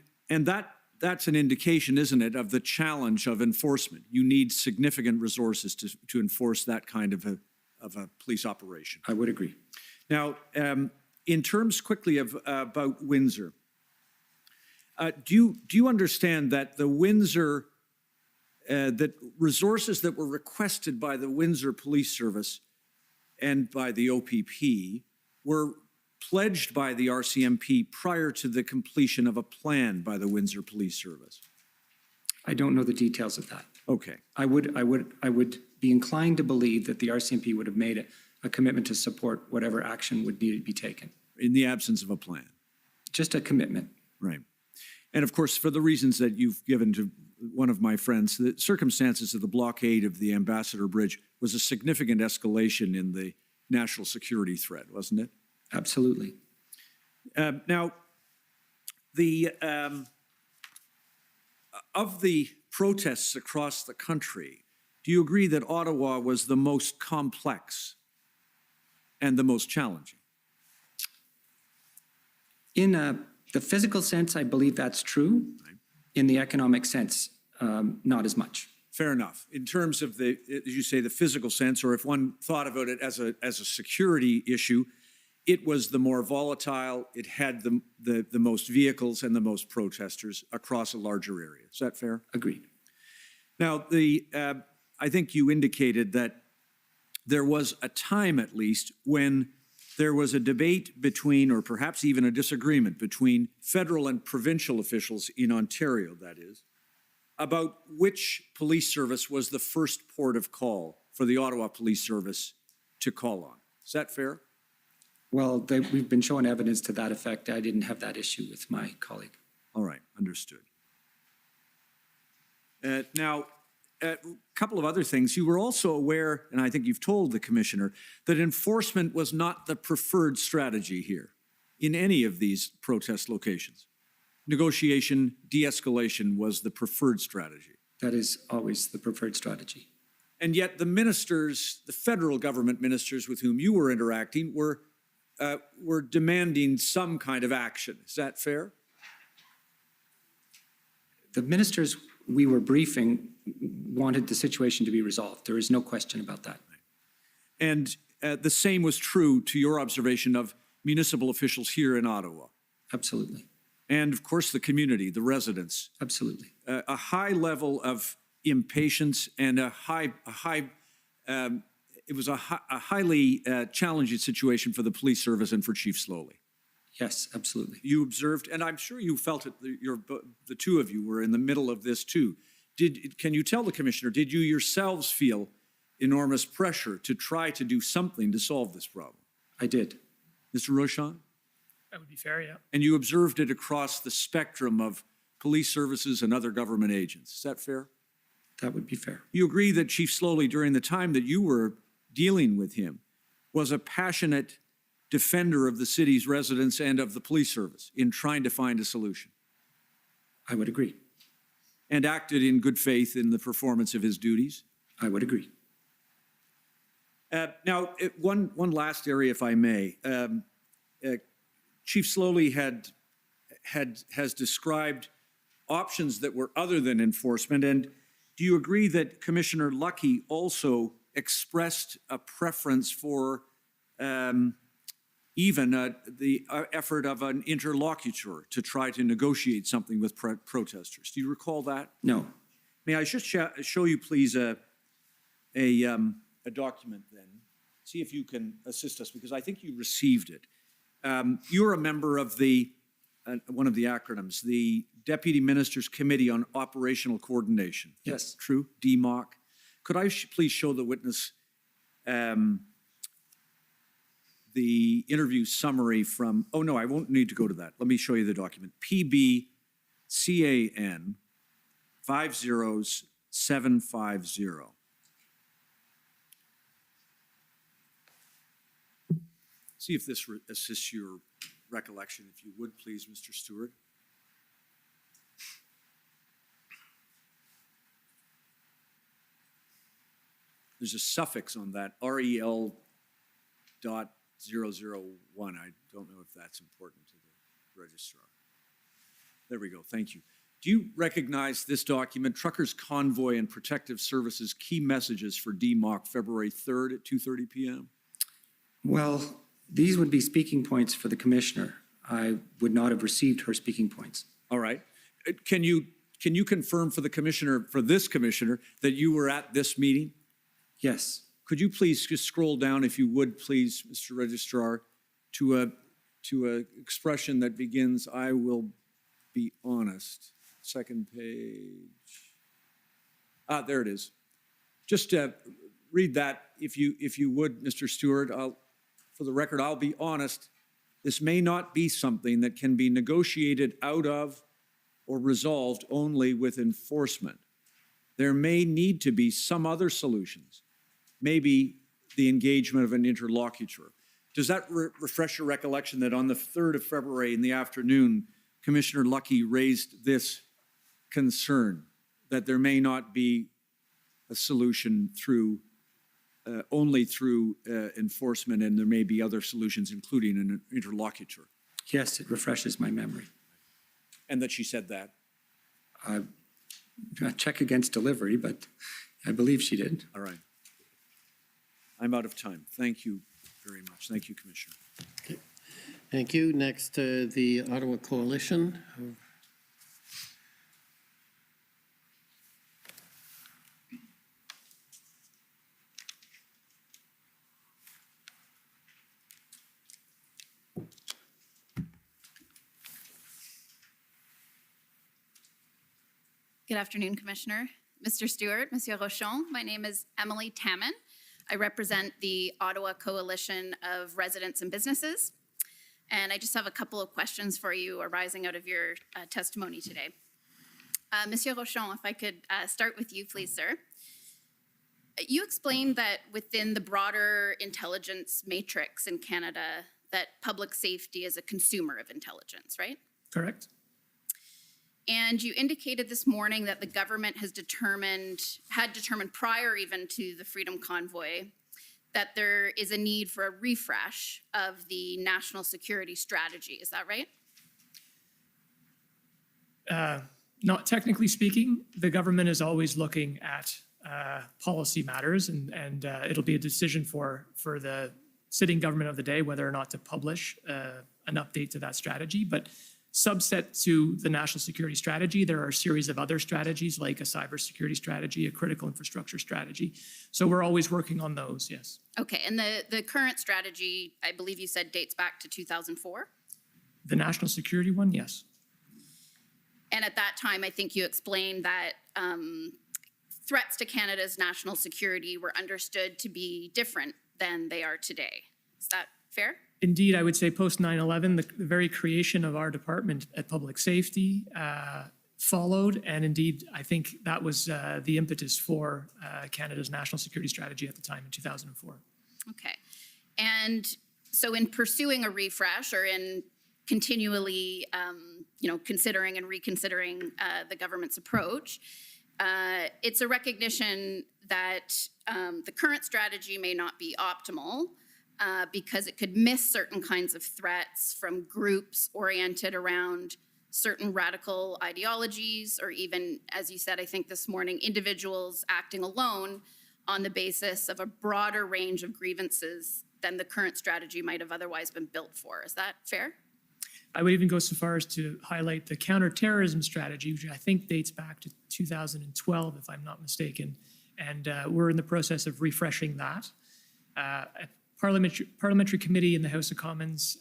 [SPEAKER 14] that's an indication, isn't it, of the challenge of enforcement. You need significant resources to enforce that kind of a police operation.
[SPEAKER 6] I would agree.
[SPEAKER 14] Now, in terms quickly about Windsor, do you understand that the Windsor, that resources that were requested by the Windsor Police Service and by the OPP were pledged by the RCMP prior to the completion of a plan by the Windsor Police Service?
[SPEAKER 6] I don't know the details of that.
[SPEAKER 14] Okay.
[SPEAKER 6] I would be inclined to believe that the RCMP would have made a commitment to support whatever action would need to be taken.
[SPEAKER 14] In the absence of a plan?
[SPEAKER 6] Just a commitment.
[SPEAKER 14] Right. And of course, for the reasons that you've given to one of my friends, the circumstances of the blockade of the Ambassador Bridge was a significant escalation in the national security threat, wasn't it?
[SPEAKER 6] Absolutely.
[SPEAKER 14] Now, of the protests across the country, do you agree that Ottawa was the most complex and the most challenging?
[SPEAKER 6] In the physical sense, I believe that's true. Right. In the economic sense, not as much.
[SPEAKER 14] Fair enough. In terms of as you say, the physical sense, or if one thought about it as a security issue, it was the more volatile. It had the most vehicles and the most protesters across a larger area. Is that fair?
[SPEAKER 6] Agreed.
[SPEAKER 14] Now, I think you indicated that there was a time, at least, when there was a debate between, or perhaps even a disagreement between federal and provincial officials in Ontario, that is, about which police service was the first port of call for the Ottawa Police Service to call on. Is that fair?
[SPEAKER 6] Well, we've been shown evidence to that effect. I didn't have that issue with my colleague.
[SPEAKER 14] All right, understood. Now, a couple of other things. You were also aware, and I think you've told the commissioner, that enforcement was not the preferred strategy here in any of these protest locations. Negotiation, de-escalation was the preferred strategy.
[SPEAKER 6] That is always the preferred strategy.
[SPEAKER 14] And yet the ministers, the federal government ministers with whom you were interacting, were demanding some kind of action. Is that fair?
[SPEAKER 6] The ministers we were briefing wanted the situation to be resolved. There is no question about that.
[SPEAKER 14] And the same was true to your observation of municipal officials here in Ottawa.
[SPEAKER 6] Absolutely.
[SPEAKER 14] And of course, the community, the residents.
[SPEAKER 6] Absolutely.
[SPEAKER 14] A high level of impatience and it was a highly challenging situation for the police service and for Chief Slowly.
[SPEAKER 6] Yes, absolutely.
[SPEAKER 14] You observed, and I'm sure you felt it, the two of you were in the middle of this too. Can you tell the commissioner, did you yourselves feel enormous pressure to try to do something to solve this problem?
[SPEAKER 6] I did.
[SPEAKER 14] Mr. Rochon?
[SPEAKER 7] That would be fair, yeah.
[SPEAKER 14] And you observed it across the spectrum of police services and other government agents. Is that fair?
[SPEAKER 6] That would be fair.
[SPEAKER 14] You agree that Chief Slowly, during the time that you were dealing with him, was a passionate defender of the city's residents and of the police service in trying to find a solution?
[SPEAKER 6] I would agree.
[SPEAKER 14] And acted in good faith in the performance of his duties?
[SPEAKER 6] I would agree.
[SPEAKER 14] Now, one last area, if I may. Chief Slowly has described options that were other than enforcement. And do you agree that Commissioner Lucky also expressed a preference for even the effort of an interlocutor to try to negotiate something with protesters. Do you recall that?
[SPEAKER 6] No.
[SPEAKER 14] May I just show you, please, a document then? See if you can assist us, because I think you received it. You're a member of the, one of the acronyms, the Deputy Minister's Committee on Operational Coordination.
[SPEAKER 6] Yes.
[SPEAKER 14] True? DMOC. Could I please show the witness the interview summary from, oh no, I won't need to go to that. Let me show you the document. PBCAN 50750. See if this assists your recollection, if you would, please, Mr. Stewart. There's a suffix on that, REL.001. I don't know if that's important to the registrar. There we go, thank you. Do you recognize this document, Truckers Convoy and Protective Services Key Messages for DMOC, February 3rd at 2:30 p.m.?
[SPEAKER 6] Well, these would be speaking points for the commissioner. I would not have received her speaking points.
[SPEAKER 14] All right. Can you confirm for the commissioner, for this commissioner, that you were at this meeting?
[SPEAKER 6] Yes.
[SPEAKER 14] Could you please just scroll down, if you would, please, Mr. Registrar, to a expression that begins, "I will be honest." Second page. There it is. Just read that, if you would, Mr. Stewart. For the record, I'll be honest. This may not be something that can be negotiated out of or resolved only with enforcement. There may need to be some other solutions, maybe the engagement of an interlocutor. Does that refresh your recollection that on the 3rd of February in the afternoon, Commissioner Lucky raised this concern that there may not be a solution through only through enforcement, and there may be other solutions, including an interlocutor?
[SPEAKER 6] Yes, it refreshes my memory.
[SPEAKER 14] And that she said that?
[SPEAKER 6] I check against delivery, but I believe she did.
[SPEAKER 14] All right. I'm out of time. Thank you very much. Thank you, Commissioner.
[SPEAKER 2] Okay. Thank you. Next, the Ottawa Coalition.
[SPEAKER 13] Good afternoon, Commissioner. Mr. Stewart, Monsieur Rochon, my name is Emily Tamman. I represent the Ottawa Coalition of Residents and Businesses. And I just have a couple of questions for you arising out of your testimony today. Monsieur Rochon, if I could start with you, please, sir. You explained that within the broader intelligence matrix in Canada, that public safety is a consumer of intelligence, right?
[SPEAKER 7] Correct.
[SPEAKER 13] And you indicated this morning that the government had determined prior even to the Freedom Convoy that there is a need for a refresh of the national security strategy. Is that right?
[SPEAKER 7] Not technically speaking. The government is always looking at policy matters, and it'll be a decision for the sitting government of the day whether or not to publish an update to that strategy. But subset to the national security strategy, there are a series of other strategies like a cybersecurity strategy, a critical infrastructure strategy. So we're always working on those, yes.
[SPEAKER 13] Okay, and the current strategy, I believe you said, dates back to 2004?
[SPEAKER 7] The national security one, yes.
[SPEAKER 13] And at that time, I think you explained that threats to Canada's national security were understood to be different than they are today. Is that fair?
[SPEAKER 7] Indeed, I would say post 9/11, the very creation of our department at public safety followed, and indeed, I think that was the impetus for Canada's national security strategy at the time in 2004.
[SPEAKER 13] Okay, and so in pursuing a refresh or in continually, considering and reconsidering the government's approach, it's a recognition that the current strategy may not be optimal, because it could miss certain kinds of threats from groups oriented around certain radical ideologies, or even, as you said, I think this morning, individuals acting alone on the basis of a broader range of grievances than the current strategy might have otherwise been built for. Is that fair?
[SPEAKER 7] I would even go so far as to highlight the counterterrorism strategy, which I think dates back to 2012, if I'm not mistaken. And we're in the process of refreshing that. A parliamentary committee in the House of Commons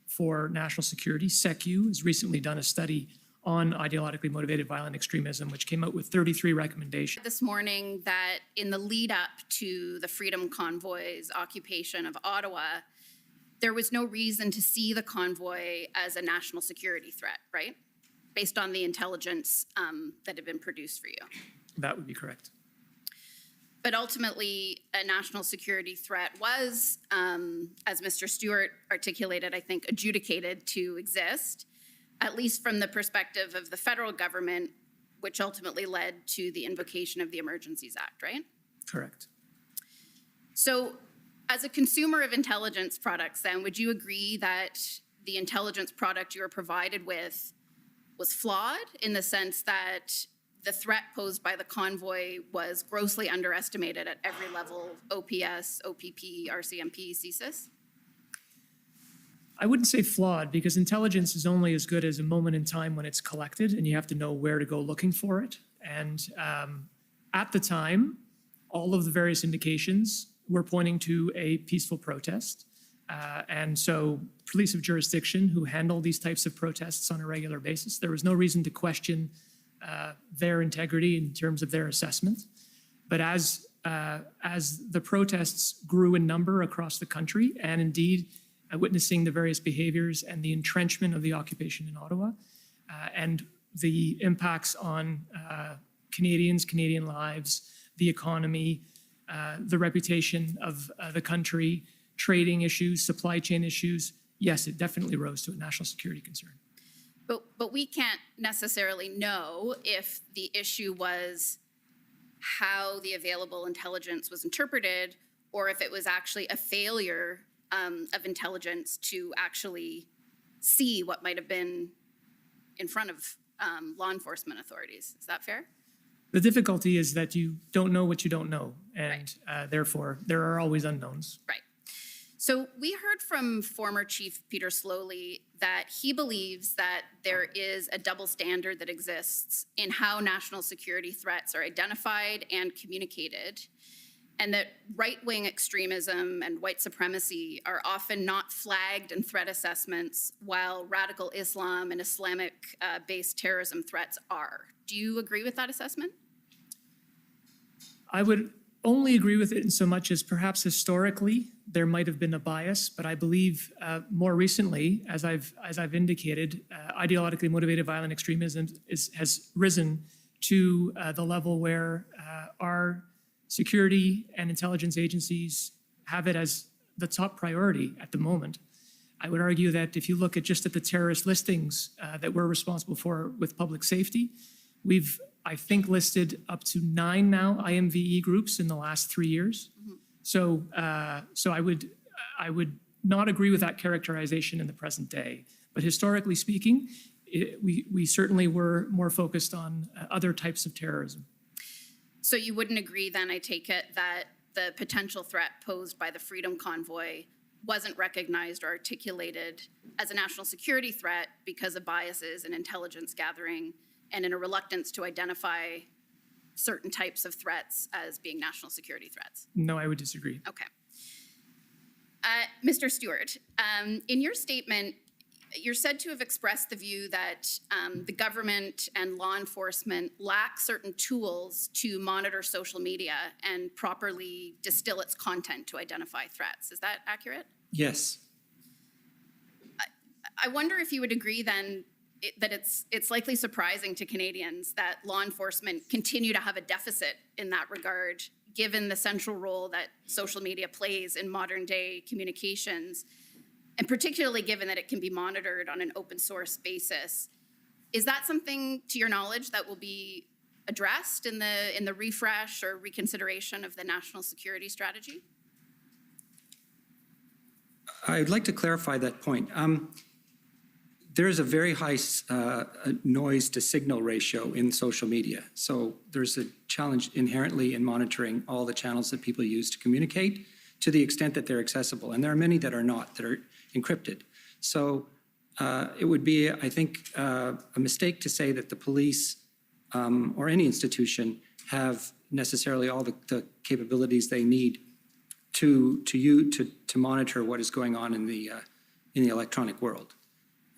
[SPEAKER 7] for National Security, SECU, has recently done a study on ideologically motivated violent extremism, which came out with 33 recommendations.
[SPEAKER 13] This morning that in the lead up to the Freedom Convoy's occupation of Ottawa, there was no reason to see the convoy as a national security threat, right? Based on the intelligence that had been produced for you.
[SPEAKER 7] That would be correct.
[SPEAKER 13] But ultimately, a national security threat was, as Mr. Stewart articulated, I think, adjudicated to exist, at least from the perspective of the federal government, which ultimately led to the invocation of the Emergencies Act, right?
[SPEAKER 7] Correct.
[SPEAKER 13] So as a consumer of intelligence products, then, would you agree that the intelligence product you were provided with was flawed in the sense that the threat posed by the convoy was grossly underestimated at every level, OPS, OPP, RCMP, CSIS?
[SPEAKER 7] I wouldn't say flawed, because intelligence is only as good as a moment in time when it's collected, and you have to know where to go looking for it. And at the time, all of the various indications were pointing to a peaceful protest. And so police of jurisdiction who handle these types of protests on a regular basis, there was no reason to question their integrity in terms of their assessment. But as the protests grew in number across the country, and indeed witnessing the various behaviors and the entrenchment of the occupation in Ottawa, and the impacts on Canadians, Canadian lives, the economy, the reputation of the country, trading issues, supply chain issues, yes, it definitely rose to a national security concern.
[SPEAKER 13] But we can't necessarily know if the issue was how the available intelligence was interpreted, or if it was actually a failure of intelligence to actually see what might have been in front of law enforcement authorities. Is that fair?
[SPEAKER 7] The difficulty is that you don't know what you don't know, and therefore there are always unknowns.
[SPEAKER 13] Right. So we heard from former Chief Peter Slowly that he believes that there is a double standard that exists in how national security threats are identified and communicated, and that right-wing extremism and white supremacy are often not flagged in threat assessments, while radical Islam and Islamic-based terrorism threats are. Do you agree with that assessment?
[SPEAKER 7] I would only agree with it in so much as perhaps historically there might have been a bias, but I believe more recently, as I've indicated, ideologically motivated violent extremism has risen to the level where our security and intelligence agencies have it as the top priority at the moment. I would argue that if you look at just at the terrorist listings that we're responsible for with public safety, we've, I think, listed up to 9 now IMVE groups in the last 3 years. Mm-hmm. So I would not agree with that characterization in the present day. But historically speaking, we certainly were more focused on other types of terrorism.
[SPEAKER 13] So you wouldn't agree then, I take it, that the potential threat posed by the Freedom Convoy wasn't recognized or articulated as a national security threat because of biases in intelligence gathering and in a reluctance to identify certain types of threats as being national security threats?
[SPEAKER 7] No, I would disagree.
[SPEAKER 13] Okay. Mr. Stewart, in your statement, you're said to have expressed the view that the government and law enforcement lack certain tools to monitor social media and properly distill its content to identify threats. Is that accurate?
[SPEAKER 6] Yes.
[SPEAKER 13] I wonder if you would agree then that it's likely surprising to Canadians that law enforcement continue to have a deficit in that regard, given the central role that social media plays in modern day communications, and particularly given that it can be monitored on an open source basis. Is that something, to your knowledge, that will be addressed in the refresh or reconsideration of the national security strategy?
[SPEAKER 6] I'd like to clarify that point. There is a very high noise to signal ratio in social media. So there's a challenge inherently in monitoring all the channels that people use to communicate to the extent that they're accessible. And there are many that are not, that are encrypted. So it would be, I think, a mistake to say that the police or any institution have necessarily all the capabilities they need to monitor what is going on in the electronic world.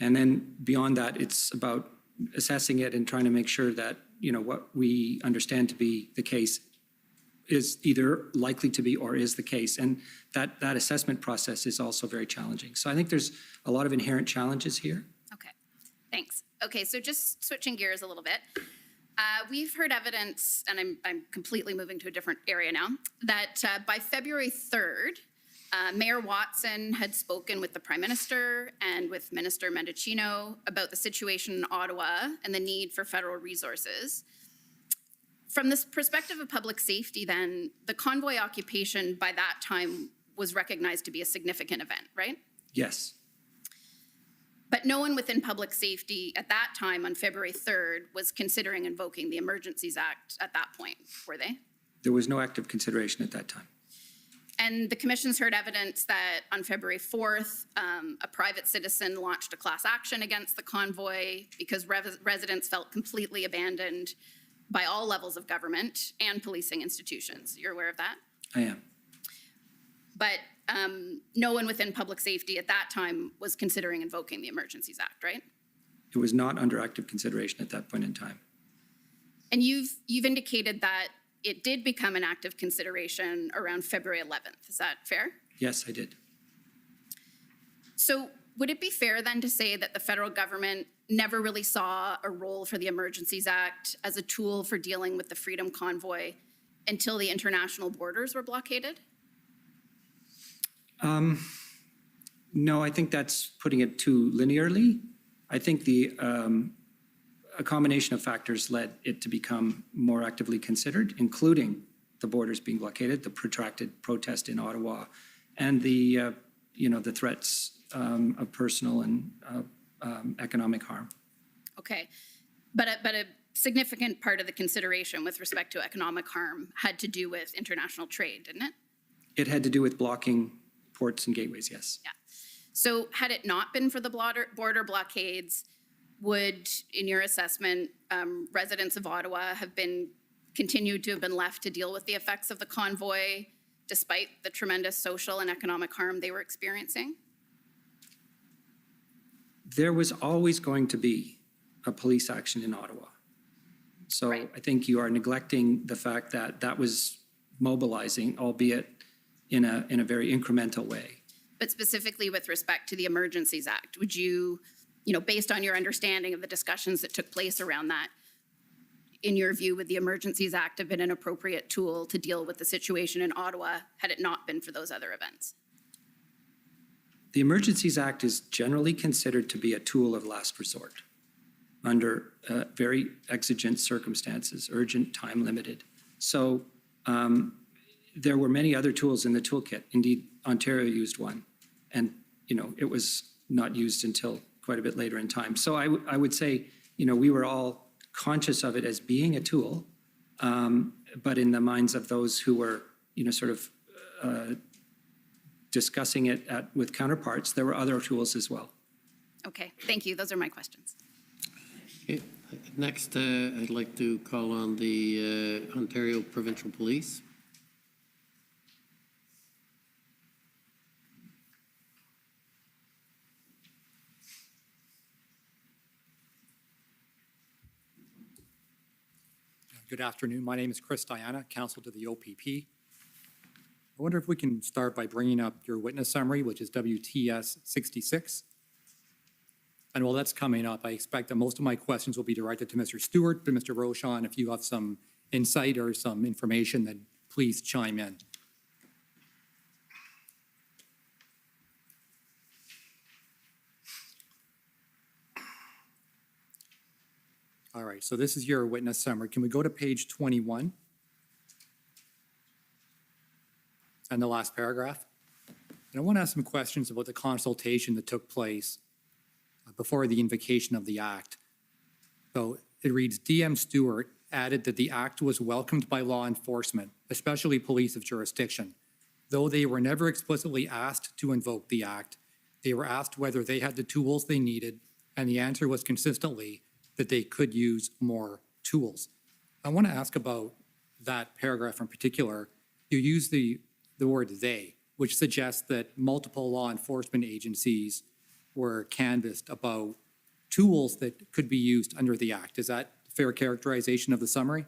[SPEAKER 6] And then beyond that, it's about assessing it and trying to make sure that, you know, what we understand to be the case is either likely to be or is the case. And that assessment process is also very challenging. So I think there's a lot of inherent challenges here.
[SPEAKER 15] Okay, thanks. Okay, so just switching gears a little bit. We've heard evidence, and I'm completely moving to a different area now, that by February 3rd, Mayor Watson had spoken with the Prime Minister and with Minister Mendicino about the situation in Ottawa and the need for federal resources. From this perspective of public safety, then, the convoy occupation by that time was recognized to be a significant event, right?
[SPEAKER 6] Yes.
[SPEAKER 15] But no one within public safety at that time on February 3rd was considering invoking the Emergencies Act at that point, were they?
[SPEAKER 6] There was no active consideration at that time.
[SPEAKER 15] And the commission's heard evidence that on February 4th, a private citizen launched a class action against the convoy because residents felt completely abandoned by all levels of government and policing institutions. You're aware of that?
[SPEAKER 6] I am.
[SPEAKER 15] But no one within public safety at that time was considering invoking the Emergencies Act, right?
[SPEAKER 6] It was not under active consideration at that point in time.
[SPEAKER 15] And you've indicated that it did become an active consideration around February 11th. Is that fair?
[SPEAKER 6] Yes, I did.
[SPEAKER 15] So would it be fair then to say that the federal government never really saw a role for the Emergencies Act as a tool for dealing with the Freedom Convoy until the international borders were blockaded?
[SPEAKER 6] No, I think that's putting it too linearly. I think a combination of factors led it to become more actively considered, including the borders being blockaded, the protracted protest in Ottawa, and the threats of personal and economic harm.
[SPEAKER 15] Okay, but a significant part of the consideration with respect to economic harm had to do with international trade, didn't it?
[SPEAKER 6] It had to do with blocking ports and gateways, yes.
[SPEAKER 15] Yeah. So had it not been for the border blockades, would, in your assessment, residents of Ottawa have continued to have been left to deal with the effects of the convoy despite the tremendous social and economic harm they were experiencing?
[SPEAKER 6] There was always going to be a police action in Ottawa. So right. I think you are neglecting the fact that that was mobilizing, albeit in a very incremental way.
[SPEAKER 15] But specifically with respect to the Emergencies Act, would you, based on your understanding of the discussions that took place around that, in your view, would the Emergencies Act have been an appropriate tool to deal with the situation in Ottawa had it not been for those other events?
[SPEAKER 6] The Emergencies Act is generally considered to be a tool of last resort under very exigent circumstances, urgent, time limited. So there were many other tools in the toolkit. Indeed, Ontario used one, and it was not used until quite a bit later in time. So I would say, we were all conscious of it as being a tool, but in the minds of those who were, discussing it with counterparts, there were other tools as well.
[SPEAKER 15] Okay, thank you. Those are my questions.
[SPEAKER 2] Okay. Next, I'd like to call on the Ontario Provincial Police.
[SPEAKER 16] Good afternoon. My name is Chris Diana, counsel to the OPP. I wonder if we can start by bringing up your witness summary, which is WTS 66. And while that's coming up, I expect that most of my questions will be directed to Mr. Stewart, but Mr. Rochon, if you have some insight or some information, then please chime in. All right, so this is your witness summary. Can we go to page 21? And the last paragraph. And I want to ask some questions about the consultation that took place before the invocation of the act. So it reads, DM Stewart added that the act was welcomed by law enforcement, especially police of jurisdiction. Though they were never explicitly asked to invoke the act, they were asked whether they had the tools they needed, and the answer was consistently that they could use more tools. I want to ask about that paragraph in particular. You use the word they, which suggests that multiple law enforcement agencies were canvassed about tools that could be used under the act. Is that a fair characterization of the summary?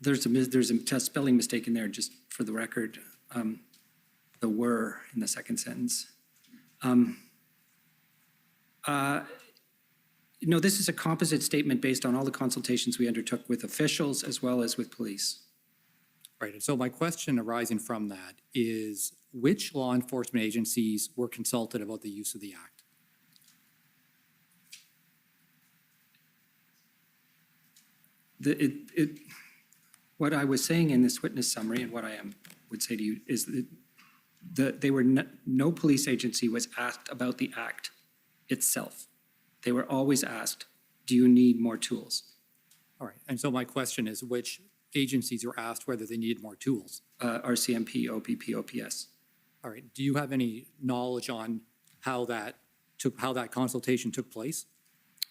[SPEAKER 6] There's a spelling mistake in there, just for the record. The were in the second sentence. No, this is a composite statement based on all the consultations we undertook with officials as well as with police.
[SPEAKER 16] Right, and so my question arising from that is, which law enforcement agencies were consulted about the use of the act?
[SPEAKER 6] What I was saying in this witness summary and what I would say to you is that no police agency was asked about the act itself. They were always asked, do you need more tools?
[SPEAKER 16] All right, and so my question is, which agencies were asked whether they needed more tools?
[SPEAKER 6] RCMP, OPP, OPS.
[SPEAKER 16] All right, do you have any knowledge on how that consultation took place?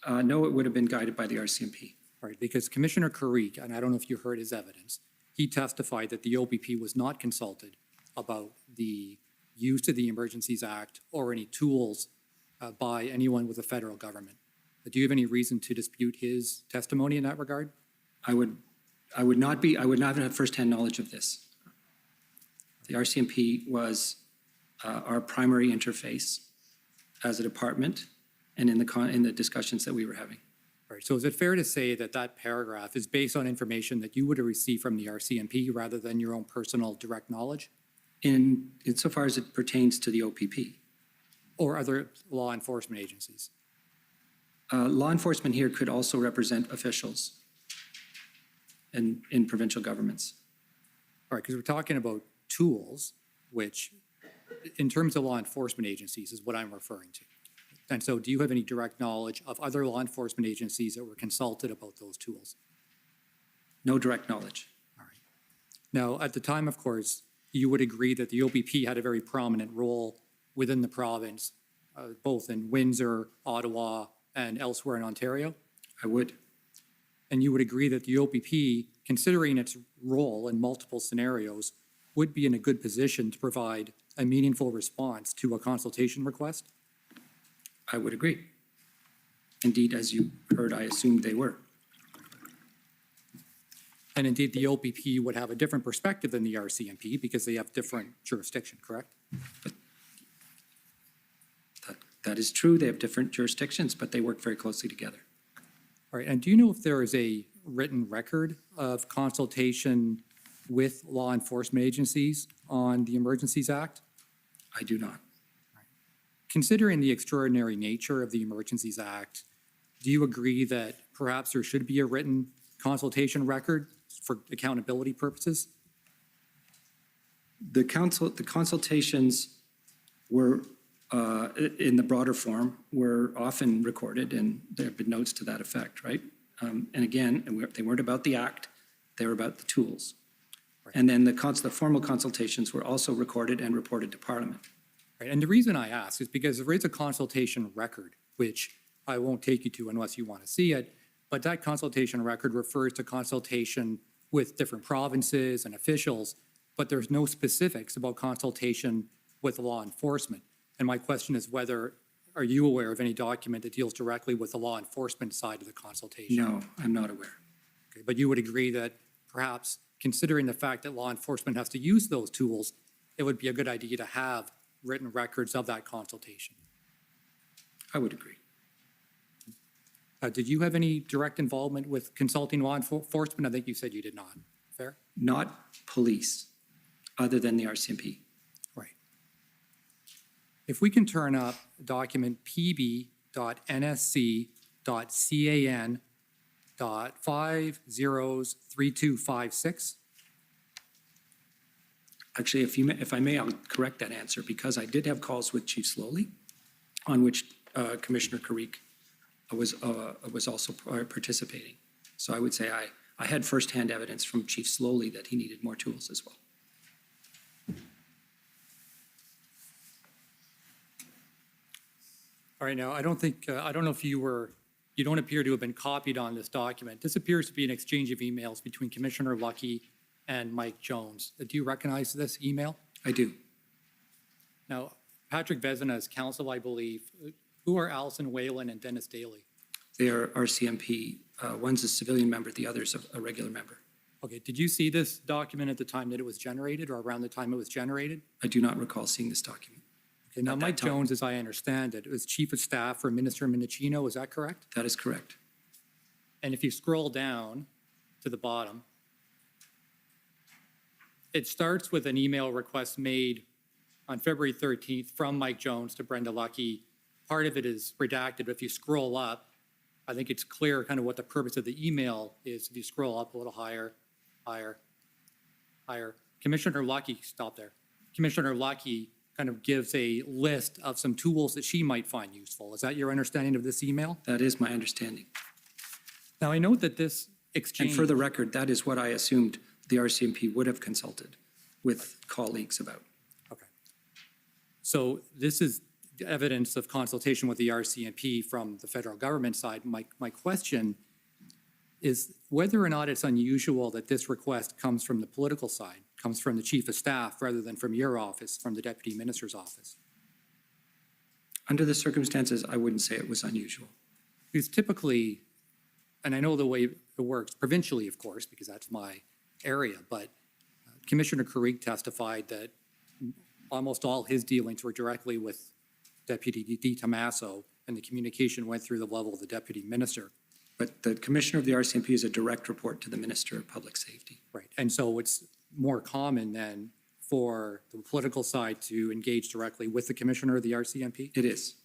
[SPEAKER 6] No, it would have been guided by the RCMP.
[SPEAKER 16] All right, because Commissioner Carrique, and I don't know if you heard his evidence, he testified that the OPP was not consulted about the use of the Emergencies Act or any tools by anyone with the federal government. Do you have any reason to dispute his testimony in that regard?
[SPEAKER 6] I would not have firsthand knowledge of this. The RCMP was our primary interface as a department and in the discussions that we were having.
[SPEAKER 16] All right, so is it fair to say that that paragraph is based on information that you would have received from the RCMP rather than your own personal direct knowledge?
[SPEAKER 6] Insofar as it pertains to the OPP.
[SPEAKER 16] Or other law enforcement agencies?
[SPEAKER 6] Law enforcement here could also represent officials in provincial governments.
[SPEAKER 16] All right, because we're talking about tools, which in terms of law enforcement agencies is what I'm referring to. And so do you have any direct knowledge of other law enforcement agencies that were consulted about those tools?
[SPEAKER 6] No direct knowledge.
[SPEAKER 16] All right. Now, at the time, of course, you would agree that the OPP had a very prominent role within the province, both in Windsor, Ottawa, and elsewhere in Ontario?
[SPEAKER 6] I would.
[SPEAKER 16] And you would agree that the OPP, considering its role in multiple scenarios, would be in a good position to provide a meaningful response to a consultation request?
[SPEAKER 6] I would agree. Indeed, as you heard, I assumed they were.
[SPEAKER 16] And indeed, the OPP would have a different perspective than the RCMP because they have different jurisdiction, correct?
[SPEAKER 6] That is true. They have different jurisdictions, but they work very closely together.
[SPEAKER 16] All right, and do you know if there is a written record of consultation with law enforcement agencies on the Emergencies Act?
[SPEAKER 6] I do not.
[SPEAKER 16] Considering the extraordinary nature of the Emergencies Act, do you agree that perhaps there should be a written consultation record for accountability purposes?
[SPEAKER 6] The consultations were, in the broader form, were often recorded, and there have been notes to that effect, right? And again, they weren't about the act, they were about the tools. Right. And then the formal consultations were also recorded and reported to Parliament.
[SPEAKER 16] Right. And the reason I ask is because there is a consultation record, which I won't take you to unless you want to see it, but that consultation record refers to consultation with different provinces and officials, but there's no specifics about consultation with law enforcement. And my question is are you aware of any document that deals directly with the law enforcement side of the consultation?
[SPEAKER 6] No, I'm not aware.
[SPEAKER 16] Okay, but you would agree that perhaps considering the fact that law enforcement has to use those tools, it would be a good idea to have written records of that consultation?
[SPEAKER 6] I would agree.
[SPEAKER 16] Did you have any direct involvement with consulting law enforcement? I think you said you did not. Fair?
[SPEAKER 6] Not police, other than the RCMP.
[SPEAKER 16] Right. If we can turn up document pb.nsc.can.503256.
[SPEAKER 6] Actually, if I may, I'll correct that answer because I did have calls with Chief Slowly on which Commissioner Carrick was also participating. So I would say I had firsthand evidence from Chief Slowly that he needed more tools as well.
[SPEAKER 16] All right, now, I don't know if you don't appear to have been copied on this document. This appears to be an exchange of emails between Commissioner Lucky and Mike Jones. Do you recognize this email?
[SPEAKER 6] I do.
[SPEAKER 16] Now, Patrick Vezina is counsel, I believe. Who are Alison Whalen and Dennis Daly?
[SPEAKER 6] They are RCMP. One's a civilian member, the other's a regular member.
[SPEAKER 16] Okay, did you see this document at the time that it was generated or around the time it was generated?
[SPEAKER 6] I do not recall seeing this document.
[SPEAKER 16] Okay, now Mike Jones, as I understand it, was Chief of Staff for Minister Minichino, is that correct?
[SPEAKER 6] That is correct.
[SPEAKER 16] And if you scroll down to the bottom, it starts with an email request made on February 13th from Mike Jones to Brenda Lucky. Part of it is redacted, but if you scroll up, I think it's clear kind of what the purpose of the email is. If you scroll up a little higher, Commissioner Lucky, stop there. Commissioner Lucky kind of gives a list of some tools that she might find useful. Is that your understanding of this email?
[SPEAKER 6] That is my understanding.
[SPEAKER 16] Now, I note that this exchange...
[SPEAKER 6] And for the record, that is what I assumed the RCMP would have consulted with colleagues about.
[SPEAKER 16] Okay. So this is evidence of consultation with the RCMP from the federal government side. My question is whether or not it's unusual that this request comes from the political side, comes from the Chief of Staff rather than from your office, from the Deputy Minister's office.
[SPEAKER 6] Under the circumstances, I wouldn't say it was unusual.
[SPEAKER 16] Because typically, and I know the way it works provincially, of course, because that's my area, but Commissioner Carrick testified that almost all his dealings were directly with Deputy D. Tommaso, and the communication went through the level of the Deputy Minister.
[SPEAKER 6] But the Commissioner of the RCMP is a direct report to the Minister of Public Safety.
[SPEAKER 16] Right, and so it's more common then for the political side to engage directly with the Commissioner of the RCMP?
[SPEAKER 6] It is.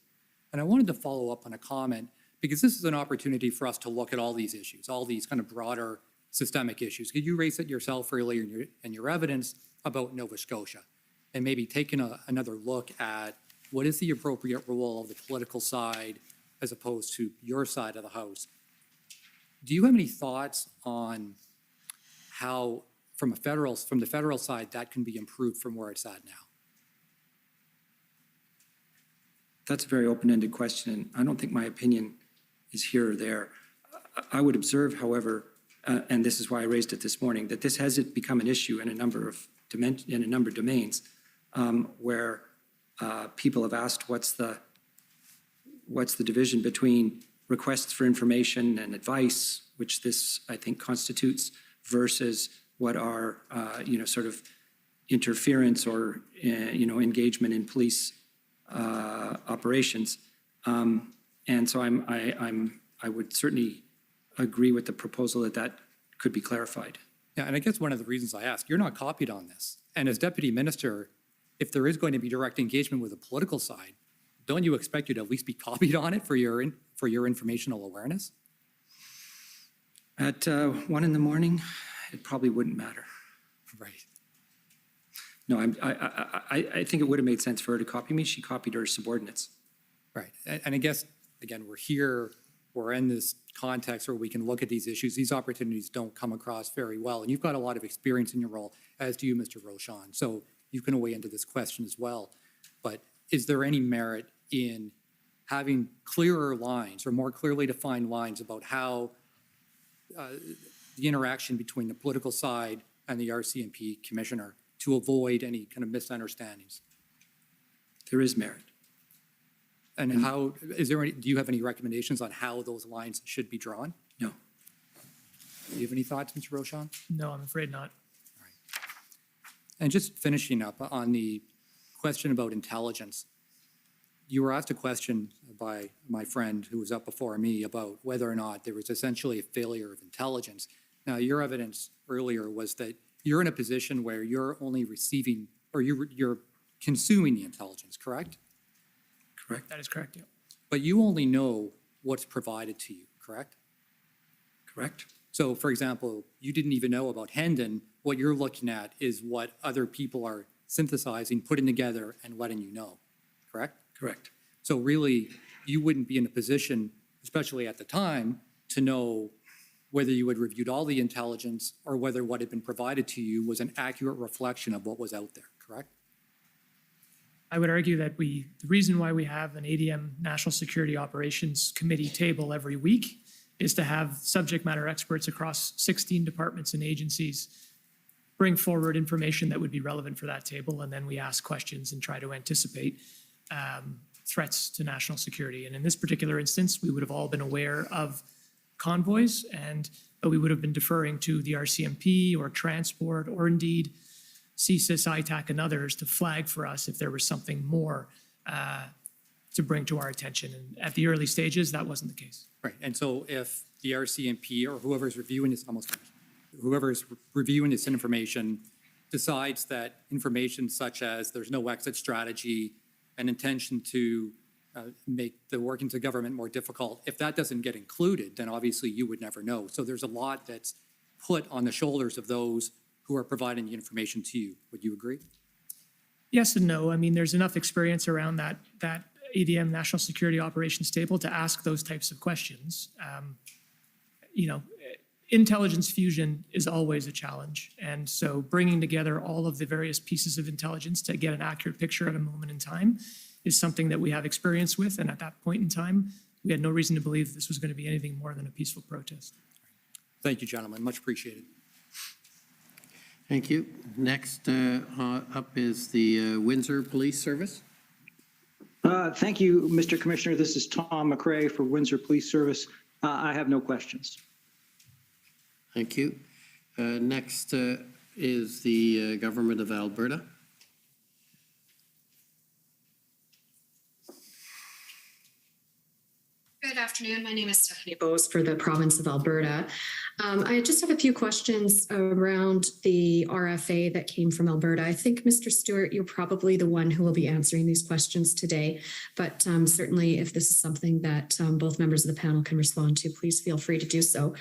[SPEAKER 16] And I wanted to follow up on a comment, because this is an opportunity for us to look at all these issues, all these kind of broader systemic issues. Could you raise it yourself earlier in your evidence about Nova Scotia, and maybe taking another look at what is the appropriate role of the political side as opposed to your side of the House? Do you have any thoughts on how, from the federal side, that can be improved from where it's at now?
[SPEAKER 6] That's a very open-ended question, and I don't think my opinion is here or there. I would observe, however, and this is why I raised it this morning, that this has become an issue in a number of domains where people have asked what's the division between requests for information and advice, which this, I think, constitutes, versus what are, sort of interference or, engagement in police operations. And so I would certainly agree with the proposal that could be clarified.
[SPEAKER 16] Yeah, and I guess one of the reasons I ask, you're not copied on this. And as Deputy Minister, if there is going to be direct engagement with the political side, don't you expect you to at least be copied on it for your informational awareness?
[SPEAKER 6] At 1 in the morning, it probably wouldn't matter.
[SPEAKER 16] Right.
[SPEAKER 6] No, I think it would have made sense for her to copy me. She copied her subordinates.
[SPEAKER 16] Right. And I guess, again, we're in this context where we can look at these issues. These opportunities don't come across very well. And you've got a lot of experience in your role, as do you, Mr. Rochon. So you can weigh into this question as well. But is there any merit in having clearer lines or more clearly defined lines about how the interaction between the political side and the RCMP commissioner to avoid any kind of misunderstandings?
[SPEAKER 6] There is merit.
[SPEAKER 16] And how, do you have any recommendations on how those lines should be drawn?
[SPEAKER 6] No.
[SPEAKER 16] Do you have any thoughts, Mr. Rochon?
[SPEAKER 7] No, I'm afraid not.
[SPEAKER 16] All right. And just finishing up on the question about intelligence, you were asked a question by my friend who was up before me about whether or not there was essentially a failure of intelligence. Now, your evidence earlier was that you're in a position where you're only receiving, or you're consuming the intelligence, correct?
[SPEAKER 6] Correct.
[SPEAKER 7] That is correct, yeah.
[SPEAKER 16] But you only know what's provided to you, correct?
[SPEAKER 6] Correct.
[SPEAKER 16] So, for example, you didn't even know about Hendon. What you're looking at is what other people are synthesizing, putting together, and letting you know, correct?
[SPEAKER 6] Correct.
[SPEAKER 16] So really, you wouldn't be in a position, especially at the time, to know whether you had reviewed all the intelligence or whether what had been provided to you was an accurate reflection of what was out there, correct?
[SPEAKER 7] I would argue that the reason why we have an ADM National Security Operations Committee table every week is to have subject matter experts across 16 departments and agencies bring forward information that would be relevant for that table, and then we ask questions and try to anticipate threats to national security. And in this particular instance, we would have all been aware of convoys, but we would have been deferring to the RCMP or transport or indeed CSIS, ITAC, and others to flag for us if there was something more to bring to our attention. And at the early stages, that wasn't the case.
[SPEAKER 16] Right, and so if the RCMP or whoever's reviewing this information decides that information such as there's no exit strategy, an intention to make the workings of government more difficult, if that doesn't get included, then obviously you would never know. So there's a lot that's put on the shoulders of those who are providing the information to you. Would you agree?
[SPEAKER 7] Yes and no. I mean, there's enough experience around that ADM National Security Operations table to ask those types of questions. Intelligence fusion is always a challenge. And so bringing together all of the various pieces of intelligence to get an accurate picture at a moment in time is something that we have experience with. And at that point in time, we had no reason to believe this was going to be anything more than a peaceful protest.
[SPEAKER 16] Thank you, gentlemen. Much appreciated.
[SPEAKER 2] Thank you. Next up is the Windsor Police Service.
[SPEAKER 17] Thank you, Mr. Commissioner. This is Tom McRae for Windsor Police Service. I have no questions.
[SPEAKER 2] Thank you. Next is the Government of Alberta.
[SPEAKER 18] Good afternoon. My name is Stephanie Bose for the province of Alberta. I just have a few questions around the RFA that came from Alberta. I think, Mr. Stewart, you're probably the one who will be answering these questions today, but certainly if this is something that both members of the panel can respond to, please feel free to do so.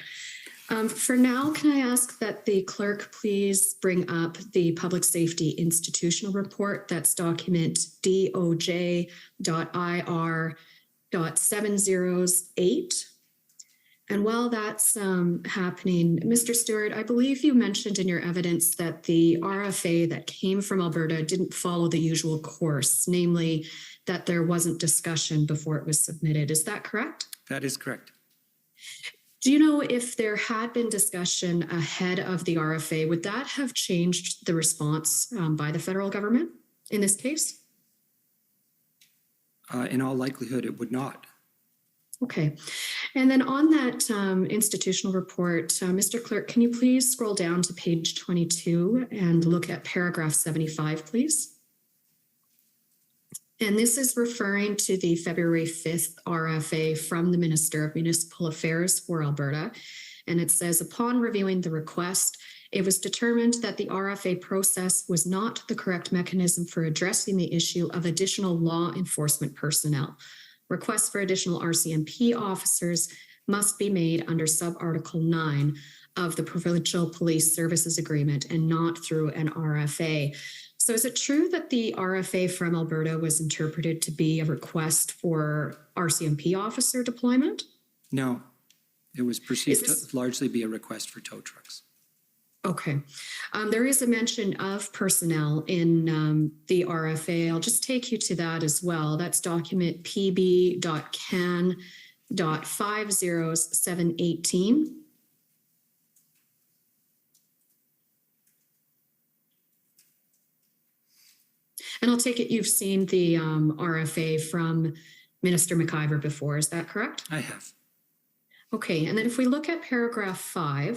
[SPEAKER 18] For now, can I ask that the clerk please bring up the Public Safety Institutional Report? That's document DOJ.IR.708. And while that's happening, Mr. Stewart, I believe you mentioned in your evidence that the RFA that came from Alberta didn't follow the usual course, namely that there wasn't discussion before it was submitted. Is that correct?
[SPEAKER 6] That is correct.
[SPEAKER 18] Do you know if there had been discussion ahead of the RFA, would that have changed the response by the federal government in this case?
[SPEAKER 6] In all likelihood, it would not.
[SPEAKER 18] Okay. And then on that institutional report, Mr. Clerk, can you please scroll down to page 22 and look at paragraph 75, please? And this is referring to the February 5th RFA from the Minister of Municipal Affairs for Alberta. And it says, upon reviewing the request, it was determined that the RFA process was not the correct mechanism for addressing the issue of additional law enforcement personnel. Requests for additional RCMP officers must be made under sub-article 9 of the Provincial Police Services Agreement and not through an RFA. So is it true that the RFA from Alberta was interpreted to be a request for RCMP officer deployment?
[SPEAKER 6] No, it was perceived to largely be a request for tow trucks.
[SPEAKER 18] Okay. There is a mention of personnel in the RFA. I'll just take you to that as well. That's document PB.can.50718. And I'll take it you've seen the RFA from Minister McIver before. Is that correct?
[SPEAKER 6] I have.
[SPEAKER 18] Okay. And then if we look at paragraph 4,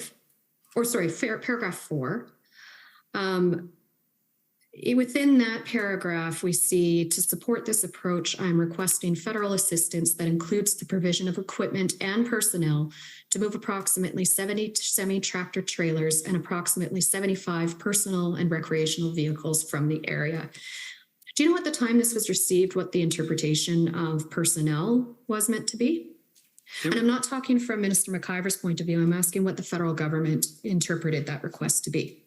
[SPEAKER 18] within that paragraph, we see, to support this approach, I'm requesting federal assistance that includes the provision of equipment and personnel to move approximately 70 semi-tractor trailers and approximately 75 personal and recreational vehicles from the area. Do you know at the time this was received what the interpretation of personnel was meant to be? And I'm not talking from Minister McIver's point of view. I'm asking what the federal government interpreted that request to be.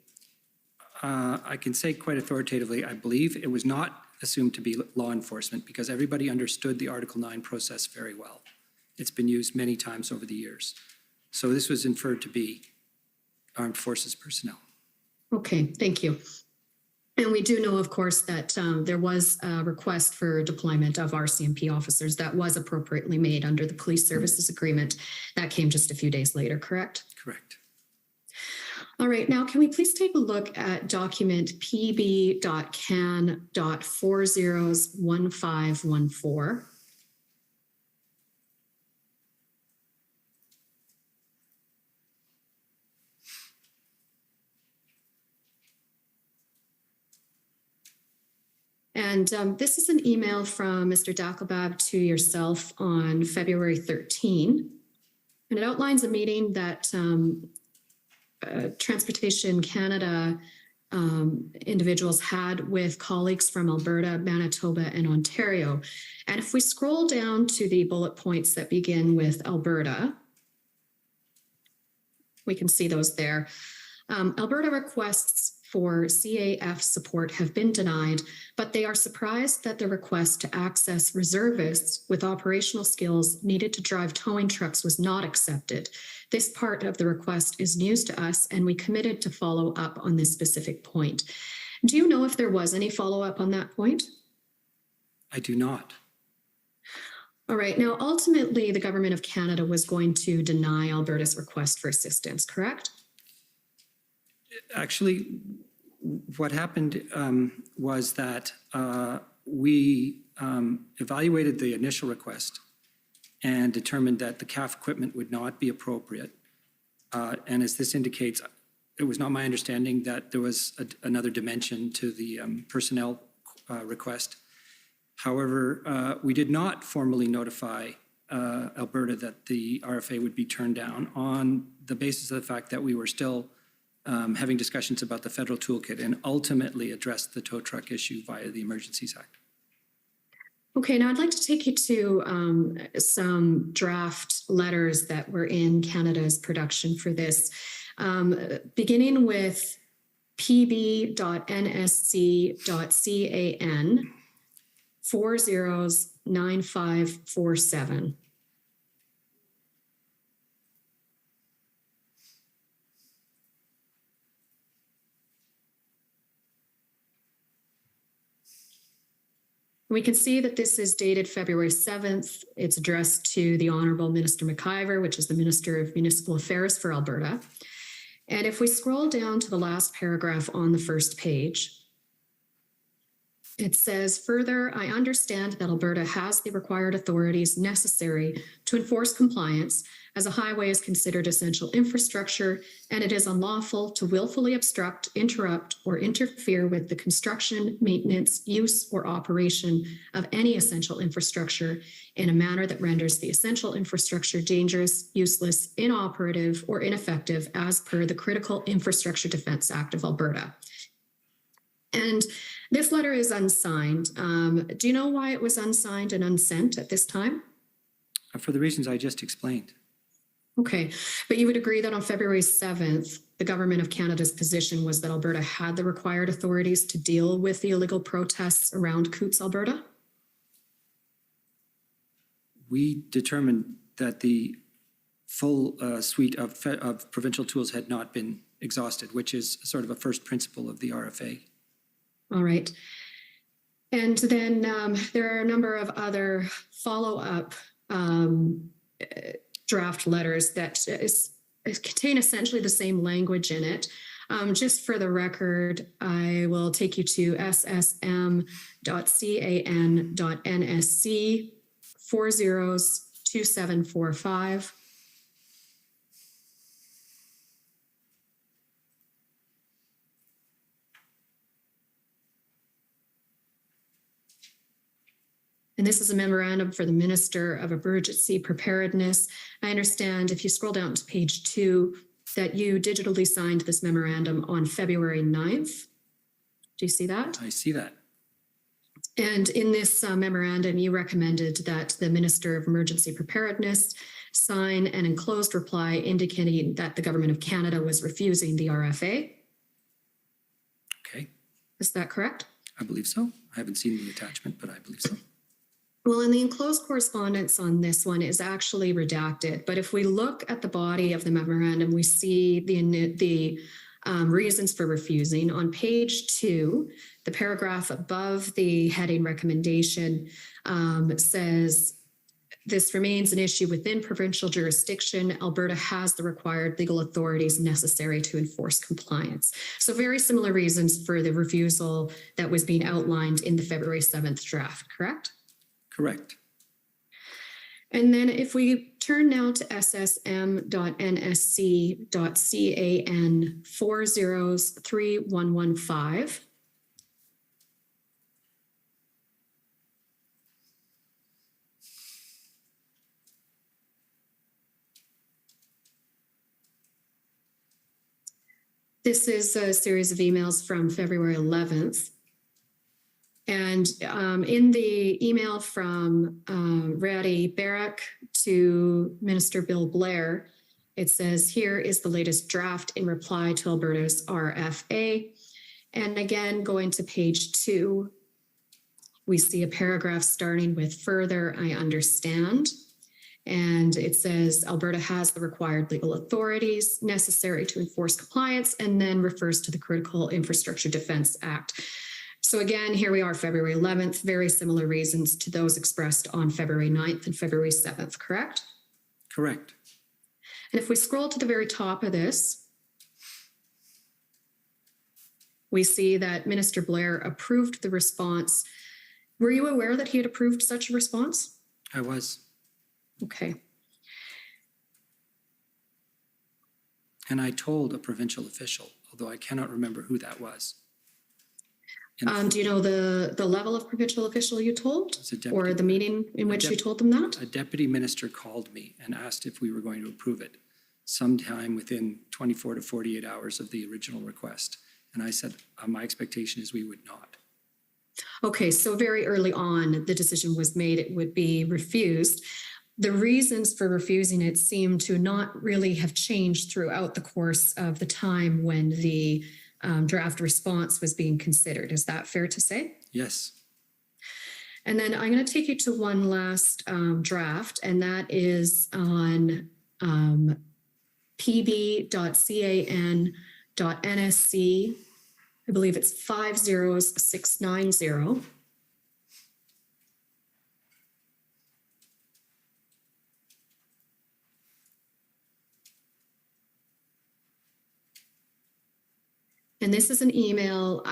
[SPEAKER 6] I can say quite authoritatively, I believe it was not assumed to be law enforcement because everybody understood the Article 9 process very well. It's been used many times over the years. So this was inferred to be armed forces personnel.
[SPEAKER 18] Okay, thank you. And we do know, of course, that there was a request for deployment of RCMP officers that was appropriately made under the police services agreement. That came just a few days later, correct?
[SPEAKER 6] Correct.
[SPEAKER 18] All right, now can we please take a look at document pb.can.401514? And this is an email from Mr. Dakelbab to yourself on February 13. And it outlines a meeting that Transportation Canada individuals had with colleagues from Alberta, Manitoba, and Ontario. And if we scroll down to the bullet points that begin with Alberta, we can see those there. Alberta requests for CAF support have been denied, but they are surprised that the request to access reservists with operational skills needed to drive towing trucks was not accepted. This part of the request is news to us, and we committed to follow up on this specific point. Do you know if there was any follow-up on that point?
[SPEAKER 6] I do not.
[SPEAKER 18] All right. Now, ultimately, the Government of Canada was going to deny Alberta's request for assistance, correct?
[SPEAKER 6] Actually, what happened was that we evaluated the initial request and determined that the CAF equipment would not be appropriate. And as this indicates, it was not my understanding that there was another dimension to the personnel request. However, we did not formally notify Alberta that the RFA would be turned down on the basis of the fact that we were still having discussions about the federal toolkit and ultimately addressed the tow truck issue via the Emergencies Act.
[SPEAKER 18] Okay, now I'd like to take you to some draft letters that were in Canada's production for this, beginning with pb.nsc.can 409547. We can see that this is dated February 7th. It's addressed to the Honourable Minister McIver, which is the Minister of Municipal Affairs for Alberta. And if we scroll down to the last paragraph on the first page, it says, further, I understand that Alberta has the required authorities necessary to enforce compliance as a highway is considered essential infrastructure, and it is unlawful to willfully obstruct, interrupt, or interfere with the construction, maintenance, use, or operation of any essential infrastructure in a manner that renders the essential infrastructure dangerous, useless, inoperative, or ineffective as per the Critical Infrastructure Defence Act of Alberta. And this letter is unsigned. Do you know why it was unsigned and unsent at this time?
[SPEAKER 6] For the reasons I just explained.
[SPEAKER 18] Okay, but you would agree that on February 7th, the Government of Canada's position was that Alberta had the required authorities to deal with the illegal protests around Coutts, Alberta?
[SPEAKER 6] We determined that the full suite of provincial tools had not been exhausted, which is sort of a first principle of the RFA.
[SPEAKER 18] All right. And then there are a number of other follow-up draft letters that contain essentially the same language in it. Just for the record, I will take you to ssm.can.nsc 402745. And this is a memorandum for the Minister of Emergency Preparedness. I understand if you scroll down to page 2 that you digitally signed this memorandum on February 9th. Do you see that?
[SPEAKER 6] I see that.
[SPEAKER 18] And in this memorandum, you recommended that the Minister of Emergency Preparedness sign an enclosed reply indicating that the Government of Canada was refusing the RFA. Is that correct?
[SPEAKER 6] I believe so. I haven't seen the attachment, but I believe so.
[SPEAKER 18] Well, and the enclosed correspondence on this one is actually redacted, but if we look at the body of the memorandum, we see the reasons for refusing. On page 2, the paragraph above the heading recommendation says, this remains an issue within provincial jurisdiction. Alberta has the required legal authorities necessary to enforce compliance. So very similar reasons for the refusal that was being outlined in the February 7th draft, correct?
[SPEAKER 6] Correct.
[SPEAKER 18] And then if we turn now to ssm.nsc.can 403115, this is a series of emails from February 11th. And in the email from Ratty Barrack to Minister Bill Blair, it says, here is the latest draft in reply to Alberta's RFA. And again, going to page 2, we see a paragraph starting with further, I understand. And it says Alberta has the required legal authorities necessary to enforce compliance, and then refers to the Critical Infrastructure Defense Act. So again, here we are, February 11th, very similar reasons to those expressed on February 9th and February 7th, correct?
[SPEAKER 6] Correct.
[SPEAKER 18] And if we scroll to the very top of this, we see that Minister Blair approved the response. Were you aware that he had approved such a response?
[SPEAKER 6] I was.
[SPEAKER 18] Okay.
[SPEAKER 6] And I told a provincial official, although I cannot remember who that was.
[SPEAKER 18] Do you know the level of provincial official you told, or the meeting in which you told them that?
[SPEAKER 6] A deputy minister called me and asked if we were going to approve it sometime within 24 to 48 hours of the original request. And I said, my expectation is we would not.
[SPEAKER 18] Okay, so very early on, the decision was made it would be refused. The reasons for refusing it seem to not really have changed throughout the course of the time when the draft response was being considered. Is that fair to say?
[SPEAKER 6] Yes.
[SPEAKER 18] And then I'm going to take you to one last draft, and that is on pb.can.nsc. I believe it's 50690. And this is an email.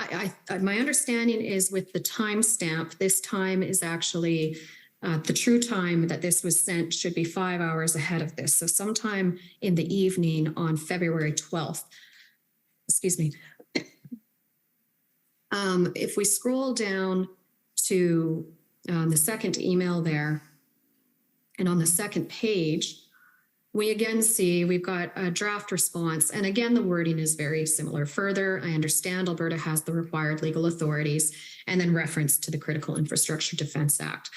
[SPEAKER 18] My understanding is with the timestamp, this time is actually the true time that this was sent should be 5 hours ahead of this. So sometime in the evening on February 12th, excuse me. If we scroll down to the second email there, and on the second page, we again see we've got a draft response. And again, the wording is very similar. Further, I understand Alberta has the required legal authorities, and then reference to the Critical Infrastructure Defense Act.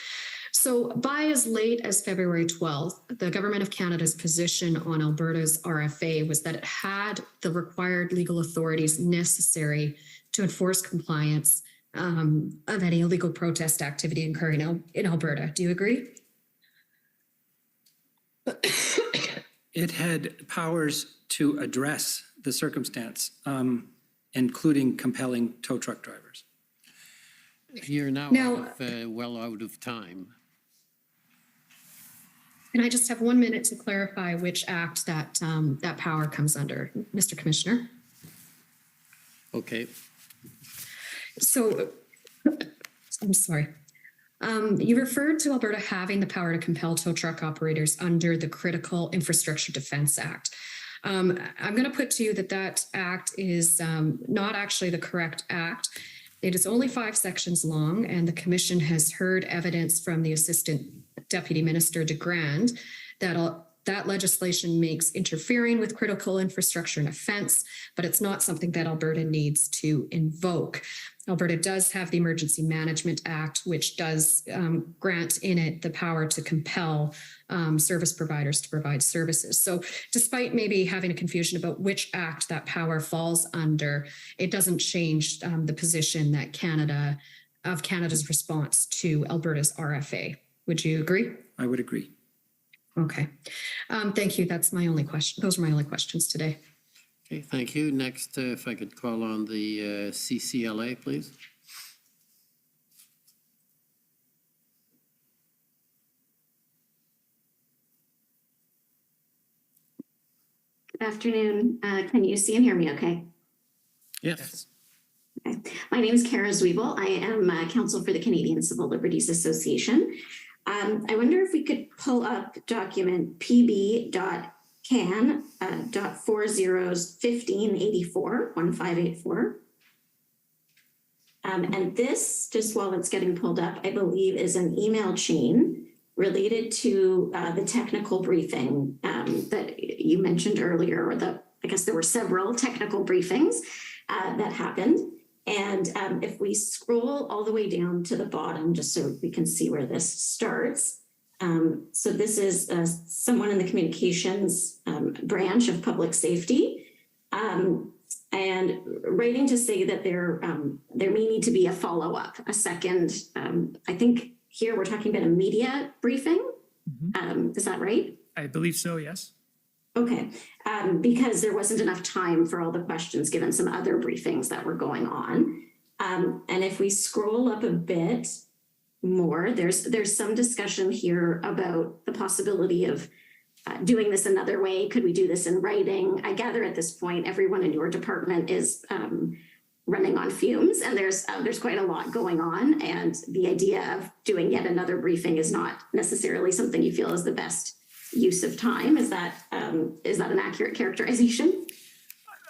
[SPEAKER 18] So by as late as February 12th, the Government of Canada's position on Alberta's RFA was that it had the required legal authorities necessary to enforce compliance of any illegal protest activity occurring in Alberta. Do you agree?
[SPEAKER 6] It had powers to address the circumstance, including compelling tow truck drivers.
[SPEAKER 2] You're now well out of time.
[SPEAKER 18] And I just have 1 minute to clarify which act that that power comes under, Mr. Commissioner.
[SPEAKER 2] Okay.
[SPEAKER 18] So, I'm sorry. You referred to Alberta having the power to compel tow truck operators under the Critical Infrastructure Defense Act. I'm going to put to you that that act is not actually the correct act. It is only 5 sections long, and the Commission has heard evidence from the Assistant Deputy Minister de Grand that that legislation makes interfering with critical infrastructure an offense, but it's not something that Alberta needs to invoke. Alberta does have the Emergency Management Act, which does grant in it the power to compel service providers to provide services. So despite maybe having a confusion about which act that power falls under, it doesn't change the position that Canada's response to Alberta's RFA. Would you agree?
[SPEAKER 6] I would agree.
[SPEAKER 18] Okay. Thank you. That's my only question. Those are my only questions today.
[SPEAKER 2] Okay, thank you. Next, if I could call on the CCLA, please.
[SPEAKER 19] Good afternoon. Can you see and hear me okay?
[SPEAKER 2] Yes.
[SPEAKER 19] Okay. My name is Kara Zwiebel. I am counsel for the Canadian Civil Liberties Association. I wonder if we could pull up document pb.can.401584. And this, just while it's getting pulled up, I believe is an email chain related to the technical briefing that you mentioned earlier, or I guess there were several technical briefings that happened. And if we scroll all the way down to the bottom, just so we can see where this starts. So this is someone in the communications branch of public safety, and writing to say that there may need to be a follow-up, a second, I think here we're talking about a media briefing. Is that right?
[SPEAKER 7] I believe so, yes.
[SPEAKER 19] Okay, because there wasn't enough time for all the questions given some other briefings that were going on. And if we scroll up a bit more, there's some discussion here about the possibility of doing this another way. Could we do this in writing? I gather at this point, everyone in your department is running on fumes, and there's quite a lot going on. And the idea of doing yet another briefing is not necessarily something you feel is the best use of time. Is that an accurate characterization?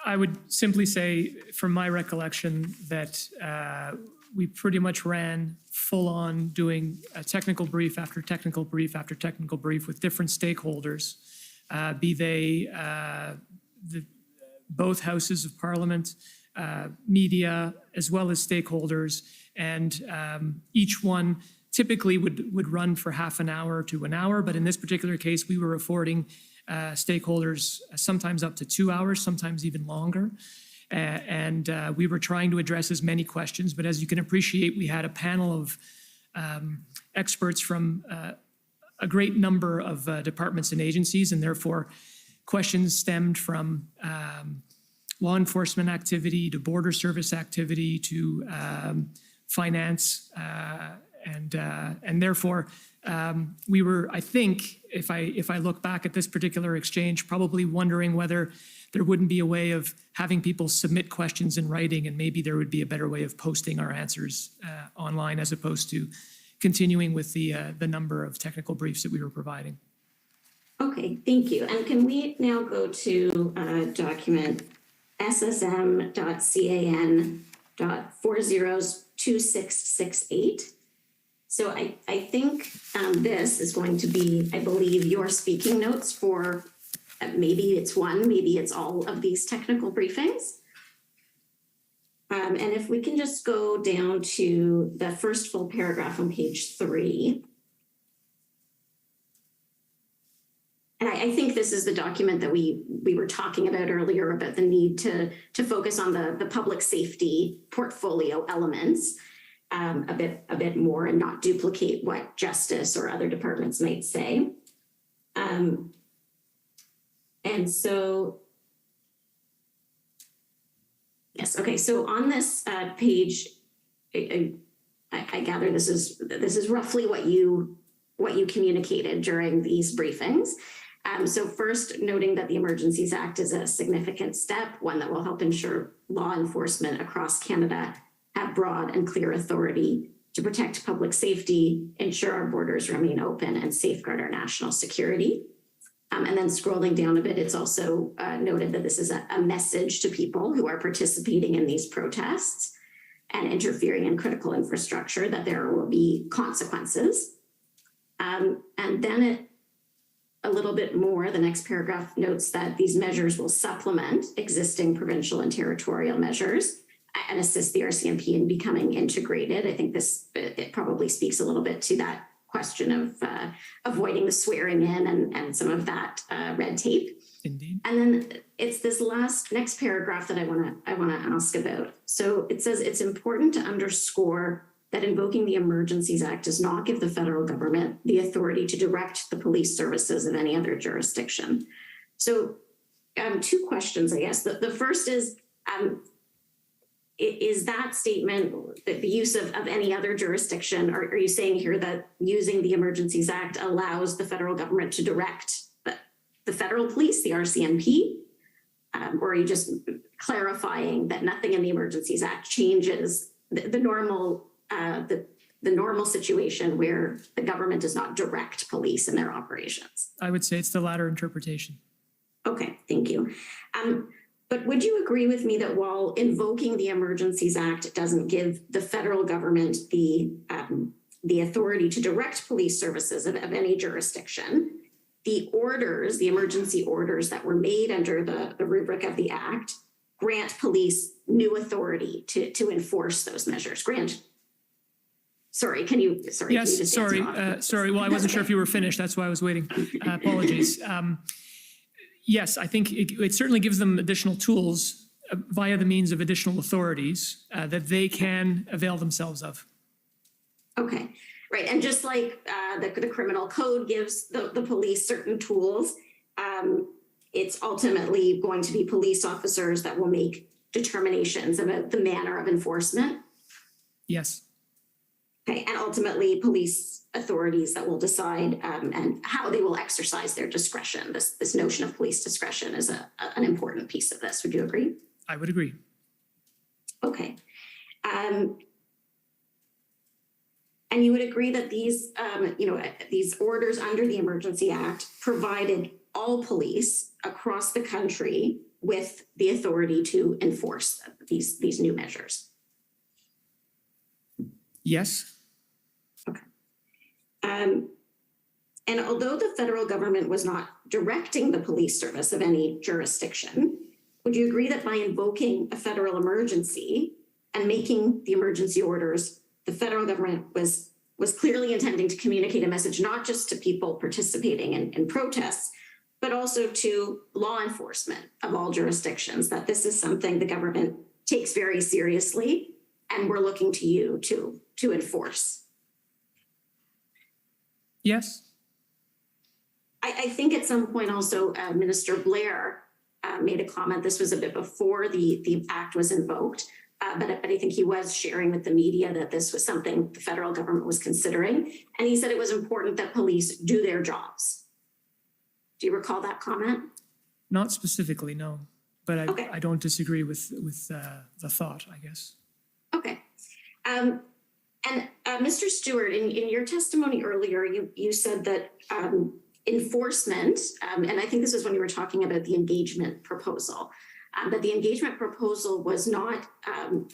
[SPEAKER 7] I would simply say, from my recollection, that we pretty much ran full on doing a technical brief after technical brief after technical brief with different stakeholders, be they both houses of parliament, media, as well as stakeholders. And each one typically would run for half an hour to an hour, but in this particular case, we were affording stakeholders sometimes up to 2 hours, sometimes even longer. And we were trying to address as many questions, but as you can appreciate, we had a panel of experts from a great number of departments and agencies, and therefore questions stemmed from law enforcement activity to border service activity to finance, and therefore we were, I think, if I look back at this particular exchange, probably wondering whether there wouldn't be a way of having people submit questions in writing, and maybe there would be a better way of posting our answers online as opposed to continuing with the number of technical briefs that we were providing.
[SPEAKER 19] Okay, thank you. And can we now go to document ssm.can.402668? So I think this is going to be, I believe, your speaking notes for maybe it's one, maybe it's all of these technical briefings. And if we can just go down to the first full paragraph on page 3. And I think this is the document that we were talking about earlier about the need to focus on the public safety portfolio elements a bit more and not duplicate what justice or other departments might say. And so, yes, okay. So on this page, I gather this is roughly what you communicated during these briefings. So first, noting that the Emergencies Act is a significant step, one that will help ensure law enforcement across Canada have broad and clear authority to protect public safety, ensure our borders remain open, and safeguard our national security. And then scrolling down a bit, it's also noted that this is a message to people who are participating in these protests and interfering in critical infrastructure, that there will be consequences. And then a little bit more. The next paragraph notes that these measures will supplement existing provincial and territorial measures and assist the RCMP in becoming integrated. I think it probably speaks a little bit to that question of avoiding the swearing in and some of that red tape.
[SPEAKER 7] Indeed.
[SPEAKER 19] And then it's this next paragraph that I want to ask about. So it says it's important to underscore that invoking the Emergencies Act does not give the federal government the authority to direct the police services of any other jurisdiction. So two questions, I guess. The first is that statement, the use of any other jurisdiction, are you saying here that using the Emergencies Act allows the federal government to direct the federal police, the RCMP? Or are you just clarifying that nothing in the Emergencies Act changes the normal situation where the government does not direct police in their operations?
[SPEAKER 7] I would say it's the latter interpretation.
[SPEAKER 19] Okay, thank you. But would you agree with me that while invoking the Emergencies Act doesn't give the federal government the authority to direct police services of any jurisdiction, the emergency orders that were made under the rubric of the Act grant police new authority to enforce those measures? Sorry, can you just
[SPEAKER 7] Sorry. Well, I wasn't sure if you were finished. That's why I was waiting. Apologies. Yes, I think it certainly gives them additional tools via the means of additional authorities that they can avail themselves of.
[SPEAKER 19] Okay, right. And just like the criminal code gives the police certain tools, it's ultimately going to be police officers that will make determinations about the manner of enforcement.
[SPEAKER 7] Yes.
[SPEAKER 19] Okay, and ultimately police authorities that will decide and how they will exercise their discretion. This notion of police discretion is an important piece of this. Would you agree?
[SPEAKER 7] I would agree.
[SPEAKER 19] Okay. And you would agree that these orders under the Emergency Act provided all police across the country with the authority to enforce these new measures?
[SPEAKER 7] Yes.
[SPEAKER 19] Okay. And although the federal government was not directing the police service of any jurisdiction, would you agree that by invoking a federal emergency and making the emergency orders, the federal government was clearly intending to communicate a message not just to people participating in protests, but also to law enforcement of all jurisdictions, that this is something the government takes very seriously and we're looking to you to enforce?
[SPEAKER 7] Yes.
[SPEAKER 19] I think at some point also Minister Blair made a comment. This was a bit before the act was invoked, but I think he was sharing with the media that this was something the federal government was considering. And he said it was important that police do their jobs. Do you recall that comment?
[SPEAKER 7] Not specifically, no. But
[SPEAKER 19] Okay.
[SPEAKER 7] I don't disagree with the thought, I guess.
[SPEAKER 19] Okay. And Mr. Stewart, in your testimony earlier, you said that enforcement, and I think this is when you were talking about the engagement proposal, but the engagement proposal was not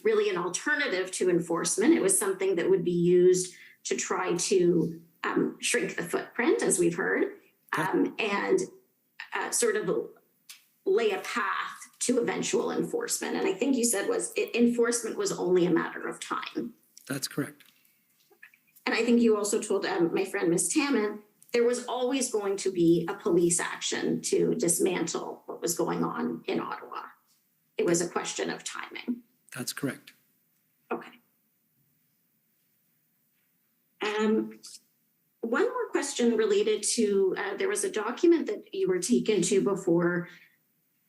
[SPEAKER 19] really an alternative to enforcement. It was something that would be used to try to shrink the footprint, as we've heard, and sort of lay a path to eventual enforcement. And I think you said enforcement was only a matter of time.
[SPEAKER 6] That's correct.
[SPEAKER 19] And I think you also told my friend, Ms. Tamman, there was always going to be a police action to dismantle what was going on in Ottawa. It was a question of timing.
[SPEAKER 6] That's correct.
[SPEAKER 19] Okay. One more question related to, there was a document that you were taken to before,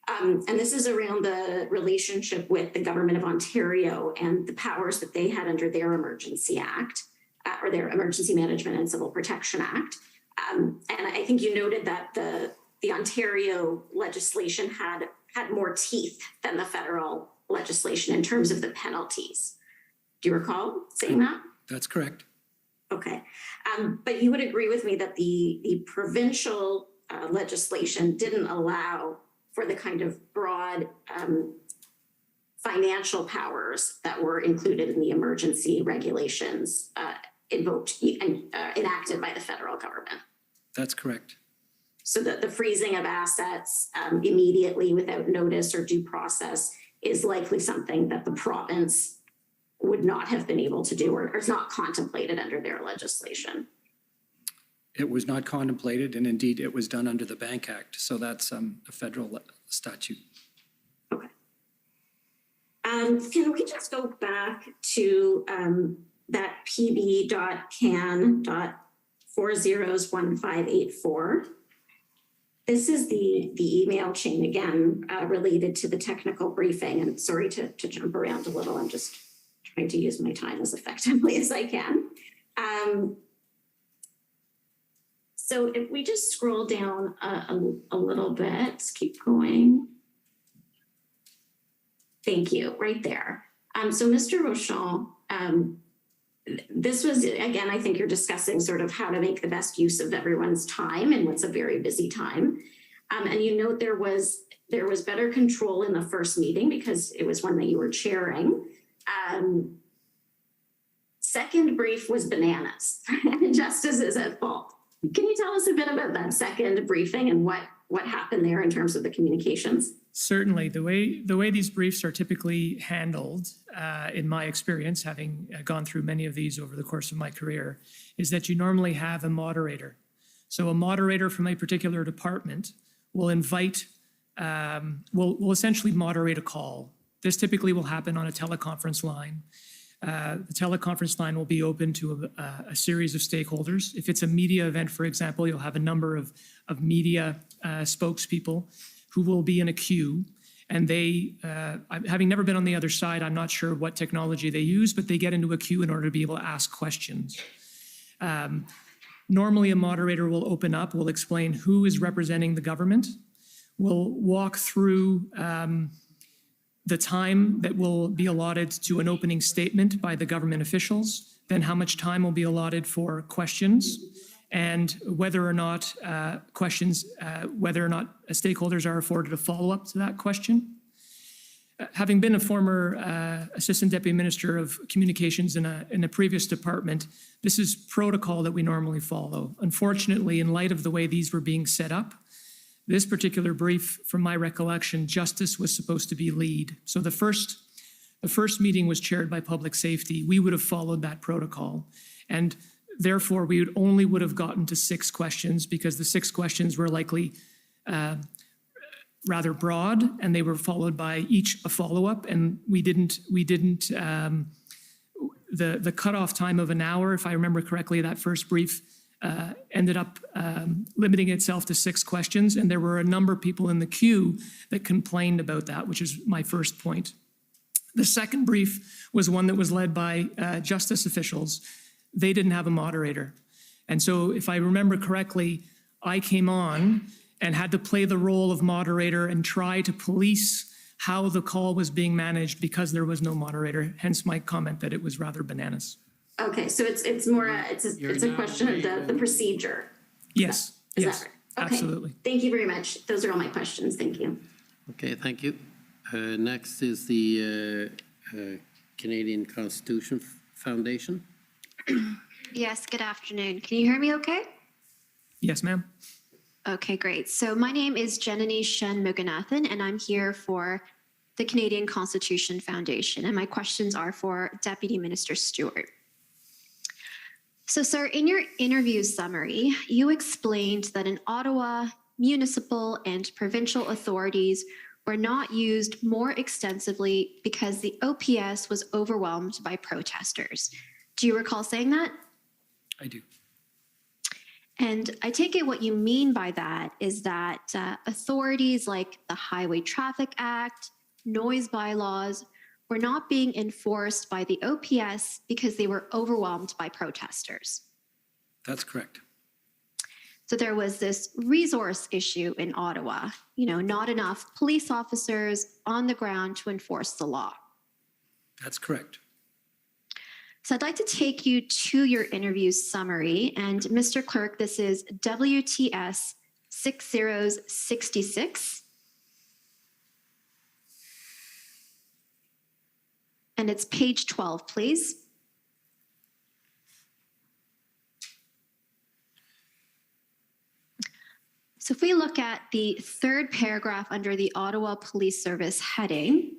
[SPEAKER 19] and this is around the relationship with the Government of Ontario and the powers that they had under their Emergency Act, or their Emergency Management and Civil Protection Act. And I think you noted that the Ontario legislation had more teeth than the federal legislation in terms of the penalties. Do you recall saying that?
[SPEAKER 6] That's correct.
[SPEAKER 19] Okay. But you would agree with me that the provincial legislation didn't allow for the kind of broad financial powers that were included in the emergency regulations invoked and enacted by the federal government.
[SPEAKER 6] That's correct.
[SPEAKER 19] So that the freezing of assets immediately without notice or due process is likely something that the province would not have been able to do or is not contemplated under their legislation.
[SPEAKER 6] It was not contemplated, and indeed it was done under the Bank Act. So that's a federal statute.
[SPEAKER 19] Okay. Can we just go back to that pb.can.401584? This is the email chain again related to the technical briefing. And sorry to jump around a little. I'm just trying to use my time as effectively as I can. So if we just scroll down a little bit, let's keep going. Thank you, right there. So Mr. Rochon, this was, again, I think you're discussing sort of how to make the best use of everyone's time and what's a very busy time. And you note there was better control in the first meeting because it was one that you were chairing. Second brief was bananas. Justice is at fault. Can you tell us a bit about that second briefing and what happened there in terms of the communications?
[SPEAKER 7] Certainly. The way these briefs are typically handled, in my experience, having gone through many of these over the course of my career, is that you normally have a moderator. So a moderator from a particular department will invite, will essentially moderate a call. This typically will happen on a teleconference line. The teleconference line will be open to a series of stakeholders. If it's a media event, for example, you'll have a number of media spokespeople who will be in a queue. And they, having never been on the other side, I'm not sure what technology they use, but they get into a queue in order to be able to ask questions. Normally, a moderator will open up, will explain who is representing the government, will walk through the time that will be allotted to an opening statement by the government officials, then how much time will be allotted for questions, and whether or not stakeholders are afforded a follow-up to that question. Having been a former Assistant Deputy Minister of Communications in a previous department, this is protocol that we normally follow. Unfortunately, in light of the way these were being set up, this particular brief, from my recollection, Justice was supposed to be lead. So the first meeting was chaired by Public Safety. We would have followed that protocol. And therefore, we would have gotten to 6 questions because the 6 questions were likely rather broad, and they were followed by each a follow-up. And the cutoff time of an hour, if I remember correctly, that first brief ended up limiting itself to 6 questions. And there were a number of people in the queue that complained about that, which is my first point. The second brief was one that was led by justice officials. They didn't have a moderator. And so if I remember correctly, I came on and had to play the role of moderator and try to police how the call was being managed because there was no moderator, hence my comment that it was rather bananas.
[SPEAKER 19] Okay, so it's more it's a question of the procedure.
[SPEAKER 7] Yes,
[SPEAKER 19] Is
[SPEAKER 7] yes,
[SPEAKER 19] that right? Okay.
[SPEAKER 7] absolutely.
[SPEAKER 19] Thank you very much. Those are all my questions. Thank you.
[SPEAKER 2] Okay, thank you. Next is the Canadian Constitution Foundation.
[SPEAKER 20] Yes, good afternoon. Can you hear me okay?
[SPEAKER 7] Yes, ma'am.
[SPEAKER 20] Okay, great. So my name is Janani Shen Muganathan, and I'm here for the Canadian Constitution Foundation. And my questions are for Deputy Minister Stewart. So, sir, in your interview summary, you explained that in Ottawa, municipal and provincial authorities were not used more extensively because the OPS was overwhelmed by protesters. Do you recall saying that?
[SPEAKER 6] I do.
[SPEAKER 20] And I take it what you mean by that is that authorities like the Highway Traffic Act, noise bylaws, were not being enforced by the OPS because they were overwhelmed by protesters.
[SPEAKER 6] That's correct.
[SPEAKER 20] So there was this resource issue in Ottawa, not enough police officers on the ground to enforce the law.
[SPEAKER 6] That's correct.
[SPEAKER 20] So I'd like to take you to your interview summary. And Mr. Clerk, this is WTS 6066. And it's page 12, please. So if we look at the third paragraph under the Ottawa Police Service heading,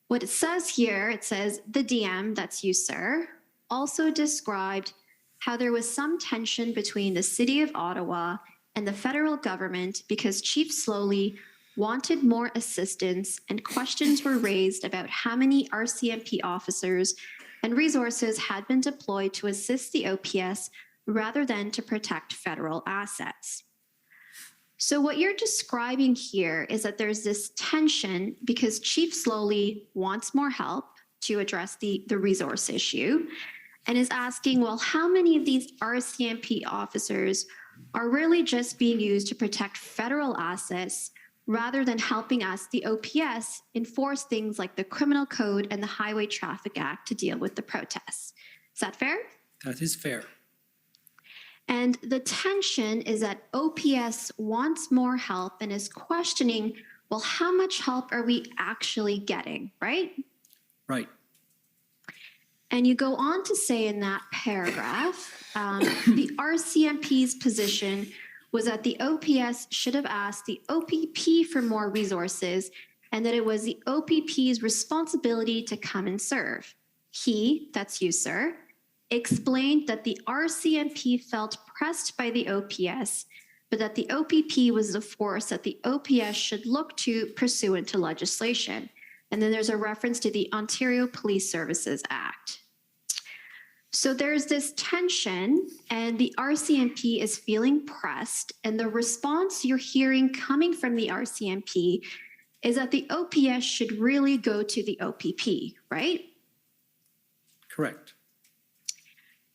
[SPEAKER 20] what it says here, it says, the DM, that's you, sir, also described how there was some tension between the City of Ottawa and the federal government because Chief Slowly wanted more assistance and questions were raised about how many RCMP officers and resources had been deployed to assist the OPS rather than to protect federal assets. So what you're describing here is that there's this tension because Chief Slowly wants more help to address the resource issue and is asking, well, how many of these RCMP officers are really just being used to protect federal assets rather than helping us, the OPS, enforce things like the Criminal Code and the Highway Traffic Act to deal with the protests? Is that fair?
[SPEAKER 6] That is fair.
[SPEAKER 20] And the tension is that OPS wants more help and is questioning, well, how much help are we actually getting, right?
[SPEAKER 6] Right.
[SPEAKER 20] And you go on to say in that paragraph, the RCMP's position was that the OPS should have asked the OPP for more resources and that it was the OPP's responsibility to come and serve. He, that's you, sir, explained that the RCMP felt pressed by the OPS, but that the OPP was the force that the OPS should look to pursuant to legislation. And then there's a reference to the Ontario Police Services Act. So there's this tension, and the RCMP is feeling pressed, and the response you're hearing coming from the RCMP is that the OPS should really go to the OPP, right?
[SPEAKER 6] Correct.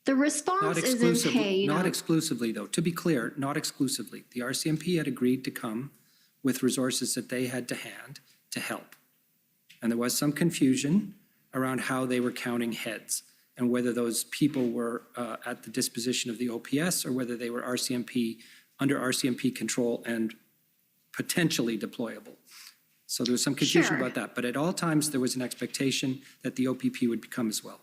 [SPEAKER 20] The response isn't, hey,
[SPEAKER 6] not exclusively, though. To be clear, not exclusively. The RCMP had agreed to come with resources that they had to hand to help. And there was some confusion around how they were counting heads and whether those people were at the disposition of the OPS or whether they were under RCMP control and potentially deployable. So there was some confusion about that. But at all times, there was an expectation that the OPP would come as well.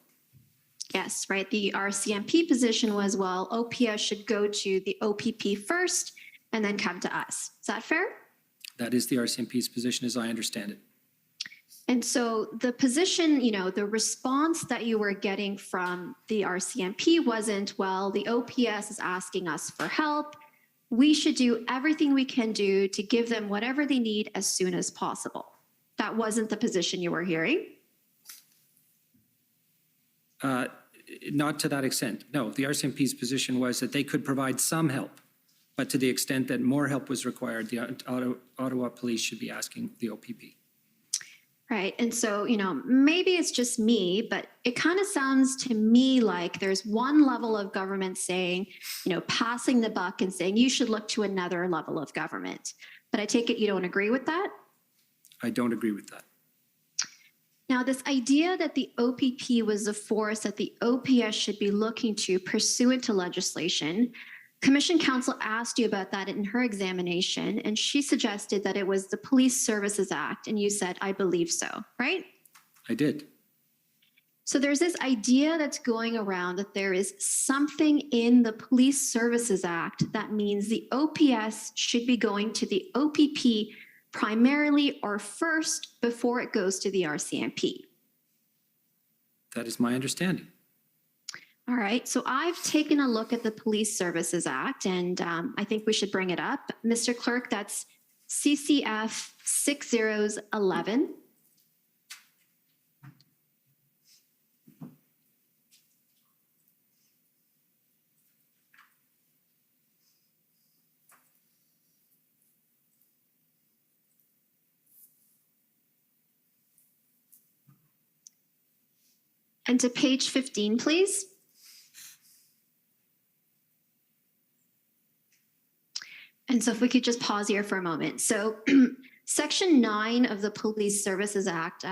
[SPEAKER 20] Yes, right. The RCMP position was, well, OPS should go to the OPP first and then come to us. Is that fair?
[SPEAKER 6] That is the RCMP's position as I understand it.
[SPEAKER 20] And so the position, the response that you were getting from the RCMP wasn't, well, the OPS is asking us for help. We should do everything we can do to give them whatever they need as soon as possible. That wasn't the position you were hearing?
[SPEAKER 6] Not to that extent. No, the RCMP's position was that they could provide some help, but to the extent that more help was required, the Ottawa Police should be asking the OPP.
[SPEAKER 20] Right. And so, maybe it's just me, but it kind of sounds to me like there's one level of government saying, passing the buck and saying you should look to another level of government. But I take it you don't agree with that?
[SPEAKER 6] I don't agree with that.
[SPEAKER 20] Now, this idea that the OPP was the force that the OPS should be looking to pursuant to legislation, Commission Counsel asked you about that in her examination, and she suggested that it was the Police Services Act, and you said, I believe so, right?
[SPEAKER 6] I did.
[SPEAKER 20] So there's this idea that's going around that there is something in the Police Services Act that means the OPS should be going to the OPP primarily or first before it goes to the RCMP.
[SPEAKER 6] That is my understanding.
[SPEAKER 20] All right, so I've taken a look at the Police Services Act, and I think we should bring it up. Mr. Clerk, that's CCF 6011. And to page 15, please. And so if we could just pause here for a moment. So Section 9 of the Police Services Act,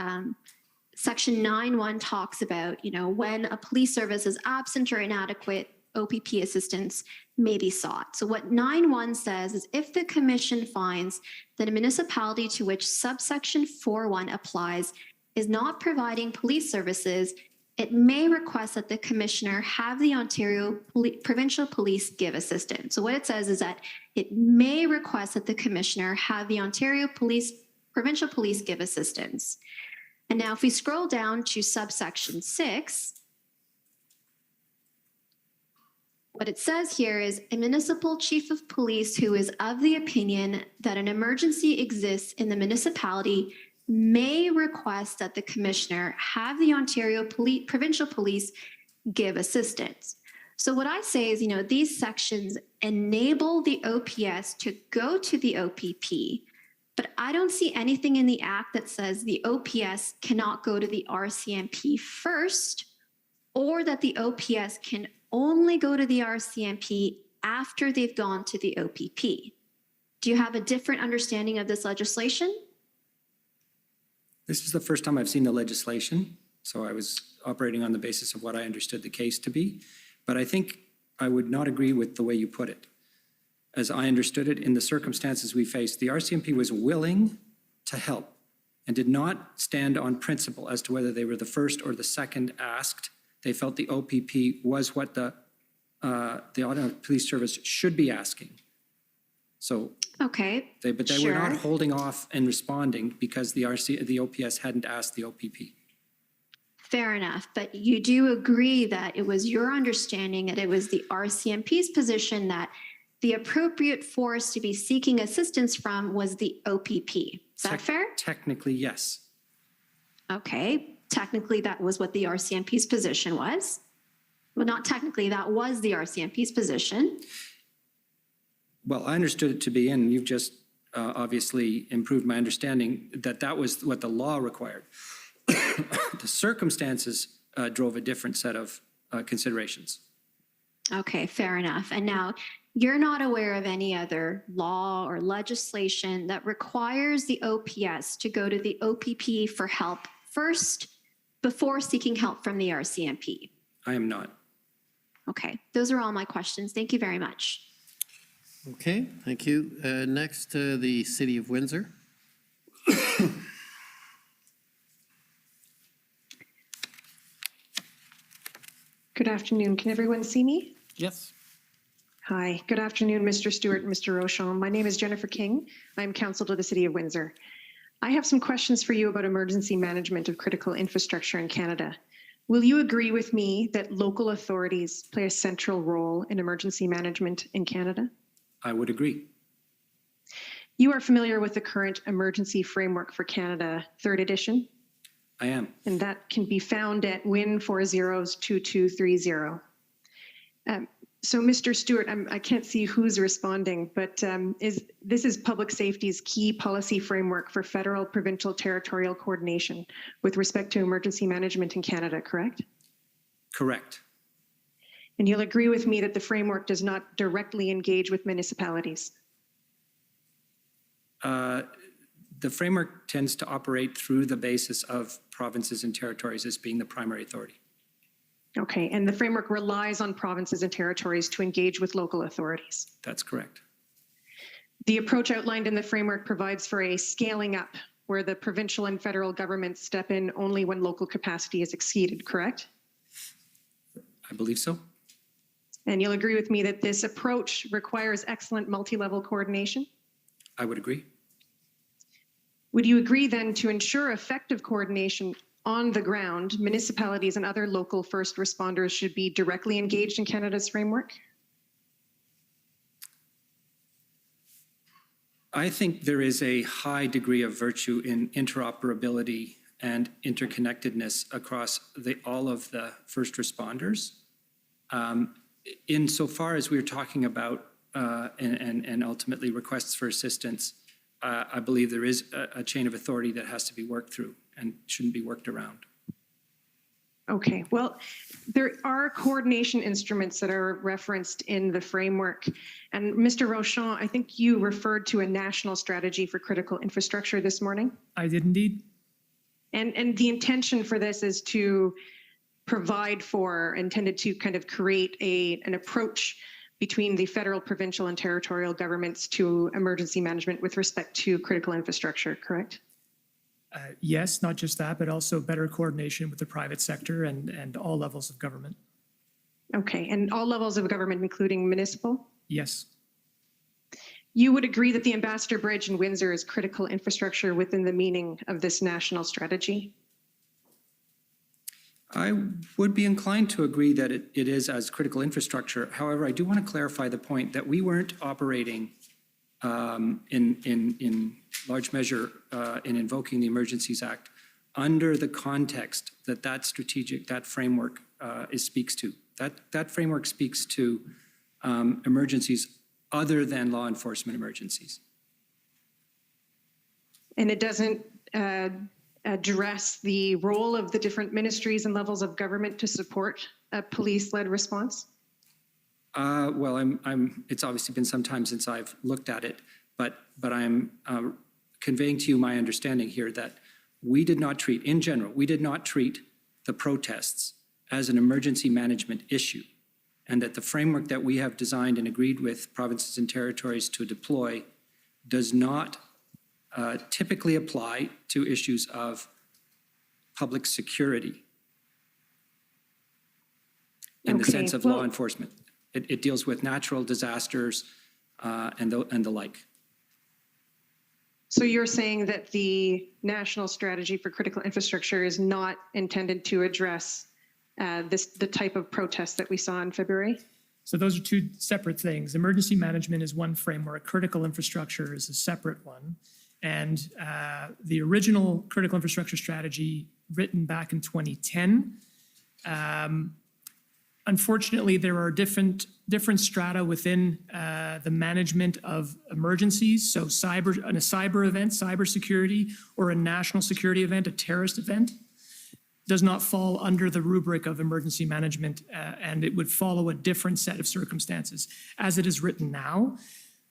[SPEAKER 20] Section 9.1 talks about, when a police service is absent or inadequate, OPP assistance may be sought. So what 9.1 says is if the commission finds that a municipality to which subsection 4.1 applies is not providing police services, it may request that the commissioner have the Ontario Provincial Police give assistance. So what it says is that it may request that the commissioner have the Ontario Provincial Police give assistance. And now if we scroll down to subsection 6, what it says here is a municipal chief of police who is of the opinion that an emergency exists in the municipality may request that the commissioner have the Ontario Provincial Police give assistance. So what I say is, these sections enable the OPS to go to the OPP, but I don't see anything in the Act that says the OPS cannot go to the RCMP first, or that the OPS can only go to the RCMP after they've gone to the OPP. Do you have a different understanding of this legislation?
[SPEAKER 6] This is the first time I've seen the legislation, so I was operating on the basis of what I understood the case to be. But I think I would not agree with the way you put it. As I understood it, in the circumstances we faced, the RCMP was willing to help and did not stand on principle as to whether they were the first or the second asked. They felt the OPP was what the Ottawa Police Service should be asking. So,
[SPEAKER 20] okay,
[SPEAKER 6] but they were not holding off and responding because the OPS hadn't asked the OPP.
[SPEAKER 20] Fair enough, but you do agree that it was your understanding that it was the RCMP's position that the appropriate force to be seeking assistance from was the OPP. Is that fair?
[SPEAKER 6] Technically, yes.
[SPEAKER 20] Okay, technically that was what the RCMP's position was. Well, not technically, that was the RCMP's position.
[SPEAKER 6] Well, I understood it to be, and you've just obviously improved my understanding, that that was what the law required. The circumstances drove a different set of considerations.
[SPEAKER 20] Okay, fair enough. And now you're not aware of any other law or legislation that requires the OPS to go to the OPP for help first before seeking help from the RCMP?
[SPEAKER 6] I am not.
[SPEAKER 20] Okay, those are all my questions. Thank you very much.
[SPEAKER 2] Okay, thank you. Next, the City of Windsor.
[SPEAKER 21] Good afternoon. Can everyone see me?
[SPEAKER 16] Yes.
[SPEAKER 21] Hi. Good afternoon, Mr. Stewart and Mr. Rochon. My name is Jennifer King. I'm counsel to the City of Windsor. I have some questions for you about emergency management of critical infrastructure in Canada. Will you agree with me that local authorities play a central role in emergency management in Canada?
[SPEAKER 6] I would agree.
[SPEAKER 21] You are familiar with the current Emergency Framework for Canada, 3rd edition?
[SPEAKER 6] I am.
[SPEAKER 21] And that can be found at WIN402230. So, Mr. Stewart, I can't see who's responding, but this is public safety's key policy framework for federal, provincial, territorial coordination with respect to emergency management in Canada, correct?
[SPEAKER 6] Correct.
[SPEAKER 21] And you'll agree with me that the framework does not directly engage with municipalities?
[SPEAKER 6] The framework tends to operate through the basis of provinces and territories as being the primary authority.
[SPEAKER 21] Okay, and the framework relies on provinces and territories to engage with local authorities?
[SPEAKER 6] That's correct.
[SPEAKER 21] The approach outlined in the framework provides for a scaling up where the provincial and federal governments step in only when local capacity is exceeded, correct?
[SPEAKER 6] I believe so.
[SPEAKER 21] And you'll agree with me that this approach requires excellent multi-level coordination?
[SPEAKER 6] I would agree.
[SPEAKER 21] Would you agree then to ensure effective coordination on the ground, municipalities and other local first responders should be directly engaged in Canada's framework?
[SPEAKER 6] I think there is a high degree of virtue in interoperability and interconnectedness across all of the first responders. Insofar as we're talking about and ultimately requests for assistance, I believe there is a chain of authority that has to be worked through and shouldn't be worked around.
[SPEAKER 21] Okay, well, there are coordination instruments that are referenced in the framework. And Mr. Rochon, I think you referred to a national strategy for critical infrastructure this morning.
[SPEAKER 7] I did indeed.
[SPEAKER 21] And the intention for this is to provide for, intended to kind of create an approach between the federal, provincial, and territorial governments to emergency management with respect to critical infrastructure, correct?
[SPEAKER 7] Yes, not just that, but also better coordination with the private sector and all levels of government.
[SPEAKER 21] Okay, and all levels of government, including municipal?
[SPEAKER 7] Yes.
[SPEAKER 21] You would agree that the Ambassador Bridge in Windsor is critical infrastructure within the meaning of this national strategy?
[SPEAKER 6] I would be inclined to agree that it is as critical infrastructure. However, I do want to clarify the point that we weren't operating in large measure in invoking the Emergencies Act under the context that framework speaks to. That framework speaks to emergencies other than law enforcement emergencies.
[SPEAKER 21] And it doesn't address the role of the different ministries and levels of government to support a police-led response?
[SPEAKER 6] Well, it's obviously been some time since I've looked at it, but I'm conveying to you my understanding here that we did not treat the protests as an emergency management issue, and that the framework that we have designed and agreed with provinces and territories to deploy does not typically apply to issues of public security in the sense of law enforcement. It deals with natural disasters and the like.
[SPEAKER 21] So you're saying that the national strategy for critical infrastructure is not intended to address the type of protest that we saw in February?
[SPEAKER 7] So those are two separate things. Emergency management is one framework. Critical infrastructure is a separate one. And the original critical infrastructure strategy written back in 2010, unfortunately, there are different strata within the management of emergencies. So a cyber event, cybersecurity, or a national security event, a terrorist event, does not fall under the rubric of emergency management, and it would follow a different set of circumstances. As it is written now,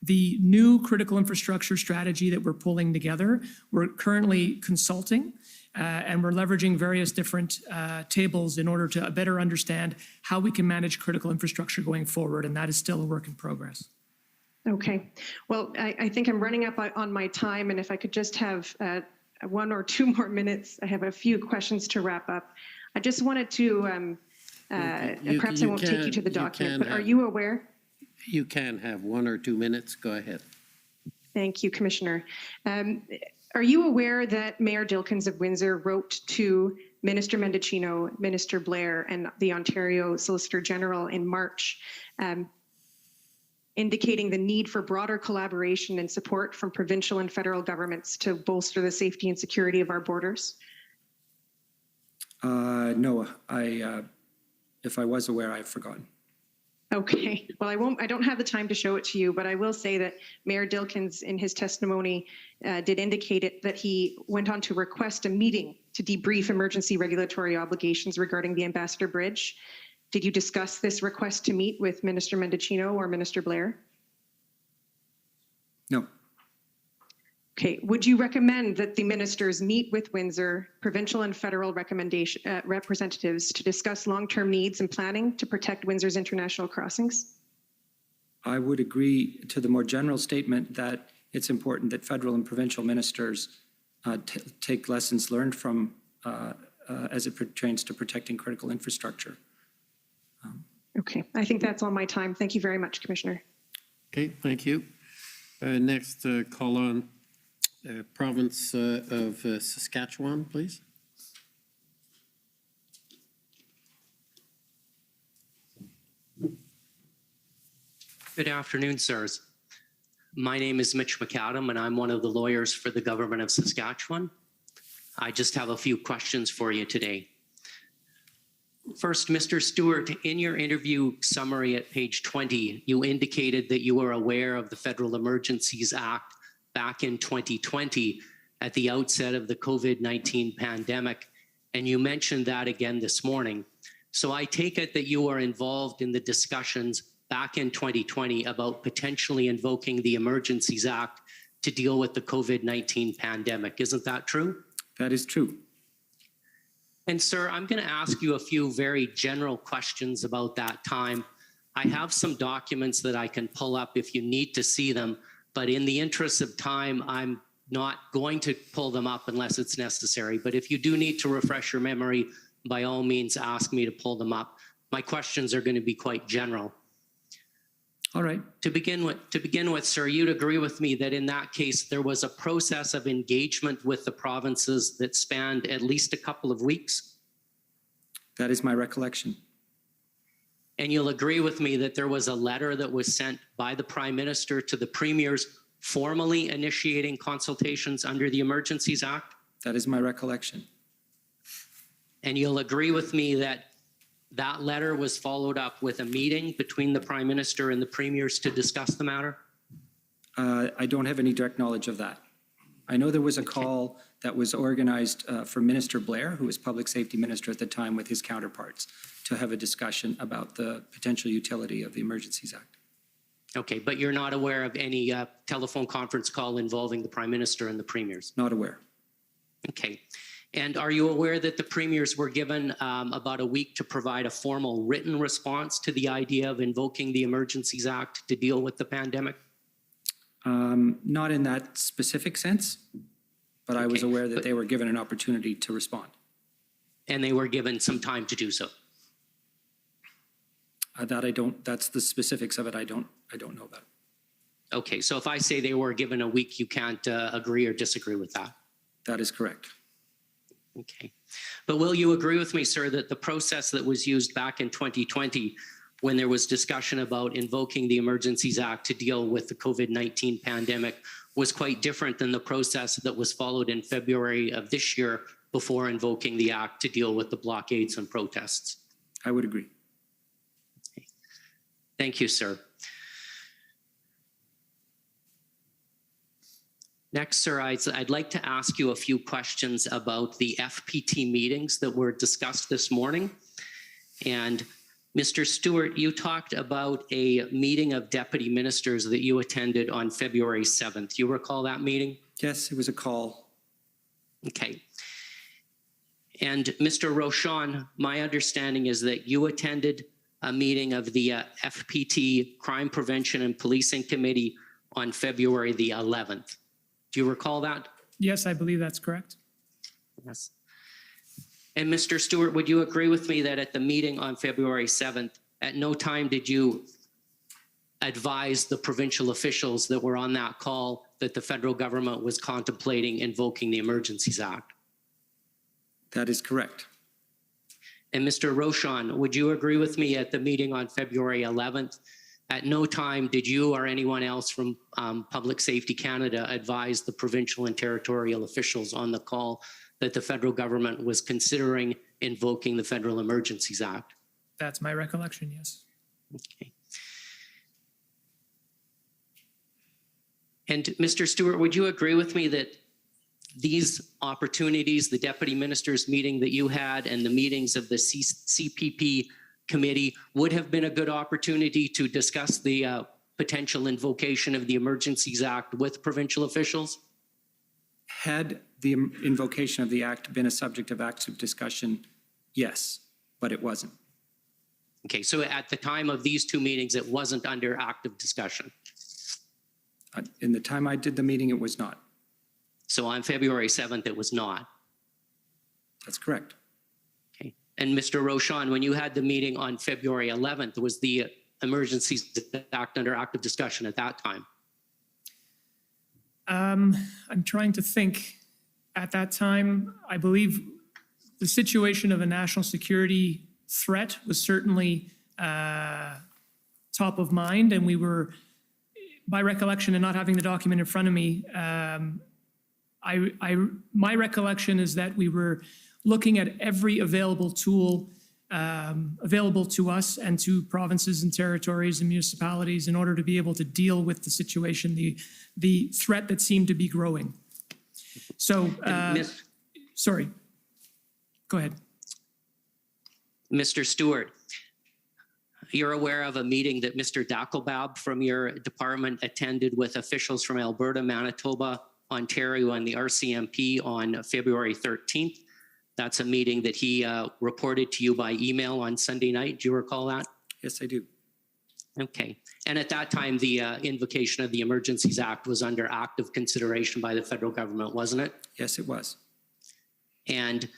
[SPEAKER 7] the new critical infrastructure strategy that we're pulling together, we're currently consulting, and we're leveraging various different tables in order to better understand how we can manage critical infrastructure going forward, and that is still a work in progress.
[SPEAKER 21] Okay. Well, I think I'm running up on my time, and if I could just have 1 or 2 more minutes, I have a few questions to wrap up. I just wanted to, perhaps I won't take you to the document, but are you aware?
[SPEAKER 2] You can have 1 or 2 minutes. Go ahead.
[SPEAKER 21] Thank you, Commissioner. Are you aware that Mayor Dilkens of Windsor wrote to Minister Mendicino, Minister Blair, and the Ontario Solicitor General in March, indicating the need for broader collaboration and support from provincial and federal governments to bolster the safety and security of our borders?
[SPEAKER 6] No, if I was aware, I've forgotten.
[SPEAKER 21] Okay, well, I don't have the time to show it to you, but I will say that Mayor Dilkens in his testimony did indicate that he went on to request a meeting to debrief emergency regulatory obligations regarding the Ambassador Bridge. Did you discuss this request to meet with Minister Mendicino or Minister Blair?
[SPEAKER 6] No.
[SPEAKER 21] Okay, would you recommend that the ministers meet with Windsor, provincial and federal representatives to discuss long-term needs and planning to protect Windsor's international crossings?
[SPEAKER 6] I would agree to the more general statement that it's important that federal and provincial ministers take lessons learned from as it pertains to protecting critical infrastructure.
[SPEAKER 21] Okay, I think that's all my time. Thank you very much, Commissioner.
[SPEAKER 2] Okay, thank you. Next, call on province of Saskatchewan, please.
[SPEAKER 3] Good afternoon, sirs. My name is Mitch McAdam, and I'm one of the lawyers for the government of Saskatchewan. I just have a few questions for you today. First, Mr. Stewart, in your interview summary at page 20, you indicated that you were aware of the Federal Emergencies Act back in 2020 at the outset of the COVID-19 pandemic, and you mentioned that again this morning. So I take it that you were involved in the discussions back in 2020 about potentially invoking the Emergencies Act to deal with the COVID-19 pandemic. Isn't that true?
[SPEAKER 6] That is true.
[SPEAKER 3] And sir, I'm going to ask you a few very general questions about that time. I have some documents that I can pull up if you need to see them, but in the interest of time, I'm not going to pull them up unless it's necessary. But if you do need to refresh your memory, by all means, ask me to pull them up. My questions are going to be quite general.
[SPEAKER 6] All right.
[SPEAKER 3] To begin with, sir, you'd agree with me that in that case, there was a process of engagement with the provinces that spanned at least a couple of weeks?
[SPEAKER 6] That is my recollection.
[SPEAKER 3] And you'll agree with me that there was a letter that was sent by the Prime Minister to the premiers formally initiating consultations under the Emergencies Act?
[SPEAKER 6] That is my recollection.
[SPEAKER 3] And you'll agree with me that that letter was followed up with a meeting between the Prime Minister and the premiers to discuss the matter?
[SPEAKER 6] I don't have any direct knowledge of that. I know there was a call that was organized for Minister Blair, who was Public Safety Minister at the time, with his counterparts to have a discussion about the potential utility of the Emergencies Act.
[SPEAKER 3] Okay, but you're not aware of any telephone conference call involving the Prime Minister and the premiers?
[SPEAKER 6] Not aware.
[SPEAKER 3] Okay. And are you aware that the premiers were given about a week to provide a formal written response to the idea of invoking the Emergencies Act to deal with the pandemic?
[SPEAKER 6] Not in that specific sense, but I was aware that they were given an opportunity to respond.
[SPEAKER 3] And they were given some time to do so?
[SPEAKER 6] That's the specifics of it. I don't know about it.
[SPEAKER 3] Okay, so if I say they were given a week, you can't agree or disagree with that?
[SPEAKER 6] That is correct.
[SPEAKER 3] Okay. But will you agree with me, sir, that the process that was used back in 2020, when there was discussion about invoking the Emergencies Act to deal with the COVID-19 pandemic, was quite different than the process that was followed in February of this year before invoking the act to deal with the blockades and protests?
[SPEAKER 6] I would agree.
[SPEAKER 3] Okay. Thank you, sir. Next, sir, I'd like to ask you a few questions about the FPT meetings that were discussed this morning. And Mr. Stewart, you talked about a meeting of deputy ministers that you attended on February 7th. Do you recall that meeting?
[SPEAKER 6] Yes, it was a call.
[SPEAKER 3] Okay. And Mr. Rochon, my understanding is that you attended a meeting of the FPT Crime Prevention and Policing Committee on February the 11th. Do you recall that?
[SPEAKER 7] Yes, I believe that's correct.
[SPEAKER 3] Yes. And Mr. Stewart, would you agree with me that at the meeting on February 7th, at no time did you advise the provincial officials that were on that call that the federal government was contemplating invoking the Emergencies Act?
[SPEAKER 6] That is correct.
[SPEAKER 3] And Mr. Rochon, would you agree with me at the meeting on February 11th, at no time did you or anyone else from Public Safety Canada advise the provincial and territorial officials on the call that the federal government was considering invoking the Federal Emergencies Act?
[SPEAKER 7] That's my recollection, yes.
[SPEAKER 3] Okay. And Mr. Stewart, would you agree with me that these opportunities, the deputy ministers meeting that you had and the meetings of the CPP committee would have been a good opportunity to discuss the potential invocation of the Emergencies Act with provincial officials?
[SPEAKER 6] Had the invocation of the act been a subject of active discussion? Yes, but it wasn't.
[SPEAKER 3] Okay, so at the time of these two meetings, it wasn't under active discussion?
[SPEAKER 6] In the time I did the meeting, it was not.
[SPEAKER 3] So on February 7th, it was not?
[SPEAKER 6] That's correct.
[SPEAKER 3] Okay. And Mr. Rochon, when you had the meeting on February 11th, was the Emergencies Act under active discussion at that time?
[SPEAKER 7] I'm trying to think. At that time, I believe the situation of a national security threat was certainly top of mind, and we were, by recollection and not having the document in front of me, my recollection is that we were looking at every available tool available to us and to provinces and territories and municipalities in order to be able to deal with the situation, the threat that seemed to be growing. So, sorry, go ahead.
[SPEAKER 3] Mr. Stewart, you're aware of a meeting that Mr. Dakelbab from your department attended with officials from Alberta, Manitoba, Ontario, and the RCMP on February 13th. That's a meeting that he reported to you by email on Sunday night. Do you recall that?
[SPEAKER 6] Yes, I do.
[SPEAKER 3] Okay. And at that time, the invocation of the Emergencies Act was under active consideration by the federal government, wasn't it?
[SPEAKER 6] Yes, it was.
[SPEAKER 3] And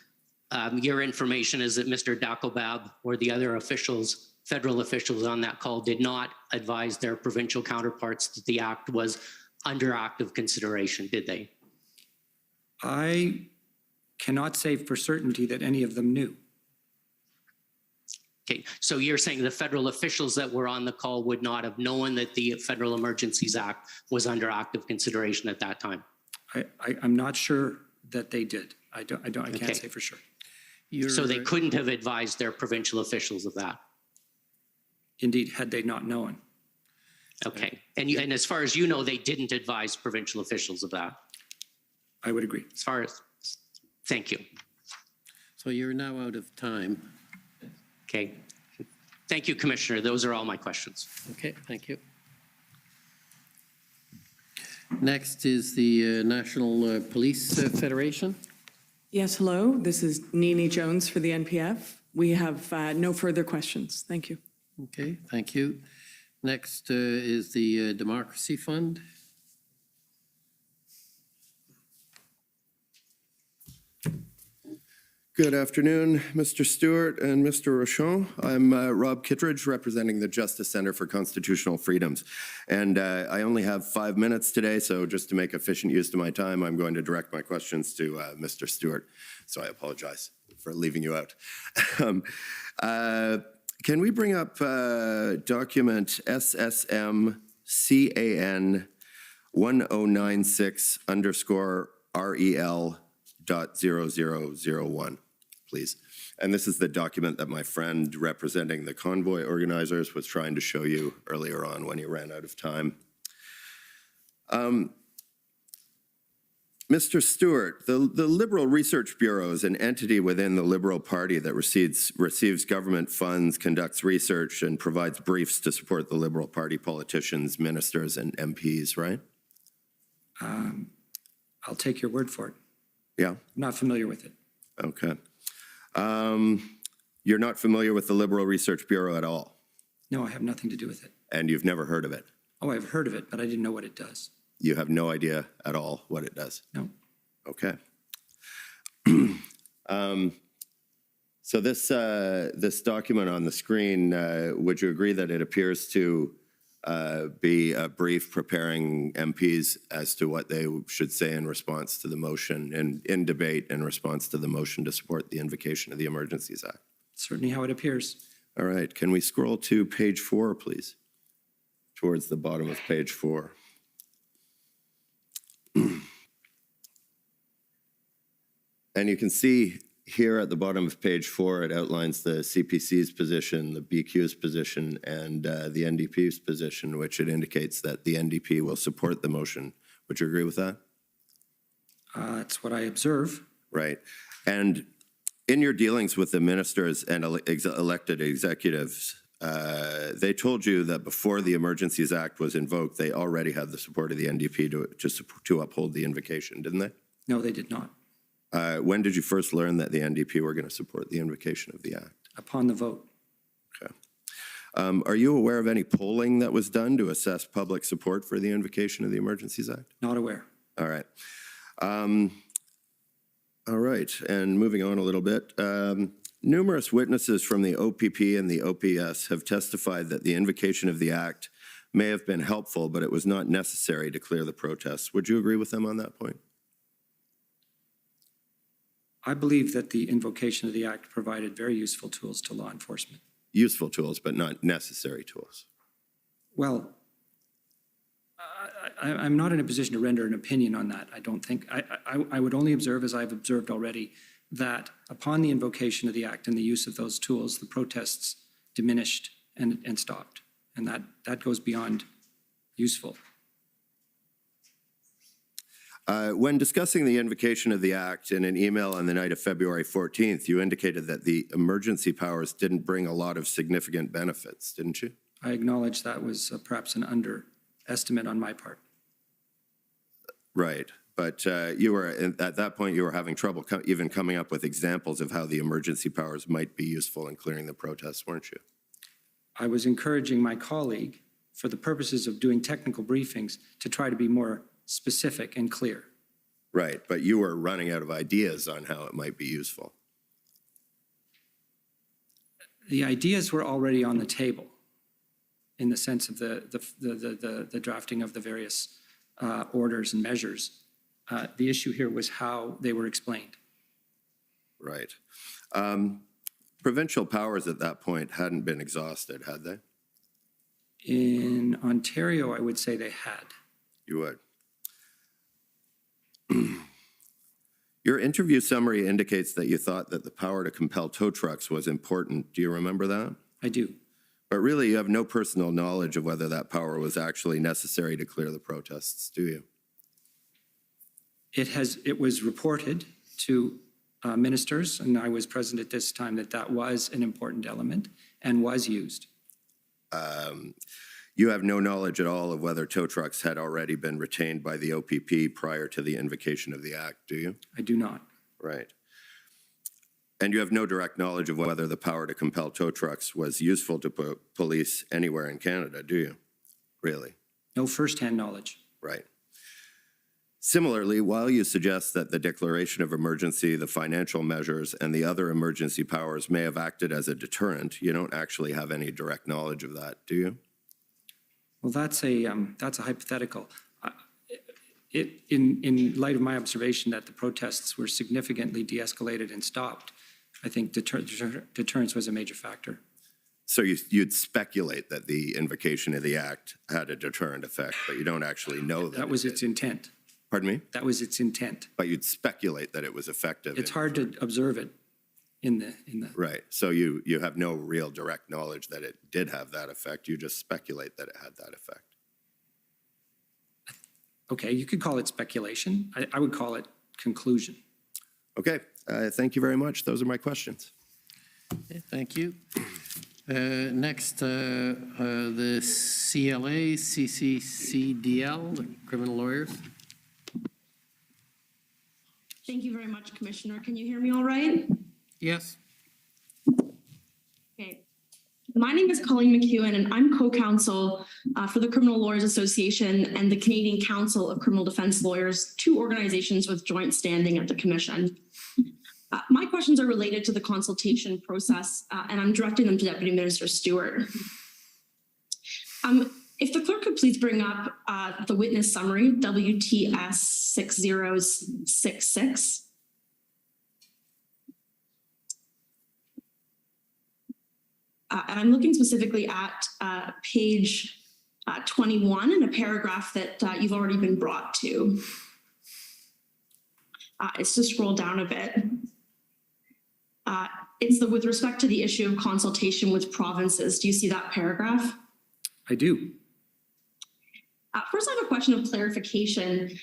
[SPEAKER 3] your information is that Mr. Dakobab or the other officials, federal officials on that call, did not advise their provincial counterparts that the act was under active consideration, did they?
[SPEAKER 6] I cannot say for certainty that any of them knew.
[SPEAKER 3] Okay, so you're saying the federal officials that were on the call would not have known that the Federal Emergencies Act was under active consideration at that time?
[SPEAKER 6] I'm not sure that they did. I can't say for sure.
[SPEAKER 3] So they couldn't have advised their provincial officials of that?
[SPEAKER 6] Indeed, had they not known.
[SPEAKER 3] Okay, and as far as you know, they didn't advise provincial officials of that?
[SPEAKER 6] I would agree.
[SPEAKER 3] As far as, thank you.
[SPEAKER 2] So you're now out of time.
[SPEAKER 3] Okay. Thank you, Commissioner. Those are all my questions.
[SPEAKER 2] Okay, thank you. Next is the National Police Federation.
[SPEAKER 10] Yes, hello. This is Nini Jones for the NPF. We have no further questions. Thank you.
[SPEAKER 2] Okay, thank you. Next is the Democracy Fund.
[SPEAKER 22] Good afternoon, Mr. Stewart and Mr. Rochon. I'm Rob Kittredge, representing the Justice Center for Constitutional Freedoms. And I only have 5 minutes today, so just to make efficient use of my time, I'm going to direct my questions to Mr. Stewart. So I apologize for leaving you out. Can we bring up document SSM CAN 1096_REL.0001? Please. And this is the document that my friend representing the convoy organizers was trying to show you earlier on when he ran out of time. Mr. Stewart, the Liberal Research Bureau is an entity within the Liberal Party that receives government funds, conducts research, and provides briefs to support the Liberal Party politicians, ministers, and MPs, right?
[SPEAKER 6] I'll take your word for it.
[SPEAKER 22] Yeah?
[SPEAKER 6] I'm not familiar with it.
[SPEAKER 22] Okay. You're not familiar with the Liberal Research Bureau at all?
[SPEAKER 6] No, I have nothing to do with it.
[SPEAKER 22] And you've never heard of it?
[SPEAKER 6] Oh, I've heard of it, but I didn't know what it does.
[SPEAKER 22] You have no idea at all what it does?
[SPEAKER 6] No.
[SPEAKER 22] Okay. So this document on the screen, would you agree that it appears to be a brief preparing MPs as to what they should say in response to the motion and in debate in response to the motion to support the invocation of the Emergencies Act?
[SPEAKER 6] Certainly how it appears.
[SPEAKER 22] All right. Can we scroll to page 4, please? Towards the bottom of page 4. And you can see here at the bottom of page 4, it outlines the CPC's position, the BQ's position, and the NDP's position, which it indicates that the NDP will support the motion. Would you agree with that?
[SPEAKER 6] That's what I observe.
[SPEAKER 22] Right. And in your dealings with the ministers and elected executives, they told you that before the Emergencies Act was invoked, they already had the support of the NDP to uphold the invocation, didn't they?
[SPEAKER 6] No, they did not.
[SPEAKER 22] When did you first learn that the NDP were going to support the invocation of the Act?
[SPEAKER 6] Upon the vote.
[SPEAKER 22] Okay. Are you aware of any polling that was done to assess public support for the invocation of the Emergencies Act?
[SPEAKER 6] Not aware.
[SPEAKER 22] All right. All right, and moving on a little bit. Numerous witnesses from the OPP and the OPS have testified that the invocation of the Act may have been helpful, but it was not necessary to clear the protests. Would you agree with them on that point?
[SPEAKER 6] I believe that the invocation of the Act provided very useful tools to law enforcement.
[SPEAKER 22] Useful tools, but not necessary tools.
[SPEAKER 6] Well, I'm not in a position to render an opinion on that. I don't think. I would only observe, as I've observed already, that upon the invocation of the Act and the use of those tools, the protests diminished and stopped. And that goes beyond useful.
[SPEAKER 22] When discussing the invocation of the Act in an email on the night of February 14th, you indicated that the emergency powers didn't bring a lot of significant benefits, didn't you?
[SPEAKER 6] I acknowledge that was perhaps an underestimate on my part.
[SPEAKER 22] Right. But you were, at that point, you were having trouble even coming up with examples of how the emergency powers might be useful in clearing the protests, weren't you?
[SPEAKER 6] I was encouraging my colleague, for the purposes of doing technical briefings, to try to be more specific and clear.
[SPEAKER 22] Right, but you were running out of ideas on how it might be useful.
[SPEAKER 6] The ideas were already on the table in the sense of the drafting of the various orders and measures. The issue here was how they were explained.
[SPEAKER 22] Right. Provincial powers at that point hadn't been exhausted, had they?
[SPEAKER 6] In Ontario, I would say they had.
[SPEAKER 22] You would. Your interview summary indicates that you thought that the power to compel tow trucks was important. Do you remember that?
[SPEAKER 6] I do.
[SPEAKER 22] But really, you have no personal knowledge of whether that power was actually necessary to clear the protests, do you?
[SPEAKER 6] It was reported to ministers, and I was present at this time, that was an important element and was used.
[SPEAKER 22] You have no knowledge at all of whether tow trucks had already been retained by the OPP prior to the invocation of the act, do you?
[SPEAKER 6] I do not.
[SPEAKER 22] Right. And you have no direct knowledge of whether the power to compel tow trucks was useful to police anywhere in Canada, do you? Really?
[SPEAKER 6] No firsthand knowledge.
[SPEAKER 22] Right. Similarly, while you suggest that the declaration of emergency, the financial measures, and the other emergency powers may have acted as a deterrent, you don't actually have any direct knowledge of that, do you?
[SPEAKER 6] Well, that's a hypothetical. In light of my observation that the protests were significantly de-escalated and stopped, I think deterrence was a major factor.
[SPEAKER 22] So you'd speculate that the invocation of the act had a deterrent effect, but you don't actually know that.
[SPEAKER 6] That was its intent.
[SPEAKER 22] Pardon me?
[SPEAKER 6] That was its intent.
[SPEAKER 22] But you'd speculate that it was effective.
[SPEAKER 6] It's hard to observe it in the.
[SPEAKER 22] Right. So you have no real direct knowledge that it did have that effect. You just speculate that it had that effect.
[SPEAKER 6] Okay, you could call it speculation. I would call it conclusion.
[SPEAKER 22] Okay, thank you very much. Those are my questions.
[SPEAKER 2] Okay, thank you. Next, the CLA, CCCDL, the criminal lawyers.
[SPEAKER 8] Thank you very much, Commissioner. Can you hear me all right?
[SPEAKER 2] Yes.
[SPEAKER 8] Okay. My name is Colleen McEwen, and I'm co-counsel for the Criminal Lawyers Association and the Canadian Council of Criminal Defense Lawyers, two organizations with joint standing at the Commission. My questions are related to the consultation process, and I'm directing them to Deputy Minister Stewart. If the clerk could please bring up the witness summary, WTS 6066. And I'm looking specifically at page 21 in a paragraph that you've already been brought to. It's to scroll down a bit. It's with respect to the issue of consultation with provinces. Do you see that paragraph?
[SPEAKER 6] I do.
[SPEAKER 8] First, I have a question of clarification.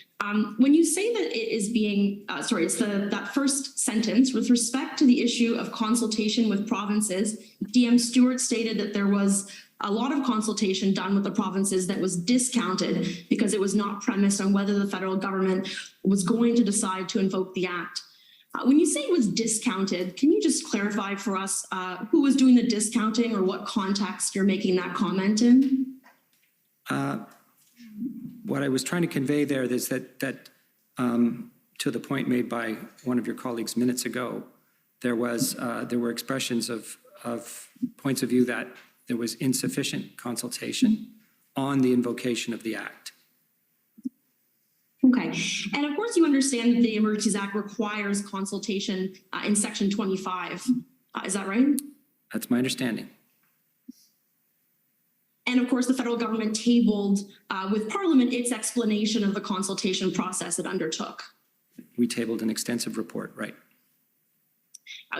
[SPEAKER 8] When you say that it is being, it's that first sentence, with respect to the issue of consultation with provinces, DM Stewart stated that there was a lot of consultation done with the provinces that was discounted because it was not premised on whether the federal government was going to decide to invoke the act. When you say it was discounted, can you just clarify for us who was doing the discounting or what context you're making that comment in?
[SPEAKER 6] What I was trying to convey there is that to the point made by one of your colleagues minutes ago, there were expressions of points of view that there was insufficient consultation on the invocation of the act.
[SPEAKER 8] Okay, and of course you understand that the Emergencies Act requires consultation in Section 25. Is that right?
[SPEAKER 6] That's my understanding.
[SPEAKER 8] And of course, the federal government tabled with Parliament its explanation of the consultation process it undertook.
[SPEAKER 6] We tabled an extensive report, right?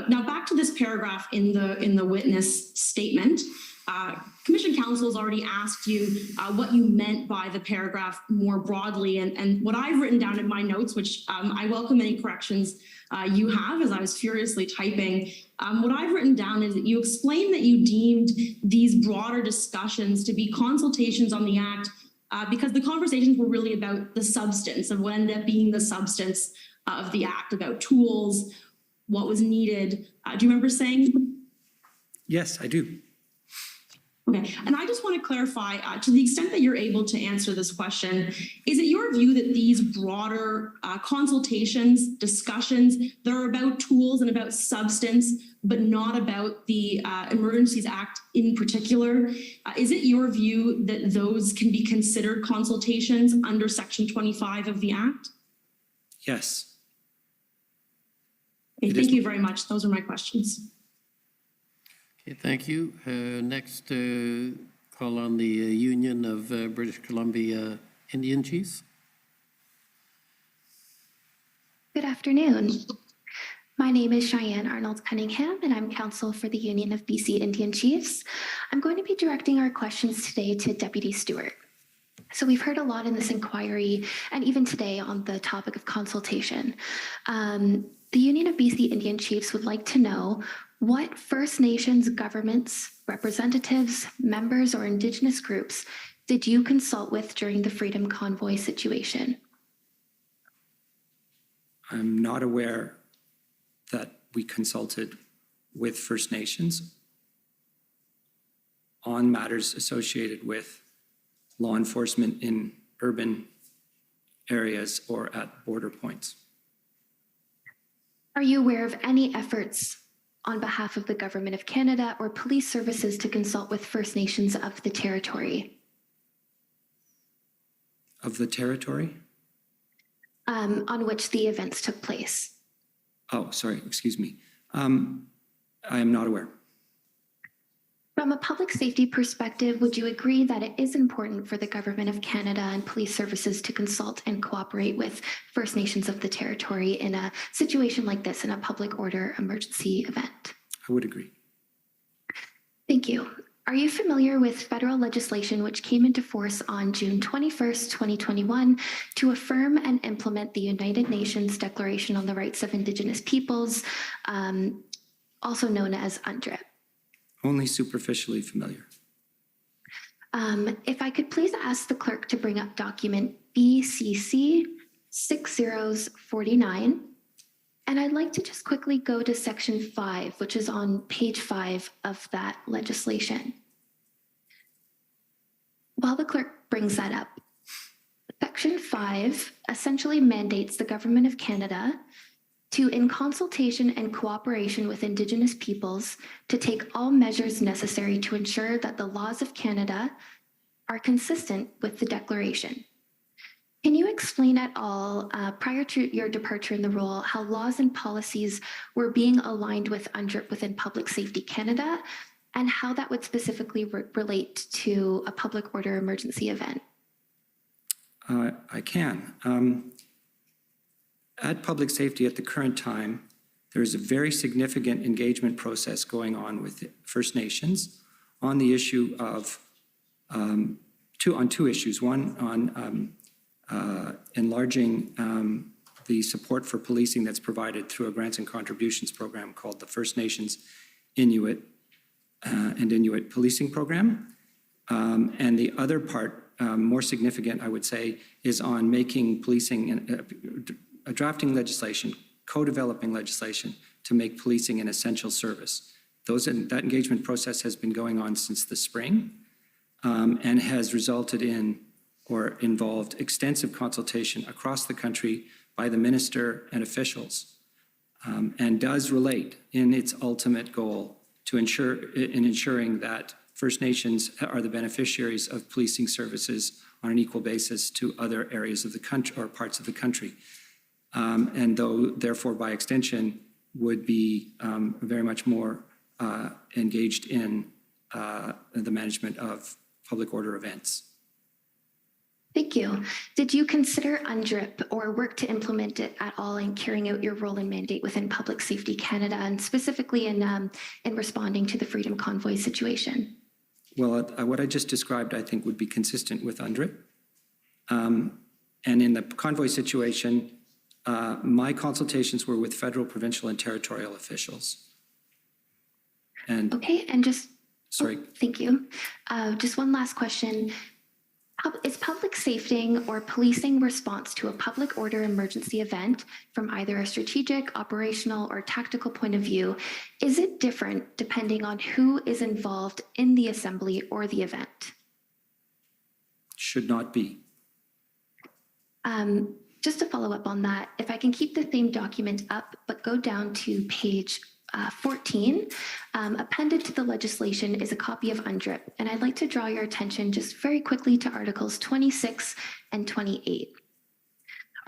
[SPEAKER 8] Now back to this paragraph in the witness statement. Commission counsel has already asked you what you meant by the paragraph more broadly, and what I've written down in my notes, which I welcome any corrections you have as I was furiously typing. What I've written down is that you explained that you deemed these broader discussions to be consultations on the act because the conversations were really about the substance of what ended up being the substance of the act, about tools, what was needed. Do you remember saying?
[SPEAKER 6] Yes, I do.
[SPEAKER 8] Okay, and I just want to clarify, to the extent that you're able to answer this question, is it your view that these broader consultations, discussions, that are about tools and about substance, but not about the Emergencies Act in particular, is it your view that those can be considered consultations under Section 25 of the Act?
[SPEAKER 6] Yes.
[SPEAKER 8] Okay, thank you very much. Those are my questions.
[SPEAKER 2] Okay, thank you. Next, call on the Union of British Columbia Indian Chiefs.
[SPEAKER 5] Good afternoon. My name is Cheyenne Arnold Cunningham, and I'm counsel for the Union of BC Indian Chiefs. I'm going to be directing our questions today to Deputy Stewart. So we've heard a lot in this inquiry and even today on the topic of consultation. The Union of BC Indian Chiefs would like to know what First Nations governments, representatives, members, or Indigenous groups did you consult with during the Freedom Convoy situation?
[SPEAKER 6] I'm not aware that we consulted with First Nations on matters associated with law enforcement in urban areas or at border points.
[SPEAKER 5] Are you aware of any efforts on behalf of the Government of Canada or police services to consult with First Nations of the territory?
[SPEAKER 6] Of the territory?
[SPEAKER 5] On which the events took place?
[SPEAKER 6] Oh, sorry, excuse me. I am not aware.
[SPEAKER 5] From a public safety perspective, would you agree that it is important for the Government of Canada and police services to consult and cooperate with First Nations of the territory in a situation like this, in a public order emergency event?
[SPEAKER 6] I would agree.
[SPEAKER 5] Thank you. Are you familiar with federal legislation which came into force on June 21st, 2021 to affirm and implement the United Nations Declaration on the Rights of Indigenous Peoples, also known as UNDRIP?
[SPEAKER 6] Only superficially familiar.
[SPEAKER 5] If I could please ask the clerk to bring up document BCC 6049. And I'd like to just quickly go to section 5, which is on page 5 of that legislation. While the clerk brings that up, section 5 essentially mandates the Government of Canada to, in consultation and cooperation with Indigenous peoples, to take all measures necessary to ensure that the laws of Canada are consistent with the Declaration. Can you explain at all, prior to your departure in the role, how laws and policies were being aligned with UNDRIP within Public Safety Canada, and how that would specifically relate to a public order emergency event?
[SPEAKER 6] I can. At Public Safety at the current time, there is a very significant engagement process going on with First Nations on the issue of, on two issues. One on enlarging the support for policing that's provided through a grants and contributions program called the First Nations Inuit and Inuit Policing Program. And the other part, more significant, I would say, is on making policing, drafting legislation, co-developing legislation to make policing an essential service. That engagement process has been going on since the spring and has resulted in or involved extensive consultation across the country by the minister and officials, and does relate in its ultimate goal to ensuring that First Nations are the beneficiaries of policing services on an equal basis to other areas of the country or parts of the country. And therefore, by extension, would be very much more engaged in the management of public order events.
[SPEAKER 5] Thank you. Did you consider UNDRIP or work to implement it at all in carrying out your role and mandate within Public Safety Canada, and specifically in responding to the Freedom Convoy situation?
[SPEAKER 6] Well, what I just described, I think, would be consistent with UNDRIP. And in the convoy situation, my consultations were with federal, provincial, and territorial officials. And
[SPEAKER 5] okay, and just,
[SPEAKER 6] sorry.
[SPEAKER 5] thank you. Just one last question. Is public safety or policing response to a public order emergency event from either a strategic, operational, or tactical point of view, is it different depending on who is involved in the assembly or the event?
[SPEAKER 6] Should not be.
[SPEAKER 5] Just to follow up on that, if I can keep the same document up, but go down to page 14, appended to the legislation is a copy of UNDRIP, and I'd like to draw your attention just very quickly to Articles 26 and 28.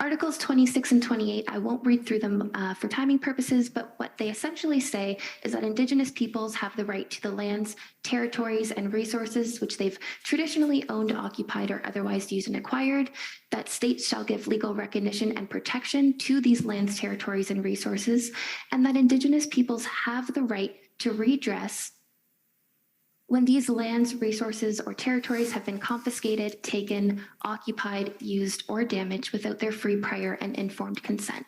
[SPEAKER 5] Articles 26 and 28, I won't read through them for timing purposes, but what they essentially say is that Indigenous peoples have the right to the lands, territories, and resources which they've traditionally owned, occupied, or otherwise used and acquired, that states shall give legal recognition and protection to these lands, territories, and resources, and that Indigenous peoples have the right to redress when these lands, resources, or territories have been confiscated, taken, occupied, used, or damaged without their free, prior, and informed consent.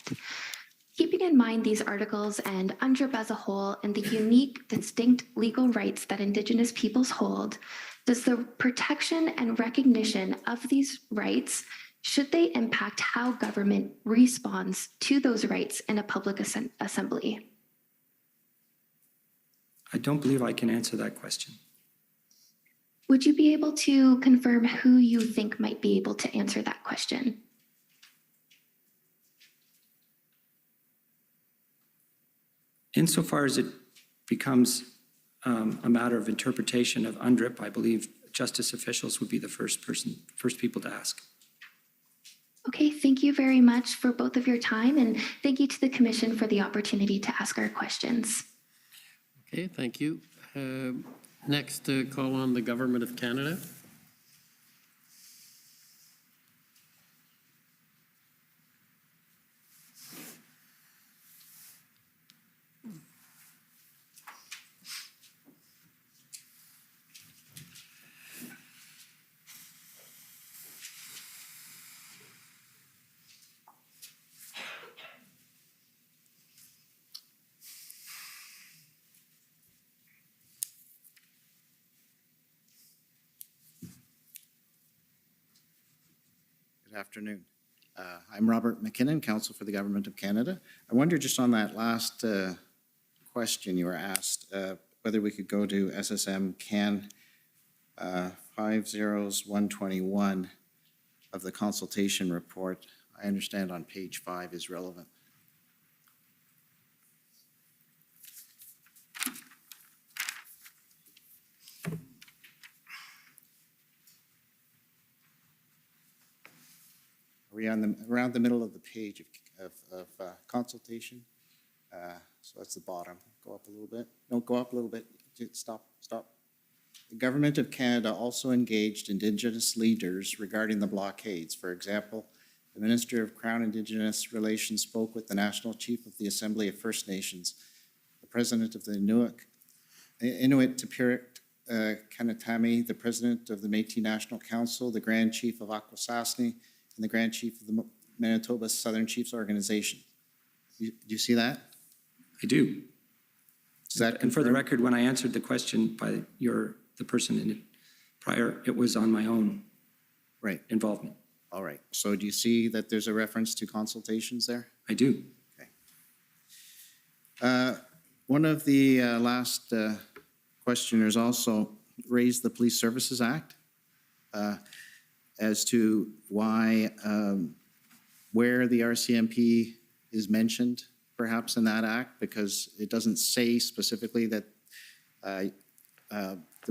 [SPEAKER 5] Keeping in mind these articles and UNDRIP as a whole and the unique, distinct legal rights that Indigenous peoples hold, does the protection and recognition of these rights, should they impact how government responds to those rights in a public assembly?
[SPEAKER 6] I don't believe I can answer that question.
[SPEAKER 5] Would you be able to confirm who you think might be able to answer that question?
[SPEAKER 6] Insofar as it becomes a matter of interpretation of UNDRIP, I believe justice officials would be the first people to ask.
[SPEAKER 5] Okay, thank you very much for both of your time, and thank you to the Commission for the opportunity to ask our questions.
[SPEAKER 2] Okay, thank you. Next, call on the Government of Canada.
[SPEAKER 9] Good afternoon. I'm Robert McKinnon, Counsel for the Government of Canada. I wonder just on that last question you were asked, whether we could go to SSM CAN 50121 of the consultation report. I understand on page 5 is relevant. Are we on around the middle of the page of consultation? So that's the bottom. Go up a little bit. No, go up a little bit. Stop. The Government of Canada also engaged Indigenous leaders regarding the blockades. For example, the Minister of Crown Indigenous Relations spoke with the National Chief of the Assembly of First Nations, the President of the Inuit Tapiriq Kanatami, the President of the Métis National Council, the Grand Chief of Akwesasne, and the Grand Chief of the Manitoba Southern Chiefs Organization. Do you see that?
[SPEAKER 6] I do.
[SPEAKER 9] Is that
[SPEAKER 6] and for the record, when I answered the question by the person in it prior, it was on my own involvement.
[SPEAKER 9] All right. So do you see that there's a reference to consultations there?
[SPEAKER 6] I do.
[SPEAKER 9] Okay. One of the last questioners also raised the Police Services Act as to why, where the RCMP is mentioned perhaps in that act, because it doesn't say specifically that the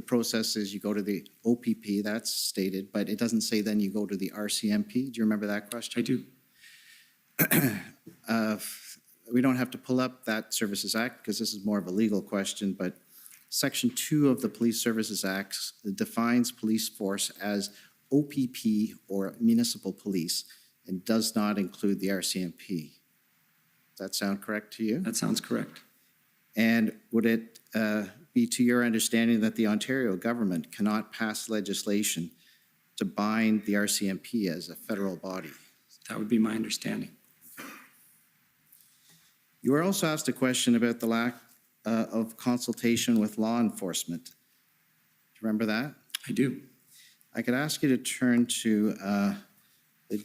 [SPEAKER 9] process is you go to the OPP, that's stated, but it doesn't say then you go to the RCMP. Do you remember that question?
[SPEAKER 6] I do.
[SPEAKER 9] We don't have to pull up that Services Act because this is more of a legal question, but Section 2 of the Police Services Act defines police force as OPP or municipal police and does not include the RCMP. Does that sound correct to you?
[SPEAKER 6] That sounds correct.
[SPEAKER 9] And would it be to your understanding that the Ontario government cannot pass legislation to bind the RCMP as a federal body?
[SPEAKER 6] That would be my understanding.
[SPEAKER 9] You were also asked a question about the lack of consultation with law enforcement. Do you remember that?
[SPEAKER 6] I do.
[SPEAKER 9] I could ask you to turn to the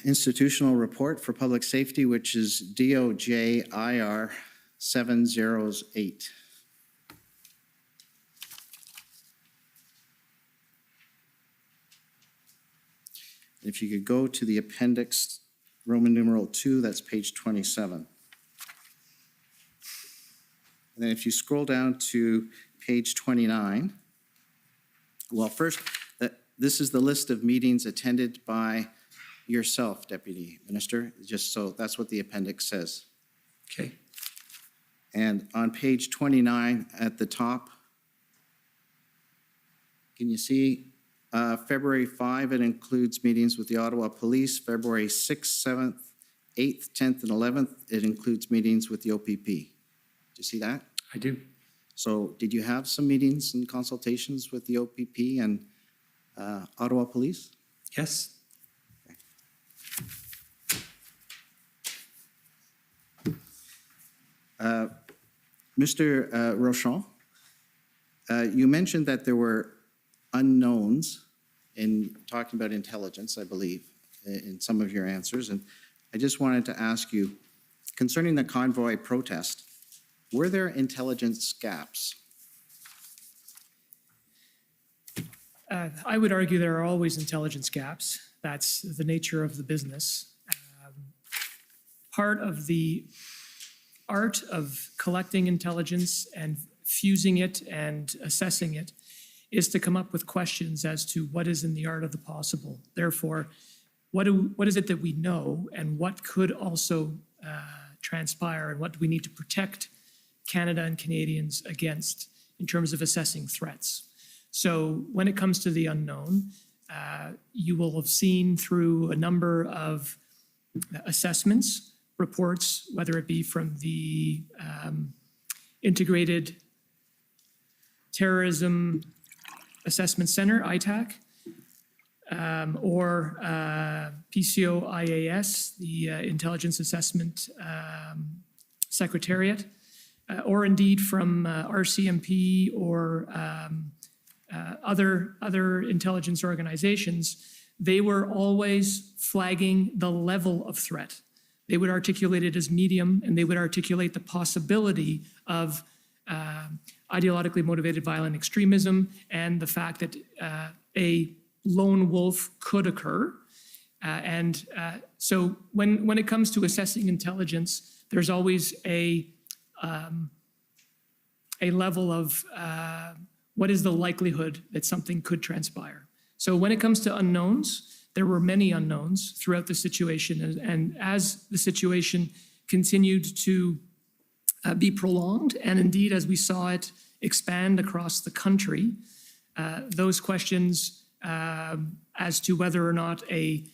[SPEAKER 9] institutional report for public safety, which is DOJ-IR 708. If you could go to the appendix, Roman numeral 2, that's page 27. And then if you scroll down to page 29, well, first, this is the list of meetings attended by yourself, Deputy Minister, just so that's what the appendix says.
[SPEAKER 6] Okay.
[SPEAKER 9] And on page 29 at the top, can you see February 5, it includes meetings with the Ottawa Police. February 6th, 7th, 8th, 10th, and 11th, it includes meetings with the OPP. Do you see that?
[SPEAKER 6] I do.
[SPEAKER 9] So did you have some meetings and consultations with the OPP and Ottawa Police?
[SPEAKER 6] Yes.
[SPEAKER 9] Mr. Rochon, you mentioned that there were unknowns in talking about intelligence, I believe, in some of your answers. And I just wanted to ask you, concerning the convoy protest, were there intelligence gaps?
[SPEAKER 7] I would argue there are always intelligence gaps. That's the nature of the business. Part of the art of collecting intelligence and fusing it and assessing it is to come up with questions as to what is in the art of the possible. Therefore, what is it that we know, and what could also transpire, and what do we need to protect Canada and Canadians against in terms of assessing threats? So when it comes to the unknown, you will have seen through a number of assessments, reports, whether it be from the Integrated Terrorism Assessment Center, ITAC, or PCO-IAS, the Intelligence Assessment Secretariat, or indeed from RCMP or other intelligence organizations. They were always flagging the level of threat. They would articulate it as medium, and they would articulate the possibility of ideologically motivated violent extremism and the fact that a lone wolf could occur. So when it comes to assessing intelligence, there's always a level of what is the likelihood that something could transpire. So when it comes to unknowns, there were many unknowns throughout the situation. And as the situation continued to be prolonged, and indeed as we saw it expand across the country, those questions as to whether or not a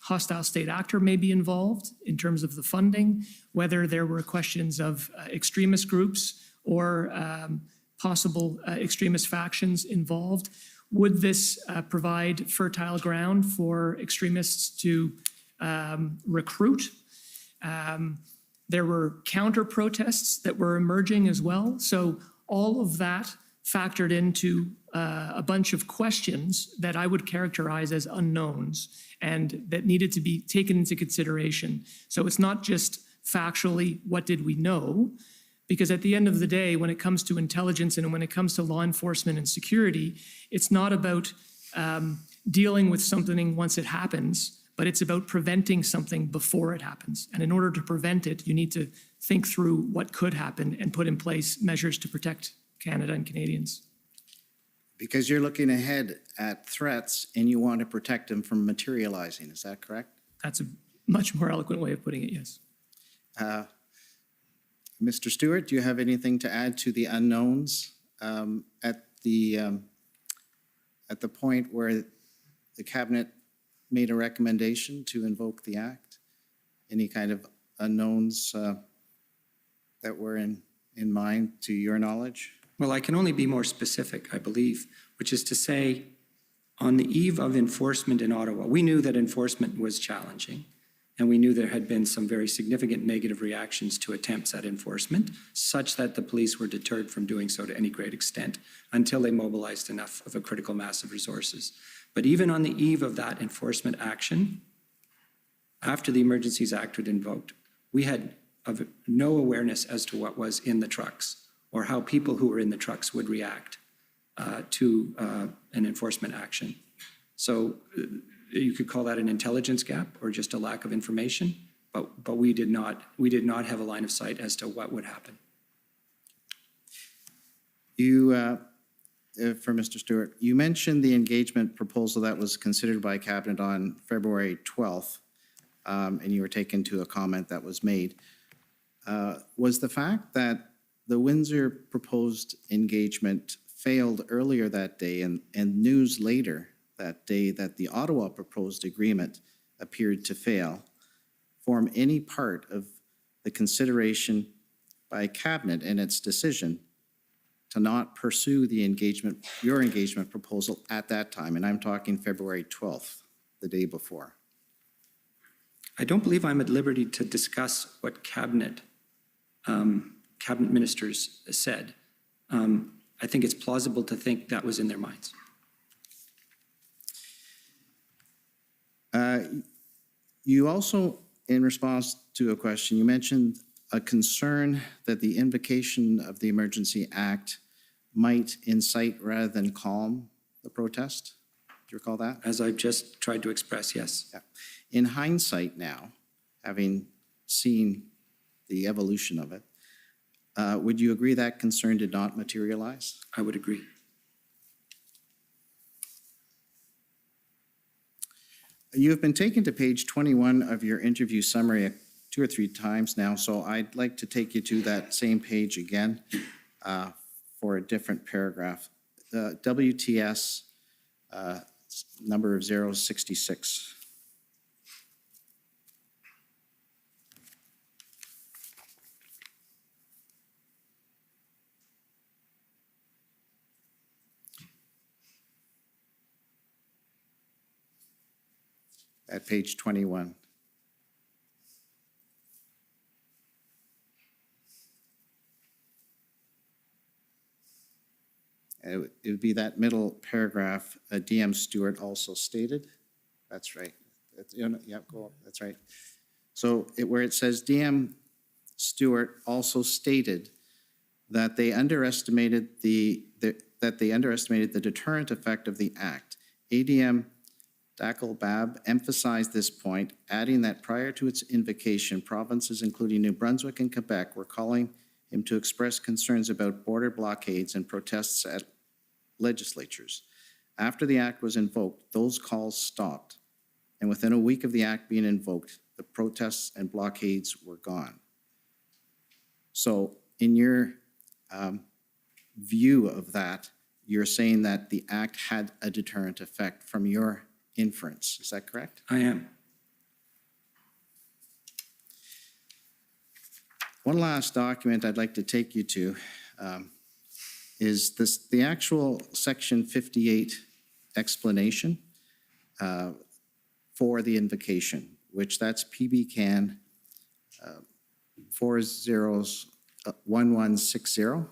[SPEAKER 7] hostile state actor may be involved in terms of the funding, whether there were questions of extremist groups or possible extremist factions involved. Would this provide fertile ground for extremists to recruit? There were counter protests that were emerging as well. So all of that factored into a bunch of questions that I would characterize as unknowns and that needed to be taken into consideration. So it's not just factually, what did we know? Because at the end of the day, when it comes to intelligence and when it comes to law enforcement and security, it's not about dealing with something once it happens, but it's about preventing something before it happens. And in order to prevent it, you need to think through what could happen and put in place measures to protect Canada and Canadians.
[SPEAKER 9] Because you're looking ahead at threats and you want to protect them from materializing, is that correct?
[SPEAKER 7] That's a much more eloquent way of putting it, yes.
[SPEAKER 9] Mr. Stewart, do you have anything to add to the unknowns at the point where the cabinet made a recommendation to invoke the act? Any kind of unknowns that were in mind to your knowledge?
[SPEAKER 6] Well, I can only be more specific, I believe, which is to say, on the eve of enforcement in Ottawa, we knew that enforcement was challenging. and we knew there had been some very significant negative reactions to attempts at enforcement, such that the police were deterred from doing so to any great extent until they mobilized enough of a critical mass of resources. But even on the eve of that enforcement action, after the Emergencies Act was invoked, we had no awareness as to what was in the trucks or how people who were in the trucks would react to an enforcement action. So you could call that an intelligence gap or just a lack of information, but we did not have a line of sight as to what would happen.
[SPEAKER 9] You, for Mr. Stewart, you mentioned the engagement proposal that was considered by Cabinet on February 12th, and you were taken to a comment that was made. Was the fact that the Windsor proposed engagement failed earlier that day and news later that day that the Ottawa proposed agreement appeared to fail form any part of the consideration by Cabinet in its decision to not pursue the engagement, your engagement proposal at that time? And I'm talking February 12th, the day before.
[SPEAKER 6] I don't believe I'm at liberty to discuss what Cabinet ministers said. I think it's plausible to think that was in their minds.
[SPEAKER 9] You also, in response to a question, you mentioned a concern that the invocation of the Emergency Act might incite rather than calm the protest. Do you recall that?
[SPEAKER 6] As I've just tried to express, yes.
[SPEAKER 9] Yeah. In hindsight now, having seen the evolution of it, would you agree that concern did not materialize?
[SPEAKER 6] I would agree.
[SPEAKER 9] You have been taken to page 21 of your interview summary 2 or 3 times now, so I'd like to take you to that same page again for a different paragraph. WTS number of 066. At page 21. It would be that middle paragraph, DM Stewart also stated. That's right. Yeah, go up. That's right. So where it says DM Stewart also stated that they underestimated the deterrent effect of the act. ADM Dakelbab emphasized this point, adding that prior to its invocation, provinces including New Brunswick and Quebec were calling him to express concerns about border blockades and protests at legislatures. After the act was invoked, those calls stopped, and within a week of the act being invoked, the protests and blockades were gone. So in your view of that, you're saying that the act had a deterrent effect from your inference. Is that correct?
[SPEAKER 6] I am.
[SPEAKER 9] One last document I'd like to take you to is the actual Section 58 explanation for the invocation, which that's PB Can 401160.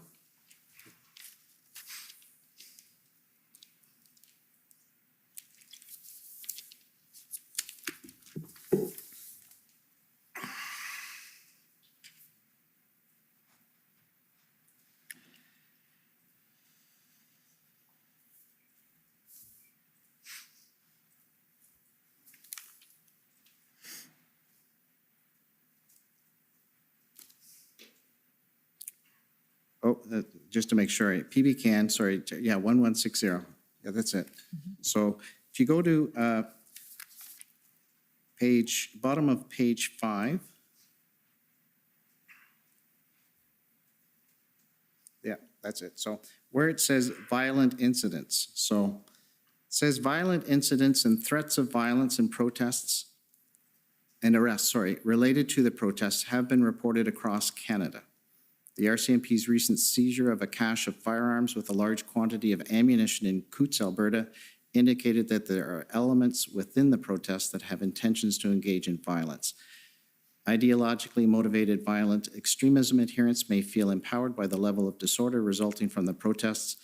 [SPEAKER 9] Oh, just to make sure, PB Can, sorry, yeah, 1160. Yeah, that's it. So if you go to bottom of page 5. Yeah, that's it. So where it says violent incidents. So it says violent incidents and threats of violence and protests and arrests, related to the protests have been reported across Canada. The RCMP's recent seizure of a cache of firearms with a large quantity of ammunition in Coutts, Alberta, indicated that there are elements within the protests that have intentions to engage in violence. Ideologically motivated violent extremism adherents may feel empowered by the level of disorder resulting from the protests,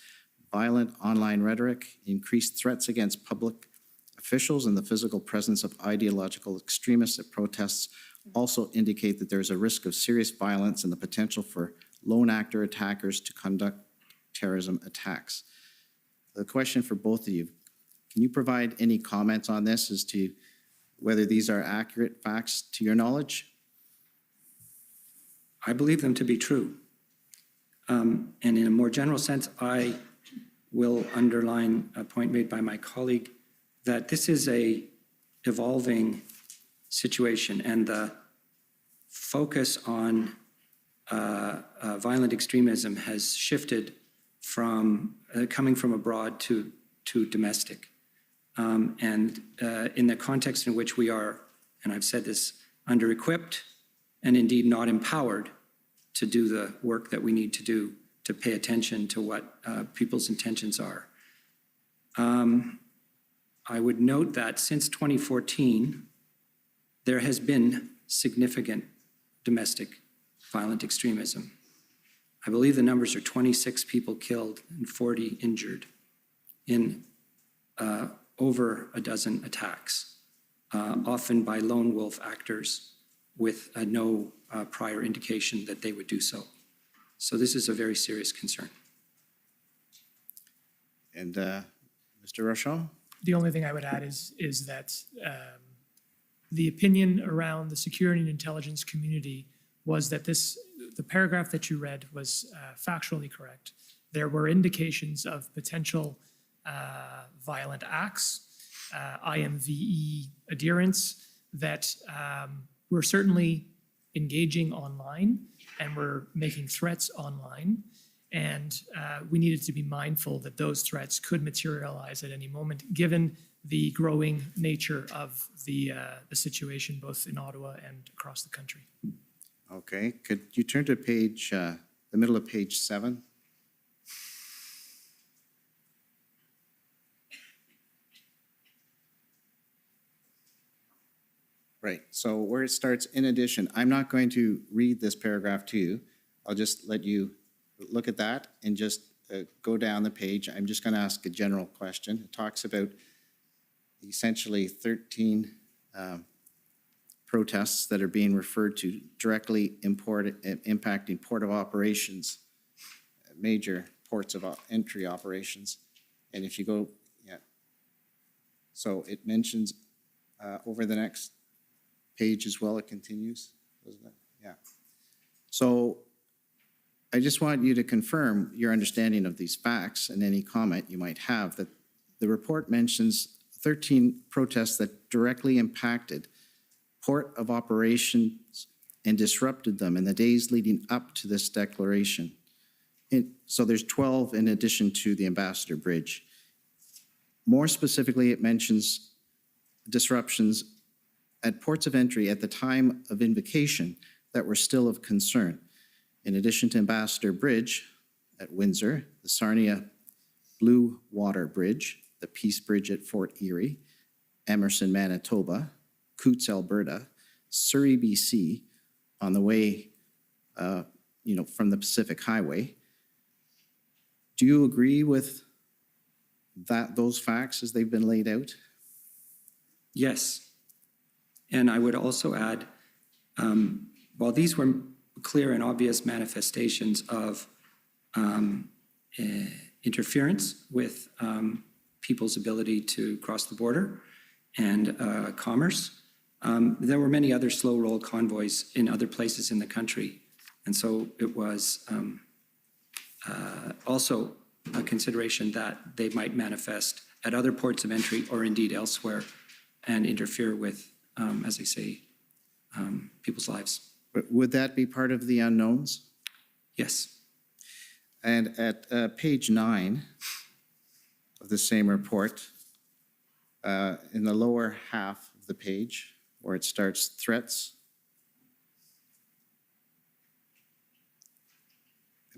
[SPEAKER 9] violent online rhetoric, increased threats against public officials, and the physical presence of ideological extremists at protests also indicate that there is a risk of serious violence and the potential for lone actor attackers to conduct terrorism attacks. The question for both of you, can you provide any comments on this as to whether these are accurate facts to your knowledge?
[SPEAKER 6] I believe them to be true. And in a more general sense, I will underline a point made by my colleague that this is a evolving situation, and the focus on violent extremism has shifted from coming from abroad to domestic. And in the context in which we are, and I've said this, under-equipped and indeed not empowered to do the work that we need to do to pay attention to what people's intentions are. I would note that since 2014, there has been significant domestic violent extremism. I believe the numbers are 26 people killed and 40 injured in over a dozen attacks, often by lone wolf actors with no prior indication that they would do so. So this is a very serious concern.
[SPEAKER 9] And Mr. Rochon?
[SPEAKER 7] The only thing I would add is that the opinion around the security and intelligence community was that the paragraph that you read was factually correct. There were indications of potential violent acts, IMVE adherents that were certainly engaging online and were making threats online. And we needed to be mindful that those threats could materialize at any moment, given the growing nature of the situation, both in Ottawa and across the country.
[SPEAKER 9] Okay, could you turn to page, the middle of page 7? Right, so where it starts, in addition, I'm not going to read this paragraph to you. I'll just let you look at that and just go down the page. I'm just going to ask a general question. It talks about essentially 13 protests that are being referred to directly impacting port of operations, major ports of entry operations. And if you go, yeah. So it mentions over the next page as well, it continues, doesn't it? Yeah. So I just want you to confirm your understanding of these facts and any comment you might have, that the report mentions 13 protests that directly impacted port of operations and disrupted them in the days leading up to this declaration. So there's 12 in addition to the Ambassador Bridge. More specifically, it mentions disruptions at ports of entry at the time of invocation that were still of concern. In addition to Ambassador Bridge at Windsor, the Sarnia Blue Water Bridge, the Peace Bridge at Fort Erie, Emerson, Manitoba, Coutts, Alberta, Surrey, BC, on the way, from the Pacific Highway. Do you agree with those facts as they've been laid out?
[SPEAKER 6] Yes. And I would also add, while these were clear and obvious manifestations of interference with people's ability to cross the border and commerce, there were many other slow roll convoys in other places in the country. And so it was also a consideration that they might manifest at other ports of entry or indeed elsewhere and interfere with, as I say, people's lives.
[SPEAKER 9] Would that be part of the unknowns?
[SPEAKER 6] Yes.
[SPEAKER 9] And at page 9 of the same report, in the lower half of the page, where it starts threats,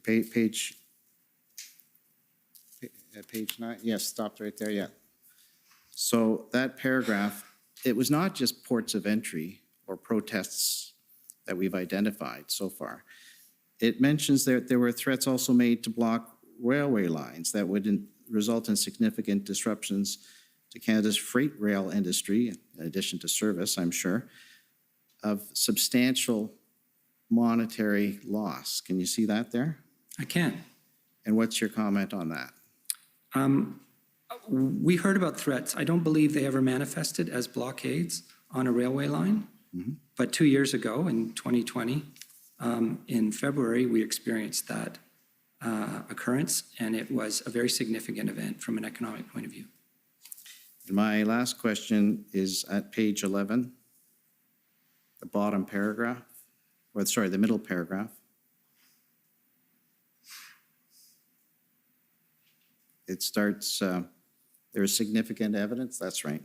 [SPEAKER 9] page 9, yes, stopped right there, yeah. So that paragraph, it was not just ports of entry or protests that we've identified so far. It mentions that there were threats also made to block railway lines that would result in significant disruptions to Canada's freight rail industry, in addition to service, I'm sure, of substantial monetary loss. Can you see that there?
[SPEAKER 6] I can.
[SPEAKER 9] And what's your comment on that?
[SPEAKER 6] We heard about threats. I don't believe they ever manifested as blockades on a railway line. But 2 years ago, in 2020, in February, we experienced that occurrence, and it was a very significant event from an economic point of view.
[SPEAKER 9] My last question is at page 11, the bottom paragraph, or sorry, the middle paragraph. It starts, there is significant evidence, that's right.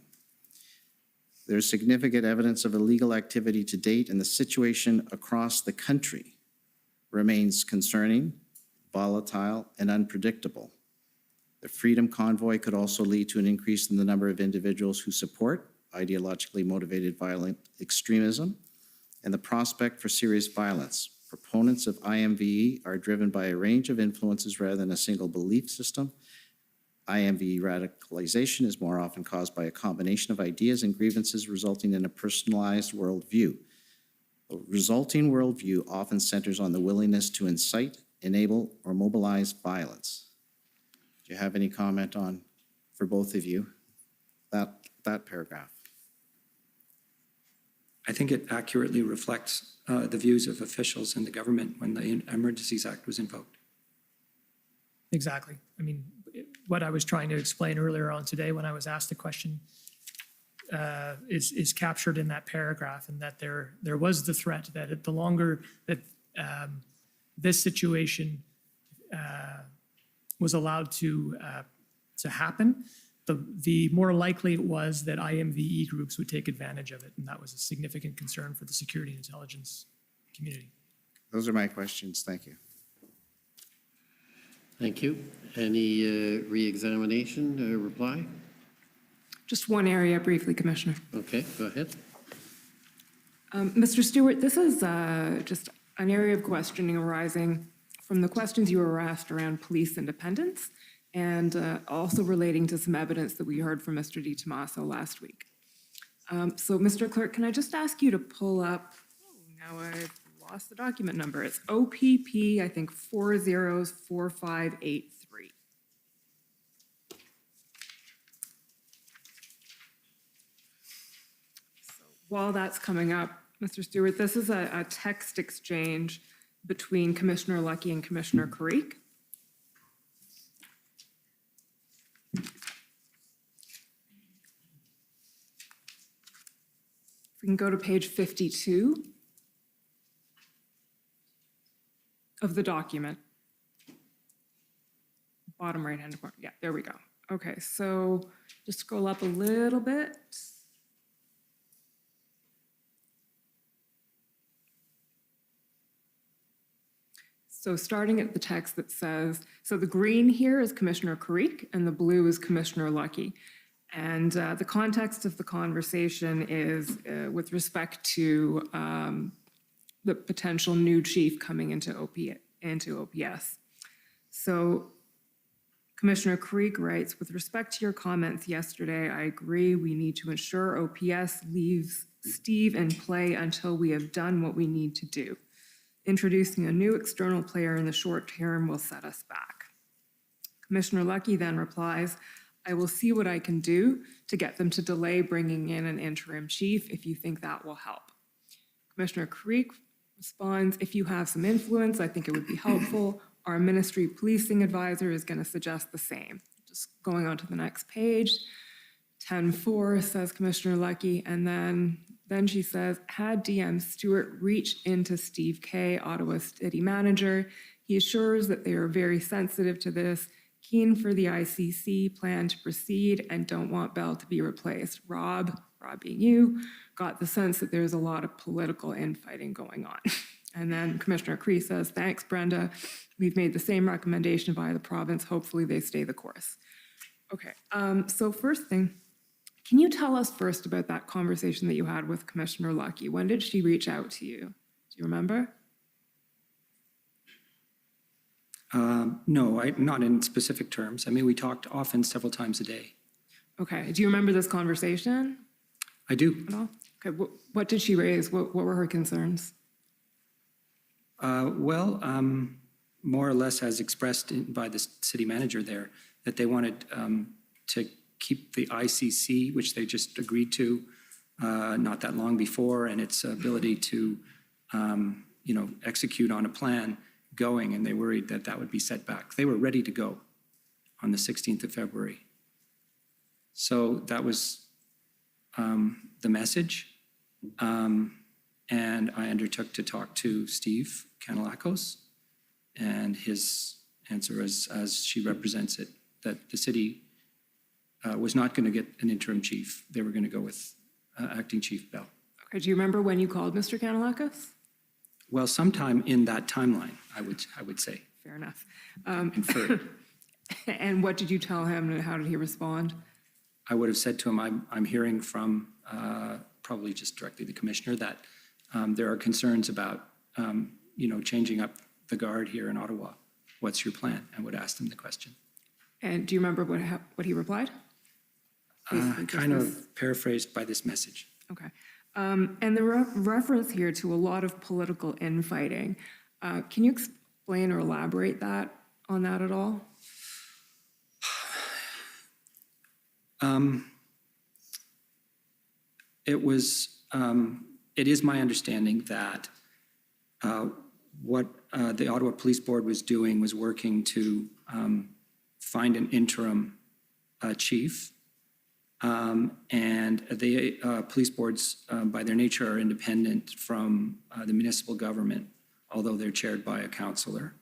[SPEAKER 9] There's significant evidence of illegal activity to date, and the situation across the country remains concerning, volatile, and unpredictable. The Freedom Convoy could also lead to an increase in the number of individuals who support ideologically motivated violent extremism and the prospect for serious violence. Proponents of IMVE are driven by a range of influences rather than a single belief system. IMVE radicalization is more often caused by a combination of ideas and grievances resulting in a personalized worldview. The resulting worldview often centers on the willingness to incite, enable, or mobilize violence. Do you have any comment on, for both of you, that paragraph?
[SPEAKER 6] I think it accurately reflects the views of officials in the government when the Emergencies Act was invoked.
[SPEAKER 7] Exactly. I mean, what I was trying to explain earlier on today when I was asked the question is captured in that paragraph, and that there was the threat that the longer that this situation was allowed to happen, the more likely it was that IMVE groups would take advantage of it, and that was a significant concern for the security and intelligence community.
[SPEAKER 9] Those are my questions. Thank you.
[SPEAKER 2] Thank you. Any re-examination, reply?
[SPEAKER 4] Just one area briefly, Commissioner.
[SPEAKER 2] Okay, go ahead.
[SPEAKER 4] Mr. Stewart, this is just an area of questioning arising from the questions you were asked around police independence, and also relating to some evidence that we heard from Mr. Di Tommaso last week. So, Mr. Clerk, can I just ask you to pull up, now I've lost the document number, it's OPP, I think 404583. So while that's coming up, Mr. Stewart, this is a text exchange between Commissioner Lucky and Commissioner Carrique. We can go to page 52 of the document. Bottom right-hand corner. Yeah, there we go. Okay, so just scroll up a little bit. So starting at the text that says, so the green here is Commissioner Carrique and the blue is Commissioner Lucky. And the context of the conversation is with respect to the potential new chief coming into OPS. So Commissioner Carrique writes, with respect to your comments yesterday, I agree we need to ensure OPS leaves Steve in play until we have done what we need to do. Introducing a new external player in the short term will set us back. Commissioner Lucky then replies, I will see what I can do to get them to delay bringing in an interim chief if you think that will help. Commissioner Carrique responds, if you have some influence, I think it would be helpful. Our ministry policing advisor is going to suggest the same. Just going on to the next page, 10-4 says Commissioner Lucky, and then she says, had DM Stewart reach into Steve Kay, Ottawa city manager. He assures that they are very sensitive to this, keen for the ICC plan to proceed, and don't want Bell to be replaced. Rob being you, got the sense that there's a lot of political infighting going on. And then Commissioner Carrique says, thanks, Brenda. We've made the same recommendation via the province. Hopefully they stay the course. Okay, so first thing, Can you tell us first about that conversation that you had with Commissioner Lucky? When did she reach out to you? Do you remember?
[SPEAKER 6] No, not in specific terms. I mean, we talked often, several times a day.
[SPEAKER 4] Okay. Do you remember this conversation
[SPEAKER 6] I do.
[SPEAKER 4] at all? Okay. What did she raise? What were her concerns?
[SPEAKER 6] More or less as expressed by the city manager there, that they wanted to keep the ICC, which they just agreed to not that long before, and its ability to, execute on a plan going, and they worried that that would be set back. They were ready to go on the 16th of February. So that was the message. And I undertook to talk to Steve Kanellakos, and his answer is, as she represents it, that the city was not going to get an interim chief. They were going to go with Acting Chief Bell.
[SPEAKER 4] Okay. Do you remember when you called Mr. Kanellakos?
[SPEAKER 6] Well, sometime in that timeline, I would say.
[SPEAKER 4] Fair enough.
[SPEAKER 6] Inferred.
[SPEAKER 4] And what did you tell him, and how did he respond?
[SPEAKER 6] I would have said to him, I'm hearing from probably just directly the commissioner that there are concerns about, changing up the guard here in Ottawa. What's your plan? I would ask them the question.
[SPEAKER 4] And do you remember what he replied?
[SPEAKER 6] Kind of paraphrased by this message.
[SPEAKER 4] Okay. And the reference here to a lot of political infighting. Can you explain or elaborate on that at all?
[SPEAKER 6] It is my understanding that what the Ottawa Police Board was doing was working to find an interim chief. And the police boards, by their nature, are independent from the municipal government, although they're chaired by a councillor.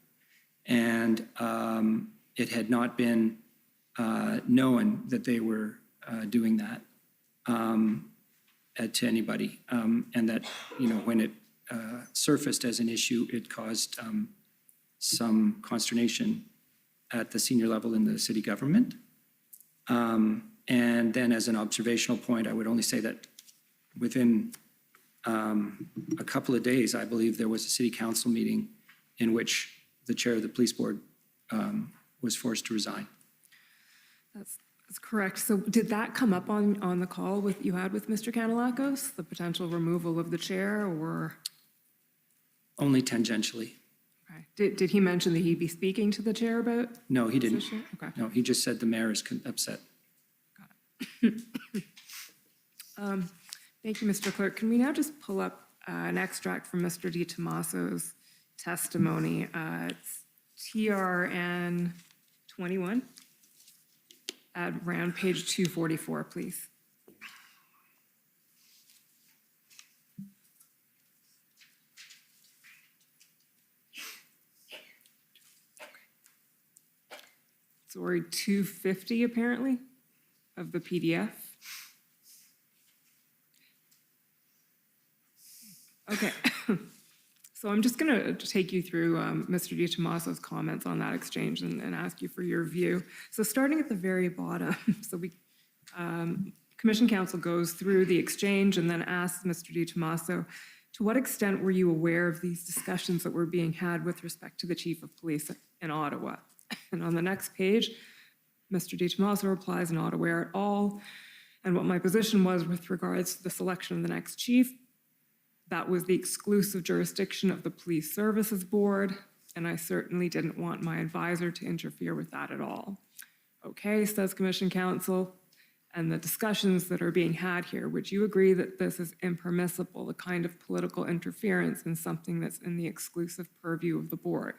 [SPEAKER 6] And it had not been known that they were doing that to anybody. And that, when it surfaced as an issue, it caused some consternation at the senior level in the city government. And then as an observational point, I would only say that within a couple of days, I believe there was a city council meeting in which the chair of the police board was forced to resign.
[SPEAKER 4] That's correct. So did that come up on the call you had with Mr. Kanellakos, the potential removal of the chair, or?
[SPEAKER 6] Only tangentially.
[SPEAKER 4] Okay. Did he mention that he'd be speaking to the chair about?
[SPEAKER 6] No, he didn't.
[SPEAKER 4] Okay.
[SPEAKER 6] No, he just said the mayor is upset.
[SPEAKER 4] Thank you, Mr. Clerk. Can we now just pull up an extract from Mr. Di Tommaso's testimony? It's TRN 21 at around page 244, please. Sorry, 250 apparently of the PDF. Okay, so I'm just going to take you through Mr. Di Tommaso's comments on that exchange and ask you for your view. So starting at the very bottom, so Commission Council goes through the exchange and then asks Mr. Di Tommaso, to what extent were you aware of these discussions that were being had with respect to the Chief of Police in Ottawa? And on the next page, Mr. Di Tommaso replies, not aware at all. And what my position was with regards to the selection of the next chief, that was the exclusive jurisdiction of the Police Services Board, and I certainly didn't want my advisor to interfere with that at all. Okay, says Commission Council, and the discussions that are being had here, would you agree that this is impermissible, the kind of political interference in something that's in the exclusive purview of the board?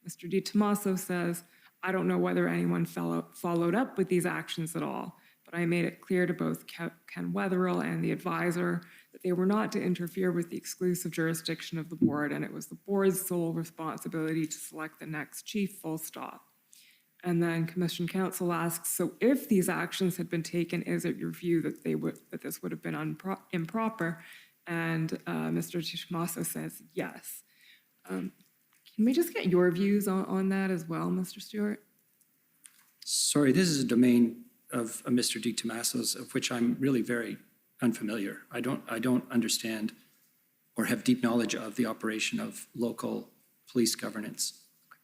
[SPEAKER 4] Mr. Di Tommaso says, I don't know whether anyone followed up with these actions at all, but I made it clear to both Ken Wetherill and the advisor that they were not to interfere with the exclusive jurisdiction of the board, and it was the board's sole responsibility to select the next chief, full stop. And then Commission Council asks, so if these actions had been taken, is it your view that this would have been improper? And Mr. Di Tommaso says yes. Can we just get your views on that as well, Mr. Stewart?
[SPEAKER 6] Sorry, this is a domain of Mr. Di Tommaso's, of which I'm really very unfamiliar. I don't understand or have deep knowledge of the operation of local police governance.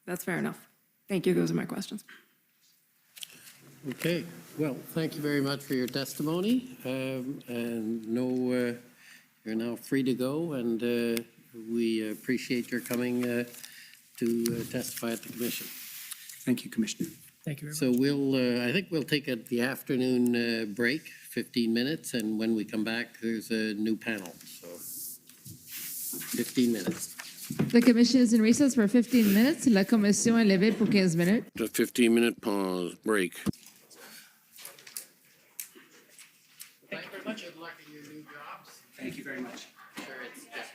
[SPEAKER 10] That's fair enough. Thank you. Those are my questions.
[SPEAKER 2] Okay, well, thank you very much for your testimony. And you're now free to go, and we appreciate your coming to testify at the commission.
[SPEAKER 6] Thank you, Commissioner.
[SPEAKER 7] Thank you very much.
[SPEAKER 2] So I think we'll take the afternoon break, 15 minutes, and when we come back, there's a new panel, so 15 minutes.
[SPEAKER 1] The commission is in recess for 15 minutes. La commission est levée pour 15 minutes.
[SPEAKER 11] A 15-minute pause, break.
[SPEAKER 2] Thank you very much. Good luck in your new jobs.
[SPEAKER 6] Thank you very much.
[SPEAKER 2] Sure, it's just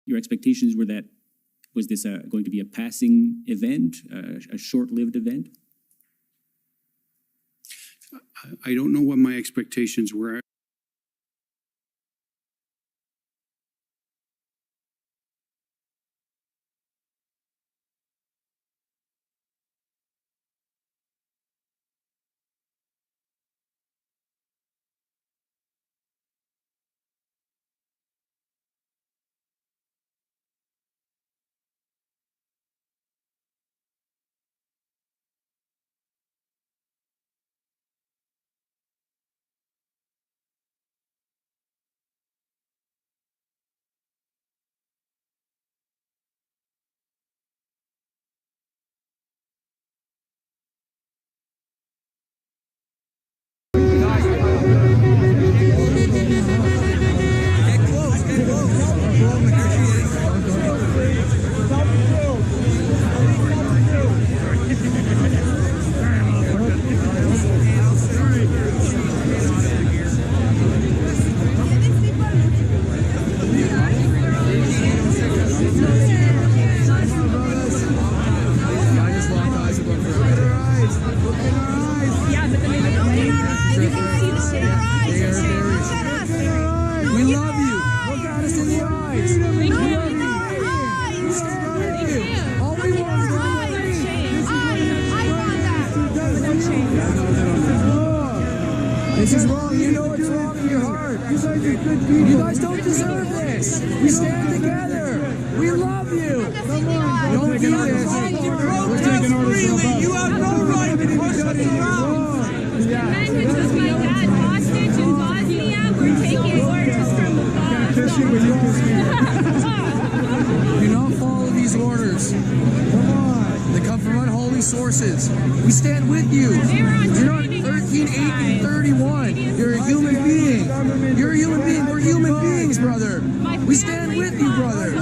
[SPEAKER 23] Your expectations were that, was this going to be a passing event, a short-lived event?
[SPEAKER 24] I don't know what my expectations were.
[SPEAKER 25] This is wrong. You know it's wrong in your heart. You guys don't deserve this. We stand together. We love you. Don't do this. We're taking orders from above. You have no right to push us around. The men who took my dad hostage in Bosnia were taking orders from above. Kiss you when you kiss me. Do not follow these orders. Come on. They come from unholy sources. We stand with you. You're not 13, 18, 31. You're a human being. You're a human being. We're human beings, brother. We stand with you, brother. You're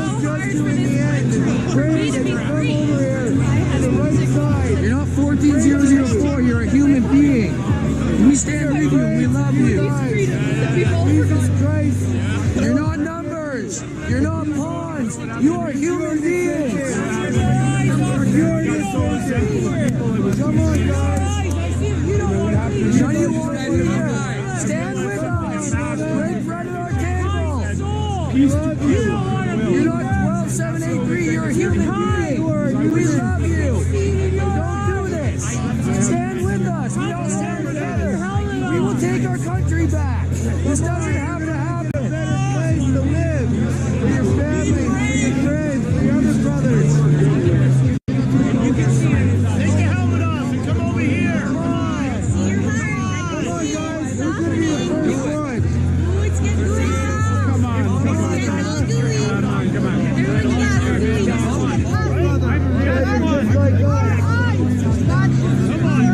[SPEAKER 25] not 14004. You're a human being. We stand with you. We love you. You're not numbers. You're not pawns. You are human beings. Come on, guys. None of you want to be here. Stand with us. Right in front of our table. We love you. You're not 12783. You're a human being. We love you. Don't do this. Stand with us. We all stand together. We will take our country back. This doesn't have to happen. A better place to live for your family, for your friends, for your other brothers. You can see it. Take your helmet off and come over here. Come on. Come on, guys. Who's going to be the first one? Come on. Come on. Come on. Come on. Come on.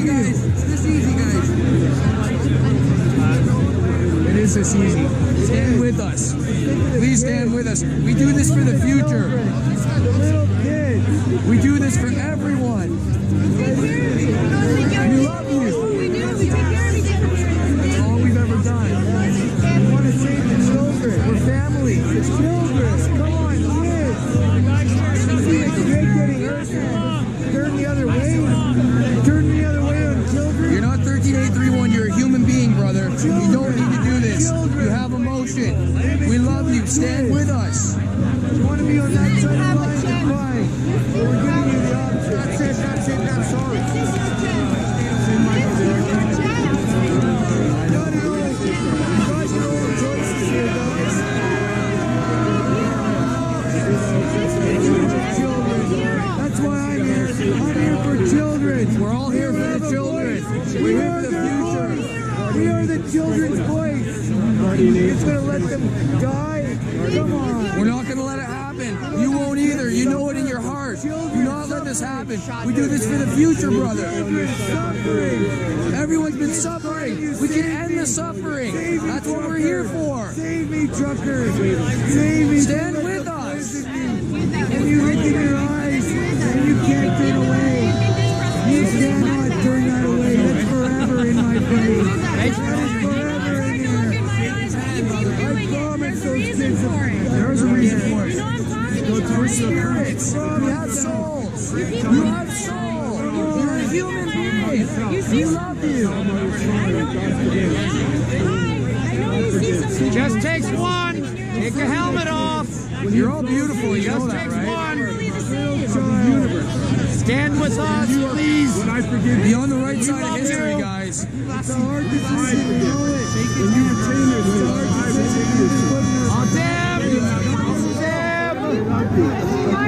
[SPEAKER 25] guys. It's this easy, guys. It is this easy. Stand with us. Please stand with us. We do this for the future. We do this for everyone. We love you. That's all we've ever done. We want to save the children. We're family. It's children. Come on, kids. You see a kid getting hurt. Turn the other way. Turn the other way on children. You're not 13831. You're a human being, brother. You don't need to do this. You have emotion. We love you. Stand with us. You want to be on that side of the line? Fine. We're giving you the option. That's it. That's it. That's sorry. That's why I'm here. I'm here for children. We're all here for the children. We're here for the future. We are the children's voice. It's going to let them die? Come on. We're not going to let it happen. You won't either. You know it in your heart. Do not let this happen. We do this for the future, brother. Everyone's been suffering. We can end the suffering. That's what we're here for. Save me, truckers. Save me. Stand with us. And you look in your eyes and you can't get away. You cannot turn that away. That's forever in my brain. That is forever in here. I promise those kids. There's a reason for it. We're spirits. You have souls. You have souls. You're a human being. We love you. Just takes one. Take your helmet off. You're all beautiful. You know that, right? Stand with us, please. Be on the right side of history, guys. It's a hard decision.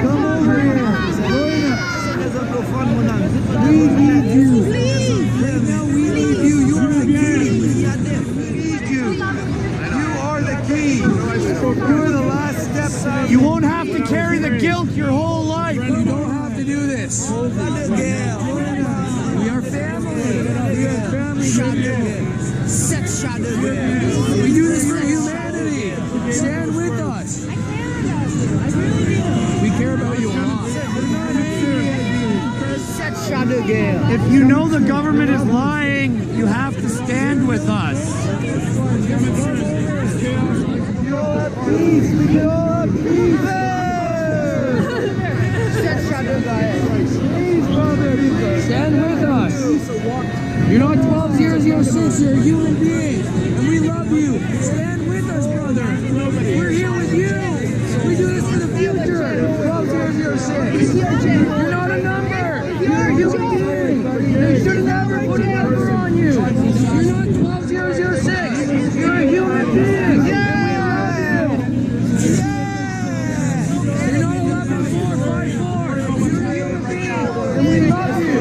[SPEAKER 25] Come over here. We need you. Right now, we need you. You are the key. We need you. You are the key. You're the last step. You won't have to carry the guilt your whole life. You don't have to do this. We are family. We are family. We do this for humanity. Stand with us. We care about you a lot. If you know the government is lying, you have to stand with us. We all have peace. We can all have peace. Please, brother. Stand with us. You're not 12-006. You're a human being. And we love you. Stand with us, brother. We're here with you. We do this for the future. 12-006. You're not a number. You're a human being. They should have never put a number on you. You're not 12-006. You're a human being. Yeah. You're not 11-454. You're a human being. And we love you.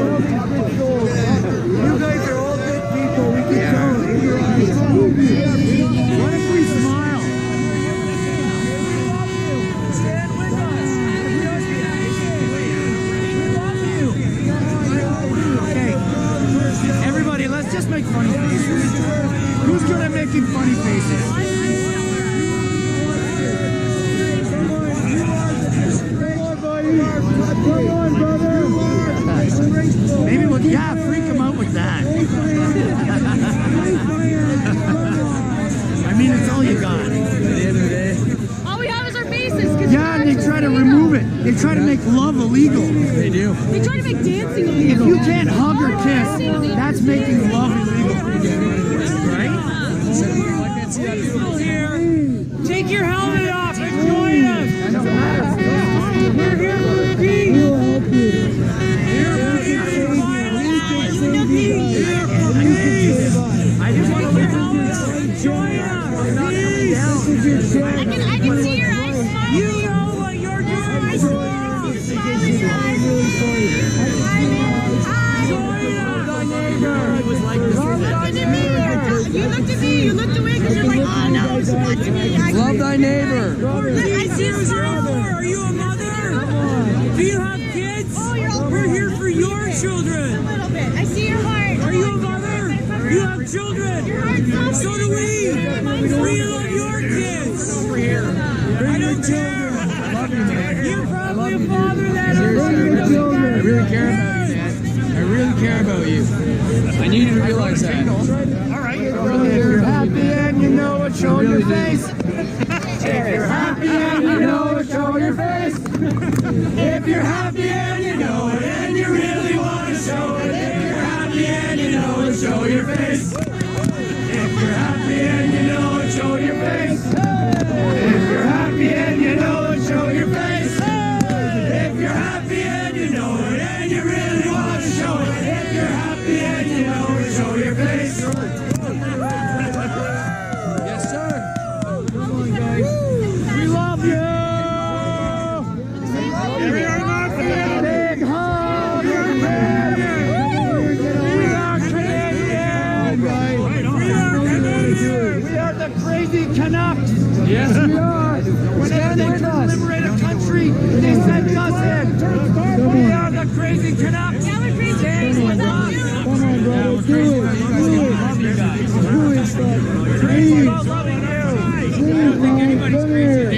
[SPEAKER 25] You guys are all good people. We can tell in your eyes. What if we smile? Stand with us. Okay, everybody, let's just make funny faces. Who's good at making funny faces? Come on, brother. Maybe we'll, freak him out with that. I mean, it's all you got. At the end of the day.
[SPEAKER 12] All we have is our faces.
[SPEAKER 25] Yeah, and they try to remove it. They try to make love illegal. They do.
[SPEAKER 12] They try to make dancing illegal.
[SPEAKER 25] If you can't hug or kiss, that's making love illegal. Right? I can't see that here. Take your helmet off and join us. We're here for peace. We'll help you. Here for peace. I just want to let you join us. I
[SPEAKER 12] can see your eyes smiling.
[SPEAKER 25] You know what you're doing.
[SPEAKER 12] You looked at me. You looked away because you're like, oh no, it's not to me.
[SPEAKER 25] Love thy neighbor.
[SPEAKER 12] I see a smile.
[SPEAKER 10] Are you a mother? Do you have kids?
[SPEAKER 12] Oh, you're all
[SPEAKER 10] We're here for your children.
[SPEAKER 12] a little bit. I see your heart.
[SPEAKER 25] You have children. So do we. We love your kids. I don't care. You're probably a father that I really care about you, man. I really care about you. I need you to realize that. All right. If you're happy and you know it, show your face. If you're happy and you know it, show your face. If you're happy and you know it, and you really want to show it. If you're happy and you know it, show your face. If you're happy and you know it, show your face. If you're happy and you know it, show your face. If you're happy and you know it, and you really want to show it. If you're happy and you know it, show your face. Yes, sir. Come on, guys. We love you. Big hug. We are Canadian. We are the crazy Canucks. Yes, we are. Whenever they can liberate a country, they send us in. We are the crazy Canucks. Stand with us. Come on, brother. Do it. Love you guys. Do it, bud. Please. Loving you. Please, man. Come here.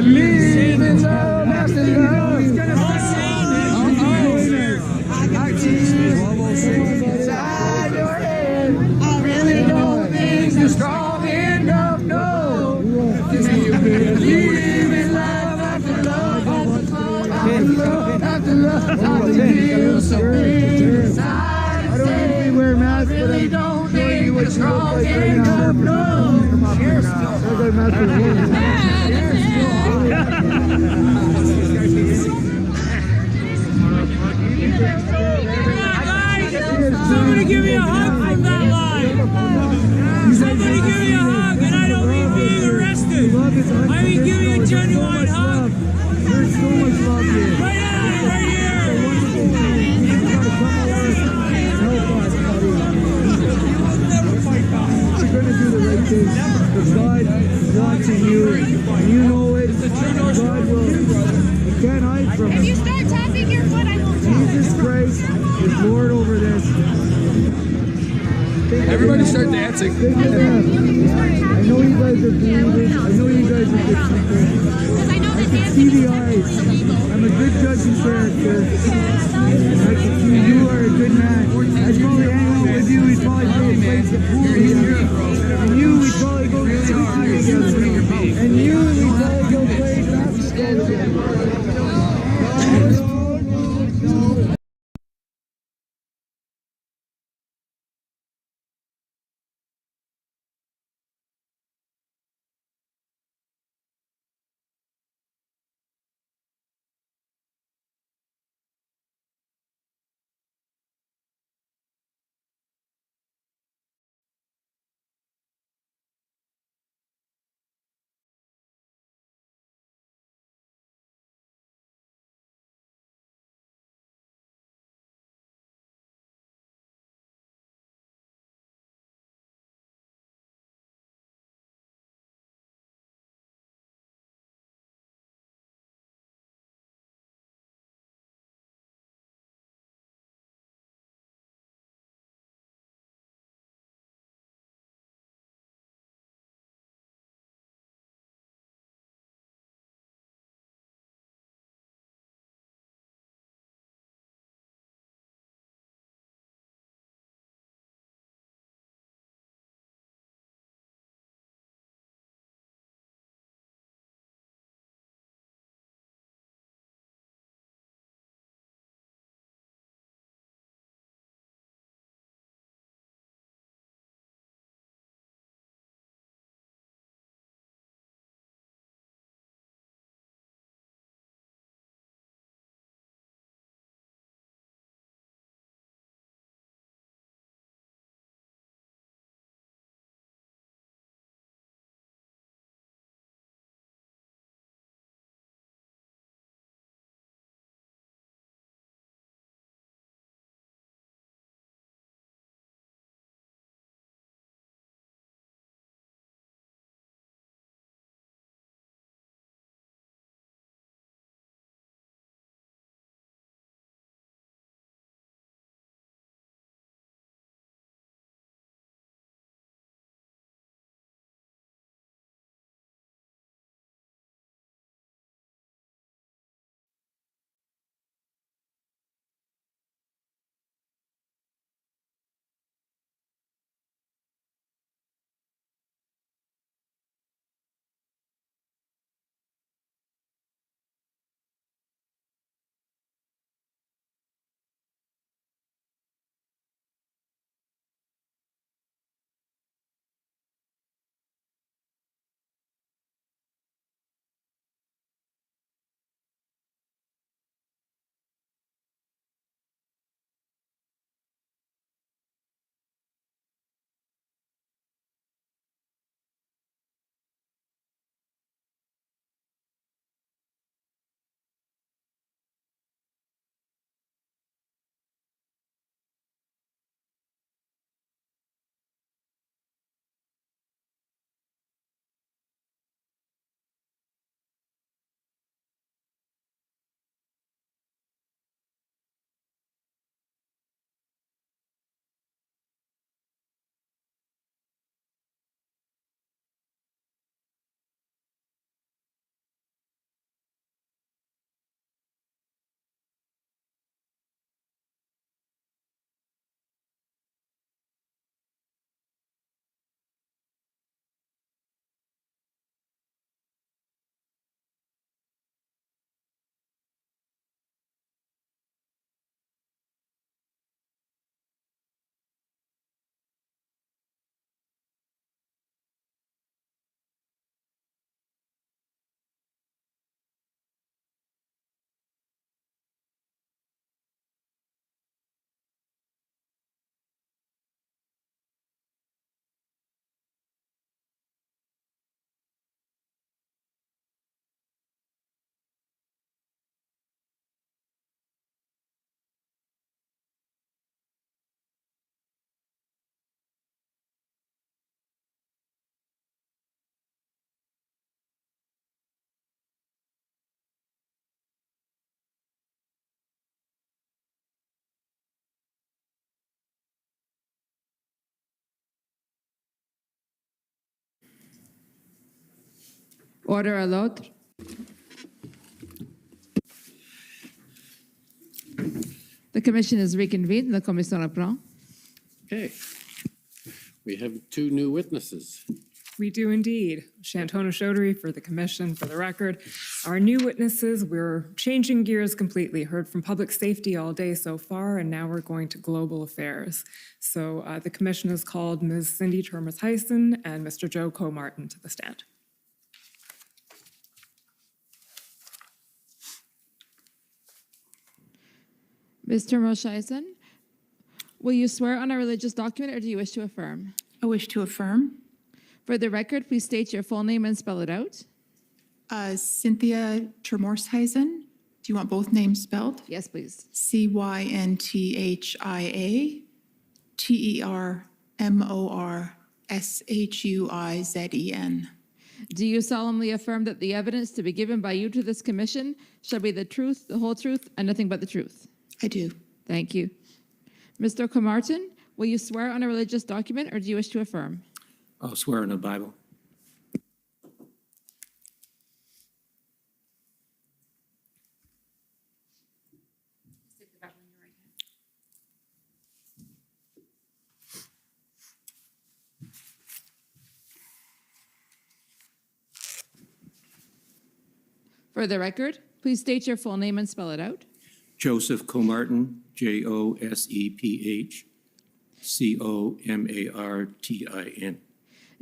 [SPEAKER 25] Believe in love. That's the love. Inside your head, I really don't think you're strong enough. No. Do you believe in love after love after love after love after you so big inside? I don't usually wear masks, but I really don't think you're strong enough. No. Cheers. Somebody give me a hug from that line. Somebody give me a hug, and I don't mean being arrested. I mean give me a genuine hug. There's so much love here. Right on, right here. You've got to come over and help us, buddy. You're going to do the right thing. But God wants in you, and you know it. God will. You can't hide from it.
[SPEAKER 12] If you start tapping your foot, I will tap.
[SPEAKER 25] Jesus Christ is Lord over this. Everybody start dancing. I know you guys are believers. I know you guys are good people. I can see the eyes. I'm a good judge in character. And I can see you are a good man. I'd probably hang out with you. We'd probably play a place of pool together. And you, we'd probably go to the together. And you, we'd probably go play basketball together.
[SPEAKER 1] Order à l'autre. The commission is reconvened. La commission reprend.
[SPEAKER 2] Okay. We have two new witnesses.
[SPEAKER 4] We do indeed. Shantona Chaudhary for the commission. For the record, our new witnesses, we're changing gears completely. Heard from public safety all day so far, and now we're going to global affairs. So the commission has called Ms. Cindy Turmes-Hyson and Mr. Joe Comartin to the stand.
[SPEAKER 1] Mr. Mosheisen, will you swear on a religious document or do you wish to affirm?
[SPEAKER 13] I wish to affirm.
[SPEAKER 1] For the record, please state your full name and spell it out.
[SPEAKER 13] Cynthia Turmes-Hyson. Do you want both names spelled?
[SPEAKER 1] Yes, please.
[SPEAKER 13] CYNTHIA-TERMORSHUIZEN.
[SPEAKER 1] Do you solemnly affirm that the evidence to be given by you to this commission shall be the truth, the whole truth, and nothing but the truth?
[SPEAKER 13] I do.
[SPEAKER 1] Thank you. Mr. Comartin, will you swear on a religious document or do you wish to affirm?
[SPEAKER 6] I'll swear in the Bible.
[SPEAKER 1] For the record, please state your full name and spell it out.
[SPEAKER 6] Joseph Comartin, Joseph Comartin.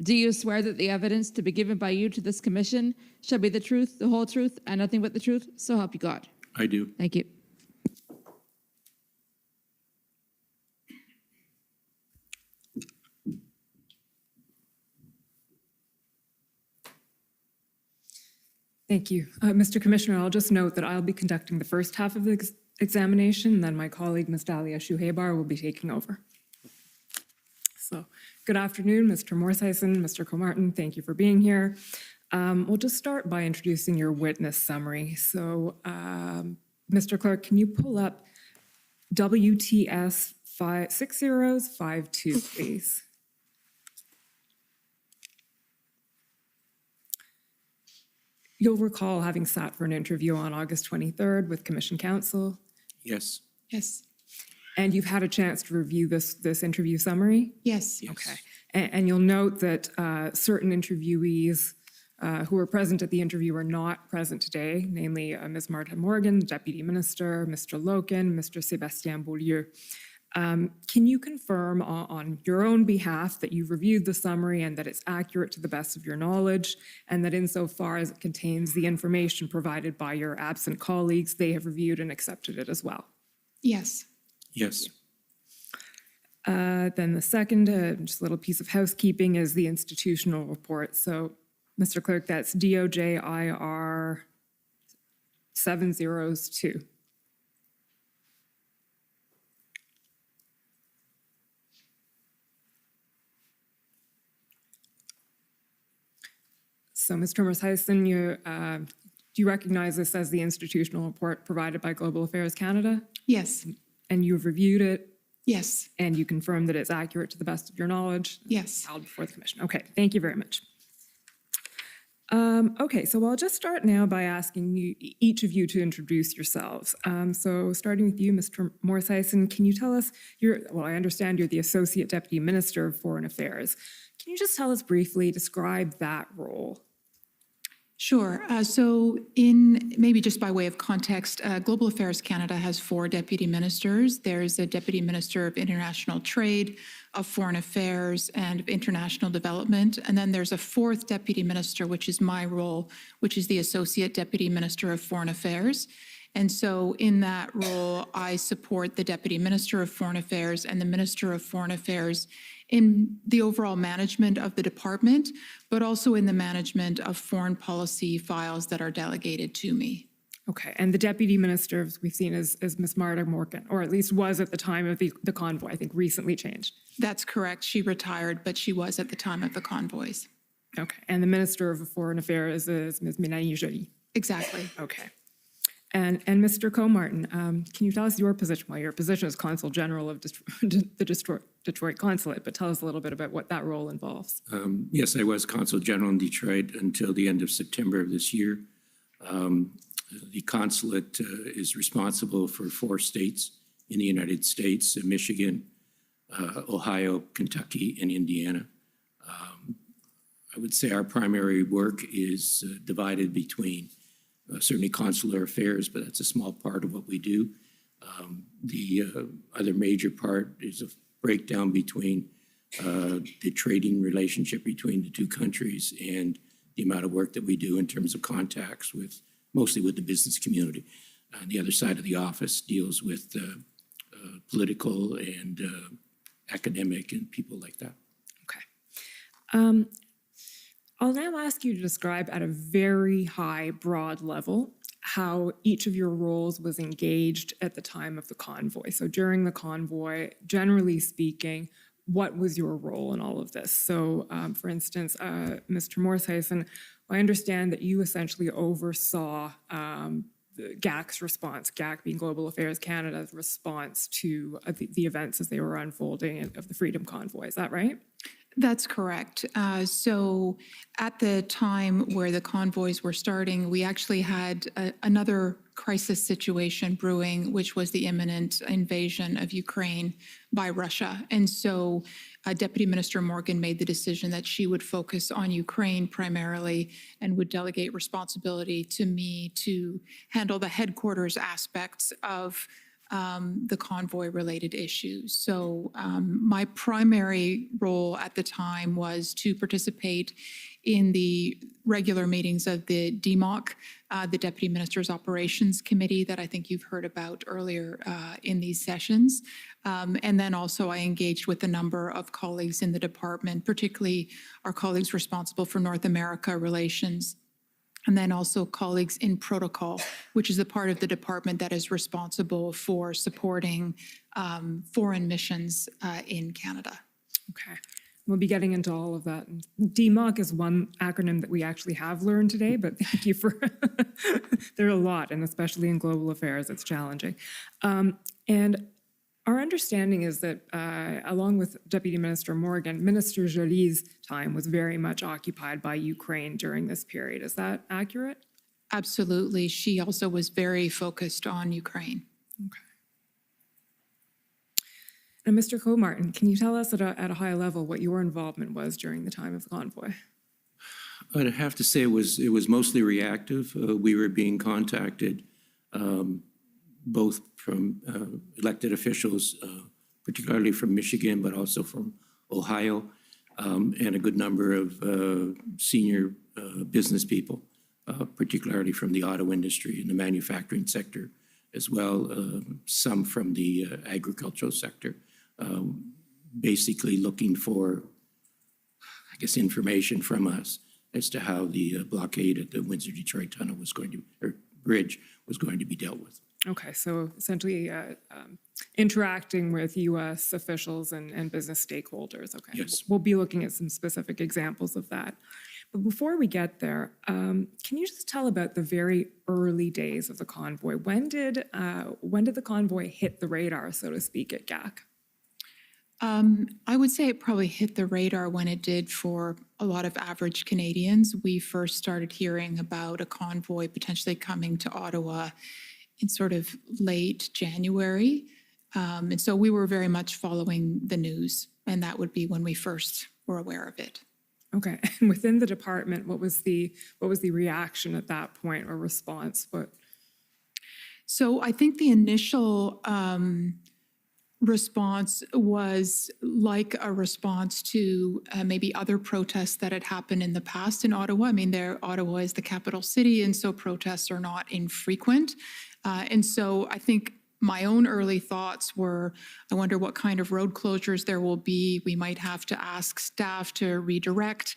[SPEAKER 1] Do you swear that the evidence to be given by you to this commission shall be the truth, the whole truth, and nothing but the truth? So help you God.
[SPEAKER 6] I do.
[SPEAKER 1] Thank you.
[SPEAKER 4] Thank you. Mr. Commissioner, I'll just note that I'll be conducting the first half of the examination, and then my colleague, Ms. Dalia Shuhebar, will be taking over. So, good afternoon, Mr. Turmes-Hyson, Mr. Comartin, thank you for being here. We'll just start by introducing your witness summary. So, Mr. Clerk, can you pull up WTS 6052, please? You'll recall having sat for an interview on August 23rd with Commission Counsel.
[SPEAKER 6] Yes.
[SPEAKER 13] Yes.
[SPEAKER 4] And you've had a chance to review this interview summary?
[SPEAKER 13] Yes.
[SPEAKER 4] Okay. And you'll note that certain interviewees who were present at the interview are not present today, namely Ms. Martha Morgan, Deputy Minister, Mr. Loken, Mr. Sébastien Beaulieu. Can you confirm on your own behalf that you've reviewed the summary and that it's accurate to the best of your knowledge, and that insofar as it contains the information provided by your absent colleagues, they have reviewed and accepted it as well?
[SPEAKER 13] Yes.
[SPEAKER 6] Yes.
[SPEAKER 4] Then the second, just a little piece of housekeeping, is the institutional report. So, Mr. Clerk, that's DOJIR 702. So, Ms. Turmes-Hyson, do you recognize this as the institutional report provided by Global Affairs Canada?
[SPEAKER 13] Yes.
[SPEAKER 4] And you've reviewed it?
[SPEAKER 13] Yes.
[SPEAKER 4] And you confirm that it's accurate to the best of your knowledge?
[SPEAKER 13] Yes.
[SPEAKER 4] Held before the commission. Okay, thank you very much. Okay, so I'll just start now by asking each of you to introduce yourselves. So starting with you, Mr. Turmes-Hyson, can you tell us, I understand you're the Associate Deputy Minister of Foreign Affairs. Can you just tell us briefly, describe that role?
[SPEAKER 13] Sure. So maybe just by way of context, Global Affairs Canada has 4 deputy ministers. There's a Deputy Minister of International Trade, of Foreign Affairs, and of International Development. And then there's a 4th Deputy Minister, which is my role, which is the Associate Deputy Minister of Foreign Affairs. And so in that role, I support the Deputy Minister of Foreign Affairs and the Minister of Foreign Affairs in the overall management of the department, but also in the management of foreign policy files that are delegated to me.
[SPEAKER 4] Okay, and the Deputy Minister, as we've seen, is Ms. Martha Morgan, or at least was at the time of the convoy, I think recently changed.
[SPEAKER 13] That's correct. She retired, but she was at the time of the convoys.
[SPEAKER 4] Okay, and the Minister of Foreign Affairs is Ms. Mélanie Joly.
[SPEAKER 13] Exactly.
[SPEAKER 4] Okay.
[SPEAKER 14] And Mr. Comartin, can you tell us your position? Well, your position is Consul General of the Detroit Consulate, but tell us a little bit about what that role involves.
[SPEAKER 15] Yes, I was Consul General in Detroit until the end of September of this year. The consulate is responsible for 4 states in the United States, Michigan, Ohio, Kentucky, and Indiana. I would say our primary work is divided between certainly consular affairs, but that's a small part of what we do. The other major part is a breakdown between the trading relationship between the 2 countries and the amount of work that we do in terms of contacts with, mostly with the business community. The other side of the office deals with political and academic and people like that.
[SPEAKER 14] Okay. I'll now ask you to describe at a very high, broad level how each of your roles was engaged at the time of the convoy. So during the convoy, generally speaking, what was your role in all of this? So for instance, Mr. Morshausen, I understand that you essentially oversaw the GAC's response, GAC being Global Affairs Canada's response to the events as they were unfolding of the Freedom Convoy. Is that right?
[SPEAKER 13] That's correct. So at the time where the convoys were starting, we actually had another crisis situation brewing, which was the imminent invasion of Ukraine by Russia. And so Deputy Minister Morgan made the decision that she would focus on Ukraine primarily and would delegate responsibility to me to handle the headquarters aspects of the convoy-related issues. So my primary role at the time was to participate in the regular meetings of the DMOC, the Deputy Minister's Operations Committee that I think you've heard about earlier in these sessions. And then also I engaged with a number of colleagues in the department, particularly our colleagues responsible for North America relations, and then also colleagues in protocol, which is a part of the department that is responsible for supporting foreign missions in Canada.
[SPEAKER 14] Okay. We'll be getting into all of that. DMOC is one acronym that we actually have learned today, but thank you for, there are a lot, and especially in global affairs, it's challenging. And our understanding is that along with Deputy Minister Morgan, Minister Jolie's time was very much occupied by Ukraine during this period. Is that accurate?
[SPEAKER 13] Absolutely. She also was very focused on Ukraine.
[SPEAKER 14] Okay. And Mr. Comartin, can you tell us at a high level what your involvement was during the time of the convoy?
[SPEAKER 15] I'd have to say it was mostly reactive. We were being contacted both from elected officials, particularly from Michigan, but also from Ohio, and a good number of senior business people, particularly from the auto industry and the manufacturing sector as well, some from the agricultural sector, basically looking for, I guess, information from us as to how the blockade at the Windsor-Detroit tunnel was going to, or bridge was going to be dealt with.
[SPEAKER 14] Okay, so essentially interacting with U.S. officials and business stakeholders. Okay,
[SPEAKER 15] yes.
[SPEAKER 14] We'll be looking at some specific examples of that. But before we get there, can you just tell about the very early days of the convoy? When did the convoy hit the radar, so to speak, at GAC?
[SPEAKER 13] I would say it probably hit the radar when it did for a lot of average Canadians. We first started hearing about a convoy potentially coming to Ottawa in sort of late January. And so we were very much following the news, and that would be when we first were aware of it.
[SPEAKER 14] Okay, and within the department, what was the reaction at that point or response?
[SPEAKER 13] So I think the initial response was like a response to maybe other protests that had happened in the past in Ottawa. I mean, Ottawa is the capital city, and so protests are not infrequent. And so I think my own early thoughts were, I wonder what kind of road closures there will be. We might have to ask staff to redirect.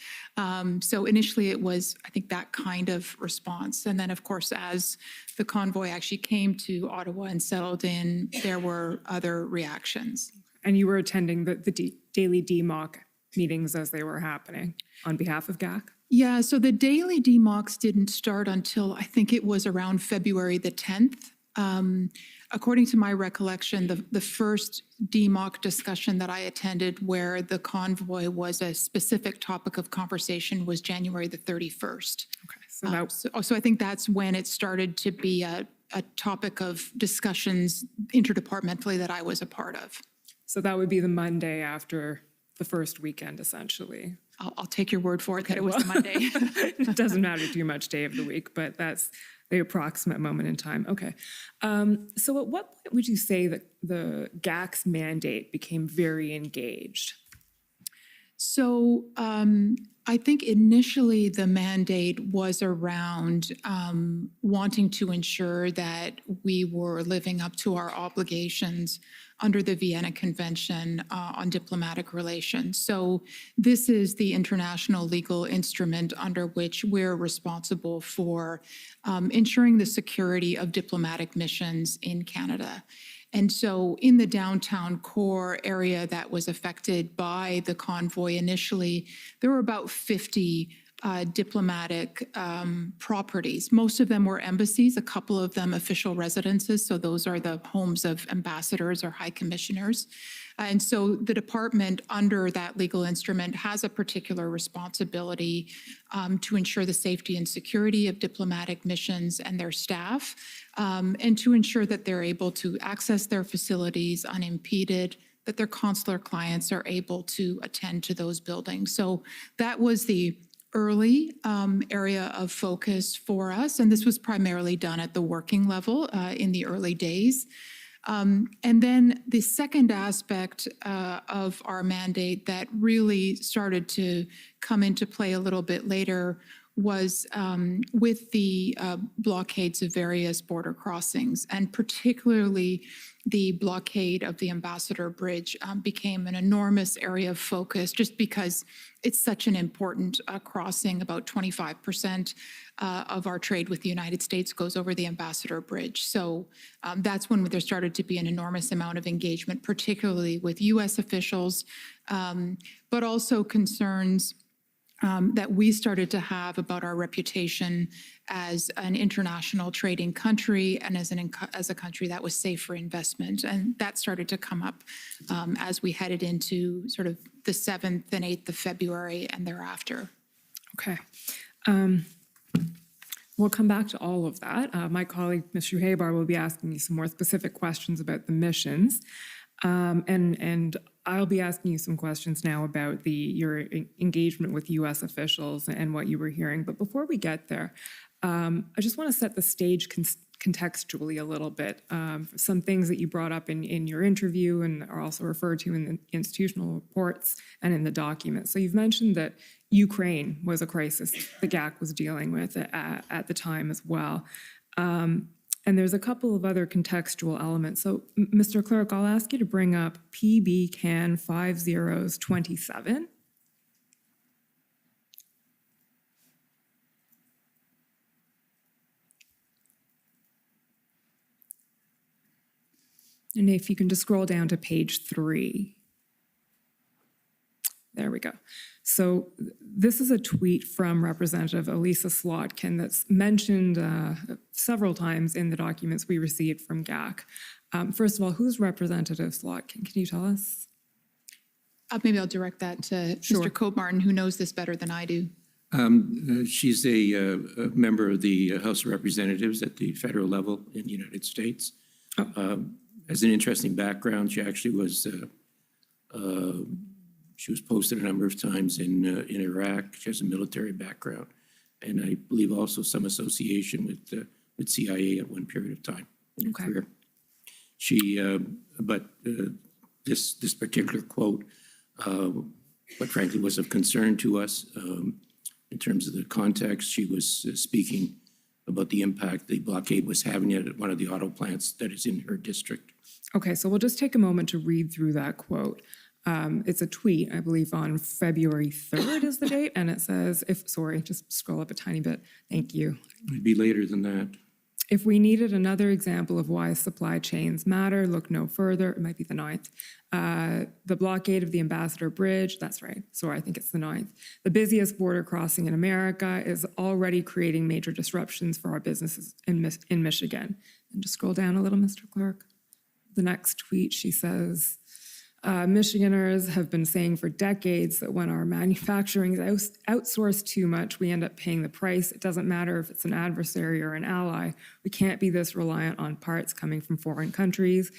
[SPEAKER 13] So initially it was, I think, that kind of response. And then, of course, as the convoy actually came to Ottawa and settled in, there were other reactions.
[SPEAKER 14] And you were attending the daily DMOC meetings as they were happening on behalf of GAC?
[SPEAKER 13] Yeah, so the daily DMOCs didn't start until I think it was around February the 10th. According to my recollection, the first DMOC discussion that I attended where the convoy was a specific topic of conversation was January the 31st.
[SPEAKER 14] Okay, so that
[SPEAKER 13] So I think that's when it started to be a topic of discussions interdepartmentally that I was a part of.
[SPEAKER 14] so that would be the Monday after the first weekend, essentially.
[SPEAKER 13] I'll take your word for it that it was the Monday.
[SPEAKER 14] It doesn't matter too much day of the week, but that's the approximate moment in time. Okay. So at what point would you say that the GAC's mandate became very engaged?
[SPEAKER 13] So I think initially the mandate was around wanting to ensure that we were living up to our obligations under the Vienna Convention on Diplomatic Relations. So this is the international legal instrument under which we're responsible for ensuring the security of diplomatic missions in Canada. And so in the downtown core area that was affected by the convoy initially, there were about 50 diplomatic properties. Most of them were embassies, a couple of them official residences. So those are the homes of ambassadors or high commissioners. And so the department under that legal instrument has a particular responsibility to ensure the safety and security of diplomatic missions and their staff, and to ensure that they're able to access their facilities unimpeded, that their consular clients are able to attend to those buildings. So that was the early area of focus for us, and this was primarily done at the working level in the early days. And then the second aspect of our mandate that really started to come into play a little bit later was with the blockades of various border crossings, and particularly the blockade of the Ambassador Bridge became an enormous area of focus just because it's such an important crossing. About 25% of our trade with the United States goes over the Ambassador Bridge. So that's when there started to be an enormous amount of engagement, particularly with U.S. officials, but also concerns that we started to have about our reputation as an international trading country and as a country that was safe for investment. And that started to come up as we headed into sort of the 7th and 8th of February and thereafter.
[SPEAKER 14] Okay. We'll come back to all of that. My colleague, Ms. Shuhaybar, will be asking you some more specific questions about the missions. And I'll be asking you some questions now about your engagement with U.S. officials and what you were hearing. But before we get there, I just want to set the stage contextually a little bit. Some things that you brought up in your interview and are also referred to in the institutional reports and in the document. So you've mentioned that Ukraine was a crisis the GAC was dealing with at the time as well. And there's a couple of other contextual elements. So, Mr. Clerk, I'll ask you to bring up PB Can 5027. And if you can just scroll down to page 3. There we go. So this is a tweet from Representative Elisa Slotkin that's mentioned several times in the documents we received from GAC. First of all, who's Representative Slotkin? Can you tell us?
[SPEAKER 13] Maybe I'll direct that to Mr. Cope-Martin, who knows this better than I do.
[SPEAKER 15] She's a member of the House of Representatives at the federal level in the United States. Has an interesting background. She actually was posted a number of times in Iraq. She has a military background, and I believe also some association with CIA at one period of time in her career. This particular quote, what frankly was of concern to us in terms of the context. She was speaking about the impact the blockade was having at one of the auto plants that is in her district.
[SPEAKER 14] Okay, so we'll just take a moment to read through that quote. It's a tweet, I believe, on February 3rd is the date, and it says, just scroll up a tiny bit. Thank you.
[SPEAKER 15] It'd be later than that.
[SPEAKER 14] If we needed another example of why supply chains matter, look no further. It might be the 9th. The blockade of the Ambassador Bridge, that's right. Sorry, I think it's the 9th. The busiest border crossing in America is already creating major disruptions for our businesses in Michigan. And just scroll down a little, Mr. Clerk. The next tweet, she says, Michiganders have been saying for decades that when our manufacturing is outsourced too much, we end up paying the price. It doesn't matter if it's an adversary or an ally. We can't be this reliant on parts coming from foreign countries.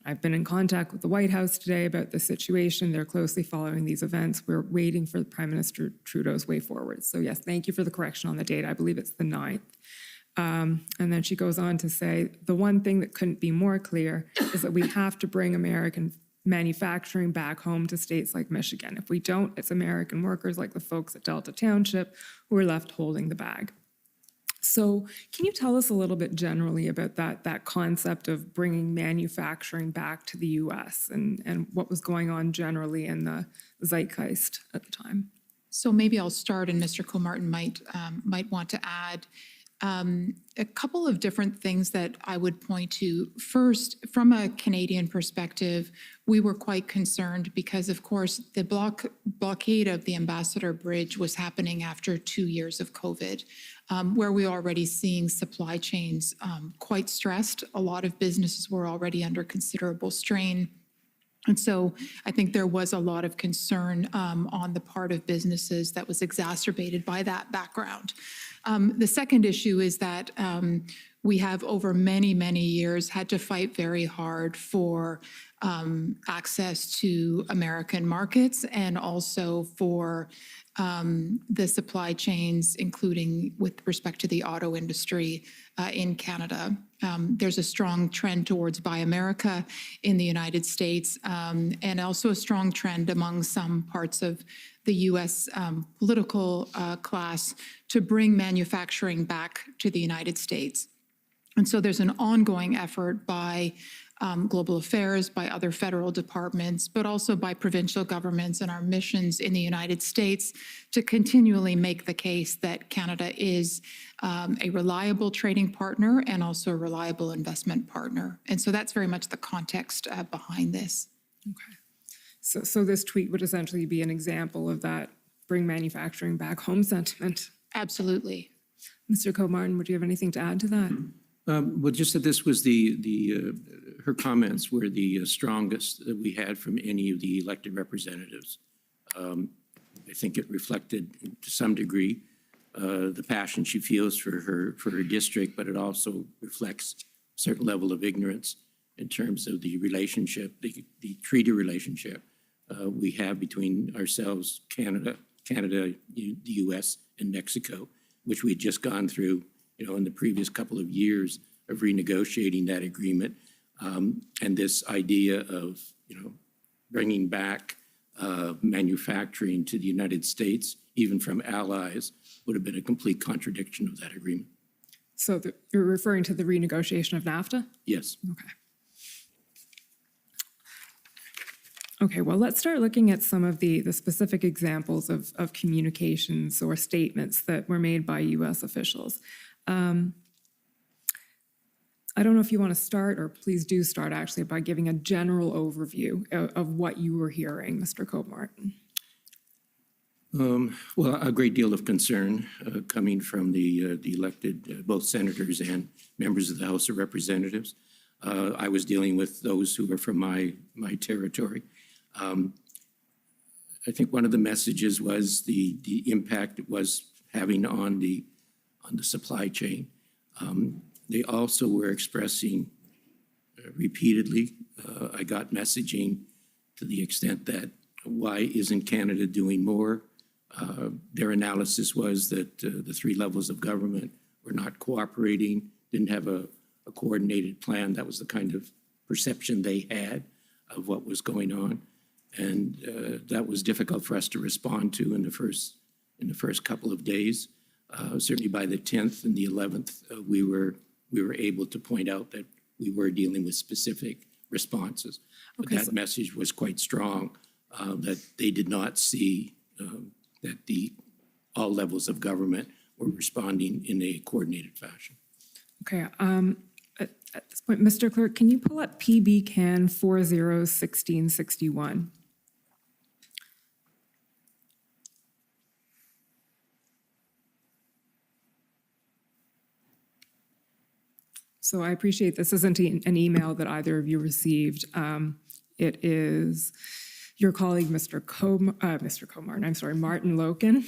[SPEAKER 14] I've been in contact with the White House today about the situation. They're closely following these events. We're waiting for Prime Minister Trudeau's way forward. So yes, thank you for the correction on the date. I believe it's the 9th. And then she goes on to say, the one thing that couldn't be more clear is that we have to bring American manufacturing back home to states like Michigan. If we don't, it's American workers like the folks at Delta Township who are left holding the bag. So can you tell us a little bit generally about that concept of bringing manufacturing back to the U.S. and what was going on generally in the zeitgeist at the time?
[SPEAKER 13] So maybe I'll start, and Mr. Kilmartin might want to add a couple of different things that I would point to. First, from a Canadian perspective, we were quite concerned because, of course, the blockade of the Ambassador Bridge was happening after 2 years of COVID, where we were already seeing supply chains quite stressed. A lot of businesses were already under considerable strain. And so I think there was a lot of concern on the part of businesses that was exacerbated by that background. The second issue is that we have over many, many years had to fight very hard for access to American markets and also for the supply chains, including with respect to the auto industry in Canada. There's a strong trend towards Buy America in the United States, and also a strong trend among some parts of the U.S. Political class to bring manufacturing back to the United States. And so there's an ongoing effort by global affairs, by other federal departments, but also by provincial governments and our missions in the United States to continually make the case that Canada is a reliable trading partner and also a reliable investment partner. And so that's very much the context behind this.
[SPEAKER 14] Okay. So this tweet would essentially be an example of that bring manufacturing back home sentiment.
[SPEAKER 13] Absolutely.
[SPEAKER 14] Mr. Kilmartin, would you have anything to add to that?
[SPEAKER 15] Well, just that this was her comments were the strongest that we had from any of the elected representatives. I think it reflected to some degree the passion she feels for her district, but it also reflects a certain level of ignorance in terms of the relationship, the treaty relationship we have between ourselves, Canada, the U.S., and Mexico, which we had just gone through, in the previous couple of years of renegotiating that agreement. And this idea of, bringing back manufacturing to the United States, even from allies, would have been a complete contradiction of that agreement.
[SPEAKER 14] So you're referring to the renegotiation of NAFTA?
[SPEAKER 15] Yes.
[SPEAKER 14] Okay. Okay, well, let's start looking at some of the specific examples of communications or statements that were made by U.S. officials. I don't know if you want to start, or please do start actually, by giving a general overview of what you were hearing, Mr. Kilmartin.
[SPEAKER 15] Well, a great deal of concern coming from the elected, both senators and members of the House of Representatives. I was dealing with those who were from my territory. I think one of the messages was the impact it was having on the supply chain. They also were expressing repeatedly, I got messaging to the extent that why isn't Canada doing more? Their analysis was that the three levels of government were not cooperating, didn't have a coordinated plan. That was the kind of perception they had of what was going on. And that was difficult for us to respond to in the first couple of days. Certainly by the 10th and the 11th, we were able to point out that we were dealing with specific responses. But that message was quite strong, that they did not see that all levels of government were responding in a coordinated fashion.
[SPEAKER 14] Okay. At this point, Mr. Clerk, can you pull up PB Can 401661? So I appreciate this isn't an email that either of you received. It is your colleague, Mr. Martin Loken,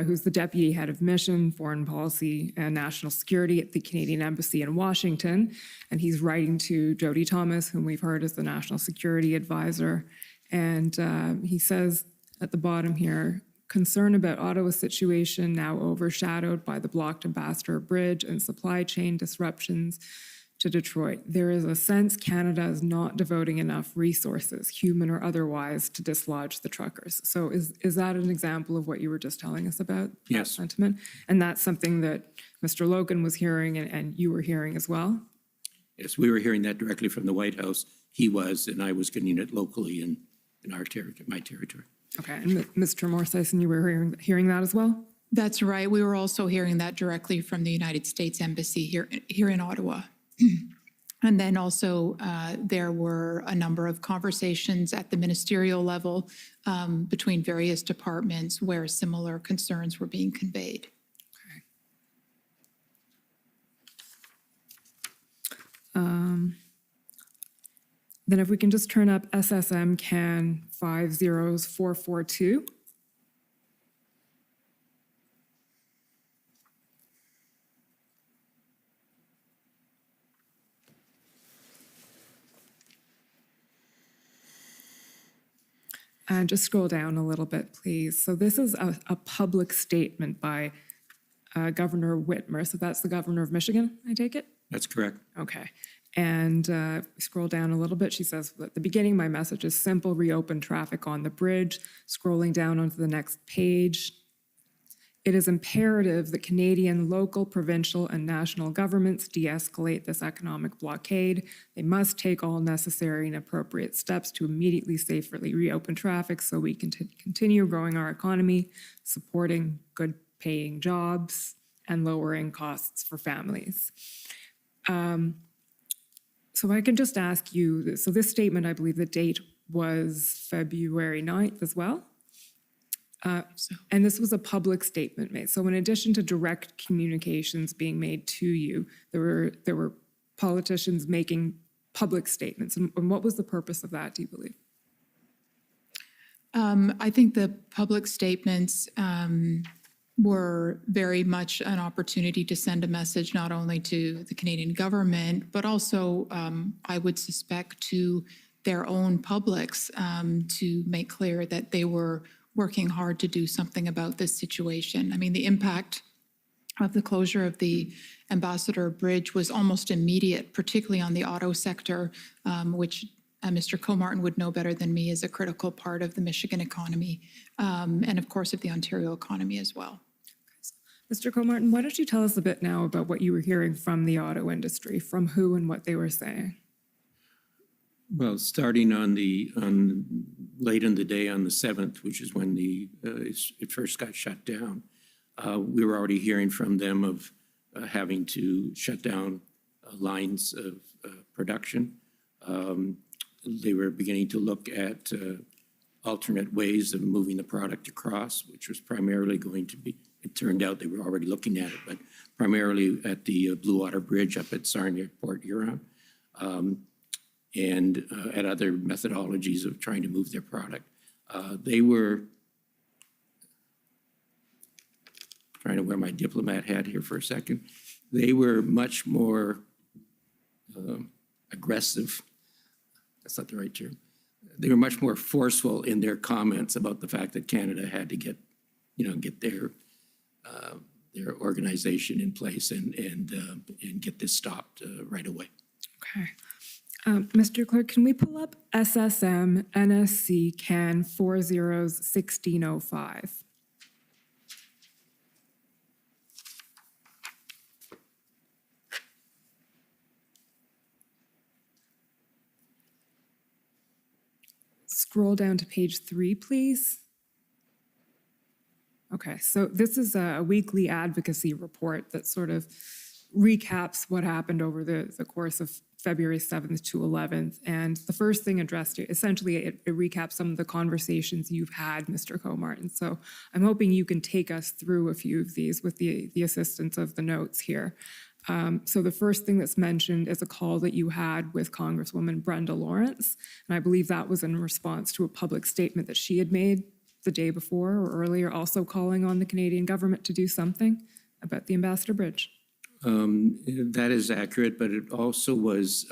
[SPEAKER 14] who's the Deputy Head of Mission, Foreign Policy and National Security at the Canadian Embassy in Washington. And he's writing to Jody Thomas, whom we've heard is the National Security Advisor. And he says at the bottom here, concern about Ottawa's situation now overshadowed by the blocked Ambassador Bridge and supply chain disruptions to Detroit. There is a sense Canada is not devoting enough resources, human or otherwise, to dislodge the truckers. So is that an example of what you were just telling us about?
[SPEAKER 15] Yes.
[SPEAKER 14] That sentiment? And that's something that Mr. Logan was hearing and you were hearing as well?
[SPEAKER 15] Yes, we were hearing that directly from the White House. He was, and I was getting it locally in our territory, my territory.
[SPEAKER 14] Okay, and Mr. Morseison, you were hearing that as well?
[SPEAKER 13] That's right. We were also hearing that directly from the United States Embassy here in Ottawa. And then also there were a number of conversations at the ministerial level between various departments where similar concerns were being conveyed.
[SPEAKER 14] Then if we can just turn up SSM Can 50442. And just scroll down a little bit, please. So this is a public statement by Governor Whitmer. So that's the governor of Michigan, I take it?
[SPEAKER 15] That's correct.
[SPEAKER 14] Okay. And scroll down a little bit. She says, at the beginning, my message is simple, reopen traffic on the bridge. Scrolling down onto the next page. It is imperative that Canadian, local, provincial, and national governments de-escalate this economic blockade. They must take all necessary and appropriate steps to immediately safely reopen traffic so we can continue growing our economy, supporting good-paying jobs, and lowering costs for families. So I can just ask you, so this statement, I believe the date was February 9th as well? And this was a public statement made. So in addition to direct communications being made to you, there were politicians making public statements. And what was the purpose of that, do you believe?
[SPEAKER 13] I think the public statements were very much an opportunity to send a message not only to the Canadian government, but also, I would suspect, to their own publics to make clear that they were working hard to do something about this situation. I mean, the impact of the closure of the Ambassador Bridge was almost immediate, particularly on the auto sector, which Mr. Comartin would know better than me is a critical part of the Michigan economy, and of course of the Ontario economy as well.
[SPEAKER 14] Mr. Comartin, why don't you tell us a bit now about what you were hearing from the auto industry, from who and what they were saying?
[SPEAKER 15] Well, starting on late in the day on the 7th, which is when it first got shut down, we were already hearing from them of having to shut down lines of production. They were beginning to look at alternate ways of moving the product across, which was primarily going to be, it turned out they were already looking at it, but primarily at the Blue Water Bridge up at Sarnia, Port Huron, and at other methodologies of trying to move their product. They were, trying to wear my diplomat hat here for a second, they were much more aggressive, that's not the right term, they were much more forceful in their comments about the fact that Canada had to get their organization in place and get this stopped right away.
[SPEAKER 14] Okay. Mr. Clerk, can we pull up SSM NSC Can 401605? Scroll down to page 3, please. Okay, so this is a weekly advocacy report that sort of recaps what happened over the course of February 7th to 11th. And the first thing addressed, essentially, it recaps some of the conversations you've had, Mr. Comartin. So I'm hoping you can take us through a few of these with the assistance of the notes here. So the first thing that's mentioned is a call that you had with Congresswoman Brenda Lawrence. And I believe that was in response to a public statement that she had made the day before or earlier, also calling on the Canadian government to do something about the Ambassador Bridge.
[SPEAKER 15] That is accurate, but it also was,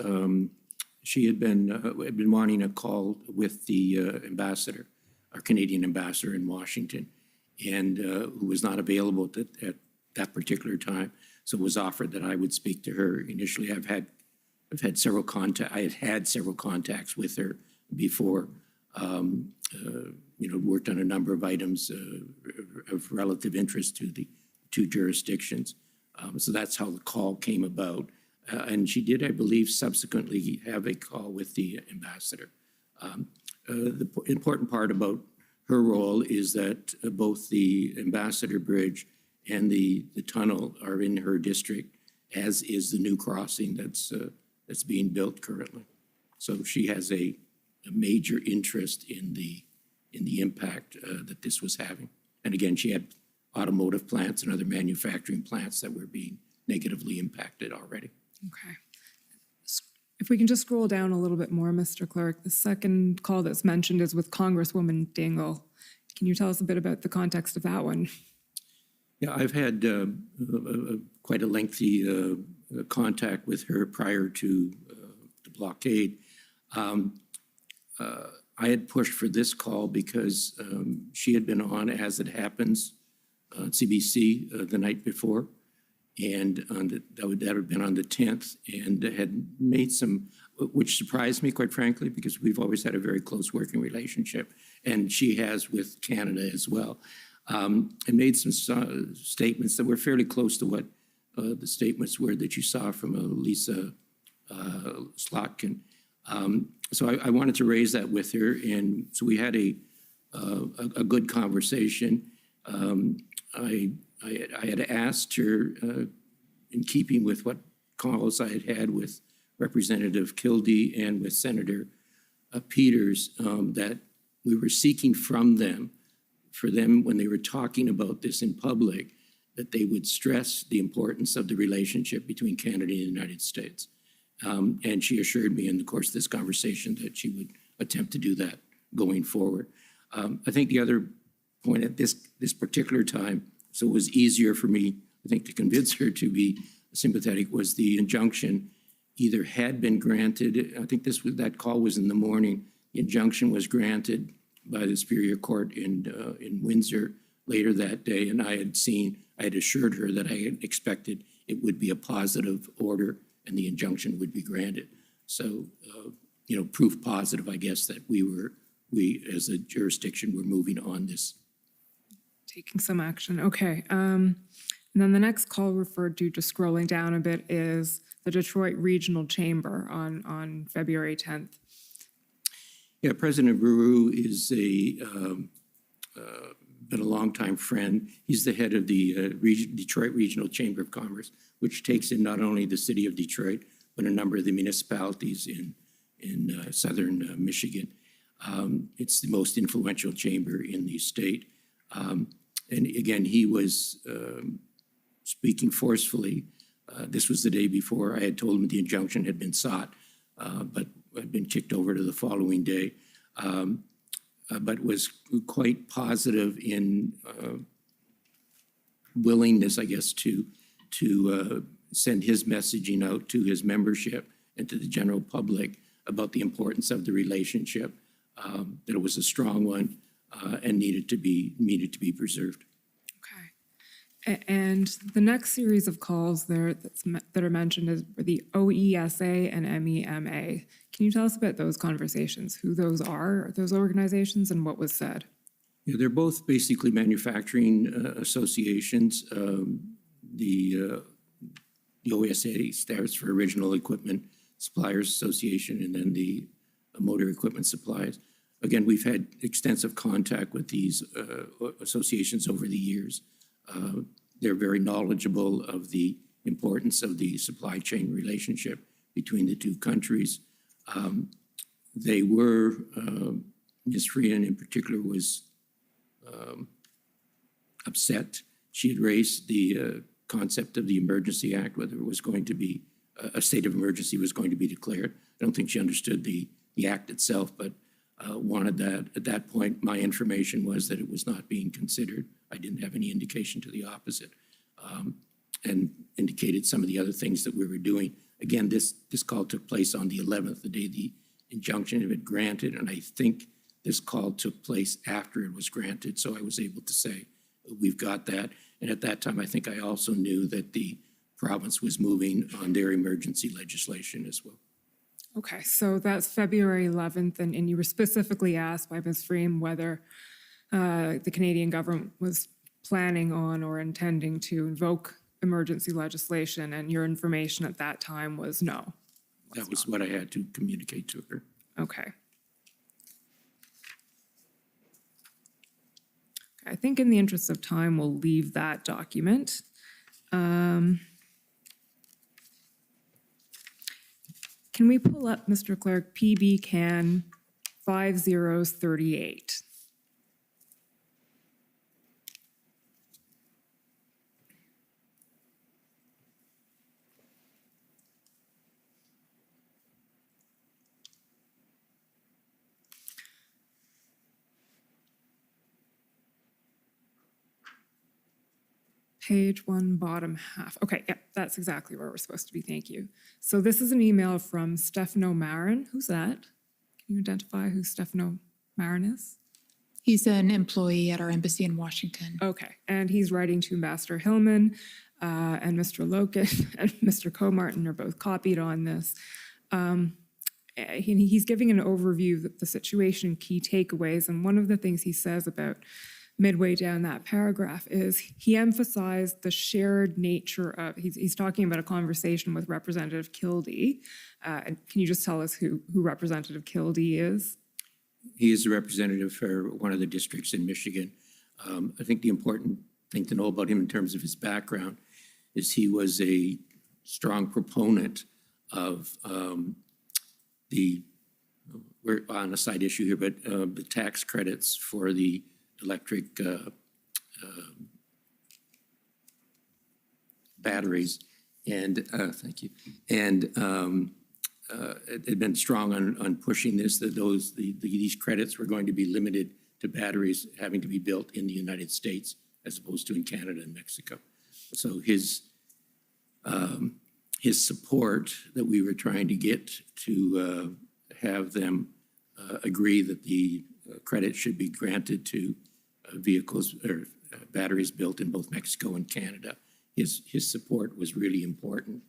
[SPEAKER 15] she had been wanting a call with the ambassador, our Canadian ambassador in Washington, and who was not available at that particular time. So it was offered that I would speak to her. Initially, I've had several I had had several contacts with her before. Worked on a number of items of relative interest to the two jurisdictions. So that's how the call came about. And she did, I believe, subsequently have a call with the ambassador. The important part about her role is that both the Ambassador Bridge and the tunnel are in her district, as is the new crossing that's being built currently. So she has a major interest in the impact that this was having. And again, she had automotive plants and other manufacturing plants that were being negatively impacted already.
[SPEAKER 14] Okay. If we can just scroll down a little bit more, Mr. Clerk, the second call that's mentioned is with Congresswoman Dingle. Can you tell us a bit about the context of that one?
[SPEAKER 15] Yeah, I've had quite a lengthy contact with her prior to the blockade. I had pushed for this call because she had been on As It Happens, CBC, the night before, and that would have been on the 10th, and had made some, which surprised me, quite frankly, because we've always had a very close working relationship, and she has with Canada as well, and made some statements that were fairly close to what the statements were that you saw from Lisa Slotkin. So I wanted to raise that with her, and so we had a good conversation. I had asked her, in keeping with what calls I had with Representative Kildee and with Senator Peters, that we were seeking from them, for them when they were talking about this in public, that they would stress the importance of the relationship between Canada and the United States. And she assured me in the course of this conversation that she would attempt to do that going forward. I think the other point at this particular time, so it was easier for me, I think, to convince her to be sympathetic, was the injunction either had been granted. I think that call was in the morning. The injunction was granted by the Superior Court in Windsor later that day, and I had assured her that I had expected it would be a positive order and the injunction would be granted. So, proof positive, I guess, that we as a jurisdiction were moving on this.
[SPEAKER 14] Taking some action. Okay. And then the next call referred to, just scrolling down a bit, is the Detroit Regional Chamber on February 10th.
[SPEAKER 15] Yeah, President Ruru is been a longtime friend. He's the head of the Detroit Regional Chamber of Commerce, which takes in not only the city of Detroit, but a number of the municipalities in southern Michigan. It's the most influential chamber in the state. And again, he was speaking forcefully. This was the day before. I had told him the injunction had been sought, but had been kicked over to the following day. But was quite positive in willingness, I guess, to send his messaging out to his membership and to the general public about the importance of the relationship, that it was a strong one and needed to be preserved.
[SPEAKER 14] Okay. And the next series of calls there that are mentioned is the OESA and MEMA. Can you tell us about those conversations, who those are, those organizations, and what was said?
[SPEAKER 15] Yeah, they're both basically manufacturing associations. The OESA stands for Original Equipment Suppliers Association, and then the Motor Equipment Suppliers. Again, we've had extensive contact with these associations over the years. They're very knowledgeable of the importance of the supply chain relationship between the two countries. They were, Ms. Freehan in particular was upset. She had raised the concept of the Emergency Act, whether it was going to be a state of emergency was going to be declared. I don't think she understood the act itself, but wanted that. At that point, my information was that it was not being considered. I didn't have any indication to the opposite, and indicated some of the other things that we were doing. Again, this call took place on the 11th, the day the injunction had been granted, and I think this call took place after it was granted, so I was able to say, we've got that. And at that time, I think I also knew that the province was moving on their emergency legislation as well.
[SPEAKER 14] Okay, so that's February 11th, and you were specifically asked by Ms. Freeman whether the Canadian government was planning on or intending to invoke emergency legislation, and your information at that time was no.
[SPEAKER 15] That was what I had to communicate to her.
[SPEAKER 14] Okay. I think in the interest of time, we'll leave that document. Can we pull up, Mr. Clerk, PB Can 5038? Page 1, bottom half. Okay, yeah, that's exactly where we're supposed to be. Thank you. So this is an email from Stefano Marin. Who's that? Can you identify who Stefano Marin is?
[SPEAKER 13] He's an employee at our embassy in Washington.
[SPEAKER 14] Okay, and he's writing to Ambassador Hillman and Mr. Loken and Mr. Comartin are both copied on this. He's giving an overview of the situation, key takeaways, and one of the things he says about midway down that paragraph is he emphasized the shared nature of, he's talking about a conversation with Representative Kildee. And can you just tell us who Representative Kildee is?
[SPEAKER 15] He is a representative for one of the districts in Michigan. I think the important thing to know about him in terms of his background is he was a strong proponent of we're on a side issue here, but the tax credits for the electric batteries, and thank you. And it had been strong on pushing this, that these credits were going to be limited to batteries having to be built in the United States as opposed to in Canada and Mexico. So his support that we were trying to get to have them agree that the credit should be granted to vehicles or batteries built in both Mexico and Canada. His support was really important,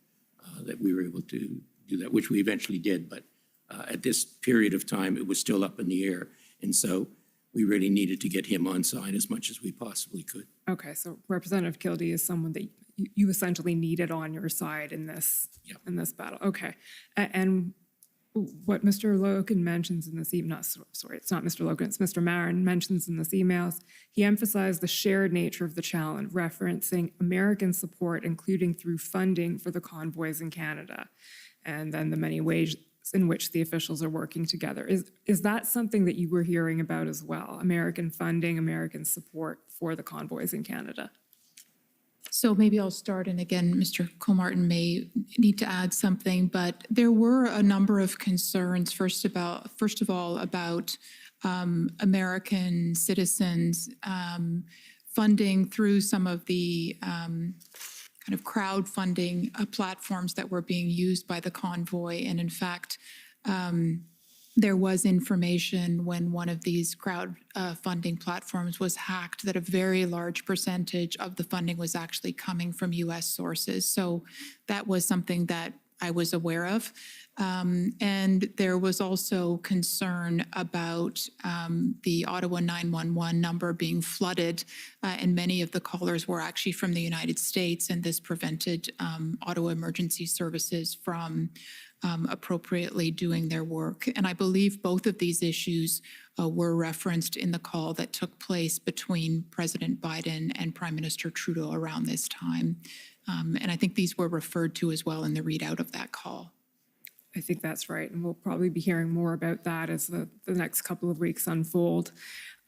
[SPEAKER 15] that we were able to do that, which we eventually did. But at this period of time, it was still up in the air. And so we really needed to get him on side as much as we possibly could.
[SPEAKER 14] Okay, so Representative Kildee is someone that you essentially needed on your side in this, in this battle. Okay, and what Mr. Loken mentions in this email, sorry, it's not Mr. Loken, it's Mr. Marin mentions in this emails, he emphasized the shared nature of the challenge, referencing American support, including through funding for the convoys in Canada, and then the many ways in which the officials are working together. Is that something that you were hearing about as well? American funding, American support for the convoys in Canada?
[SPEAKER 13] So maybe I'll start, and again, Mr. Comartin may need to add something, but there were a number of concerns, first of all, about American citizens funding through some of the kind of crowdfunding platforms that were being used by the convoy. And in fact, there was information when one of these crowdfunding platforms was hacked that a very large percentage of the funding was actually coming from U.S. sources. So that was something that I was aware of. And there was also concern about the Ottawa 911 number being flooded, and many of the callers were actually from the United States, and this prevented Ottawa Emergency Services from appropriately doing their work. And I believe both of these issues were referenced in the call that took place between President Biden and Prime Minister Trudeau around this time. And I think these were referred to as well in the readout of that call.
[SPEAKER 14] I think that's right. And we'll probably be hearing more about that as the next couple of weeks unfold.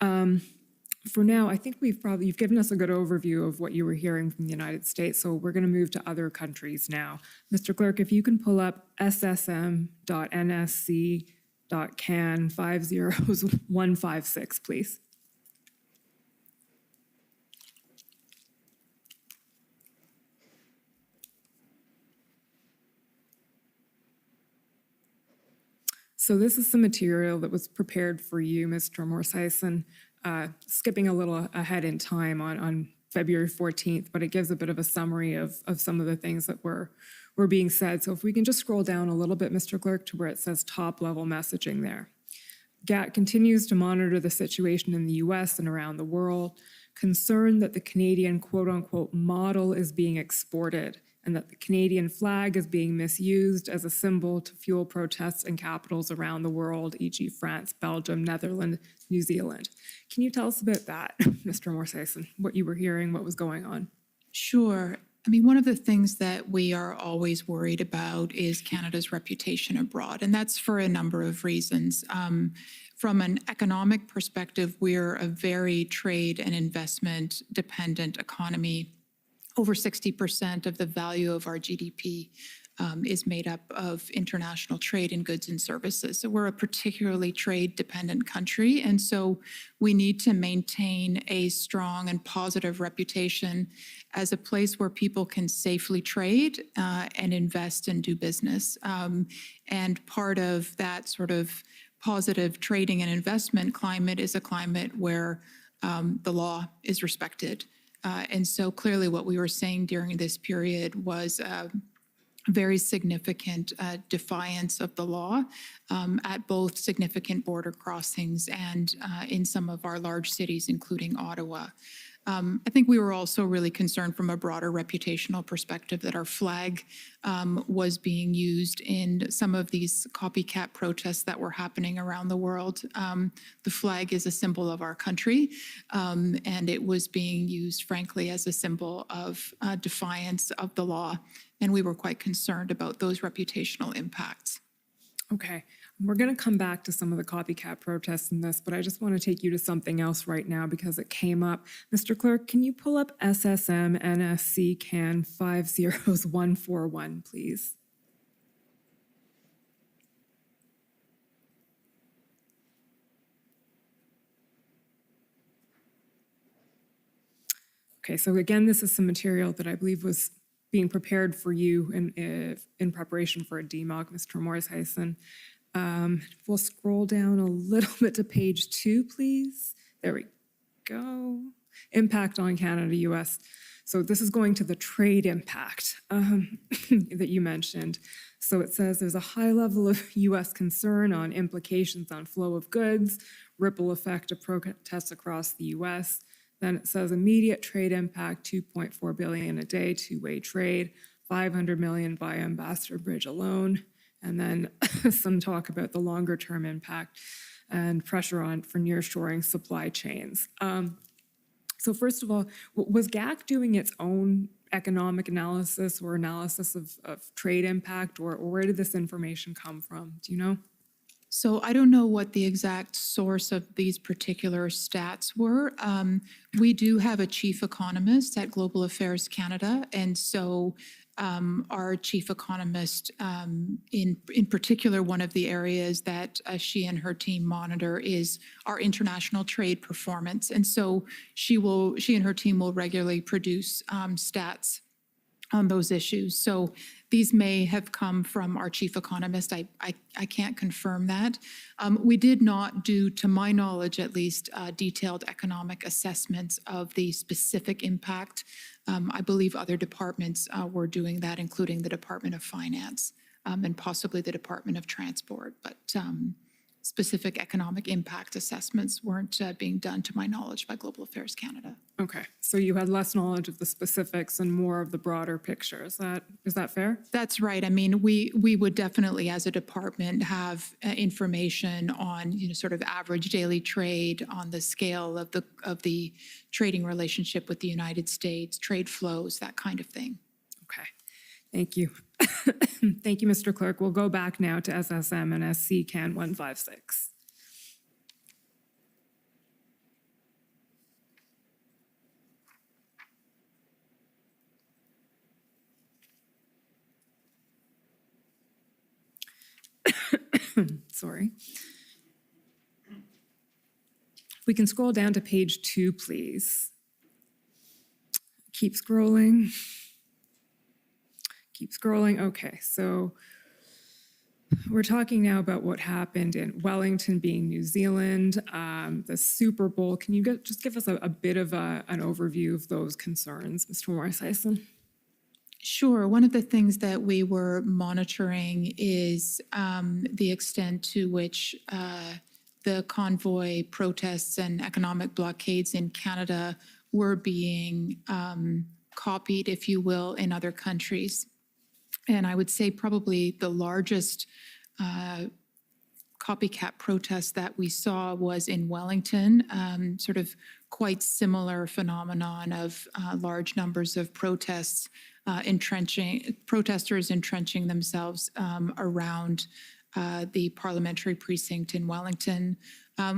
[SPEAKER 14] For now, I think you've given us a good overview of what you were hearing from the United States. So we're going to move to other countries now. Mr. Clerk, if you can pull up ssm.nsc.can 50156, please. So this is some material that was prepared for you, Mr. Morsison, skipping a little ahead in time on February 14th, but it gives a bit of a summary of some of the things that were being said. So if we can just scroll down a little bit, Mr. Clerk, to where it says top-level messaging there. GAT continues to monitor the situation in the U.S. and around the world, concerned that the Canadian quote-unquote model is being exported and that the Canadian flag is being misused as a symbol to fuel protests in capitals around the world, e.g. France, Belgium, Netherlands, New Zealand. Can you tell us about that, Mr. Morsison, what you were hearing, what was going on?
[SPEAKER 13] Sure. I mean, one of the things that we are always worried about is Canada's reputation abroad, and that's for a number of reasons. From an economic perspective, we're a very trade and investment dependent economy. Over 60% of the value of our GDP is made up of international trade in goods and services. So we're a particularly trade-dependent country, and so we need to maintain a strong and positive reputation as a place where people can safely trade and invest and do business. And part of that sort of positive trading and investment climate is a climate where the law is respected. And so clearly what we were saying during this period was very significant defiance of the law at both significant border crossings and in some of our large cities, including Ottawa. I think we were also really concerned from a broader reputational perspective that our flag was being used in some of these copycat protests that were happening around the world. The flag is a symbol of our country, and it was being used, frankly, as a symbol of defiance of the law. And we were quite concerned about those reputational impacts.
[SPEAKER 14] Okay. We're going to come back to some of the copycat protests in this, but I just want to take you to something else right now because it came up. Mr. Clerk, can you pull up SSM NSC CAN 50141, please? Okay, so again, this is some material that I believe was being prepared for you in preparation for a DMOC, Mr. Morsison. We'll scroll down a little bit to page 2, please. There we go. Impact on Canada, U.S. So this is going to the trade impact that you mentioned. So it says there's a high level of U.S. concern on implications on flow of goods, ripple effect of protests across the U.S. Then it says immediate trade impact, $2.4 billion a day, two-way trade, $500 million by Ambassador Bridge alone. And then some talk about the longer term impact and pressure for nearshoring supply chains. So first of all, was GAC doing its own economic analysis or analysis of trade impact, or where did this information come from? Do you know?
[SPEAKER 13] So I don't know what the exact source of these particular stats were. We do have a chief economist at Global Affairs Canada, and so our chief economist, in particular, one of the areas that she and her team monitor is our international trade performance. And so she and her team will regularly produce stats on those issues. So these may have come from our chief economist. I can't confirm that. We did not do, to my knowledge at least, detailed economic assessments of the specific impact. I believe other departments were doing that, including the Department of Finance and possibly the Department of Transport. But specific economic impact assessments weren't being done, to my knowledge, by Global Affairs Canada.
[SPEAKER 14] Okay, so you had less knowledge of the specifics and more of the broader picture. Is that fair?
[SPEAKER 13] That's right. I mean, we would definitely, as a department, have information on sort of average daily trade, on the scale of the trading relationship with the United States, trade flows, that kind of thing.
[SPEAKER 14] Okay, thank you. Thank you, Mr. Clerk. We'll go back now to SSM and SC Can 156. Sorry. We can scroll down to page 2, please. Keep scrolling. Keep scrolling. Okay, so we're talking now about what happened in Wellington, being New Zealand, the Super Bowl. Can you just give us a bit of an overview of those concerns, Mr. Morris-Hyson?
[SPEAKER 13] Sure. One of the things that we were monitoring is the extent to which the convoy protests and economic blockades in Canada were being copied, if you will, in other countries. And I would say probably the largest copycat protest that we saw was in Wellington, sort of quite similar phenomenon of large numbers of protesters entrenching themselves around the parliamentary precinct in Wellington.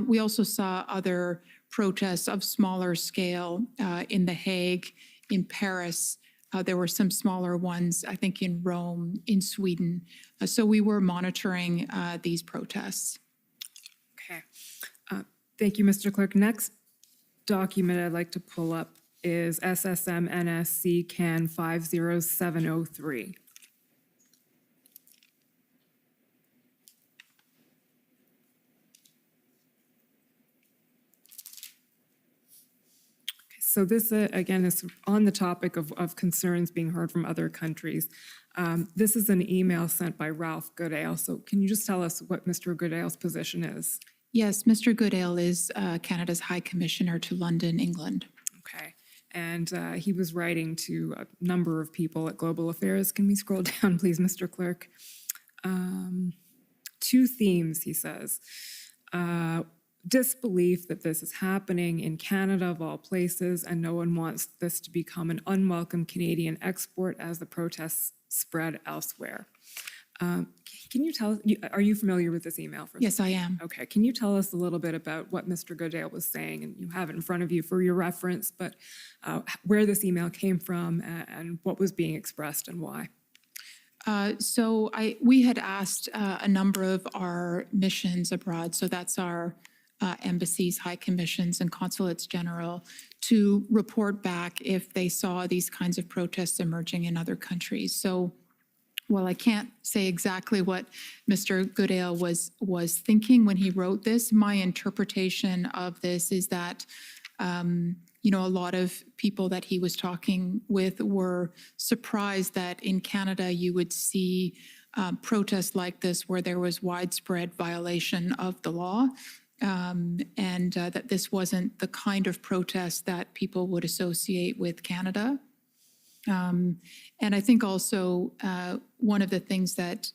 [SPEAKER 13] We also saw other protests of smaller scale in The Hague, in Paris. There were some smaller ones, I think, in Rome, in Sweden. So we were monitoring these protests.
[SPEAKER 14] Okay. Thank you, Mr. Clerk. Next document I'd like to pull up is SSM NSC Can 50703. So this, again, is on the topic of concerns being heard from other countries. This is an email sent by Ralph Goodale. So can you just tell us what Mr. Goodale's position is?
[SPEAKER 13] Yes, Mr. Goodale is Canada's High Commissioner to London, England.
[SPEAKER 14] Okay. And he was writing to a number of people at Global Affairs. Can we scroll down, please, Mr. Clerk? 2 themes, he says. Disbelief that this is happening in Canada, of all places, and no one wants this to become an unwelcome Canadian export as the protests spread elsewhere. Can you tell, are you familiar with this email?
[SPEAKER 13] Yes, I am.
[SPEAKER 14] Okay, can you tell us a little bit about what Mr. Goodale was saying? And you have it in front of you for your reference, but where this email came from and what was being expressed and why?
[SPEAKER 13] We had asked a number of our missions abroad, so that's our embassies, high commissions, and consulates general, to report back if they saw these kinds of protests emerging in other countries. So while I can't say exactly what Mr. Goodale was thinking when he wrote this, my interpretation of this is that a lot of people that he was talking with were surprised that in Canada you would see protests like this where there was widespread violation of the law, and that this wasn't the kind of protest that people would associate with Canada. And I think also one of the things that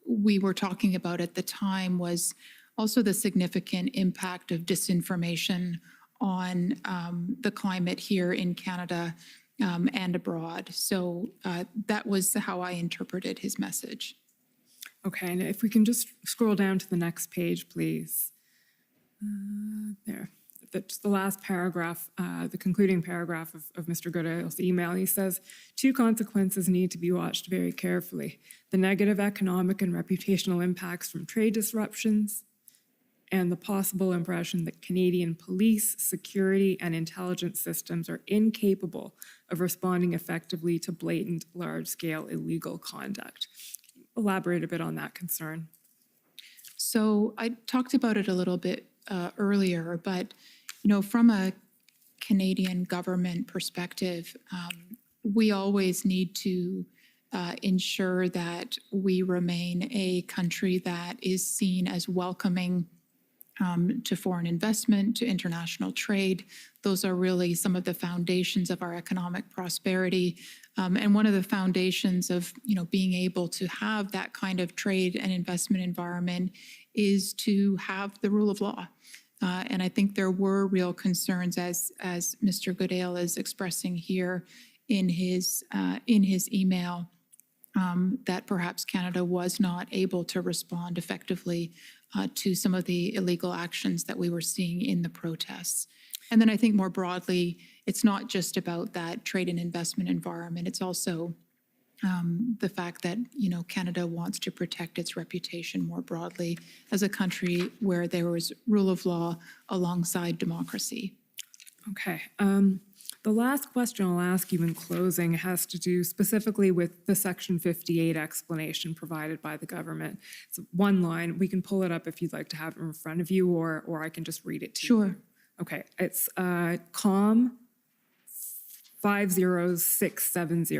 [SPEAKER 13] we were talking about at the time was also the significant impact of disinformation on the climate here in Canada and abroad. So that was how I interpreted his message.
[SPEAKER 14] Okay, and if we can just scroll down to the next page, please. There. The last paragraph, the concluding paragraph of Mr. Goodale's email, he says, 2 consequences need to be watched very carefully. The negative economic and reputational impacts from trade disruptions and the possible impression that Canadian police, security, and intelligence systems are incapable of responding effectively to blatant, large-scale illegal conduct. Elaborate a bit on that concern.
[SPEAKER 13] So I talked about it a little bit earlier, but from a Canadian government perspective, we always need to ensure that we remain a country that is seen as welcoming to foreign investment, to international trade. Those are really some of the foundations of our economic prosperity. And one of the foundations of being able to have that kind of trade and investment environment is to have the rule of law. And I think there were real concerns, as Mr. Goodale is expressing here, in his email that perhaps Canada was not able to respond effectively to some of the illegal actions that we were seeing in the protests. And then I think more broadly, it's not just about that trade and investment environment. It's also the fact that, Canada wants to protect its reputation more broadly as a country where there was rule of law alongside democracy.
[SPEAKER 14] Okay. The last question I'll ask you in closing has to do specifically with the Section 58 explanation provided by the government. It's one line. We can pull it up if you'd like to have it in front of you, or I can just read it to you.
[SPEAKER 13] Sure.
[SPEAKER 14] Okay. It's COM 50670.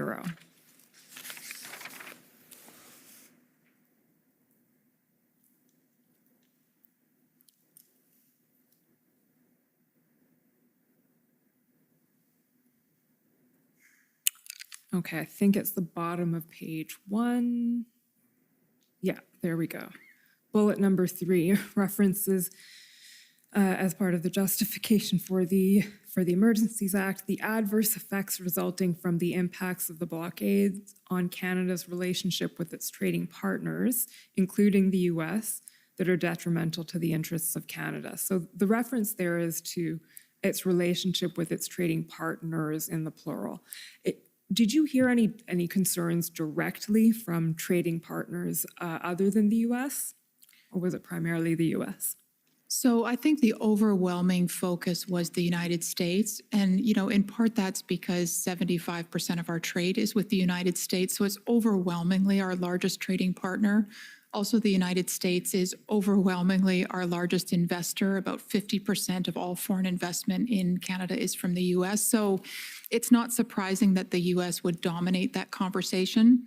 [SPEAKER 14] Okay, I think it's the bottom of page 1. Yeah, there we go. Bullet number 3 references as part of the justification for the Emergencies Act, the adverse effects resulting from the impacts of the blockade on Canada's relationship with its trading partners, including the US, that are detrimental to the interests of Canada. So the reference there is to its relationship with its trading partners in the plural. Did you hear any concerns directly from trading partners other than the US, or was it primarily the US?
[SPEAKER 13] So I think the overwhelming focus was the United States. And, in part that's because 75% of our trade is with the United States. So it's overwhelmingly our largest trading partner. Also, the United States is overwhelmingly our largest investor. About 50% of all foreign investment in Canada is from the US. So it's not surprising that the US would dominate that conversation.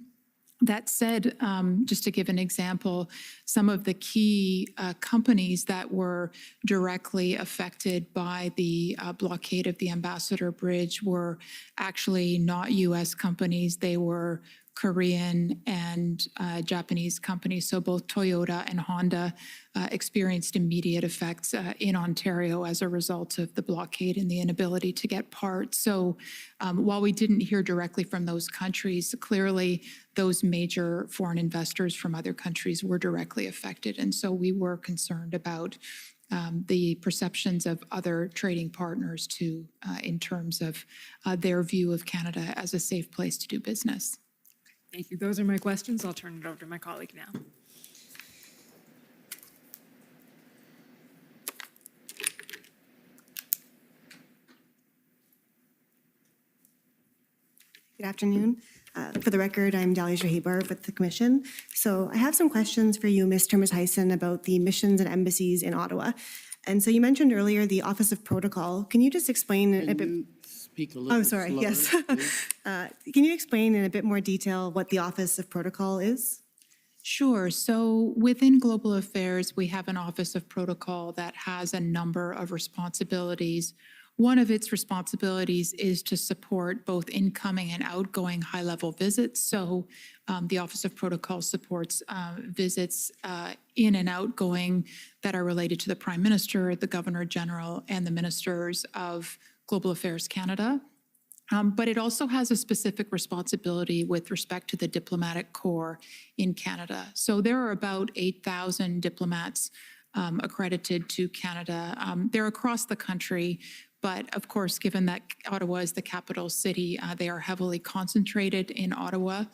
[SPEAKER 13] That said, just to give an example, some of the key companies that were directly affected by the blockade of the Ambassador Bridge were actually not US companies. They were Korean and Japanese companies. So both Toyota and Honda experienced immediate effects in Ontario as a result of the blockade and the inability to get parts. So while we didn't hear directly from those countries, clearly those major foreign investors from other countries were directly affected. And so we were concerned about the perceptions of other trading partners too, in terms of their view of Canada as a safe place to do business.
[SPEAKER 14] Thank you. Those are my questions. I'll turn it over to my colleague now.
[SPEAKER 16] Good afternoon. For the record, I'm Delicia with the Commission. So I have some questions for you, Ms. Termes-Hyson, about the missions and embassies in Ottawa. And so you mentioned earlier the Office of Protocol. Can you just explain a bit?
[SPEAKER 2] Speak a little
[SPEAKER 16] slower, yes. Can you explain in a bit more detail what the Office of Protocol is?
[SPEAKER 13] Sure. So within Global Affairs, we have an Office of Protocol that has a number of responsibilities. One of its responsibilities is to support both incoming and outgoing high-level visits. So the Office of Protocol supports visits in and outgoing that are related to the Prime Minister, the Governor General, and the Ministers of Global Affairs Canada. But it also has a specific responsibility with respect to the diplomatic corps in Canada. So there are about 8,000 diplomats accredited to Canada. They're across the country, but of course, given that Ottawa is the capital city, they are heavily concentrated in Ottawa,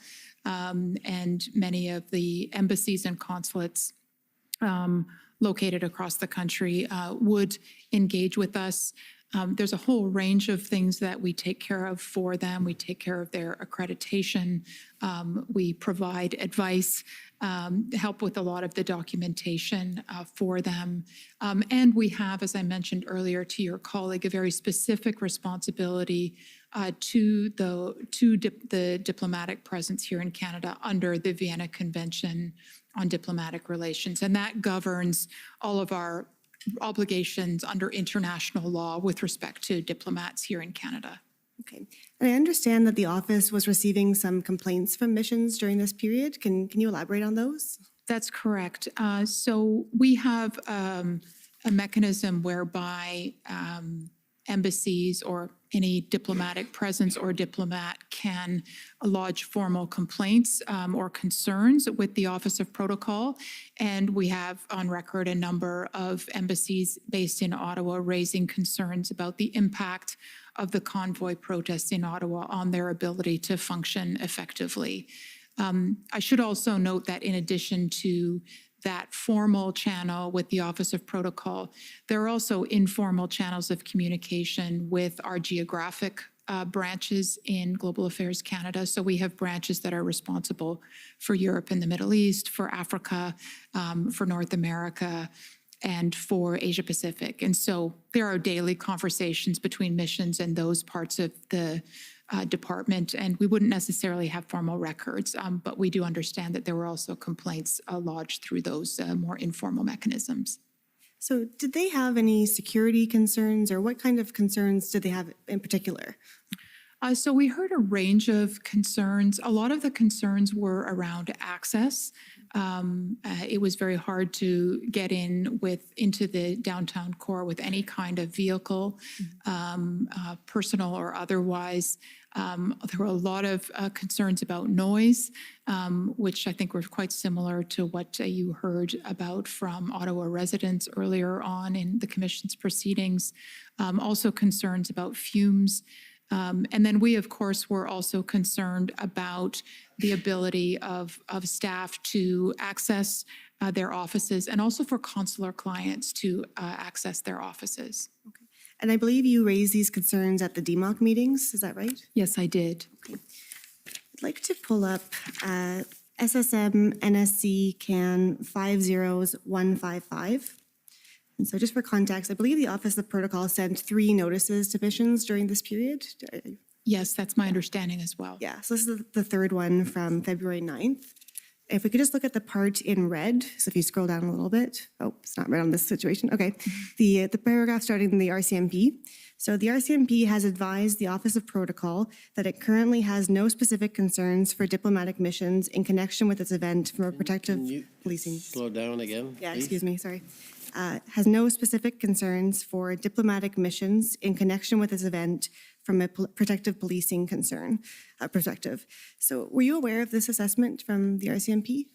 [SPEAKER 13] and many of the embassies and consulates located across the country would engage with us. There's a whole range of things that we take care of for them. We take care of their accreditation. We provide advice, help with a lot of the documentation for them. And we have, as I mentioned earlier to your colleague, a very specific responsibility to the diplomatic presence here in Canada under the Vienna Convention on Diplomatic Relations. And that governs all of our obligations under international law with respect to diplomats here in Canada.
[SPEAKER 16] Okay. And I understand that the office was receiving some complaints from missions during this period. Can you elaborate on those?
[SPEAKER 13] That's correct. So we have a mechanism whereby embassies or any diplomatic presence or diplomat can lodge formal complaints or concerns with the Office of Protocol. And we have on record a number of embassies based in Ottawa raising concerns about the impact of the convoy protests in Ottawa on their ability to function effectively. I should also note that in addition to that formal channel with the Office of Protocol, there are also informal channels of communication with our geographic branches in Global Affairs Canada. So we have branches that are responsible for Europe and the Middle East, for Africa, for North America, and for Asia Pacific. And so there are daily conversations between missions and those parts of the department, and we wouldn't necessarily have formal records, but we do understand that there were also complaints lodged through those more informal mechanisms.
[SPEAKER 16] So did they have any security concerns, or what kind of concerns did they have in particular?
[SPEAKER 13] So we heard a range of concerns. A lot of the concerns were around access. It was very hard to get into the downtown core with any kind of vehicle, personal or otherwise. There were a lot of concerns about noise, which I think were quite similar to what you heard about from Ottawa residents earlier on in the Commission's proceedings. Also concerns about fumes. And then we, of course, were also concerned about the ability of staff to access their offices, and also for consular clients to access their offices.
[SPEAKER 16] Okay. And I believe you raised these concerns at the DMOC meetings, is that right?
[SPEAKER 13] Yes, I did.
[SPEAKER 16] Okay. I'd like to pull up SSM NSC CAN 50155. And so just for context, I believe the Office of Protocol sent 3 notices to missions during this period.
[SPEAKER 13] Yes, that's my understanding as well.
[SPEAKER 16] Yeah, so this is the 3rd one from February 9th. If we could just look at the part in red, so if you scroll down a little bit, oh, it's not red on this situation, okay. The paragraph starting in the RCMP. So the RCMP has advised the Office of Protocol that it currently has no specific concerns for diplomatic missions in connection with this event from a protective policing.
[SPEAKER 2] Slow down again,
[SPEAKER 16] Yeah,
[SPEAKER 2] please?
[SPEAKER 16] excuse me, sorry. Has no specific concerns for diplomatic missions in connection with this event from a protective policing perspective. So were you aware of this assessment from the RCMP?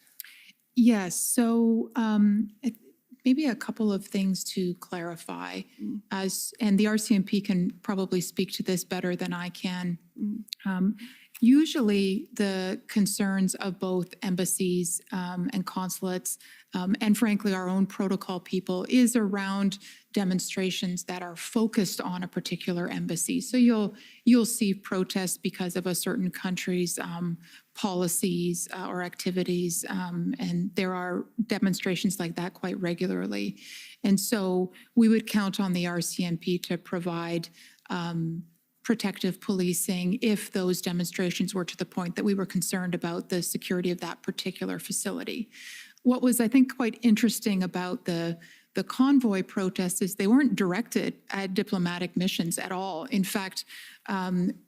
[SPEAKER 13] Yes, so maybe a couple of things to clarify, and the RCMP can probably speak to this better than I can. Usually the concerns of both embassies and consulates, and frankly our own protocol people, is around demonstrations that are focused on a particular embassy. So you'll see protests because of a certain country's policies or activities, and there are demonstrations like that quite regularly. And so we would count on the RCMP to provide protective policing if those demonstrations were to the point that we were concerned about the security of that particular facility. What was, I think, quite interesting about the convoy protests is they weren't directed at diplomatic missions at all. In fact,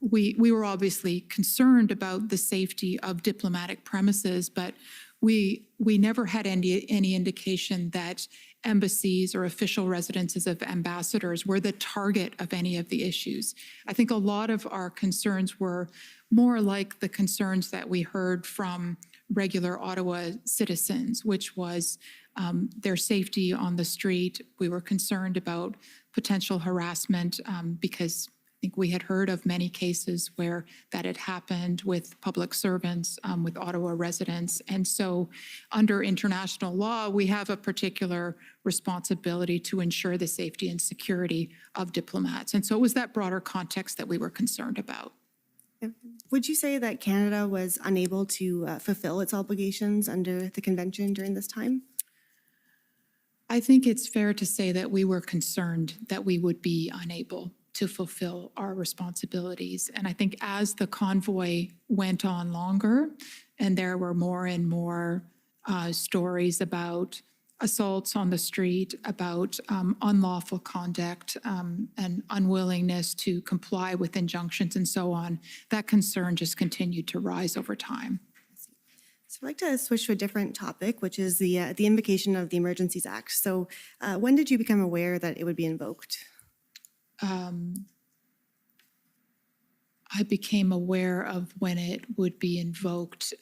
[SPEAKER 13] we were obviously concerned about the safety of diplomatic premises, but we never had any indication that embassies or official residences of ambassadors were the target of any of the issues. I think a lot of our concerns were more like the concerns that we heard from regular Ottawa citizens, which was their safety on the street. We were concerned about potential harassment because I think we had heard of many cases where that had happened with public servants, with Ottawa residents. And so under international law, we have a particular responsibility to ensure the safety and security of diplomats. And so it was that broader context that we were concerned about.
[SPEAKER 16] Would you say that Canada was unable to fulfill its obligations under the convention during this time?
[SPEAKER 13] I think it's fair to say that we were concerned that we would be unable to fulfill our responsibilities. And I think as the convoy went on longer, and there were more and more stories about assaults on the street, about unlawful conduct and unwillingness to comply with injunctions and so on, that concern just continued to rise over time.
[SPEAKER 16] So I'd like to switch to a different topic, which is the invocation of the Emergencies Act. So when did you become aware that it would be invoked?
[SPEAKER 13] I became aware of when it would be invoked.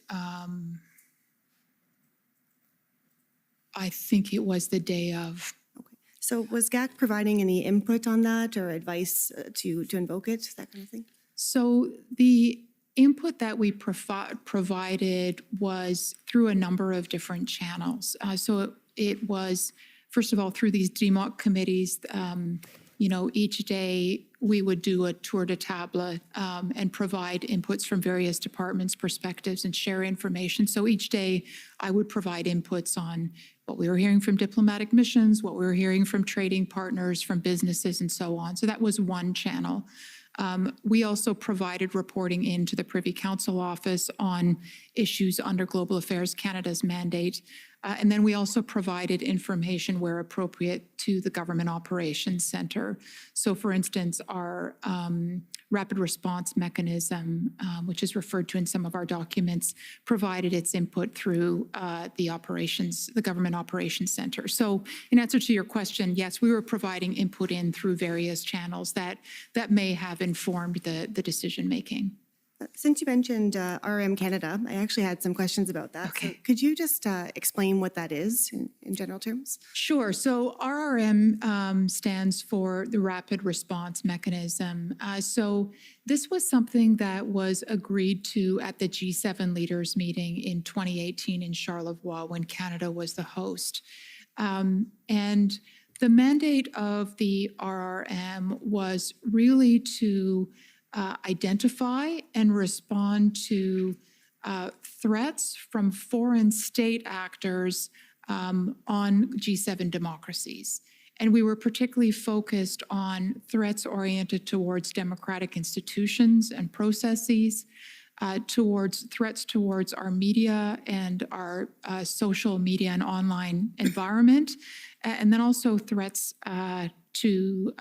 [SPEAKER 13] I think it was the day of.
[SPEAKER 16] So was GAC providing any input on that or advice to invoke it, that kind of thing?
[SPEAKER 13] So the input that we provided was through a number of different channels. So it was, first of all, through these DMOC committees. Each day we would do a tour de table and provide inputs from various departments' perspectives and share information. So each day I would provide inputs on what we were hearing from diplomatic missions, what we were hearing from trading partners, from businesses, and so on. So that was one channel. We also provided reporting into the Privy Council office on issues under Global Affairs Canada's mandate. And then we also provided information where appropriate to the Government Operations Centre. So for instance, our rapid response mechanism, which is referred to in some of our documents, provided its input through the Government Operations Centre. So in answer to your question, yes, we were providing input in through various channels that may have informed the decision-making.
[SPEAKER 16] Since you mentioned RRM Canada, I actually had some questions about that. Okay. So could you just explain what that is in general terms?
[SPEAKER 13] Sure. So RRM stands for the Rapid Response Mechanism. So this was something that was agreed to at the G7 leaders meeting in 2018 in Charlevoix when Canada was the host. And the mandate of the RRM was really to identify and respond to threats from foreign state actors on G7 democracies. And we were particularly focused on threats oriented towards democratic institutions and processes, towards threats towards our media and our social media and online environment, and then also threats to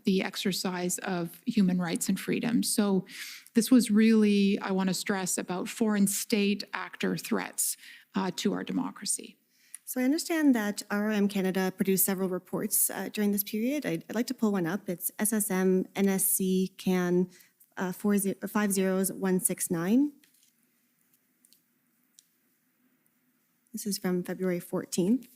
[SPEAKER 13] the exercise of human rights and freedoms. So this was really, I want to stress, about foreign state actor threats to our democracy.
[SPEAKER 16] So I understand that RRM Canada produced several reports during this period. I'd like to pull one up. It's SSM NSC CAN 50169. This is from February 14th.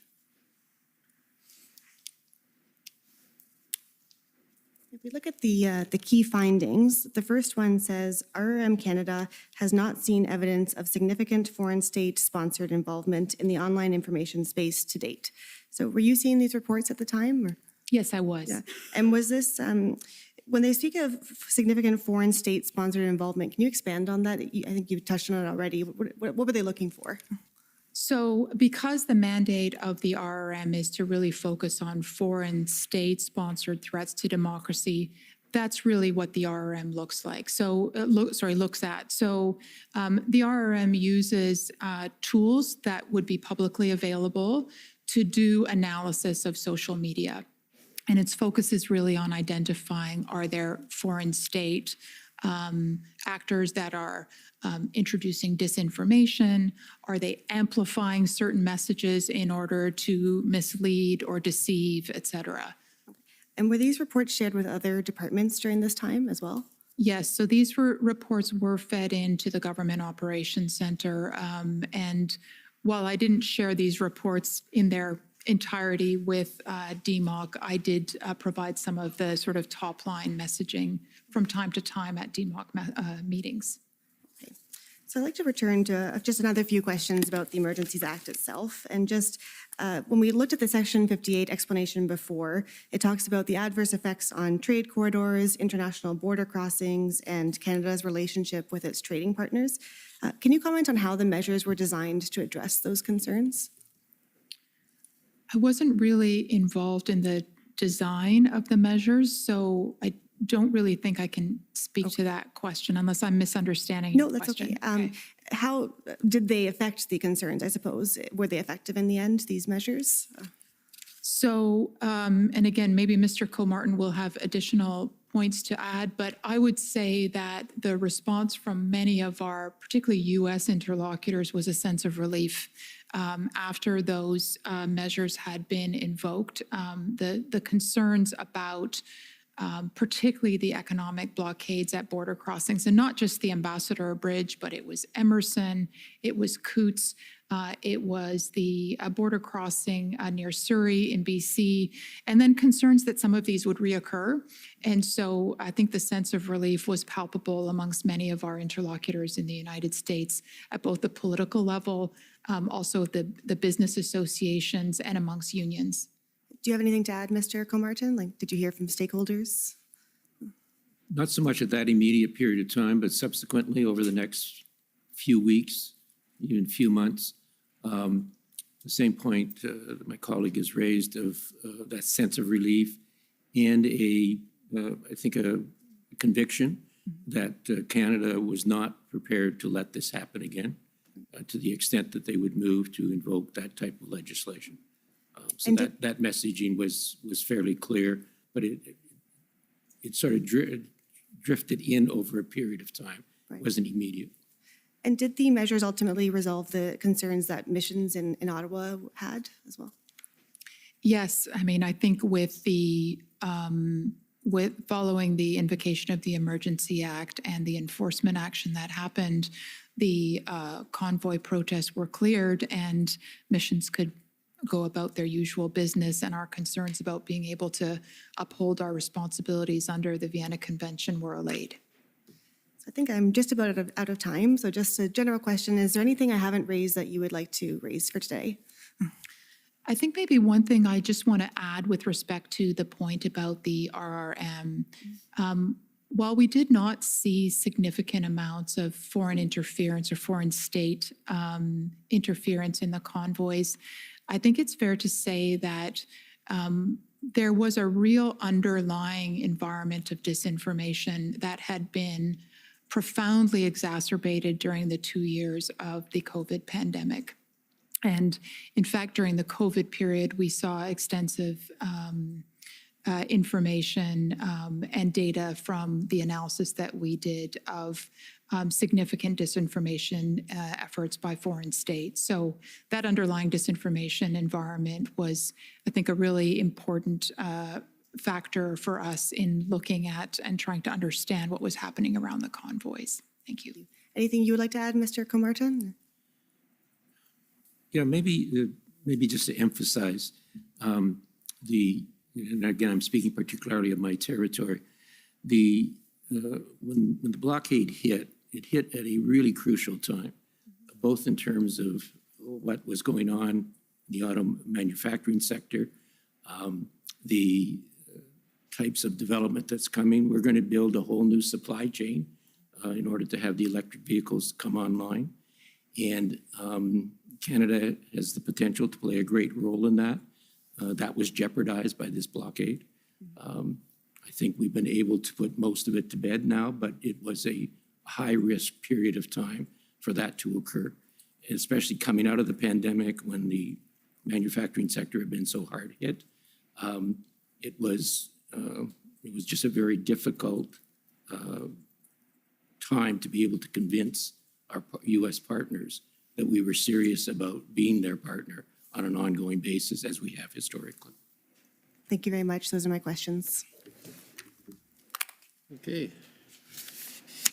[SPEAKER 16] If we look at the key findings, the first one says RRM Canada has not seen evidence of significant foreign state-sponsored involvement in the online information space to date. So were you seeing these reports at the time? Or?
[SPEAKER 13] Yes, I was.
[SPEAKER 16] Yeah. And was this, when they speak of significant foreign state-sponsored involvement, can you expand on that? I think you touched on it already. What were they looking for?
[SPEAKER 13] So because the mandate of the RRM is to really focus on foreign state-sponsored threats to democracy, that's really what the RRM looks like. So, looks at. So the RRM uses tools that would be publicly available to do analysis of social media. And its focus is really on identifying, are there foreign state actors that are introducing disinformation? Are they amplifying certain messages in order to mislead or deceive, et cetera?
[SPEAKER 16] And were these reports shared with other departments during this time as well?
[SPEAKER 13] Yes, so these reports were fed into the Government Operations Centre. And while I didn't share these reports in their entirety with DMOC, I did provide some of the sort of top line messaging from time to time at DMOC meetings.
[SPEAKER 16] Okay. So I'd like to return to just another few questions about the Emergencies Act itself. And just when we looked at the Section 58 explanation before, it talks about the adverse effects on trade corridors, international border crossings, and Canada's relationship with its trading partners. Can you comment on how the measures were designed to address those concerns?
[SPEAKER 13] I wasn't really involved in the design of the measures, so I don't really think I can speak to that question unless I'm misunderstanding
[SPEAKER 16] No,
[SPEAKER 13] your
[SPEAKER 16] that's
[SPEAKER 13] question.
[SPEAKER 16] okay. How did they affect the concerns, I suppose? Were they effective in the end, these measures?
[SPEAKER 13] So, and again, maybe Mr. Comartin will have additional points to add, but I would say that the response from many of our, particularly U.S. interlocutors, was a sense of relief after those measures had been invoked. The concerns about particularly the economic blockades at border crossings, and not just the Ambassador Bridge, but it was Emerson, it was Coots, it was the border crossing near Surrey in BC, and then concerns that some of these would reoccur. And so I think the sense of relief was palpable amongst many of our interlocutors in the United States at both the political level, also the business associations, and amongst unions.
[SPEAKER 16] Do you have anything to add, Mr. Comartin? Like, did you hear from stakeholders?
[SPEAKER 15] Not so much at that immediate period of time, but subsequently over the next few weeks, even few months. The same point that my colleague has raised of that sense of relief and I think a conviction that Canada was not prepared to let this happen again to the extent that they would move to invoke that type of legislation. So that messaging was fairly clear, but it sort of drifted in over a period of time. It wasn't immediate.
[SPEAKER 16] And did the measures ultimately resolve the concerns that missions in Ottawa had as well?
[SPEAKER 13] Yes, I mean, I think with following the invocation of the Emergency Act and the enforcement action that happened, the convoy protests were cleared and missions could go about their usual business, and our concerns about being able to uphold our responsibilities under the Vienna Convention were allayed.
[SPEAKER 16] So I think I'm just about out of time. So just a general question, is there anything I haven't raised that you would like to raise for today?
[SPEAKER 13] I think maybe one thing I just want to add with respect to the point about the RRM, while we did not see significant amounts of foreign interference or foreign state interference in the convoys, I think it's fair to say that there was a real underlying environment of disinformation that had been profoundly exacerbated during the 2 years of the COVID pandemic. And in fact, during the COVID period, we saw extensive information and data from the analysis that we did of significant disinformation efforts by foreign states. So that underlying disinformation environment was, I think, a really important factor for us in looking at and trying to understand what was happening around the convoys. Thank you.
[SPEAKER 16] Anything you would like to add, Mr. Comartin?
[SPEAKER 15] Yeah, maybe just to emphasize and again, I'm speaking particularly of my territory, when the blockade hit, it hit at a really crucial time, both in terms of what was going on in the auto manufacturing sector, the types of development that's coming. We're going to build a whole new supply chain in order to have the electric vehicles come online. And Canada has the potential to play a great role in that. That was jeopardized by this blockade. I think we've been able to put most of it to bed now, but it was a high-risk period of time for that to occur, especially coming out of the pandemic when the manufacturing sector had been so hard hit. It was just a very difficult time to be able to convince our U.S. partners that we were serious about being their partner on an ongoing basis, as we have historically.
[SPEAKER 16] Thank you very much. Those are my questions.
[SPEAKER 2] Okay.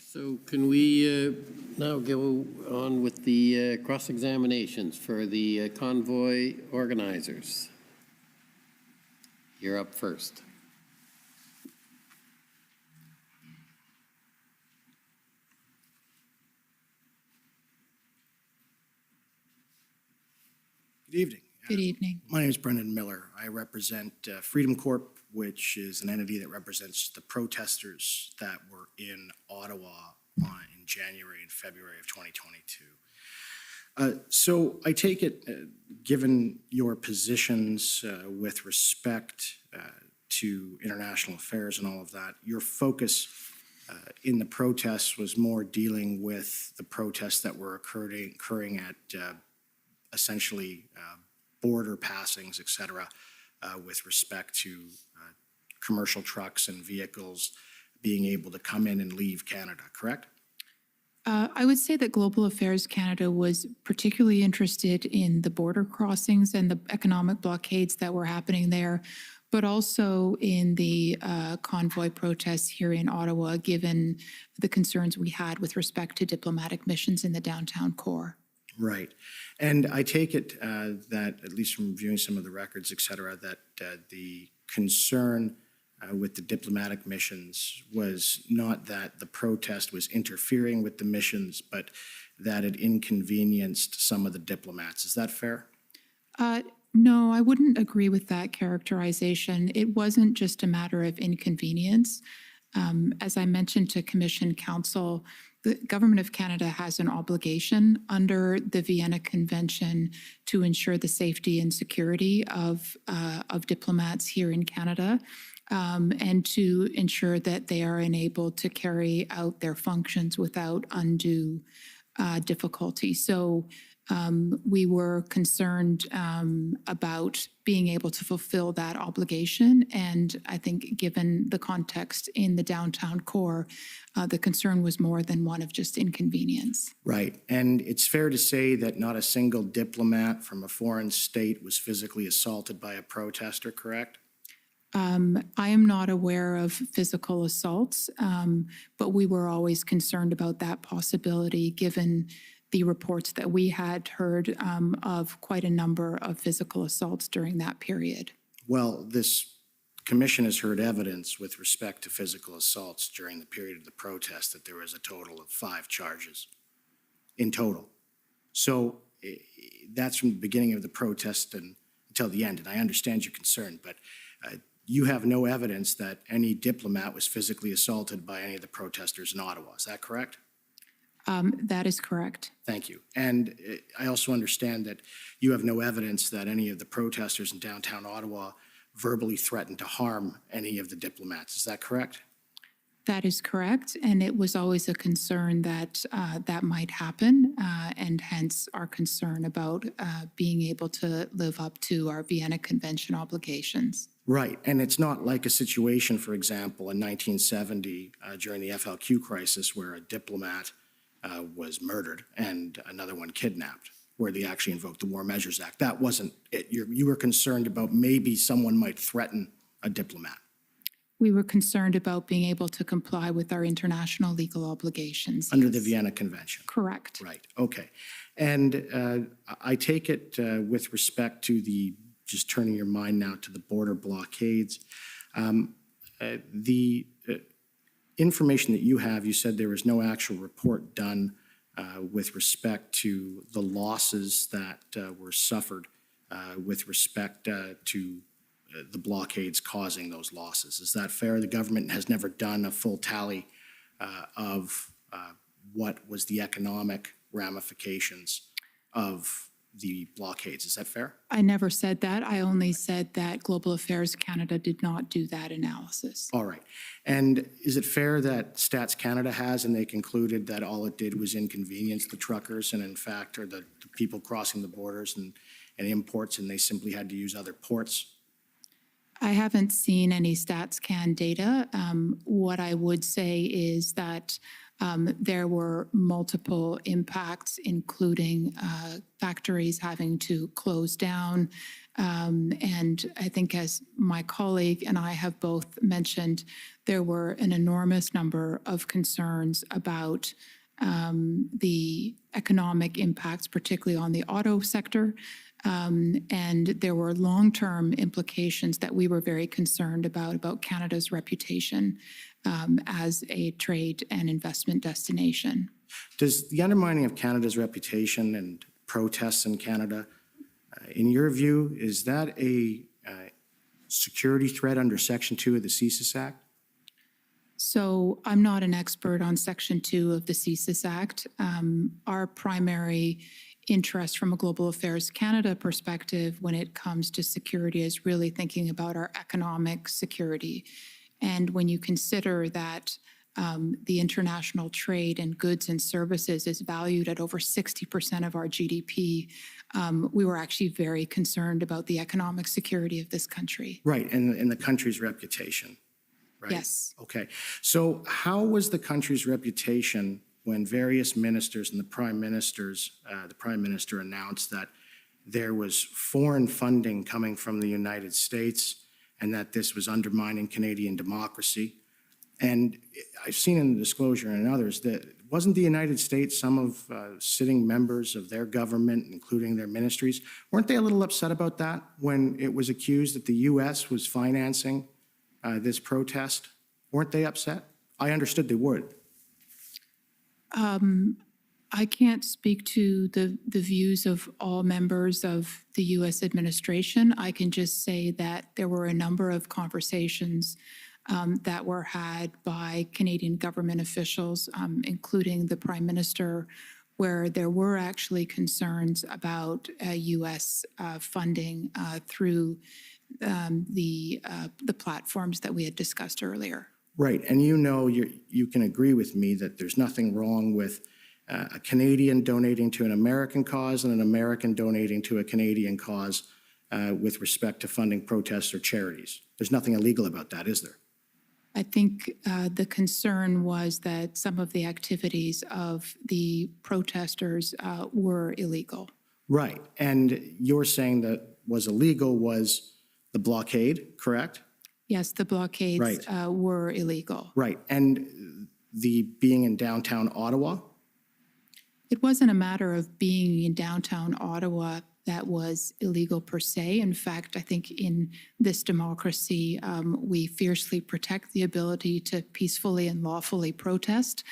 [SPEAKER 2] So can we now go on with the cross-examinations for the convoy organizers? You're up first.
[SPEAKER 17] Good evening.
[SPEAKER 13] Good evening.
[SPEAKER 17] My name is Brendan Miller. I represent Freedom Corp, which is an entity that represents the protesters that were in Ottawa in January and February of 2022. So I take it, given your positions with respect to international affairs and all of that, your focus in the protests was more dealing with the protests that were occurring at essentially border passings, et cetera, with respect to commercial trucks and vehicles being able to come in and leave Canada, correct?
[SPEAKER 13] I would say that Global Affairs Canada was particularly interested in the border crossings and the economic blockades that were happening there, but also in the convoy protests here in Ottawa, given the concerns we had with respect to diplomatic missions in the downtown core.
[SPEAKER 17] Right. And I take it that, at least from viewing some of the records, et cetera, that the concern with the diplomatic missions was not that the protest was interfering with the missions, but that it inconvenienced some of the diplomats. Is that fair?
[SPEAKER 13] No, I wouldn't agree with that characterization. It wasn't just a matter of inconvenience. As I mentioned to Commission Council, the Government of Canada has an obligation under the Vienna Convention to ensure the safety and security of diplomats here in Canada, and to ensure that they are enabled to carry out their functions without undue difficulty. So we were concerned about being able to fulfill that obligation. And I think given the context in the downtown core, the concern was more than one of just inconvenience.
[SPEAKER 17] Right. And it's fair to say that not a single diplomat from a foreign state was physically assaulted by a protester, correct?
[SPEAKER 13] I am not aware of physical assaults, but we were always concerned about that possibility given the reports that we had heard of quite a number of physical assaults during that period.
[SPEAKER 17] Well, this commission has heard evidence with respect to physical assaults during the period of the protest that there was a total of 5 charges in total. So that's from the beginning of the protest until the end. And I understand your concern, but you have no evidence that any diplomat was physically assaulted by any of the protesters in Ottawa. Is that correct?
[SPEAKER 13] That is correct.
[SPEAKER 17] Thank you. And I also understand that you have no evidence that any of the protesters in downtown Ottawa verbally threatened to harm any of the diplomats. Is that correct?
[SPEAKER 13] That is correct. And it was always a concern that that might happen, and hence our concern about being able to live up to our Vienna Convention obligations.
[SPEAKER 17] Right. And it's not like a situation, for example, in 1970 during the FLQ crisis where a diplomat was murdered and another one kidnapped, where they actually invoked the War Measures Act. That wasn't it. You were concerned about maybe someone might threaten a diplomat.
[SPEAKER 13] We were concerned about being able to comply with our international legal obligations.
[SPEAKER 17] Under the Vienna Convention.
[SPEAKER 13] Correct.
[SPEAKER 17] Right. Okay. And I take it with respect to just turning your mind now to the border blockades, the information that you have, you said there was no actual report done with respect to the losses that were suffered with respect to the blockades causing those losses. Is that fair? The government has never done a full tally of what was the economic ramifications of the blockades. Is that fair?
[SPEAKER 13] I never said that. I only said that Global Affairs Canada did not do that analysis.
[SPEAKER 17] All right. And is it fair that Stats Canada has, and they concluded that all it did was inconvenience the truckers and in fact, or the people crossing the borders and imports, and they simply had to use other ports?
[SPEAKER 13] I haven't seen any StatsCan data. What I would say is that there were multiple impacts, including factories having to close down. And I think, as my colleague and I have both mentioned, there were an enormous number of concerns about the economic impacts, particularly on the auto sector. And there were long-term implications that we were very concerned about Canada's reputation as a trade and investment destination.
[SPEAKER 17] Does the undermining of Canada's reputation and protests in Canada, in your view, is that a security threat under Section 2 of the CSIS Act?
[SPEAKER 13] So I'm not an expert on Section 2 of the CSIS Act. Our primary interest from a Global Affairs Canada perspective when it comes to security is really thinking about our economic security. And when you consider that the international trade in goods and services is valued at over 60% of our GDP, we were actually very concerned about the economic security of this country.
[SPEAKER 17] Right, and the country's reputation, right?
[SPEAKER 13] Yes.
[SPEAKER 17] Okay, so how was the country's reputation when various ministers and the prime minister announced that there was foreign funding coming from the United States and that this was undermining Canadian democracy. And I've seen in the disclosure and others that wasn't the United States, some of sitting members of their government, including their ministries, weren't they a little upset about that when it was accused that the U.S. was financing this protest? Weren't they upset? I understood they would.
[SPEAKER 13] I can't speak to the views of all members of the U.S. administration. I can just say that there were a number of conversations that were had by Canadian government officials, including the Prime Minister, where there were actually concerns about U.S. funding through the platforms that we had discussed earlier.
[SPEAKER 17] Right, and you can agree with me that there's nothing wrong with a Canadian donating to an American cause and an American donating to a Canadian cause with respect to funding protests or charities. There's nothing illegal about that, is there?
[SPEAKER 13] I think the concern was that some of the activities of the protesters were illegal.
[SPEAKER 17] Right, and you're saying that was illegal was the blockade, correct?
[SPEAKER 13] Yes, the blockades
[SPEAKER 17] Right.
[SPEAKER 13] Were illegal.
[SPEAKER 17] Right, and the being in downtown Ottawa?
[SPEAKER 13] It wasn't a matter of being in downtown Ottawa that was illegal per se. In fact, I think in this democracy, we fiercely protect the ability to peacefully and lawfully protest.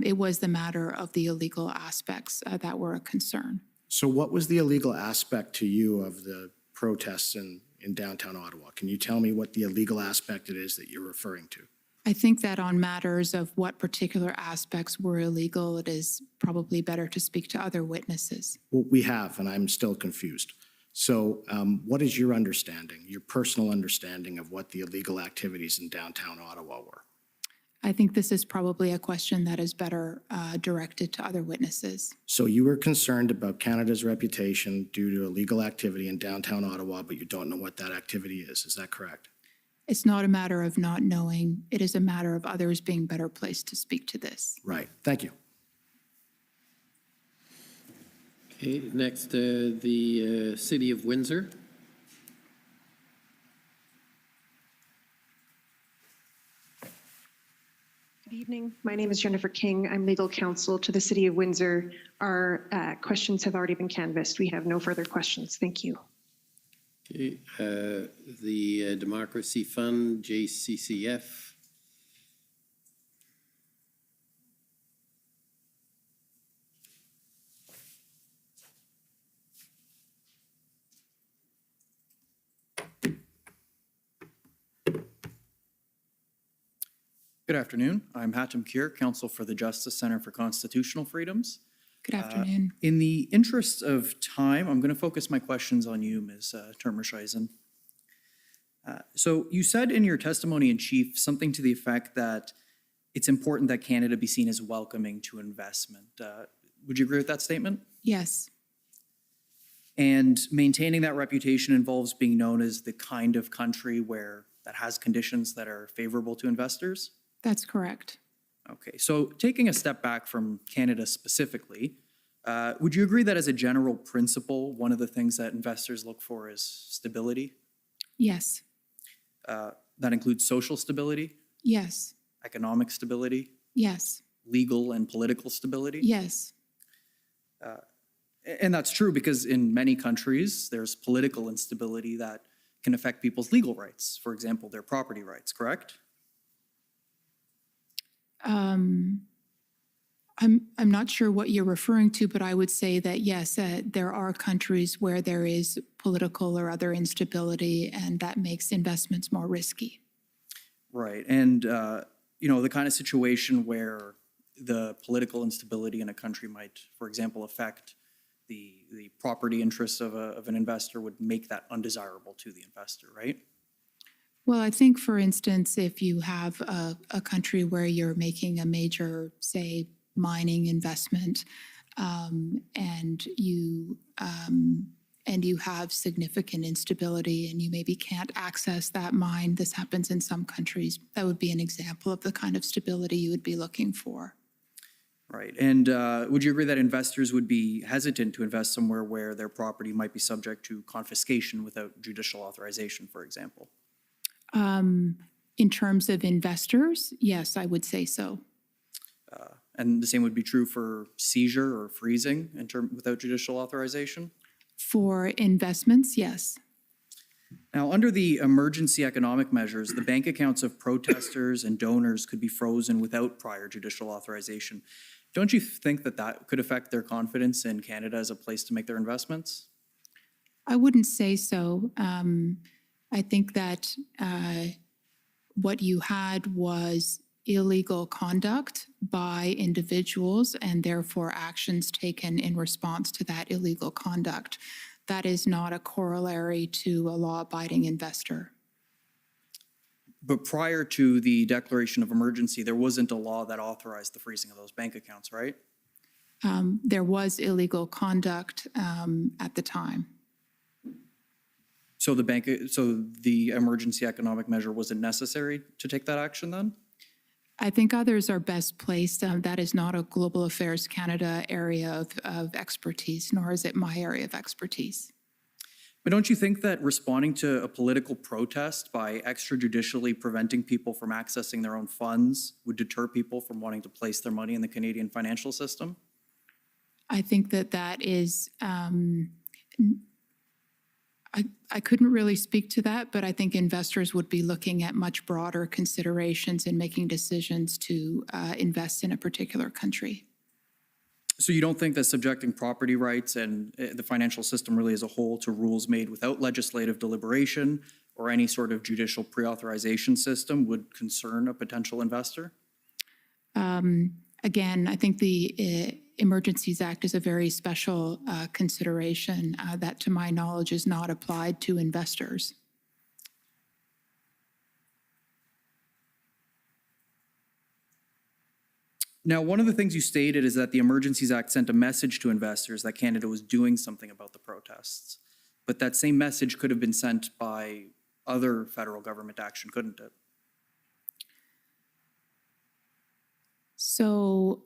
[SPEAKER 13] It was the matter of the illegal aspects that were a concern.
[SPEAKER 17] So what was the illegal aspect to you of the protests in downtown Ottawa? Can you tell me what the illegal aspect it is that you're referring to?
[SPEAKER 13] I think that on matters of what particular aspects were illegal, it is probably better to speak to other witnesses.
[SPEAKER 17] Well, we have, and I'm still confused. So what is your understanding, your personal understanding of what the illegal activities in downtown Ottawa were?
[SPEAKER 13] I think this is probably a question that is better directed to other witnesses.
[SPEAKER 17] So you were concerned about Canada's reputation due to illegal activity in downtown Ottawa, but you don't know what that activity is that correct?
[SPEAKER 13] It's not a matter of not knowing. It is a matter of others being better placed to speak to this.
[SPEAKER 17] Right. Thank you.
[SPEAKER 2] Okay, next, the City of Windsor.
[SPEAKER 3] Good evening. My name is Jennifer King. I'm legal counsel to the City of Windsor. Our questions have already been canvassed. We have no further questions. Thank you.
[SPEAKER 2] Okay, the Democracy Fund, JCCF.
[SPEAKER 18] Good afternoon. I'm Hatem Kure, counsel for the Justice Center for Constitutional Freedoms.
[SPEAKER 13] Good afternoon.
[SPEAKER 18] In the interest of time, I'm going to focus my questions on you, Ms. Termerscheisen. So you said in your testimony in chief something to the effect that it's important that Canada be seen as welcoming to investment. Would you agree with that statement?
[SPEAKER 13] Yes.
[SPEAKER 18] And maintaining that reputation involves being known as the kind of country that has conditions that are favorable to investors?
[SPEAKER 13] That's correct.
[SPEAKER 18] Okay, so taking a step back from Canada specifically, would you agree that as a general principle, one of the things that investors look for is stability?
[SPEAKER 13] Yes.
[SPEAKER 18] That includes social stability,
[SPEAKER 13] Yes.
[SPEAKER 18] economic stability,
[SPEAKER 13] Yes.
[SPEAKER 18] legal and political stability?
[SPEAKER 13] Yes.
[SPEAKER 18] And that's true because in many countries, there's political instability that can affect people's legal rights, for example, their property rights, correct?
[SPEAKER 13] I'm not sure what you're referring to, but I would say that yes, there are countries where there is political or other instability, and that makes investments more risky.
[SPEAKER 18] Right, and the kind of situation where the political instability in a country might, for example, affect the property interests of an investor would make that undesirable to the investor, right?
[SPEAKER 13] Well, I think, for instance, if you have a country where you're making a major, say, mining investment, and you have significant instability and you maybe can't access that mine, this happens in some countries, that would be an example of the kind of stability you would be looking for.
[SPEAKER 18] Right. And would you agree that investors would be hesitant to invest somewhere where their property might be subject to confiscation without judicial authorization, for example?
[SPEAKER 13] In terms of investors, yes, I would say so.
[SPEAKER 18] And the same would be true for seizure or freezing without judicial authorization?
[SPEAKER 13] For investments, yes.
[SPEAKER 18] Now, under the emergency economic measures, the bank accounts of protesters and donors could be frozen without prior judicial authorization. Don't you think that that could affect their confidence in Canada as a place to make their investments?
[SPEAKER 13] I wouldn't say so. I think that what you had was illegal conduct by individuals and therefore actions taken in response to that illegal conduct. That is not a corollary to a law-abiding investor.
[SPEAKER 18] But prior to the declaration of emergency, there wasn't a law that authorized the freezing of those bank accounts, right?
[SPEAKER 13] There was illegal conduct at the time.
[SPEAKER 18] So the emergency economic measure wasn't necessary to take that action then?
[SPEAKER 13] I think others are best placed. That is not a Global Affairs Canada area of expertise, nor is it my area of expertise.
[SPEAKER 18] But don't you think that responding to a political protest by extrajudicially preventing people from accessing their own funds would deter people from wanting to place their money in the Canadian financial system?
[SPEAKER 13] I think that is, I couldn't really speak to that, but I think investors would be looking at much broader considerations in making decisions to invest in a particular country.
[SPEAKER 18] So you don't think that subjecting property rights and the financial system really as a whole to rules made without legislative deliberation or any sort of judicial pre-authorization system would concern a potential investor?
[SPEAKER 13] Again, I think the Emergencies Act is a very special consideration that, to my knowledge, is not applied to investors.
[SPEAKER 18] Now, one of the things you stated is that the Emergencies Act sent a message to investors that Canada was doing something about the protests. But that same message could have been sent by other federal government action, couldn't it?
[SPEAKER 13] So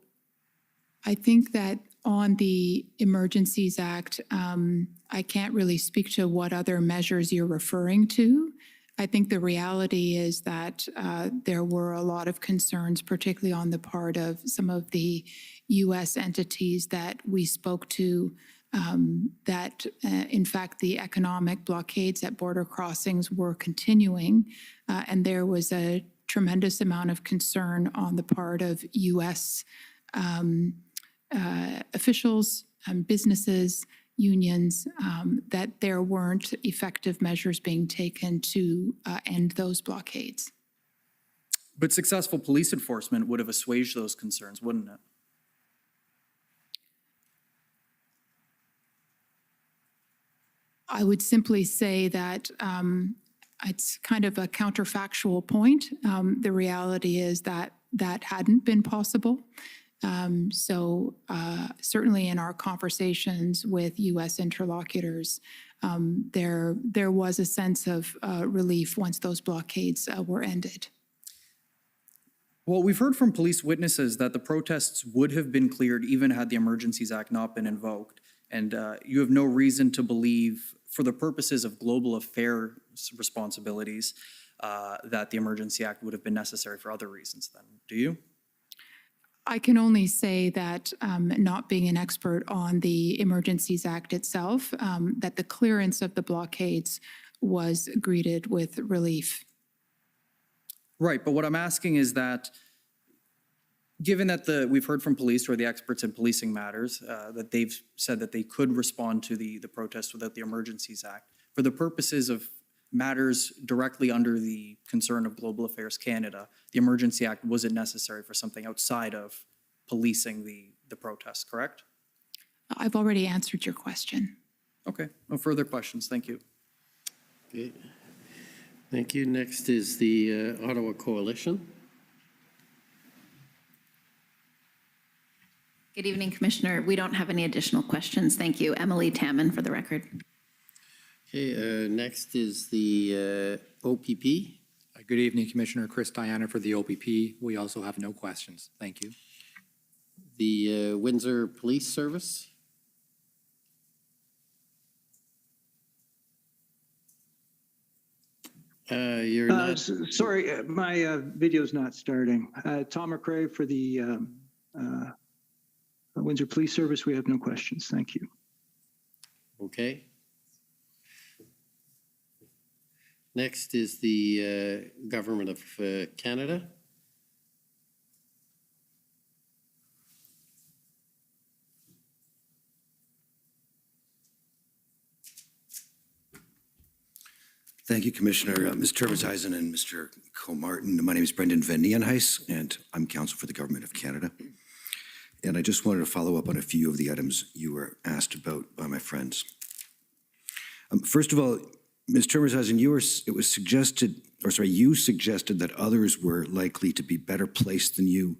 [SPEAKER 13] I think that on the Emergencies Act, I can't really speak to what other measures you're referring to. I think the reality is that there were a lot of concerns, particularly on the part of some of the U.S. entities that we spoke to, that in fact the economic blockades at border crossings were continuing, and there was a tremendous amount of concern on the part of U.S. Officials, businesses, unions, that there weren't effective measures being taken to end those blockades.
[SPEAKER 18] But successful police enforcement would have assuaged those concerns, wouldn't it?
[SPEAKER 13] I would simply say that it's kind of a counterfactual point. The reality is that that hadn't been possible. So certainly in our conversations with U.S. interlocutors, there was a sense of relief once those blockades were ended.
[SPEAKER 18] Well, we've heard from police witnesses that the protests would have been cleared even had the Emergencies Act not been invoked. And you have no reason to believe, for the purposes of global affairs responsibilities, that the Emergency Act would have been necessary for other reasons then, do you?
[SPEAKER 13] I can only say that, not being an expert on the Emergencies Act itself, that the clearance of the blockades was greeted with relief.
[SPEAKER 18] Right, but what I'm asking is that, given that we've heard from police, who are the experts in policing matters, that they've said that they could respond to the protests without the Emergencies Act, for the purposes of matters directly under the concern of Global Affairs Canada, the Emergency Act wasn't necessary for something outside of policing the protests, correct?
[SPEAKER 13] I've already answered your question.
[SPEAKER 18] Okay, no further questions. Thank you.
[SPEAKER 2] Okay. Thank you. Next is the Ottawa Coalition.
[SPEAKER 8] Good evening, Commissioner. We don't have any additional questions. Thank you. Emily Tamman for the record.
[SPEAKER 2] Okay, next is the OPP.
[SPEAKER 19] Good evening, Commissioner. Chris Diana for the OPP. We also have no questions. Thank you.
[SPEAKER 2] The Windsor Police Service. You're not.
[SPEAKER 5] Sorry, my video's not starting. Tom McRae for the Windsor Police Service. We have no questions. Thank you.
[SPEAKER 2] Okay. Next is the Government of Canada.
[SPEAKER 19] Thank you, Commissioner. Mr. Termesheisen and Mr. Comartin. My name is Brendan Van Nieuwenhuis, and I'm counsel for the Government of Canada. And I just wanted to follow up on a few of the items you were asked about by my friends. First of all, Ms. Termesheisen, you suggested that others were likely to be better placed than you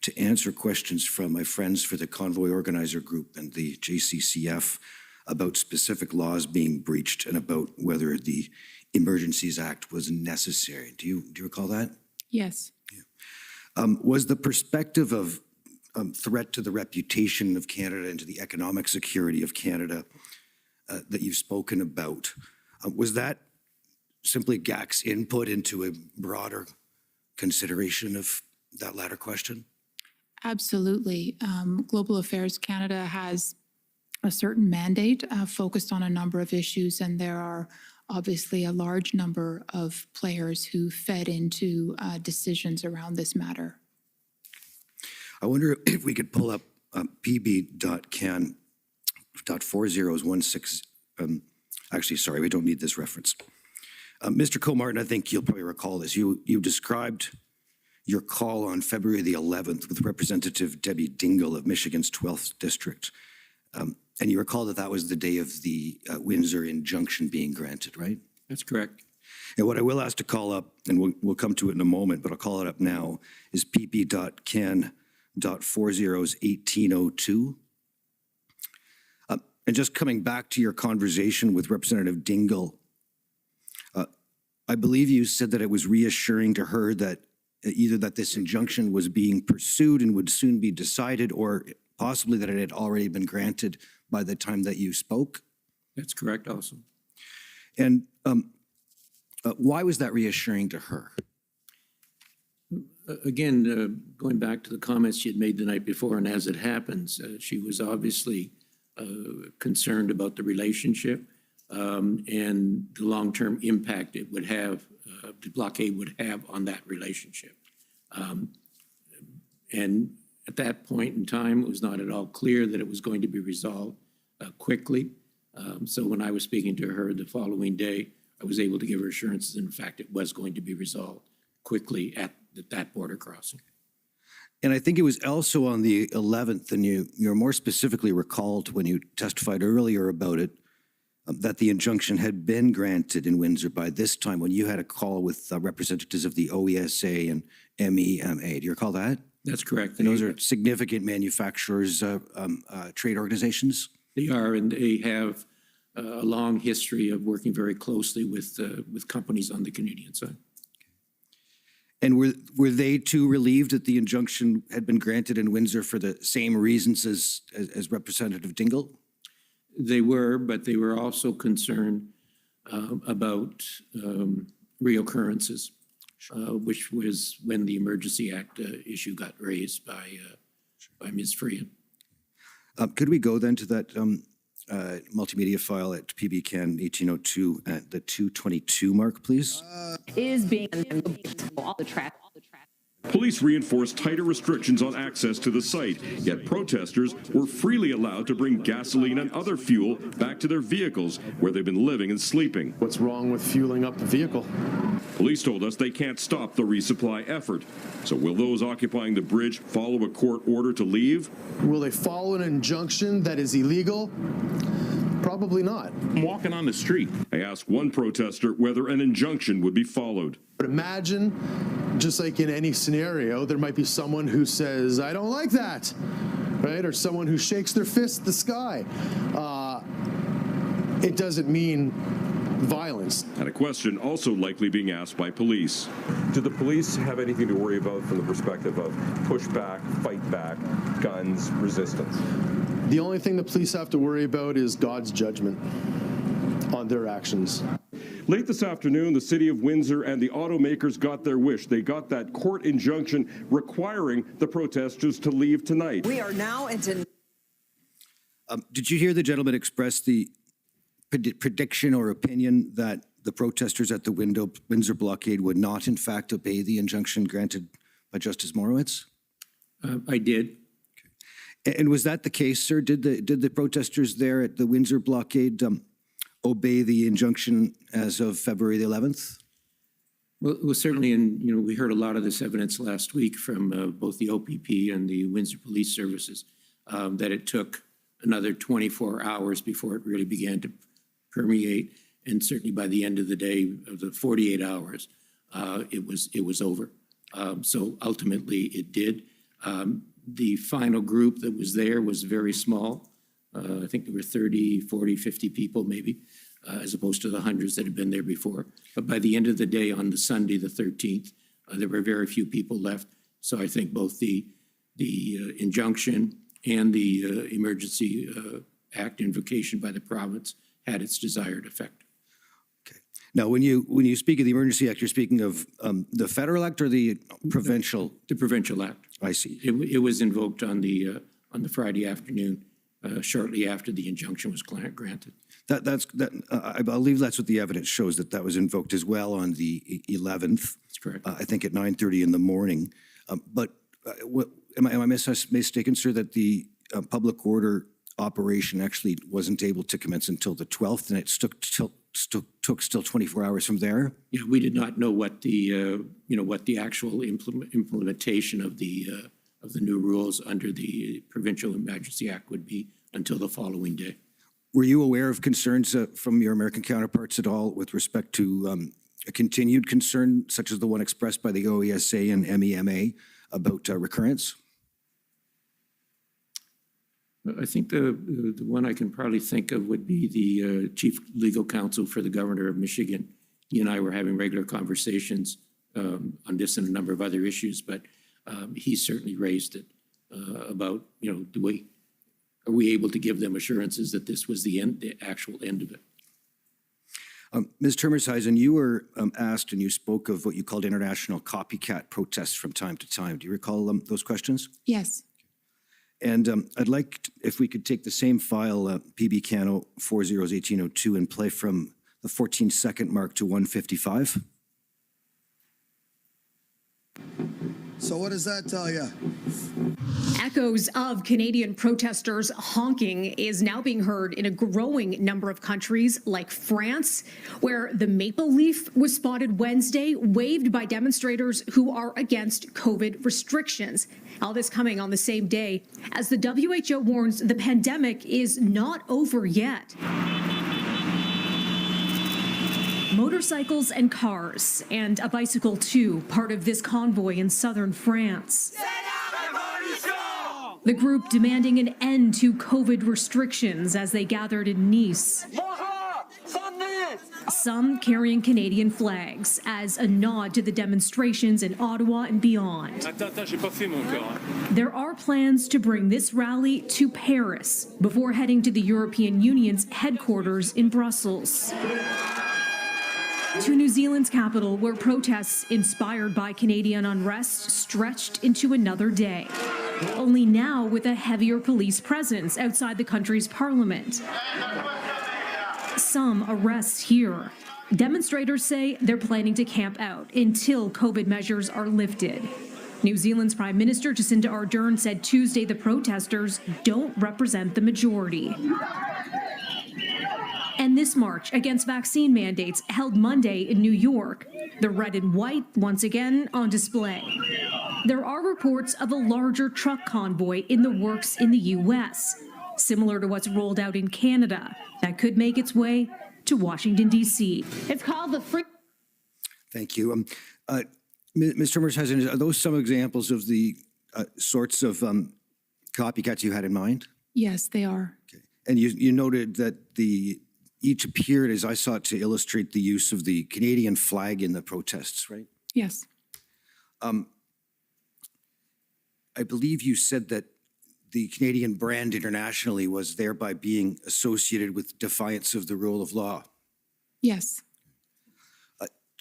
[SPEAKER 19] to answer questions from my friends for the Convoy Organizer Group and the JCCF about specific laws being breached and about whether the Emergencies Act was necessary. Do you recall that?
[SPEAKER 13] Yes.
[SPEAKER 19] Was the perspective of threat to the reputation of Canada and to the economic security of Canada that you've spoken about, was that simply GAC's input into a broader consideration of that latter question?
[SPEAKER 13] Absolutely. Global Affairs Canada has a certain mandate focused on a number of issues, and there are obviously a large number of players who fed into decisions around this matter.
[SPEAKER 19] I wonder if we could pull up pb.can.4016. Actually, sorry, we don't need this reference. Mr. Comartin, I think you'll probably recall this. You described your call on February the 11th with Representative Debbie Dingell of Michigan's 12th District. And you recall that was the day of the Windsor injunction being granted, right?
[SPEAKER 15] That's correct.
[SPEAKER 19] And what I will ask to call up, and we'll come to it in a moment, but I'll call it up now, is pp.can.401802. And just coming back to your conversation with Representative Dingell, I believe you said that it was reassuring to her that either that this injunction was being pursued and would soon be decided, or possibly that it had already been granted by the time that you spoke?
[SPEAKER 15] That's correct also.
[SPEAKER 19] And why was that reassuring to her?
[SPEAKER 15] Again, going back to the comments she had made the night before, and as it happens, she was obviously concerned about the relationship and the long-term impact it would have, the blockade would have on that relationship. And at that point in time, it was not at all clear that it was going to be resolved quickly. So when I was speaking to her the following day, I was able to give her assurances, in fact, it was going to be resolved quickly at that border crossing.
[SPEAKER 19] And I think it was also on the 11th, and you're more specifically recalled when you testified earlier about it, that the injunction had been granted in Windsor by this time when you had a call with representatives of the OESA and MEMA. Do you recall that?
[SPEAKER 15] That's correct.
[SPEAKER 19] And those are significant manufacturers, trade organizations?
[SPEAKER 15] They are, and they have a long history of working very closely with companies on the Canadian side.
[SPEAKER 19] And were they too relieved that the injunction had been granted in Windsor for the same reasons as Representative Dingell?
[SPEAKER 15] They were, but they were also concerned about reoccurrences, which was when the Emergency Act issue got raised by Ms. Freehan.
[SPEAKER 19] Could we go then to that multimedia file at PBCAN 1802 at the 222 mark, please?
[SPEAKER 20] Is being all the traffic.
[SPEAKER 21] Police reinforced tighter restrictions on access to the site, yet protesters were freely allowed to bring gasoline and other fuel back to their vehicles where they've been living and sleeping.
[SPEAKER 22] What's wrong with fueling up the vehicle?
[SPEAKER 21] Police told us they can't stop the resupply effort. So will those occupying the bridge follow a court order to leave?
[SPEAKER 22] Will they follow an injunction that is illegal? Probably not.
[SPEAKER 21] I'm walking on the street. I asked one protester whether an injunction would be followed.
[SPEAKER 22] But imagine, just like in any scenario, there might be someone who says, I don't like that, right? Or someone who shakes their fist at the sky. It doesn't mean violence.
[SPEAKER 21] And a question also likely being asked by police.
[SPEAKER 7] Do the police have anything to worry about from the perspective of pushback, fight back, guns, resistance?
[SPEAKER 22] The only thing the police have to worry about is God's judgment on their actions.
[SPEAKER 21] Late this afternoon, the city of Windsor and the automakers got their wish. They got that court injunction requiring the protesters to leave tonight.
[SPEAKER 12] We are now into...
[SPEAKER 19] Did you hear the gentleman express the prediction or opinion that the protesters at the Windsor blockade would not, in fact, obey the injunction granted by Justice Morowitz?
[SPEAKER 15] I did.
[SPEAKER 19] Okay. And was that the case, sir? Did the protesters there at the Windsor blockade obey the injunction as of February the 11th?
[SPEAKER 15] Well, it was certainly, and we heard a lot of this evidence last week from both the OPP and the Windsor Police Services, that it took another 24 hours before it really began to permeate, and certainly by the end of the day, of the 48 hours, it was over. So ultimately, it did. The final group that was there was very small. I think there were 30, 40, 50 people maybe, as opposed to the hundreds that had been there before. But by the end of the day, on the Sunday, the 13th, there were very few people left. So I think both the injunction and the Emergency Act invocation by the province had its desired effect.
[SPEAKER 19] Okay. Now, when you speak of the Emergency Act, you're speaking of the federal act or the provincial?
[SPEAKER 15] The provincial act.
[SPEAKER 19] I see.
[SPEAKER 15] It was invoked on the Friday afternoon, shortly after the injunction was granted.
[SPEAKER 19] I believe that's what the evidence shows, that was invoked as well on the 11th.
[SPEAKER 15] That's correct.
[SPEAKER 19] I think at 9:30 in the morning. Am I mistaken, sir, that the public order operation actually wasn't able to commence until the 12th, and it took still 24 hours from there?
[SPEAKER 15] Yeah, we did not know what the actual implementation of the new rules under the Provincial Emergency Act would be until the following day.
[SPEAKER 19] Were you aware of concerns from your American counterparts at all with respect to a continued concern, such as the one expressed by the OESA and MEMA about recurrence?
[SPEAKER 15] I think the one I can probably think of would be the chief legal counsel for the governor of Michigan. He and I were having regular conversations on this and a number of other issues, but he certainly raised it about, are we able to give them assurances that this was the actual end of it?
[SPEAKER 19] Ms. Termershuisen, you were asked and you spoke of what you called international copycat protests from time to time. Do you recall those questions?
[SPEAKER 13] Yes.
[SPEAKER 19] And I'd like, if we could take the same file, PB Cano 401802, and play from the 14-second mark to 155.
[SPEAKER 12] So what does that tell you?
[SPEAKER 9] Echoes of Canadian protesters honking is now being heard in a growing number of countries like France, where the maple leaf was spotted Wednesday, waved by demonstrators who are against COVID restrictions. All this coming on the same day as the WHO warns the pandemic is not over yet. Motorcycles and cars, and a bicycle too, part of this convoy in southern France. The group demanding an end to COVID restrictions as they gathered in Nice. Some carrying Canadian flags as a nod to the demonstrations in Ottawa and beyond. There are plans to bring this rally to Paris before heading to the European Union's headquarters in Brussels. To New Zealand's capital, where protests inspired by Canadian unrest stretched into another day. Only now with a heavier police presence outside the country's parliament. Some arrests here. Demonstrators say they're planning to camp out until COVID measures are lifted. New Zealand's Prime Minister Jacinda Ardern said Tuesday the protesters don't represent the majority. And this march against vaccine mandates held Monday in New York. The red and white once again on display. There are reports of a larger truck convoy in the works in the U.S., similar to what's rolled out in Canada, that could make its way to Washington, D.C. It's called the Free...
[SPEAKER 19] Thank you. Ms. Termershuisen, are those some examples of the sorts of copycats you had in mind?
[SPEAKER 13] Yes, they are.
[SPEAKER 19] Okay. And you noted that the each appeared, as I saw it, to illustrate the use of the Canadian flag in the protests, right?
[SPEAKER 13] Yes.
[SPEAKER 19] I believe you said that the Canadian brand internationally was thereby being associated with defiance of the rule of law.
[SPEAKER 13] Yes.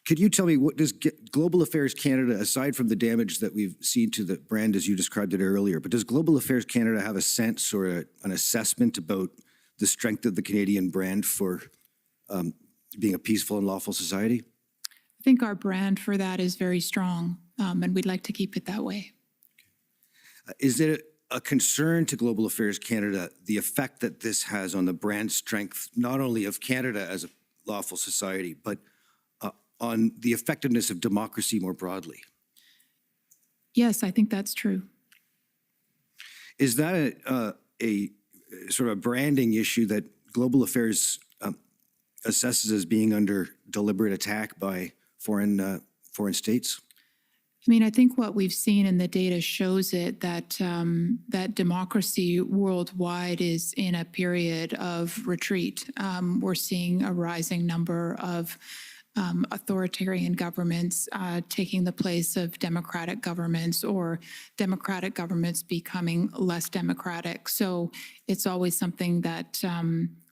[SPEAKER 19] Could you tell me, what does Global Affairs Canada, aside from the damage that we've seen to the brand as you described it earlier, but does Global Affairs Canada have a sense or an assessment about the strength of the Canadian brand for being a peaceful and lawful society?
[SPEAKER 13] I think our brand for that is very strong, and we'd like to keep it that way.
[SPEAKER 19] Is it a concern to Global Affairs Canada, the effect that this has on the brand strength, not only of Canada as a lawful society, but on the effectiveness of democracy more broadly?
[SPEAKER 13] Yes, I think that's true.
[SPEAKER 19] Is that a sort of a branding issue that Global Affairs assesses as being under deliberate attack by foreign states?
[SPEAKER 13] I mean, I think what we've seen in the data shows it that that democracy worldwide is in a period of retreat. We're seeing a rising number of authoritarian governments taking the place of democratic governments, or democratic governments becoming less democratic. So it's always something that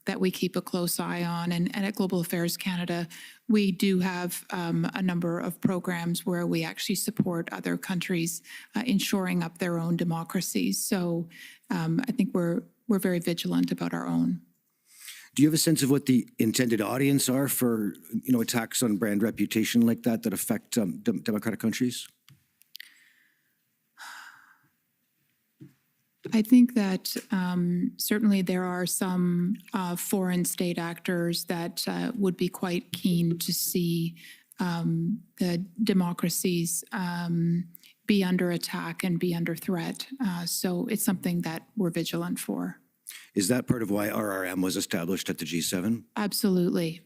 [SPEAKER 13] that we keep a close eye on. And at Global Affairs Canada, we do have a number of programs where we actually support other countries in shoring up their own democracies. So I think we're very vigilant about our own.
[SPEAKER 19] Do you have a sense of what the intended audience are for, attacks on brand reputation like that affect democratic countries?
[SPEAKER 13] I think that certainly there are some foreign state actors that would be quite keen to see the democracies be under attack and be under threat. So it's something that we're vigilant for.
[SPEAKER 19] Is that part of why RRM was established at the G7?
[SPEAKER 13] Absolutely.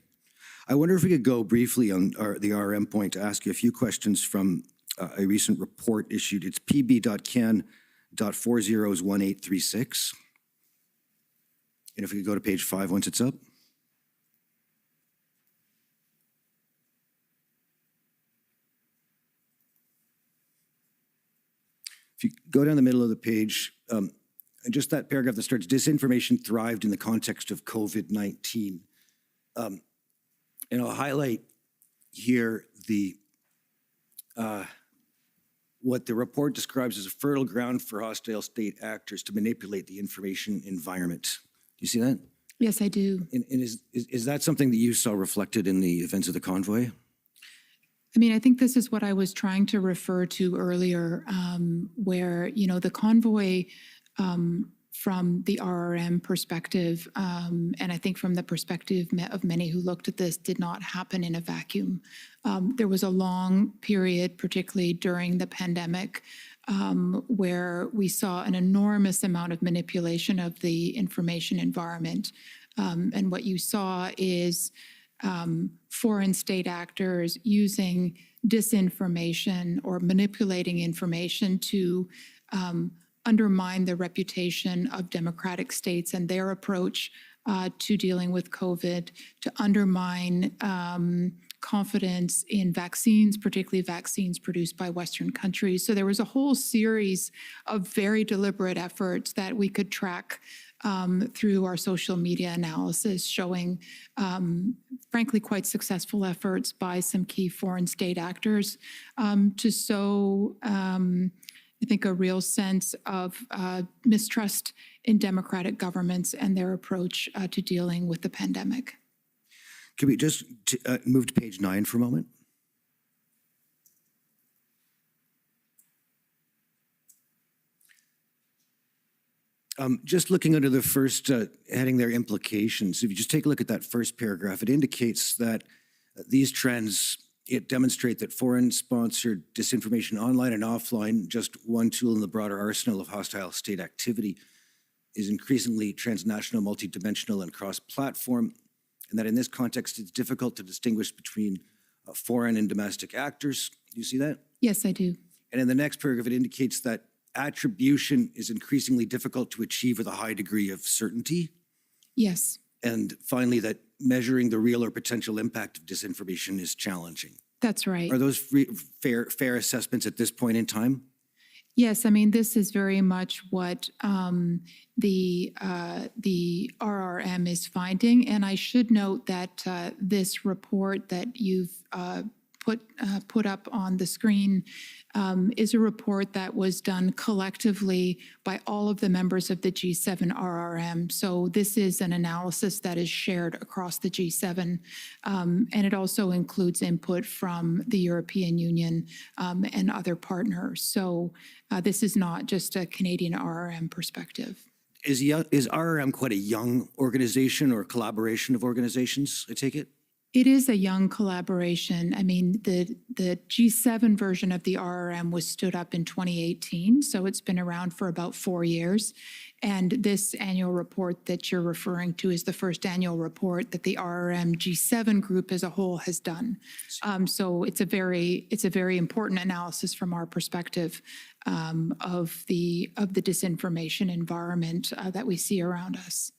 [SPEAKER 19] I wonder if we could go briefly on the RRM point to ask you a few questions from a recent report issued. It's pb.can.401836. And if we could go to page 5 once it's up. If you go down the middle of the page, and just that paragraph that starts, disinformation thrived in the context of COVID-19. And I'll highlight here what the report describes as a fertile ground for hostile state actors to manipulate the information environment. Do you see that?
[SPEAKER 13] Yes, I do.
[SPEAKER 19] And is that something that you saw reflected in the events of the convoy?
[SPEAKER 13] I mean, I think this is what I was trying to refer to earlier, where, the convoy from the RRM perspective, and I think from the perspective of many who looked at this, did not happen in a vacuum. There was a long period, particularly during the pandemic, where we saw an enormous amount of manipulation of the information environment. And what you saw is foreign state actors using disinformation or manipulating information to undermine the reputation of democratic states and their approach to dealing with COVID, to undermine confidence in vaccines, particularly vaccines produced by Western countries. So there was a whole series of very deliberate efforts that we could track through our social media analysis, showing, frankly, quite successful efforts by some key foreign state actors to sow, I think, a real sense of mistrust in democratic governments and their approach to dealing with the pandemic.
[SPEAKER 19] Can we just move to page 9 for a moment? Just looking under the first heading there, implications, if you just take a look at that first paragraph, it indicates that these trends, it demonstrate that foreign-sponsored disinformation online and offline, just one tool in the broader arsenal of hostile state activity, is increasingly transnational, multidimensional, and cross-platform, and that in this context, it's difficult to distinguish between foreign and domestic actors. Do you see that?
[SPEAKER 13] Yes, I do.
[SPEAKER 19] And in the next paragraph, it indicates that attribution is increasingly difficult to achieve with a high degree of certainty.
[SPEAKER 13] Yes.
[SPEAKER 19] And finally, that measuring the real or potential impact of disinformation is challenging.
[SPEAKER 13] That's right.
[SPEAKER 19] Are those fair assessments at this point in time?
[SPEAKER 13] Yes, I mean, this is very much what the RRM is finding. And I should note that this report that you've put up on the screen is a report that was done collectively by all of the members of the G7 RRM. So this is an analysis that is shared across the G7, and it also includes input from the European Union and other partners. So this is not just a Canadian RRM perspective.
[SPEAKER 19] Is RRM quite a young organization or collaboration of organizations, I take it?
[SPEAKER 13] It is a young collaboration. I mean, the G7 version of the RRM was stood up in 2018, so it's been around for about 4 years. And this annual report that you're referring to is the first annual report that the RRM G7 group as a whole has done. So it's a very important analysis from our perspective of the disinformation environment that we see around us.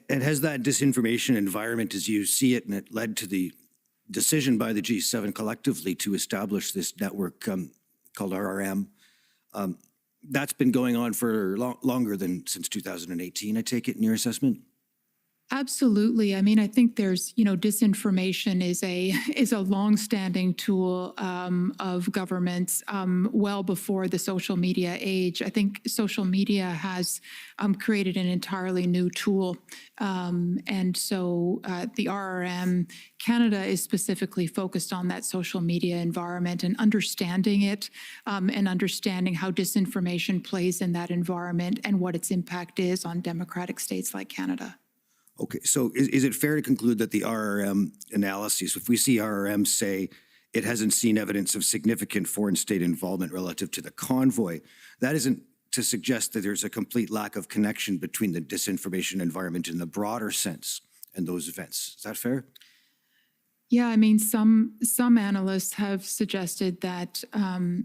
[SPEAKER 19] And has that disinformation environment, as you see it, and it led to the decision by the G7 collectively to establish this network called RRM, that's been going on for longer than since 2018, I take it, in your assessment?
[SPEAKER 13] Absolutely. I mean, I think there's, disinformation is a longstanding tool of governments well before the social media age. I think social media has created an entirely new tool. And so the RRM Canada is specifically focused on that social media environment and understanding it and understanding how disinformation plays in that environment and what its impact is on democratic states like Canada.
[SPEAKER 19] Okay, so is it fair to conclude that the RRM analysis, if we see RRM say it hasn't seen evidence of significant foreign state involvement relative to the convoy, that isn't to suggest that there's a complete lack of connection between the disinformation environment in the broader sense and those events? Is that fair?
[SPEAKER 13] Yeah, I mean, some analysts have suggested that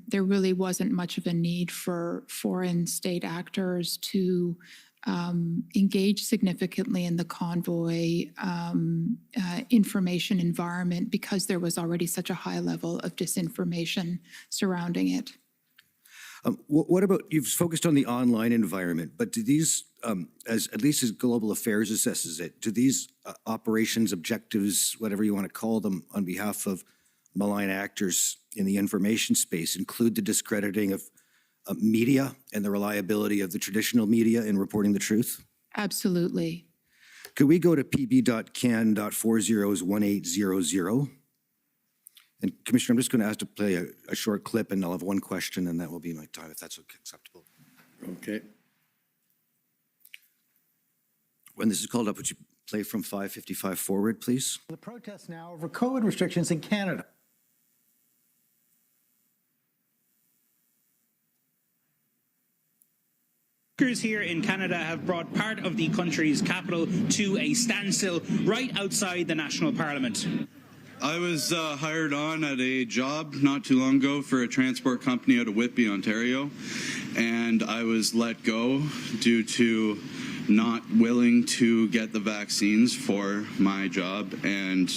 [SPEAKER 13] there really wasn't much of a need for foreign state actors to engage significantly in the convoy information environment because there was already such a high level of disinformation surrounding it.
[SPEAKER 19] What about, you've focused on the online environment, but do these, at least as Global Affairs assesses it, do these operations, objectives, whatever you want to call them, on behalf of malign actors in the information space include the discrediting of media and the reliability of the traditional media in reporting the truth?
[SPEAKER 13] Absolutely.
[SPEAKER 19] Could we go to pb.can.401800? And Commissioner, I'm just going to ask to play a short clip, and I'll have one question, and that will be my time, if that's acceptable.
[SPEAKER 2] Okay.
[SPEAKER 19] When this is called up, would you play from 5:55 forward, please?
[SPEAKER 10] The protests now over COVID restrictions in Canada.
[SPEAKER 11] Workers here in Canada have brought part of the country's capital to a standstill right outside the National Parliament.
[SPEAKER 23] I was hired on at a job not too long ago for a transport company out of Whitby, Ontario, and I was let go due to not willing to get the vaccines for my job. And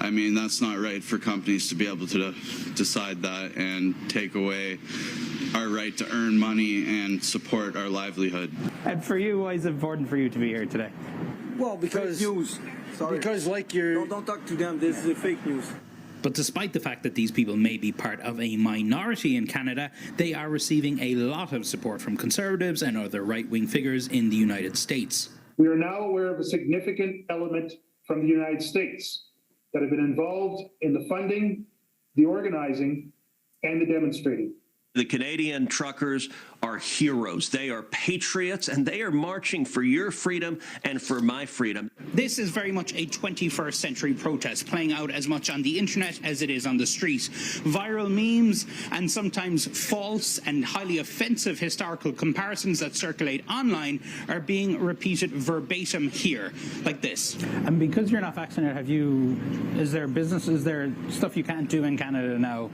[SPEAKER 23] I mean, that's not right for companies to be able to decide that and take away our right to earn money and support our livelihood.
[SPEAKER 11] And for you, why is it important for you to be here today?
[SPEAKER 10] Well, because fake news. Sorry. Because like you're don't talk to them. This is fake news.
[SPEAKER 11] But despite the fact that these people may be part of a minority in Canada, they are receiving a lot of support from Conservatives and other right-wing figures in the United States.
[SPEAKER 24] We are now aware of a significant element from the United States that have been involved in the funding, the organizing, and the demonstrating.
[SPEAKER 25] The Canadian truckers are heroes. They are patriots, and they are marching for your freedom and for my freedom.
[SPEAKER 11] This is very much a 21st century protest, playing out as much on the internet as it is on the street. Viral memes and sometimes false and highly offensive historical comparisons that circulate online are being repeated verbatim here, like this.
[SPEAKER 26] And because you're not vaccinated, is there stuff you can't do in Canada now?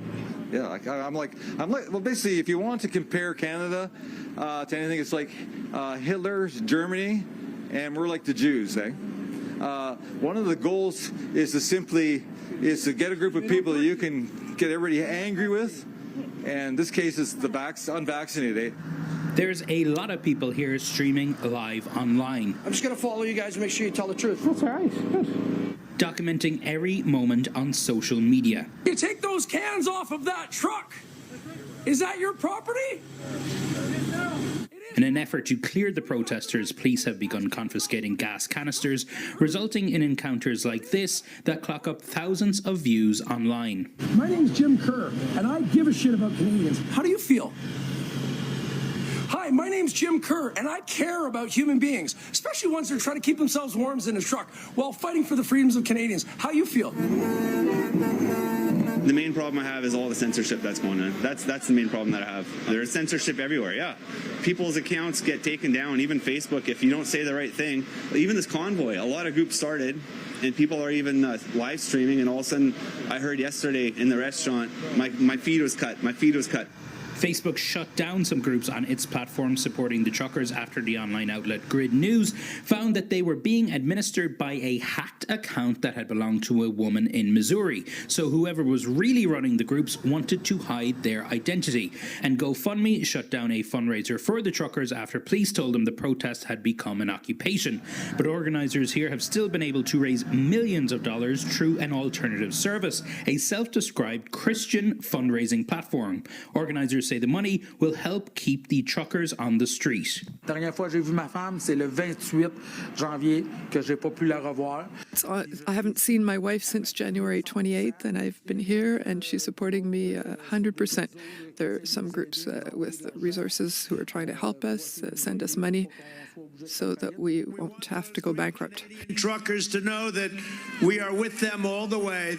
[SPEAKER 27] Yeah, I'm like, well, basically, if you want to compare Canada to anything, it's like Hitler's Germany, and we're like the Jews, eh? One of the goals is to get a group of people that you can get everybody angry with. And in this case, it's the unvaccinated.
[SPEAKER 11] There's a lot of people here streaming live online.
[SPEAKER 10] I'm just going to follow you guys and make sure you tell the truth.
[SPEAKER 26] That's all right.
[SPEAKER 11] Documenting every moment on social media.
[SPEAKER 10] You take those cans off of that truck. Is that your property?
[SPEAKER 11] In an effort to clear the protesters, police have begun confiscating gas canisters, resulting in encounters like this that clock up thousands of views online.
[SPEAKER 10] My name's Jim Kerr, and I give a shit about Canadians. How do you feel? Hi, my name's Jim Kerr, and I care about human beings, especially ones that are trying to keep themselves warm in a truck while fighting for the freedoms of Canadians. How you feel?
[SPEAKER 1] The main problem I have is all the censorship that's going on. That's the main problem that I have. There's censorship everywhere, yeah. People's accounts get taken down, even Facebook, if you don't say the right thing. Even this convoy, a lot of groups started, and people are even live streaming, and all of a sudden, I heard yesterday in the restaurant, my feed was cut. My feed was cut.
[SPEAKER 11] Facebook shut down some groups on its platform supporting the truckers after the online outlet Grid News found that they were being administered by a hacked account that had belonged to a woman in Missouri. So whoever was really running the groups wanted to hide their identity. And GoFundMe shut down a fundraiser for the truckers after police told them the protest had become an occupation. But organizers here have still been able to raise millions of dollars through an alternative service, a self-described Christian fundraising platform. Organizers say the money will help keep the truckers on the street.
[SPEAKER 10] Dernière fois j'ai vu ma femme, c'est le 28 janvier que j'ai pas pu la revoir.
[SPEAKER 3] I haven't seen my wife since January 28th, and I've been here, and she's supporting me 100%. There are some groups with resources who are trying to help us, send us money, so that we won't have to go bankrupt.
[SPEAKER 4] Truckers to know that we are with them all the way.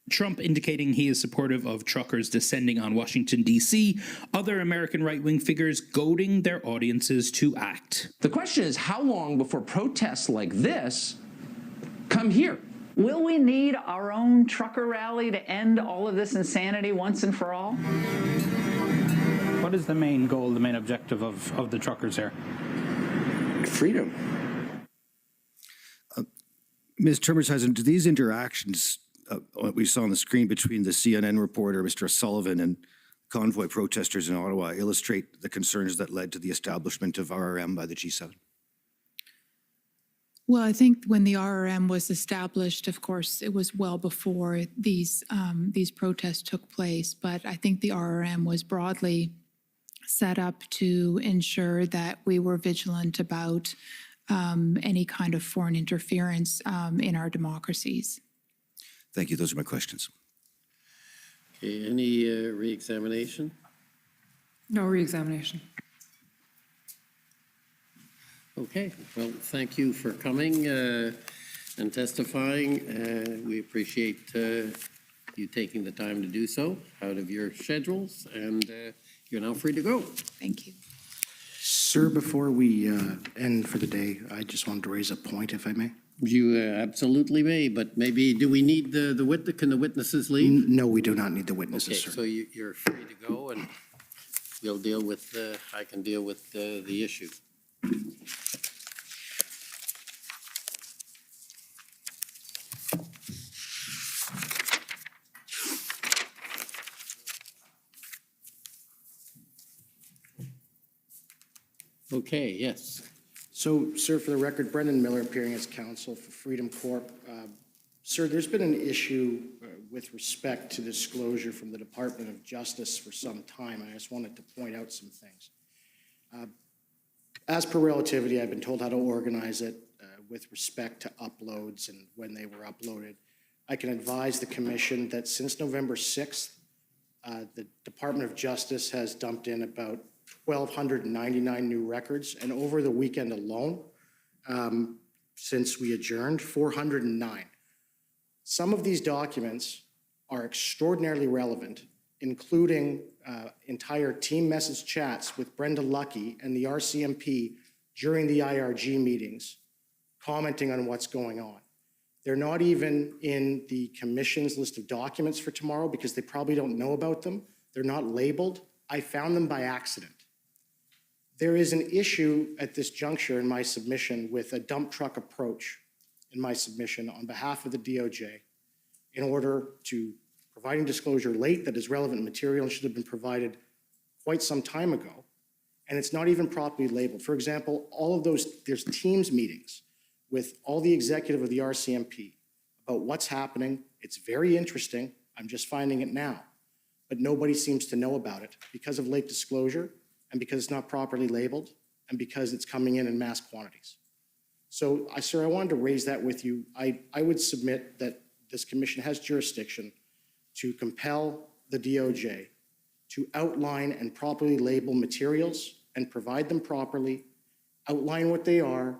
[SPEAKER 11] Trump indicating he is supportive of truckers descending on Washington, D.C., other American right-wing figures goading their audiences to act.
[SPEAKER 6] The question is, how long before protests like this come here?
[SPEAKER 14] Will we need our own trucker rally to end all of this insanity once and for all?
[SPEAKER 26] What is the main goal, the main objective of the truckers here?
[SPEAKER 10] Freedom.
[SPEAKER 19] Ms. Termershausen, do these interactions what we saw on the screen between the CNN reporter, Mr. Sullivan, and convoy protesters in Ottawa illustrate the concerns that led to the establishment of RRM by the G7?
[SPEAKER 13] Well, I think when the RRM was established, of course, it was well before these protests took place. But I think the RRM was broadly set up to ensure that we were vigilant about any kind of foreign interference in our democracies.
[SPEAKER 19] Thank you. Those are my questions.
[SPEAKER 2] Okay, any re-examination?
[SPEAKER 3] No re-examination.
[SPEAKER 2] Okay, well, thank you for coming and testifying. We appreciate you taking the time to do so out of your schedules, and you're now free to go.
[SPEAKER 13] Thank you.
[SPEAKER 16] Sir, before we end for the day, I just wanted to raise a point, if I may.
[SPEAKER 2] You absolutely may, but maybe, do we need the witness? Can the witnesses leave?
[SPEAKER 16] No, we do not need the witnesses,
[SPEAKER 2] Okay,
[SPEAKER 16] sir.
[SPEAKER 2] so you're free to go, and we'll deal with, I can deal with the issue. Okay, yes.
[SPEAKER 16] So, sir, for the record, Brendan Miller appearing as counsel for Freedom Corp. Sir, there's been an issue with respect to disclosure from the Department of Justice for some time, and I just wanted to point out some things. As per relativity, I've been told how to organize it with respect to uploads and when they were uploaded. I can advise the Commission that since November 6th, the Department of Justice has dumped in about 1,299 new records, and over the weekend alone, since we adjourned, 409. Some of these documents are extraordinarily relevant, including entire team message chats with Brenda Lucky and the RCMP during the IRG meetings, commenting on what's going on. They're not even in the Commission's list of documents for tomorrow because they probably don't know about them. They're not labeled. I found them by accident. There is an issue at this juncture in my submission with a dump truck approach. in my submission on behalf of the DOJ in order to providing disclosure late that is relevant material and should have been provided quite some time ago. And it's not even properly labeled. For example, all of those, there's Teams meetings with all the executive of the RCMP about what's happening. It's very interesting. I'm just finding it now. But nobody seems to know about it because of late disclosure and because it's not properly labeled and because it's coming in mass quantities. So, sir, I wanted to raise that with you. I would submit that this commission has jurisdiction to compel the DOJ to outline and properly label materials and provide them properly, outline what they are,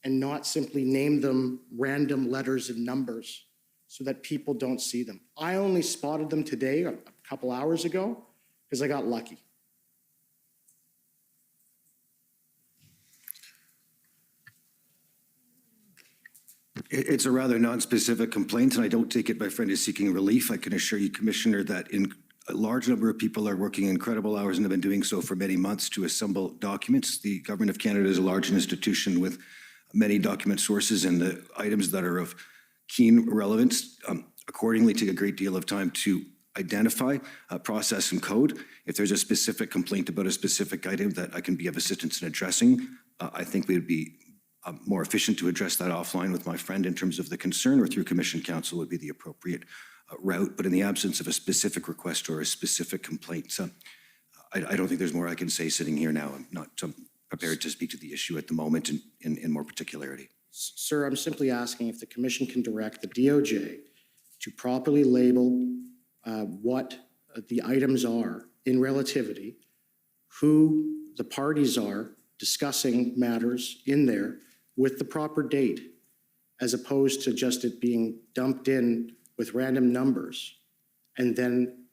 [SPEAKER 16] and not simply name them random letters and numbers so that people don't see them. I only spotted them today, a couple hours ago, because I got lucky.
[SPEAKER 19] It's a rather non-specific complaint, and I don't take it my friend is seeking relief. I can assure you, Commissioner, that a large number of people are working incredible hours and have been doing so for many months to assemble documents. The Government of Canada is a large institution with many document sources, and the items that are of keen relevance accordingly take a great deal of time to identify, process, and code. If there's a specific complaint about a specific item that I can be of assistance in addressing, I think we would be more efficient to address that offline with my friend in terms of the concern, or through Commission Counsel would be the appropriate route. But in the absence of a specific request or a specific complaint, I don't think there's more I can say sitting here now. I'm not prepared to speak to the issue at the moment in more particularity.
[SPEAKER 16] Sir, I'm simply asking if the Commission can direct the DOJ to properly label what the items are in relativity, who the parties are discussing matters in there with the proper date, as opposed to just it being dumped in with random numbers. And then,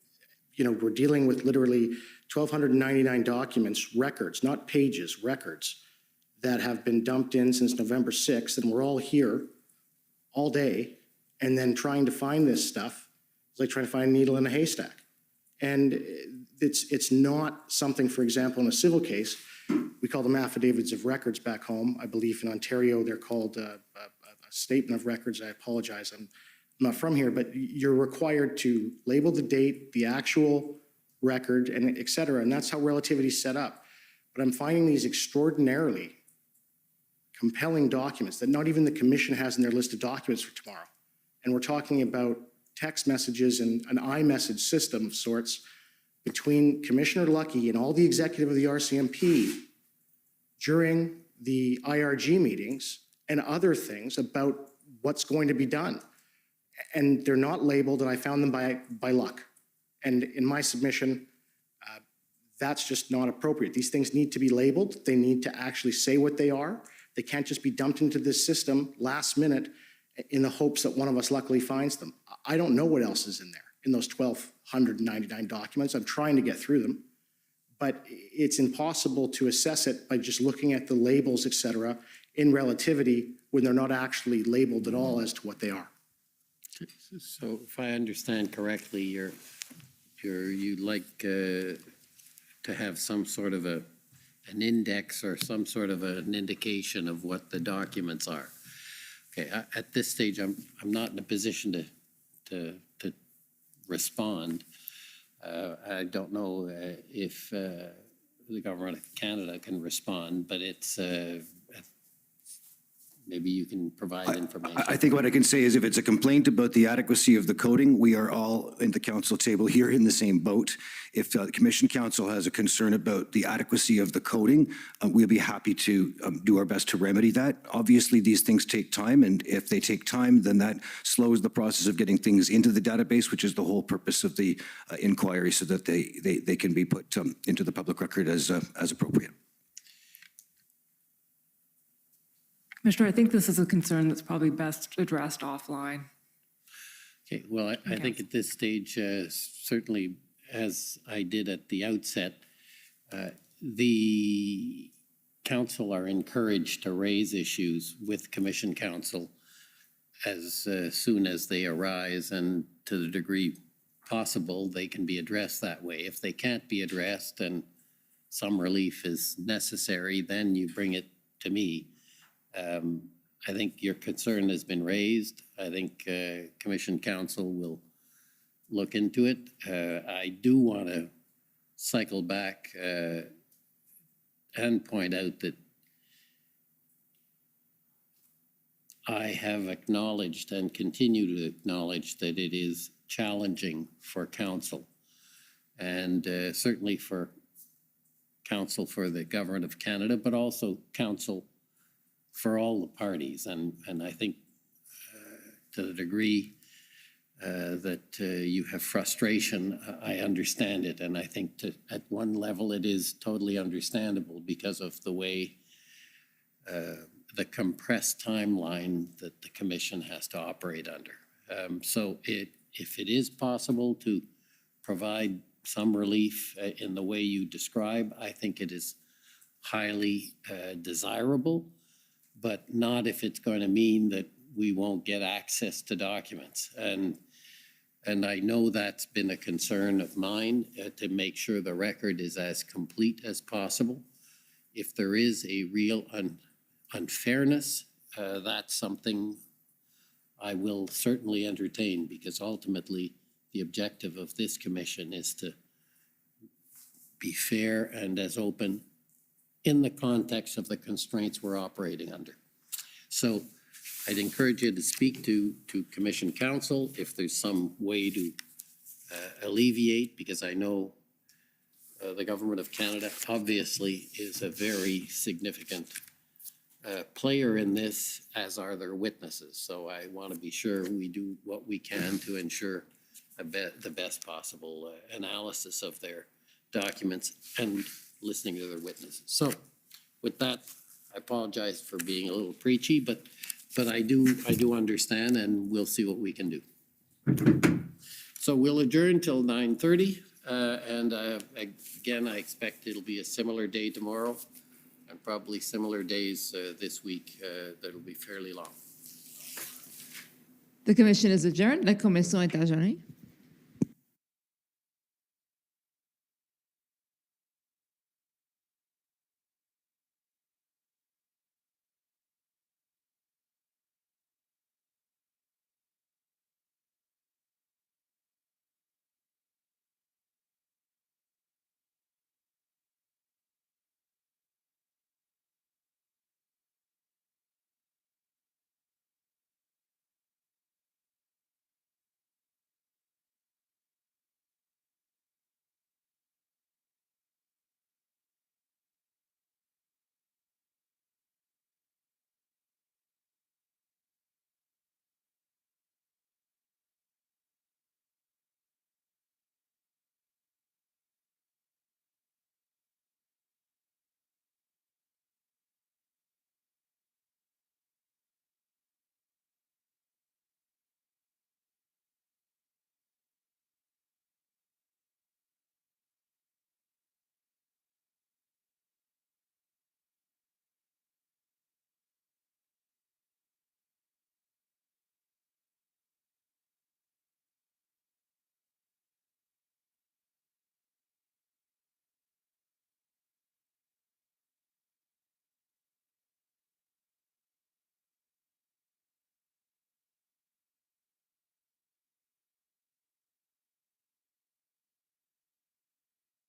[SPEAKER 16] we're dealing with literally 1,299 documents, records, not pages, records, that have been dumped in since November 6th, and we're all here all day, and then trying to find this stuff is like trying to find a needle in a haystack. And it's not something, for example, in a civil case, we call them affidavits of records back home. I believe in Ontario, they're called a statement of records. I apologize, I'm not from here, but you're required to label the date, the actual record, and et cetera, and that's how relativity is set up. But I'm finding these extraordinarily compelling documents that not even the Commission has in their list of documents for tomorrow. And we're talking about text messages and an iMessage system of sorts between Commissioner Lucky and all the executive of the RCMP during the IRG meetings and other things about what's going to be done. And they're not labeled, and I found them by luck. And in my submission, that's just not appropriate. These things need to be labeled. They need to actually say what they are. They can't just be dumped into this system last minute in the hopes that one of us luckily finds them. I don't know what else is in there, in those 1,299 documents. I'm trying to get through them, but it's impossible to assess it by just looking at the labels, et cetera, in relativity when they're not actually labeled at all as to what they are.
[SPEAKER 2] So if I understand correctly, you'd like to have some sort of an index or some sort of an indication of what the documents are. Okay, at this stage, I'm not in a position to respond. I don't know if the Government of Canada can respond, but it's maybe you can provide information.
[SPEAKER 19] I think what I can say is if it's a complaint about the adequacy of the coding, we are all in the council table here in the same boat. If the Commission Council has a concern about the adequacy of the coding, we'll be happy to do our best to remedy that. Obviously, these things take time, and if they take time, then that slows the process of getting things into the database, which is the whole purpose of the inquiry, so that they can be put into the public record as appropriate.
[SPEAKER 5] Commissioner, I think this is a concern that's probably best addressed offline.
[SPEAKER 2] Okay, well, I think at this stage, certainly as I did at the outset, the council are encouraged to raise issues with Commission Council as soon as they arise, and to the degree possible, they can be addressed that way. If they can't be addressed and some relief is necessary, then you bring it to me. I think your concern has been raised. I think Commission Council will look into it. I do want to cycle back and point out that I have acknowledged and continue to acknowledge that it is challenging for council, and certainly for council for the Government of Canada, but also council for all the parties. And I think to the degree that you have frustration, I understand it. And I think at one level it is totally understandable because of the way the compressed timeline that the Commission has to operate under. So if it is possible to provide some relief in the way you describe, I think it is highly desirable, but not if it's going to mean that we won't get access to documents. And I know that's been a concern of mine, to make sure the record is as complete as possible. If there is a real unfairness, that's something I will certainly entertain, because ultimately the objective of this commission is to be fair and as open in the context of the constraints we're operating under. So I'd encourage you to speak to Commission Council if there's some way to alleviate, because I know the Government of Canada obviously is a very significant player in this, as are their witnesses. So I want to be sure we do what we can to ensure the best possible analysis of their documents and listening to their witnesses. So with that, I apologize for being a little preachy, but I do understand, and we'll see what we can do. So we'll adjourn till 9:30, and again, I expect it'll be a similar day tomorrow, and probably similar days this week that'll be fairly long.
[SPEAKER 7] The commission is adjourned. La commission est adjournée.